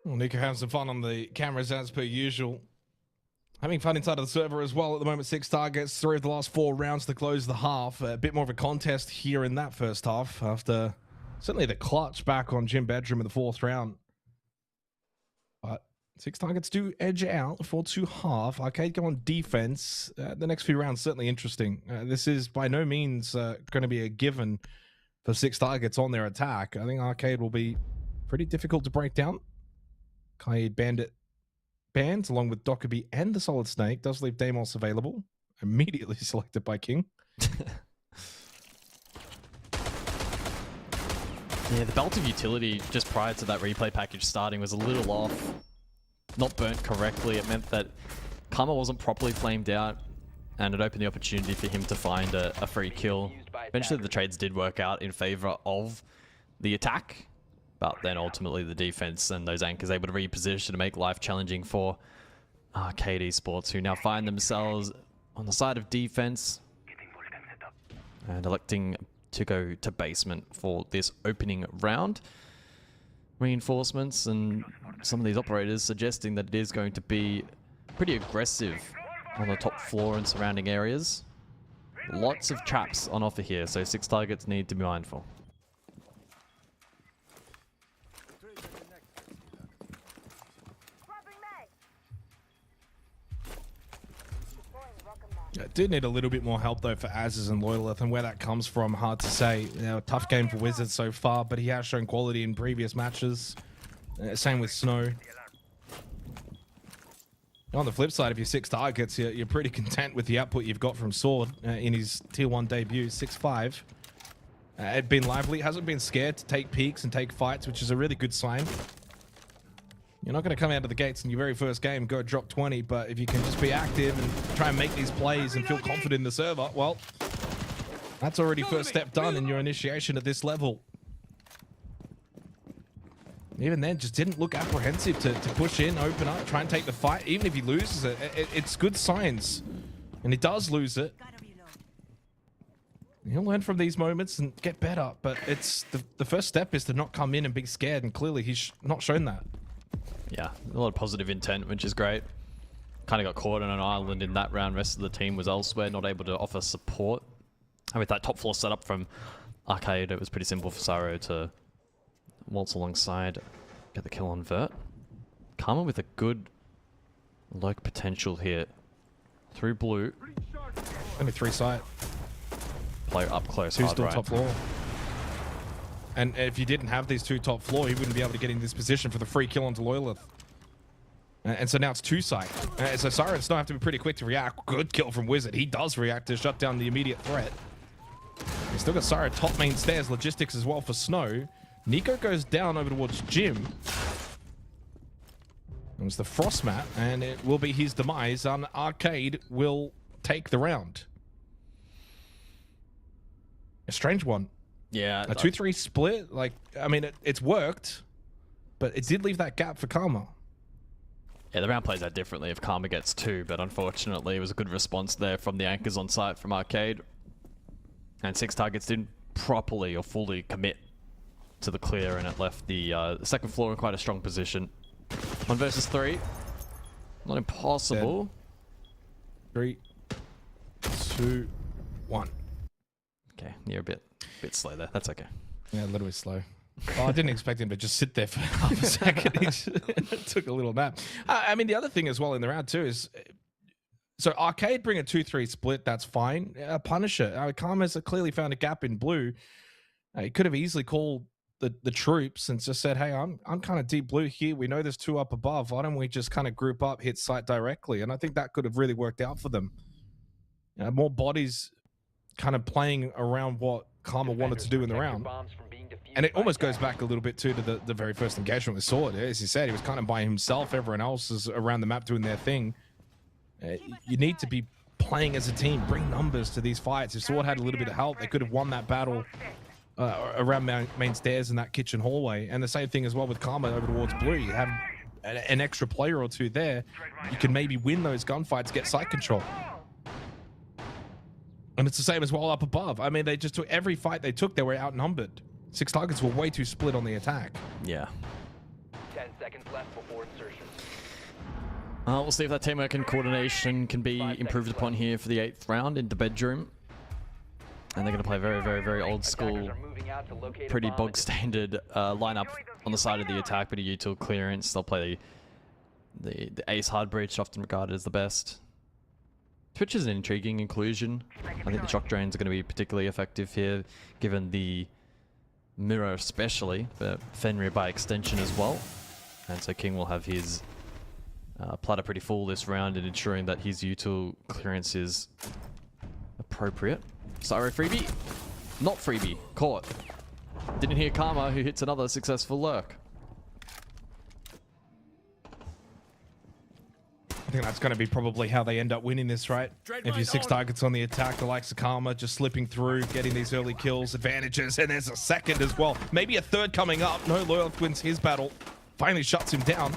Well, Nico having some fun on the cameras as per usual. Having fun inside of the server as well at the moment. 6 targets, 3 of the last 4 rounds to close the half. A bit more of a contest here in that first half after certainly the clutch back on Jim Bedroom in the 4th round. But 6 targets do edge out for 2 half. Arcade go on defense. The next few rounds certainly interesting. This is by no means going to be a given for 6 targets on their attack. I think Arcade will be pretty difficult to break down. Kaid Bandit bans along with Dockerby and the Solid Snake. Does leave Deimos available. Immediately selected by King. Yeah, the belt of utility just prior to that replay package starting was a little off. Not burnt correctly. It meant that Karma wasn't properly flamed out, and it opened the opportunity for him to find a free kill. Eventually the trades did work out in favor of the attack, but then ultimately the defense and those anchors able to reposition to make life challenging for Arcade Esports, who now find themselves on the side of defense and electing to go to basement for this opening round. Reinforcements and some of these operators suggesting that it is going to be pretty aggressive on the top floor and surrounding areas. Lots of traps on offer here, so 6 targets need to be mindful. Did need a little bit more help though for Azes and Loyalith, and where that comes from, hard to say. You know, tough game for Wizards so far, but he has shown quality in previous matches. Same with Snow. On the flip side, if you're 6 targets, you're pretty content with the output you've got from Sword in his Tier 1 debut, 6-5. It's been lively, hasn't been scared to take peeks and take fights, which is a really good sign. You're not going to come out of the gates in your very first game and go drop 20, but if you can just be active and try and make these plays and feel confident in the server, well, that's already first step done in your initiation at this level. Even then, just didn't look apprehensive to push in, open up, try and take the fight. Even if he loses it, it's good signs. And he does lose it. He'll learn from these moments and get better, but it's the first step is to not come in and be scared, and clearly he's not shown that. Yeah, a lot of positive intent, which is great. Kind of got caught on an island in that round. Rest of the team was elsewhere, not able to offer support. And with that top floor setup from Arcade, it was pretty simple for Saro to waltz alongside, get the kill on Vert. Karma with a good lurk potential here. Through blue. Only 3 sight. Player up close, 2 still right. top floor. And if you didn't have these 2 top floor, he wouldn't be able to get in this position for the free kill onto Loyalith. And so now it's 2 sight. So Saro and Snow have to be pretty quick to react. Good kill from Wizard. He does react to shut down the immediate threat. He's still got Saro top main stairs, logistics as well for Snow. Nico goes down over towards Jim. It was the frost mat, and it will be his demise, and Arcade will take the round. A strange one. Yeah. A 2-3 split, like, I mean, it's worked, but it did leave that gap for Karma. Yeah, the round plays out differently if Karma gets 2, but unfortunately it was a good response there from the anchors on site from Arcade. And 6 targets didn't properly or fully commit to the clear, and it left the second floor in quite a strong position. 1 versus 3. Not impossible. 3, 2, 1. Okay, you're a bit slow there. That's okay. Yeah, a little bit slow. Oh, I didn't expect him to just sit there for half a second. He took a little nap. I mean, the other thing as well in the round too is, so Arcade bring a 2-3 split, that's fine. Punisher, Karma's clearly found a gap in blue. He could have easily called the troops and just said, hey, I'm kind of deep blue here. We know there's 2 up above. Why don't we just kind of group up, hit site directly? And I think that could have really worked out for them. More bodies kind of playing around what Karma wanted to do in the round. And it almost goes back a little bit too to the very first engagement with Sword. As you said, he was kind of by himself. Everyone else is around the map doing their thing. You need to be playing as a team. Bring numbers to these fights. If Sword had a little bit of help, they could have won that battle around main stairs in that kitchen hallway. And the same thing as well with Karma over towards blue. You have an extra player or 2 there. You can maybe win those gunfights, get site control. And it's the same as well up above. I mean, they just took every fight they took, they were outnumbered. 6 targets were way too split on the attack. Yeah. 10 seconds left before insertion. We'll see if that teamwork and coordination can be improved upon here for the 8th round in the bedroom. And they're going to play very old school, pretty bog standard lineup on the side of the attack, but a util clearance. They'll play the ace hard breach, often regarded as the best. Twitch is an intriguing inclusion. I think the shock drains are going to be particularly effective here, given the mirror especially, but Fenrir by extension as well. And so King will have his platter pretty full this round and ensuring that his util clearance is appropriate. Sorry, freebie. Not freebie. Caught. Didn't hear Karma, who hits another successful lurk. I think that's going to be probably how they end up winning this, right? If you're 6 targets on the attack, the likes of Karma just slipping through, getting these early kills, advantages, and there's a second as well. Maybe a third coming up. No, Loyalth wins his battle. Finally shuts him down.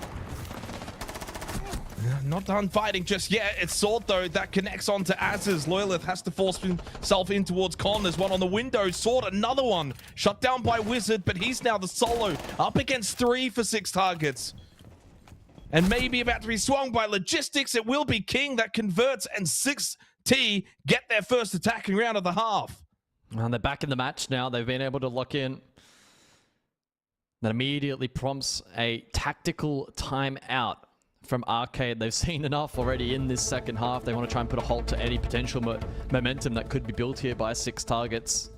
Not done fighting just yet. It's Sword, though, that connects onto Az's. Loyalth has to force himself in towards Con. There's one on the window. Sword, another one. Shut down by Wizard, but he's now the solo. Up against 3 for 6 targets. And maybe about to be swung by Logistics. It will be King that converts, and 6T get their first attacking round of the half. And they're back in the match now. They've been able to lock in. That immediately prompts a tactical timeout from Arcade. They've seen enough already in this second half. They want to try and put a halt to any potential momentum that could be built here by 6 targets.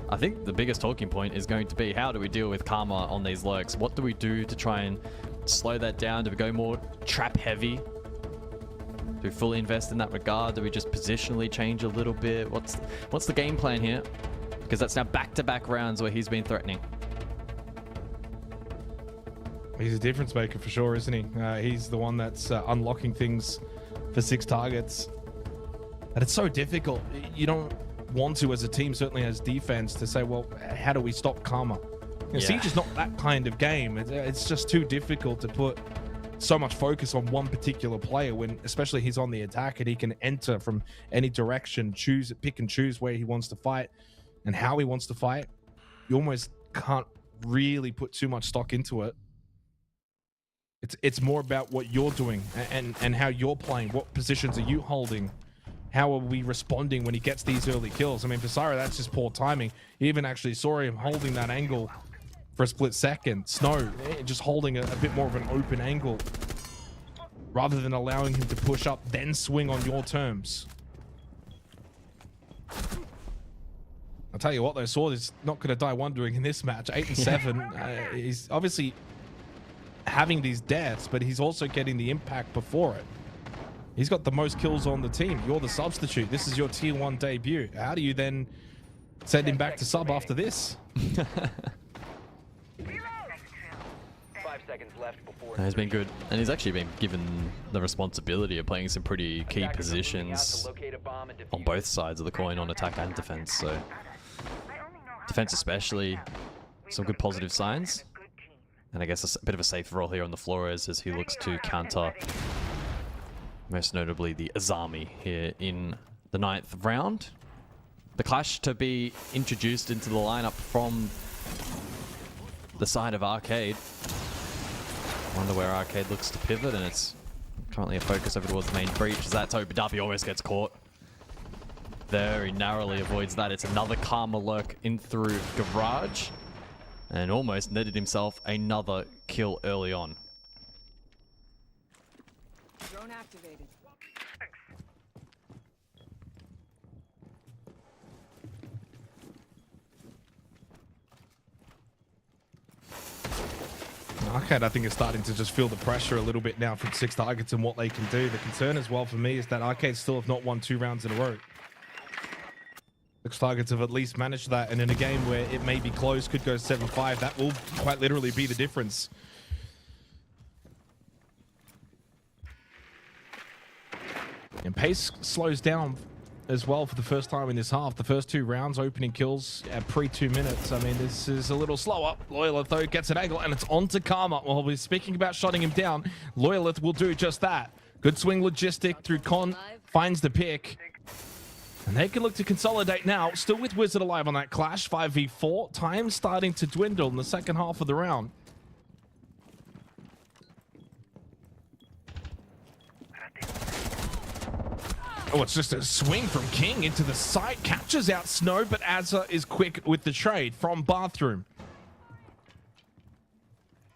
I think the biggest talking point is going to be, how do we deal with Karma on these lurks? What do we do to try and slow that down? Do we go more trap heavy? Do we fully invest in that regard? Do we just positionally change a little bit? What's the game plan here? Because that's now back-to-back rounds where he's been threatening. He's a difference maker for sure, isn't he? He's the one that's unlocking things for 6 targets. And it's so difficult. You don't want to, as a team, certainly as defense, to say, well, how do we stop Karma? Siege is not that kind of game. It's just too difficult to put so much focus on one particular player when, especially, he's on the attack and he can enter from any direction, pick and choose where he wants to fight and how he wants to fight. You almost can't really put too much stock into it. It's more about what you're doing and how you're playing. What positions are you holding? How are we responding when he gets these early kills? I mean, for Syra, that's just poor timing. You even actually saw him holding that angle for a split second. Snow, just holding a bit more of an open angle rather than allowing him to push up, then swing on your terms. I'll tell you what, though, Sword is not going to die wondering in this match. 8 and 7. He's obviously having these deaths, but he's also getting the impact before it. He's got the most kills on the team. You're the substitute. This is your tier 1 debut. How do you then send him back to sub after this? 5 seconds left before. He's been good, and he's actually been given the responsibility of playing some pretty key positions on both sides of the coin, on attack and defense. So defense especially, some good positive signs. And I guess a bit of a safe role here on the Flores as he looks to counter, most notably the Azami here in the 9th round. The Clash to be introduced into the lineup from the side of Arcade. Wonder where Arcade looks to pivot, and it's currently a focus over towards the main breach as that's opened up. He almost gets caught. Very narrowly avoids that. It's another Karma lurk in through Garage, and almost netted himself another kill early on. Drone activated. Arcade, I think, is starting to just feel the pressure a little bit now from 6 targets and what they can do. The concern as well for me is that Arcade still have not won 2 rounds in a row. 6 targets have at least managed that, and in a game where it may be close, could go 7-5, that will quite literally be the difference. And pace slows down as well for the first time in this half. The first 2 rounds, opening kills at pre-2 minutes. I mean, this is a little slower. Loyalth, though, gets an angle, and it's on to Karma. While we're speaking about shutting him down, Loyalth will do just that. Good swing logistic through Con, finds the pick. And they can look to consolidate now, still with Wizard alive on that clash. 5v4, time starting to dwindle in the second half of the round. Oh, it's just a swing from King into the site. Catches out Snow, but Azza is quick with the trade from Bathroom.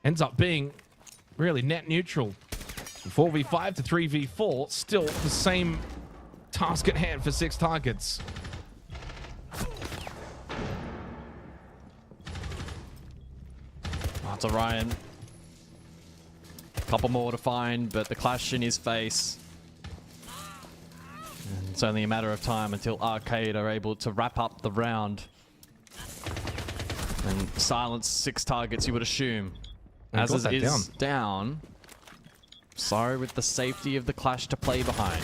Ends up being really net neutral. 4v5 to 3v4, still the same task at hand for 6 targets. That's Orion. Couple more to find, but the clash in his face. And it's only a matter of time until Arcade are able to wrap up the round and silence 6 targets, you would assume. As it is down. Sorry, with the safety of the clash to play behind.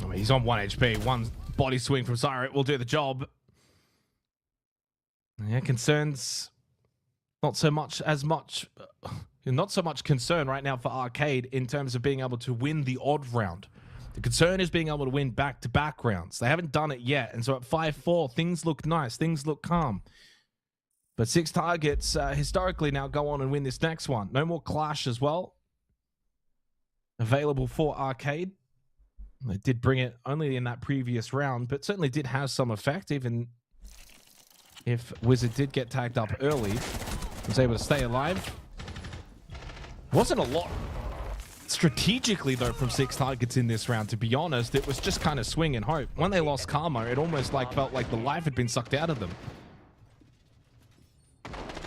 I mean, he's on 1 HP. 1 body swing from Syro will do the job. Yeah, concerns not so much concern right now for Arcade in terms of being able to win the odd round. The concern is being able to win back-to-back rounds. They haven't done it yet, and so at 5-4, things look nice, things look calm. But 6 targets historically now go on and win this next one. No more clash as well. Available for Arcade. They did bring it only in that previous round, but certainly did have some effect, even if Wizard did get tagged up early. Was able to stay alive. Wasn't a lot strategically, though, from 6 targets in this round, to be honest. It was just kind of swing and hope. When they lost Karma, it almost felt like the life had been sucked out of them.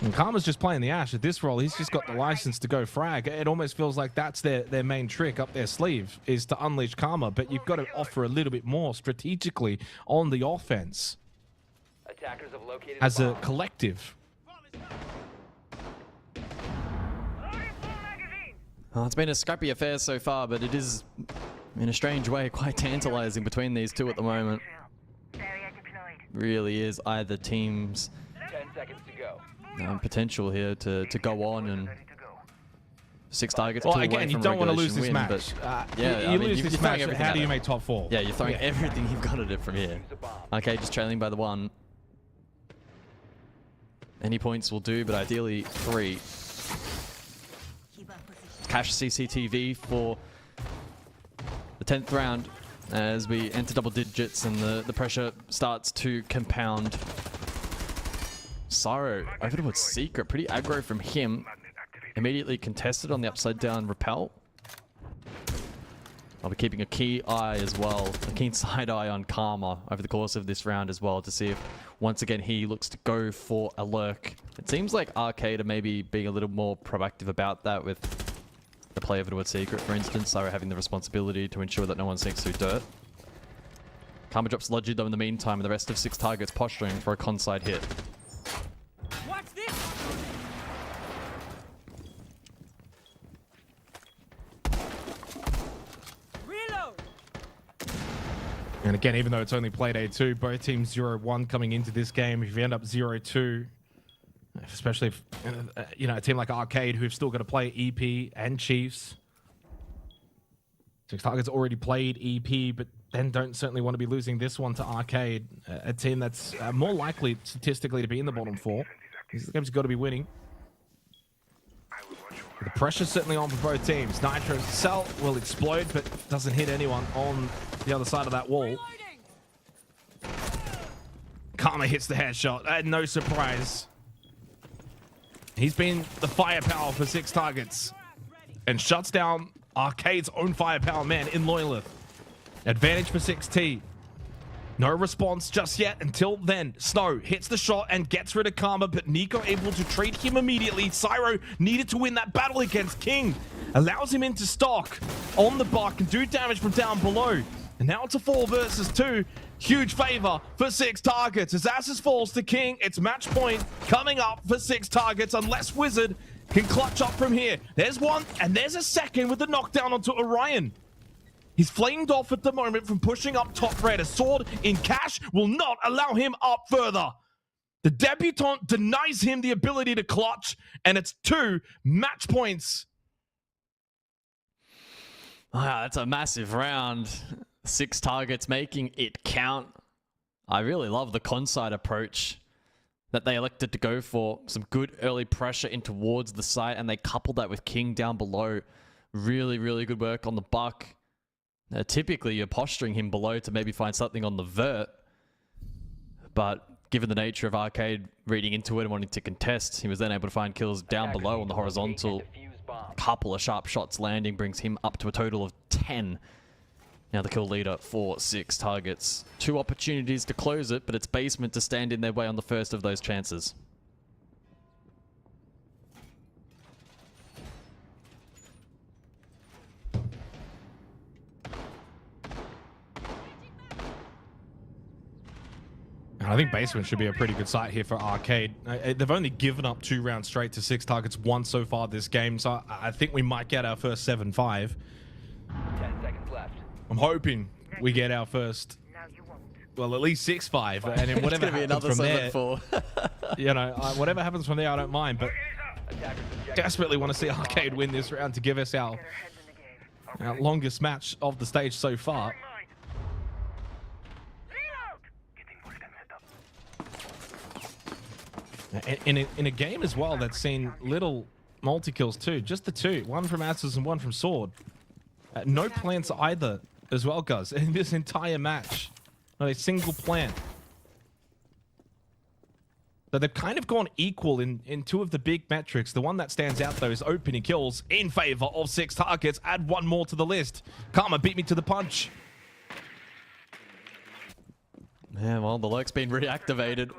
And Karma's just playing the Ash at this role. He's just got the license to go frag. It almost feels like that's their main trick up their sleeve, is to unleash Karma, but you've got to offer a little bit more strategically on the offense Attackers have located as a bomb. collective. Well, it's been a scrappy affair so far, but it is, in a strange way, quite tantalizing between these two at the moment. Barrier deployed. Really is either team's 10 seconds to go. potential here to go on and 6 targets. Well, two away again, you from don't want to lose regulation this win, match. but yeah, you I mean, lose you're this throwing match. everything How at do you it. make top 4? Yeah, you're throwing everything you've got at it from here. Okay, just trailing by the 1. Any points will do, but ideally 3. Cache CCTV for the 10th round as we enter double digits and the pressure starts to compound. Sorrow over towards Secret, pretty aggro from him. Immediately contested on the upside down rappel. I'll be keeping a key eye as well, a keen side eye on Karma over the course of this round as well to see if once again he looks to go for a lurk. It seems like Arcade are maybe being a little more proactive about that with the play over towards Secret, for instance. Sorrow having the responsibility to ensure that no one sinks through dirt. Karma drops Logi though in the meantime, and the rest of 6 targets posturing for a con-side hit. Watch this! Reload! And again, even though it's only played A2, both teams 0-1 coming into this game. If you end up 0-2, especially if, you know, a team like Arcade who've still got to play EP and Chiefs. 6 targets already played EP, but then don't certainly want to be losing this one to Arcade, a team that's more likely statistically to be in the bottom 4. These games have got to be winning. The pressure's certainly on for both teams. Nitro's cell will explode, but doesn't hit anyone on the other side of that wall. Karma hits the headshot. No surprise. He's been the firepower for 6 targets and shuts down Arcade's own firepower man in Loyalith. Advantage for 6T. No response just yet. Until then, Snow hits the shot and gets rid of Karma, but Nico able to trade him immediately. Syro needed to win that battle against King. Allows him into stock on the buck and do damage from down below. And now it's a 4 versus 2. Huge favor for 6 targets. As Asses falls to King, it's match point coming up for 6 targets unless Wizard can clutch up from here. There's one, and there's a second with the knockdown onto Orion. He's flamed off at the moment from pushing up top red. A sword in cash will not allow him up further. The debutant denies him the ability to clutch, and it's 2 match points. Wow, that's a massive round. 6 targets making it count. I really love the con-side approach that they elected to go for. Some good early pressure in towards the site, and they coupled that with King down below. Really, really good work on the Buck. Typically, you're posturing him below to maybe find something on the vert, but given the nature of Arcade reading into it and wanting to contest, he was then able to find kills down below on the horizontal. A couple of sharp shots landing brings him up to a total of 10. Now the kill leader for 6 targets. 2 opportunities to close it, but it's Basement to stand in their way on the first of those chances. I think Basement should be a pretty good site here for Arcade. They've only given up 2 rounds straight to 6 targets once so far this game, so I think we might get our first 7-5. 10 seconds left. I'm hoping we get our first, well, at least 6-5, and then whatever happens from there, you know, whatever happens from there, I don't mind. But desperately want to see Arcade win this round to give us our longest match of the stage so far. In a game as well that's seen little multi-kills too. Just the 2. One from Asses and one from Sword. No plants either as well, guys. In this entire match. Not a single plant. So they've kind of gone equal in 2 of the big metrics. The one that stands out though is opening kills in favor of 6 targets. Add 1 more to the list. Karma beat me to the punch. Yeah, well, the lurk's been reactivated.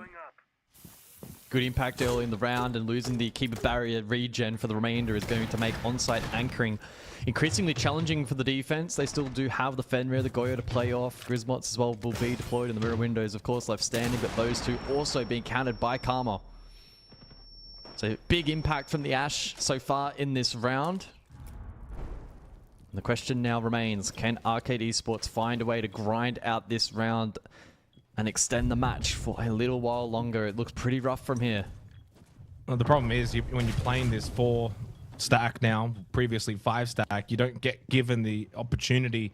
Good impact early in the round, and losing the keeper barrier regen for the remainder is going to make on-site anchoring increasingly challenging for the defense. They still do have the Fenrir, the Goyo to play off. Grismots as well will be deployed, and the mirror windows, of course, left standing, but those 2 also being countered by Karma. So big impact from the Ash so far in this round. And the question now remains, can Arcade Esports find a way to grind out this round and extend the match for a little while longer? It looks pretty rough from here. Well, the problem is when you're playing this 4 stack now, previously 5 stack, you don't get given the opportunity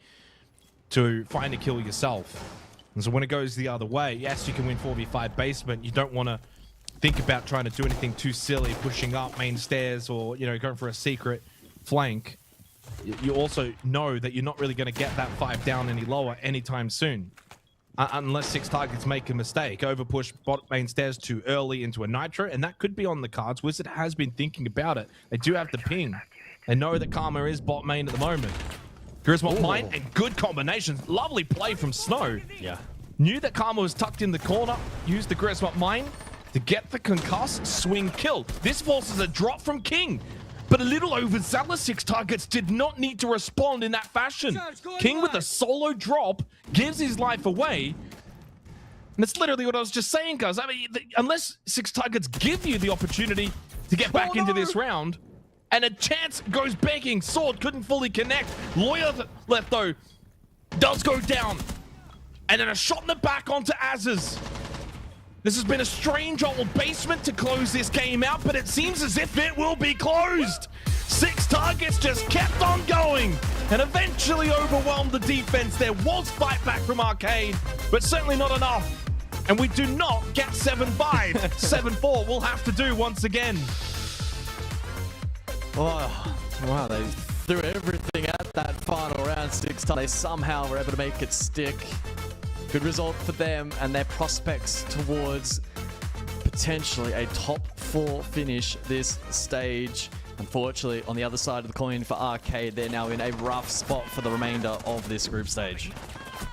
to find a kill yourself. And so when it goes the other way, yes, you can win 4v5 Basement. You don't want to think about trying to do anything too silly, pushing up main stairs or, you know, going for a secret flank. You also know that you're not really going to get that 5 down any lower anytime soon. Unless 6 targets make a mistake, overpush bot main stairs too early into a nitro, and that could be on the cards. Wizard has been thinking about it. They do have the ping. They know that Karma is bot main at the moment. Grismot mine and good combinations. Lovely play from Snow. Yeah. Knew that Karma was tucked in the corner, used the Grismot mine to get the concuss, swing kill. This forces a drop from King. But a little overzealous. 6 targets did not need to respond in that fashion. King with a solo drop gives his life away. And that's literally what I was just saying, guys. I mean, unless 6 targets give you the opportunity to get back into this round, and a chance goes begging. Sword couldn't fully connect. Lawyer left though does go down. And then a shot in the back onto Azaz. This has been a strange old Basement to close this game out, but it seems as if it will be closed. 6 targets just kept on going and eventually overwhelmed the defense. There was fight back from Arcade, but certainly not enough. And we do not get 7-5. 7-4 we'll have to do once again. Oh, wow, they threw everything at that final round. 6 times. They somehow were able to make it stick. Good result for them and their prospects towards potentially a top 4 finish this stage. Unfortunately, on the other side of the coin for Arcade, they're now in a rough spot for the remainder of this group stage.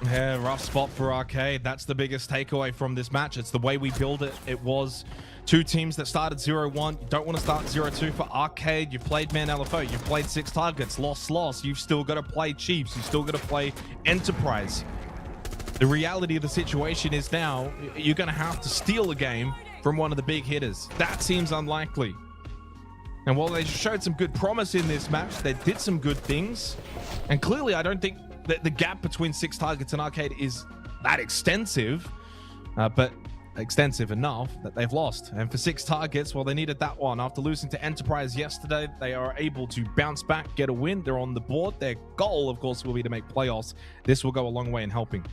Yeah, rough spot for Arcade. That's the biggest takeaway from this match. It's the way we build it. It was 2 teams that started 0-1. You don't want to start 0-2 for Arcade. You've played Man LFO. You've played 6 targets. Loss. You've still got to play Chiefs. You've still got to play Enterprise. The reality of the situation is now you're going to have to steal a game from one of the big hitters. That seems unlikely. And while they showed some good promise in this match, they did some good things. And clearly, I don't think that the gap between 6 targets and Arcade is that extensive. But extensive enough that they've lost. And for 6 targets, well, they needed that one. After losing to Enterprise yesterday, they are able to bounce back, get a win. They're on the board. Their goal, of course, will be to make playoffs. This will go a long way in helping.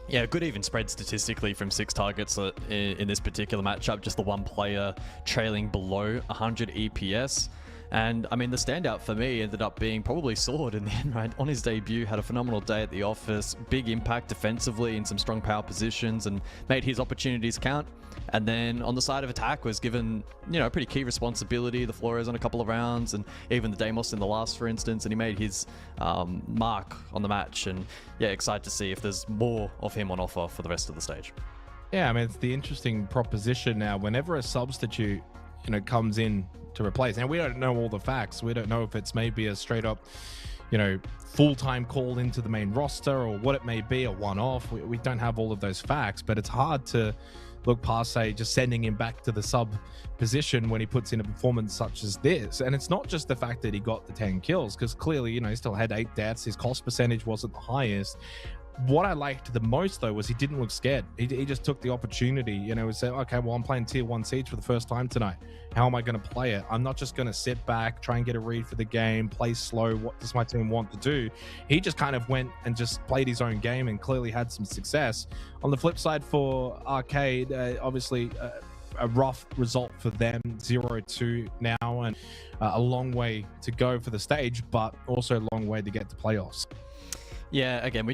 Yeah, good even spread statistically from 6 targets in this particular matchup. Just the one player trailing below 100 EPS. And I mean, the standout for me ended up being probably Sword in the end, right? On his debut, had a phenomenal day at the office, big impact defensively in some strong power positions and made his opportunities count. And then on the side of attack was given, you know, a pretty key responsibility, the Flores on a couple of rounds and even the Deimos in the last, for instance, and he made his mark on the match. And yeah, excited to see if there's more of him on offer for the rest of the stage. Yeah, I mean, it's the interesting proposition now. Whenever a substitute, you know, comes in to replace, and we don't know all the facts. We don't know if it's maybe a straight up, you know, full-time call into the main roster or what it may be, a one-off. We don't have all of those facts, but it's hard to look past, say, just sending him back to the sub position when he puts in a performance such as this. And it's not just the fact that he got the 10 kills, because clearly, you know, he still had 8 deaths. His cost percentage wasn't the highest. What I liked the most, though, was he didn't look scared. He just took the opportunity, you know, and said, okay, well, I'm playing tier 1 Siege for the first time tonight. How am I going to play it? I'm not just going to sit back, try and get a read for the game, play slow. What does my team want to do? He just kind of went and just played his own game and clearly had some success. On the flip side for Arcade, obviously a rough result for them, 0-2 now, and a long way to go for the stage, but also a long way to get to playoffs. Yeah, again,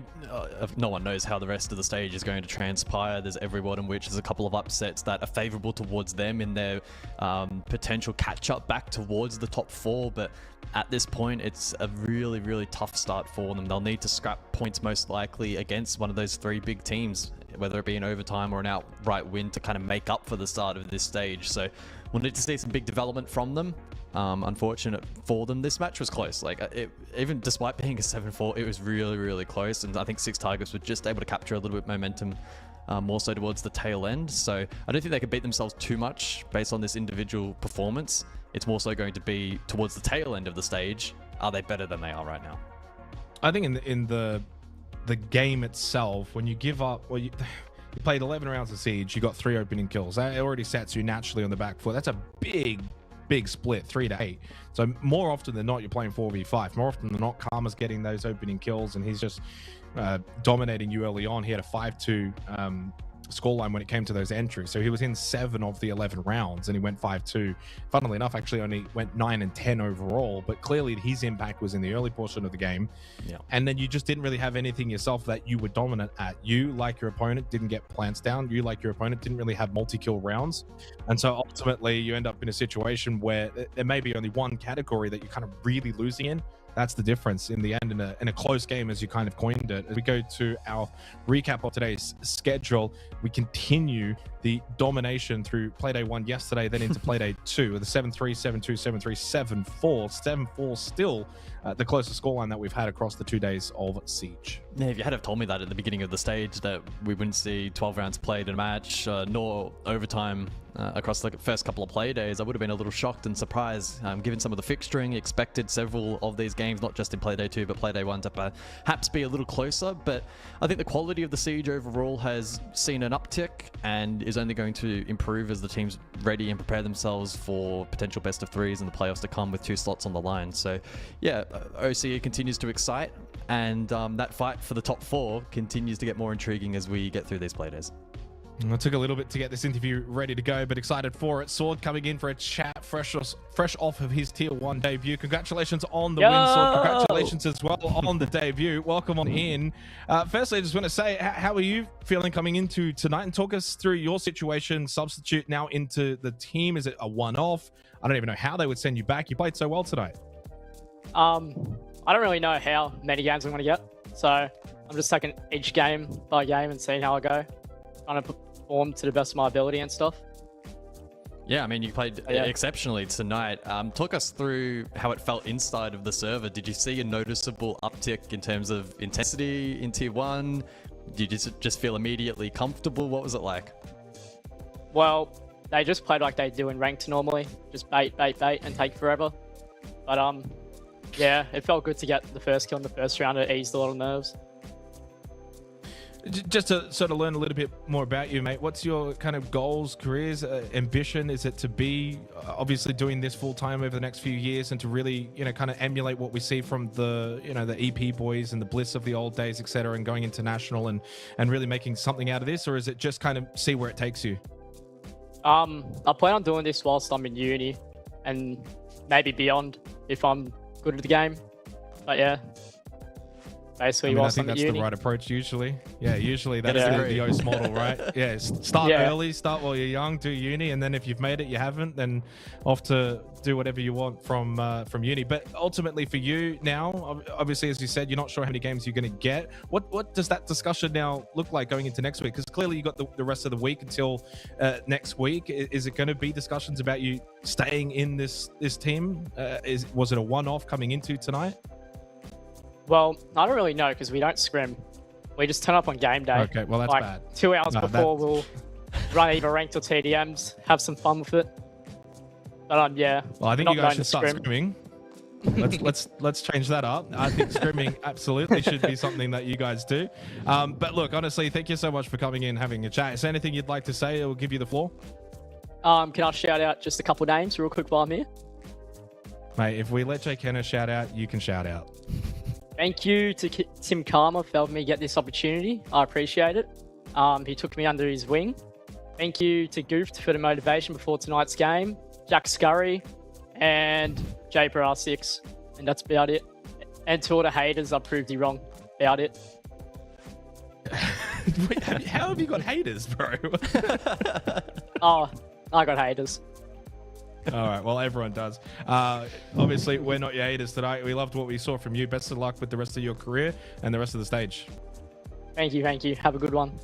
no one knows how the rest of the stage is going to transpire. There's every world in which there's a couple of upsets that are favorable towards them in their potential catch-up back towards the top 4, but at this point, it's a really, really tough start for them. They'll need to scrap points most likely against one of those 3 big teams, whether it be an overtime or an outright win, to kind of make up for the start of this stage. So we'll need to see some big development from them. Unfortunate for them, this match was close. Like, even despite being a 7-4, it was really, really close. And I think 6 targets were just able to capture a little bit of momentum, more so towards the tail end. So I don't think they could beat themselves too much based on this individual performance. It's more so going to be towards the tail end of the stage. Are they better than they are right now? I think in the game itself, when you give up, well, you played 11 rounds of Siege, you got 3 opening kills. That already sets you naturally on the back foot. That's a big split, 3-8. So more often than not, you're playing 4v5. More often than not, Karma's getting those opening kills, and he's just dominating you early on. He had a 5-2 scoreline when it came to those entries. So he was in 7 of the 11 rounds, and he went 5-2. Funnily enough, actually only went 9 and 10 overall, but clearly his impact was in the early portion of the game. Yeah. And then you just didn't really have anything yourself that you were dominant at. You, like your opponent, didn't get plants down. You, like your opponent, didn't really have multi-kill rounds. And so ultimately you end up in a situation where there may be only one category that you're kind of really losing in. That's the difference in the end, in a close game, as you kind of coined it. As we go to our recap of today's schedule, we continue the domination through Playday 1 yesterday, then into Playday 2 with a 7-3, 7-2, 7-3, 7-4. 7-4 still the closest scoreline that we've had across the 2 days of Siege. Yeah, if you had have told me that at the beginning of the stage, that we wouldn't see 12 rounds played in a match, nor overtime across the first couple of play days, I would have been a little shocked and surprised, given some of the fixturing. Expected several of these games, not just in Playday 2, but Playday 1, to perhaps be a little closer. But I think the quality of the Siege overall has seen an uptick and is only going to improve as the teams ready and prepare themselves for potential best of 3s and the playoffs to come with 2 slots on the line. So yeah, OCE continues to excite, and that fight for the top 4 continues to get more intriguing as we get through these playdays. It took a little bit to get this interview ready to go, but excited for it. Sword coming in for a chat fresh off of his tier 1 debut. Congratulations on the win, Sword. Congratulations as well on the debut. Welcome on in. Firstly, I just want to say, how are you feeling coming into tonight? And talk us through your situation, substitute now into the team. Is it a one-off? I don't even know how they would send you back. You played so well tonight. I don't really know how many games I'm going to get. So I'm just taking each game by game and seeing how I go. Trying to perform to the best of my ability and stuff. Yeah, I mean, you played exceptionally tonight. Talk us through how it felt inside of the server. Did you see a noticeable uptick in terms of intensity in tier 1? Did you just feel immediately comfortable? What was it like? Well, they just played like they do in ranked normally. Just bait, and take forever. But yeah, it felt good to get the first kill in the first round. It eased a lot of nerves. Just to sort of learn a little bit more about you, mate. What's your kind of goals, careers, ambition? Is it to be obviously doing this full time over the next few years and to really, kind of emulate what we see from the, the EP boys and the Bliss of the old days, etc., and going international and really making something out of this? Or is it just kind of see where it takes you? I plan on doing this whilst I'm in uni and maybe beyond if I'm good at the game. But yeah. Basically, I think that's the right approach usually. Yeah, usually that's the OCE model, right? Yeah, start early, start while you're young, do uni, and then if you've made it, you haven't, then off to do whatever you want from uni. But ultimately for you now, obviously, as you said, you're not sure how many games you're going to get. What does that discussion now look like going into next week? Because clearly you got the rest of the week until next week. Is it going to be discussions about you staying in this team? Was it a one-off coming into tonight? Well, I don't really know because we don't scrim. We just turn up on game day. Okay, well, that's bad. 2 hours before, we'll run either ranked or TDMs, have some fun with it. But yeah. Well, I think you guys should start scrimming. Let's change that up. I think scrimming absolutely should be something that you guys do. But look, honestly, thank you so much for coming in, having a chat. Is there anything you'd like to say? I'll give you the floor. Can I shout out just a couple names real quick while I'm here? Mate, if we let Jay Kenner shout out, you can shout out. Thank you to Tim Karma for helping me get this opportunity. I appreciate it. He took me under his wing. Thank you to Goof for the motivation before tonight's game. Jack Scurry and JPR6. And that's about it. And to all the haters, I proved you wrong about it. Wait, how have you got haters, bro? Oh, I got haters. All right, well, everyone does. Obviously, we're not your haters tonight. We loved what we saw from you. Best of luck with the rest of your career and the rest of the stage. Thank you. Have a good one.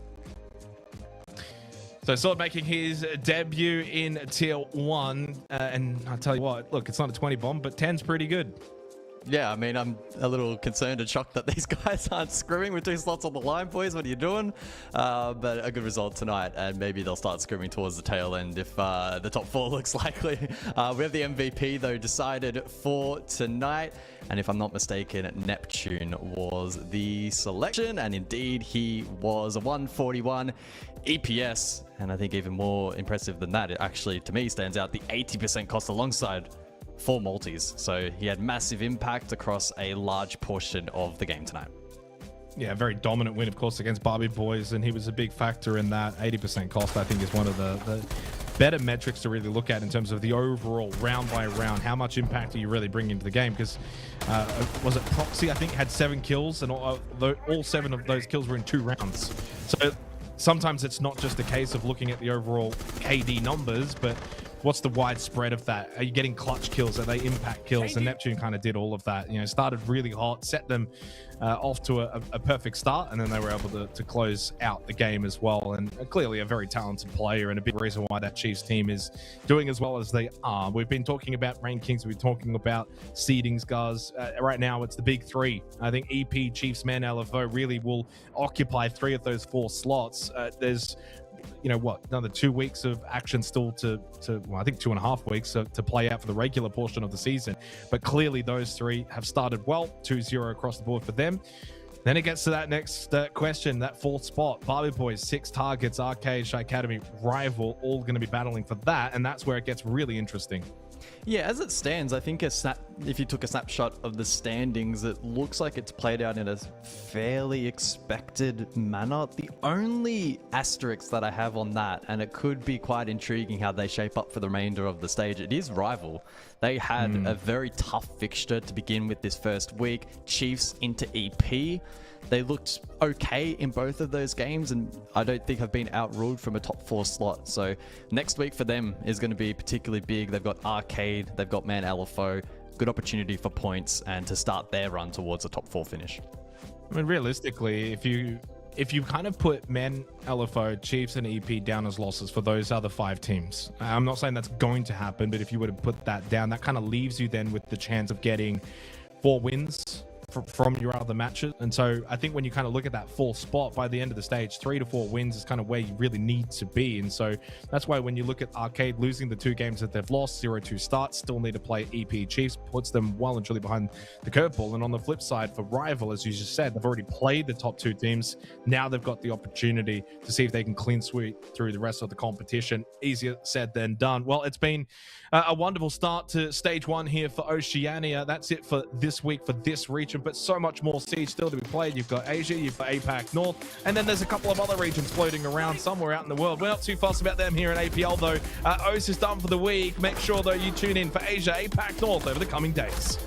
So Sword making his debut in Tier 1. And I'll tell you what, look, it's not a 20 bomb, but 10's pretty good. Yeah, I mean, I'm a little concerned and shocked that these guys aren't screwing with 2 slots on the line, boys. What are you doing? But a good result tonight, and maybe they'll start screaming towards the tail end if the top 4 looks likely. We have the MVP, though, decided for tonight. And if I'm not mistaken, Neptune was the selection. And indeed, he was a 141 EPS. And I think even more impressive than that, it actually, to me, stands out the 80% cost alongside 4 multis. So he had massive impact across a large portion of the game tonight. Yeah, very dominant win, of course, against Barbie Boys, and he was a big factor in that. 80% cost, I think, is one of the better metrics to really look at in terms of the overall round by round. How much impact are you really bringing to the game? Because was it Proxy, I think, had 7 kills, and all 7 of those kills were in 2 rounds. So sometimes it's not just a case of looking at the overall KD numbers, but what's the widespread of that? Are you getting clutch kills? Are they impact kills? And Neptune kind of did all of that. Started really hot, set them off to a perfect start, and then they were able to close out the game as well. And clearly a very talented player, and a big reason why that Chiefs team is doing as well as they are. We've been talking about rankings. We've been talking about seedings, guys. Right now, it's the big 3. I think EP, Chiefs, Man, LFO really will occupy 3 of those 4 slots. There's another 2 weeks of action still I think 2.5 weeks to play out for the regular portion of the season. But clearly those 3 have started well, 2-0 across the board for them. Then it gets to that next question, that 4th spot. Barbie Boys, 6 targets, Arcade, Shy Academy, Rival, all going to be battling for that. And that's where it gets really interesting. Yeah, as it stands, I think if you took a snapshot of the standings, it looks like it's played out in a fairly expected manner. The only asterisk that I have on that, and it could be quite intriguing how they shape up for the remainder of the stage, it is Rival. They had a very tough fixture to begin with this first week. Chiefs into EP. They looked okay in both of those games, and I don't think have been outruled from a top 4 slot. So next week for them is going to be particularly big. They've got Arcade, they've got Man LFO. Good opportunity for points and to start their run towards a top 4 finish. I mean, realistically, if you kind of put Men, LFO, Chiefs, and EP down as losses for those other 5 teams, I'm not saying that's going to happen, but if you were to put that down, that kind of leaves you then with the chance of getting 4 wins from your other matches. And so I think when you kind of look at that full spot by the end of the stage, 3 to 4 wins is kind of where you really need to be. And so that's why when you look at Arcade losing the 2 games that they've lost, 0-2 starts, still need to play EP Chiefs, puts them well and truly behind the curveball. And on the flip side for Rival, as you just said, they've already played the top 2 teams. Now they've got the opportunity to see if they can clean sweep through the rest of the competition. Easier said than done. Well, it's been a wonderful start to stage 1 here for Oceania. That's it for this week for this region, but so much more Siege still to be played. You've got Asia, you've got APAC North, and then there's a couple of other regions floating around somewhere out in the world. We're not too fussed about them here in APL though. OCE is done for the week. Make sure though you tune in for Asia, APAC North over the coming days.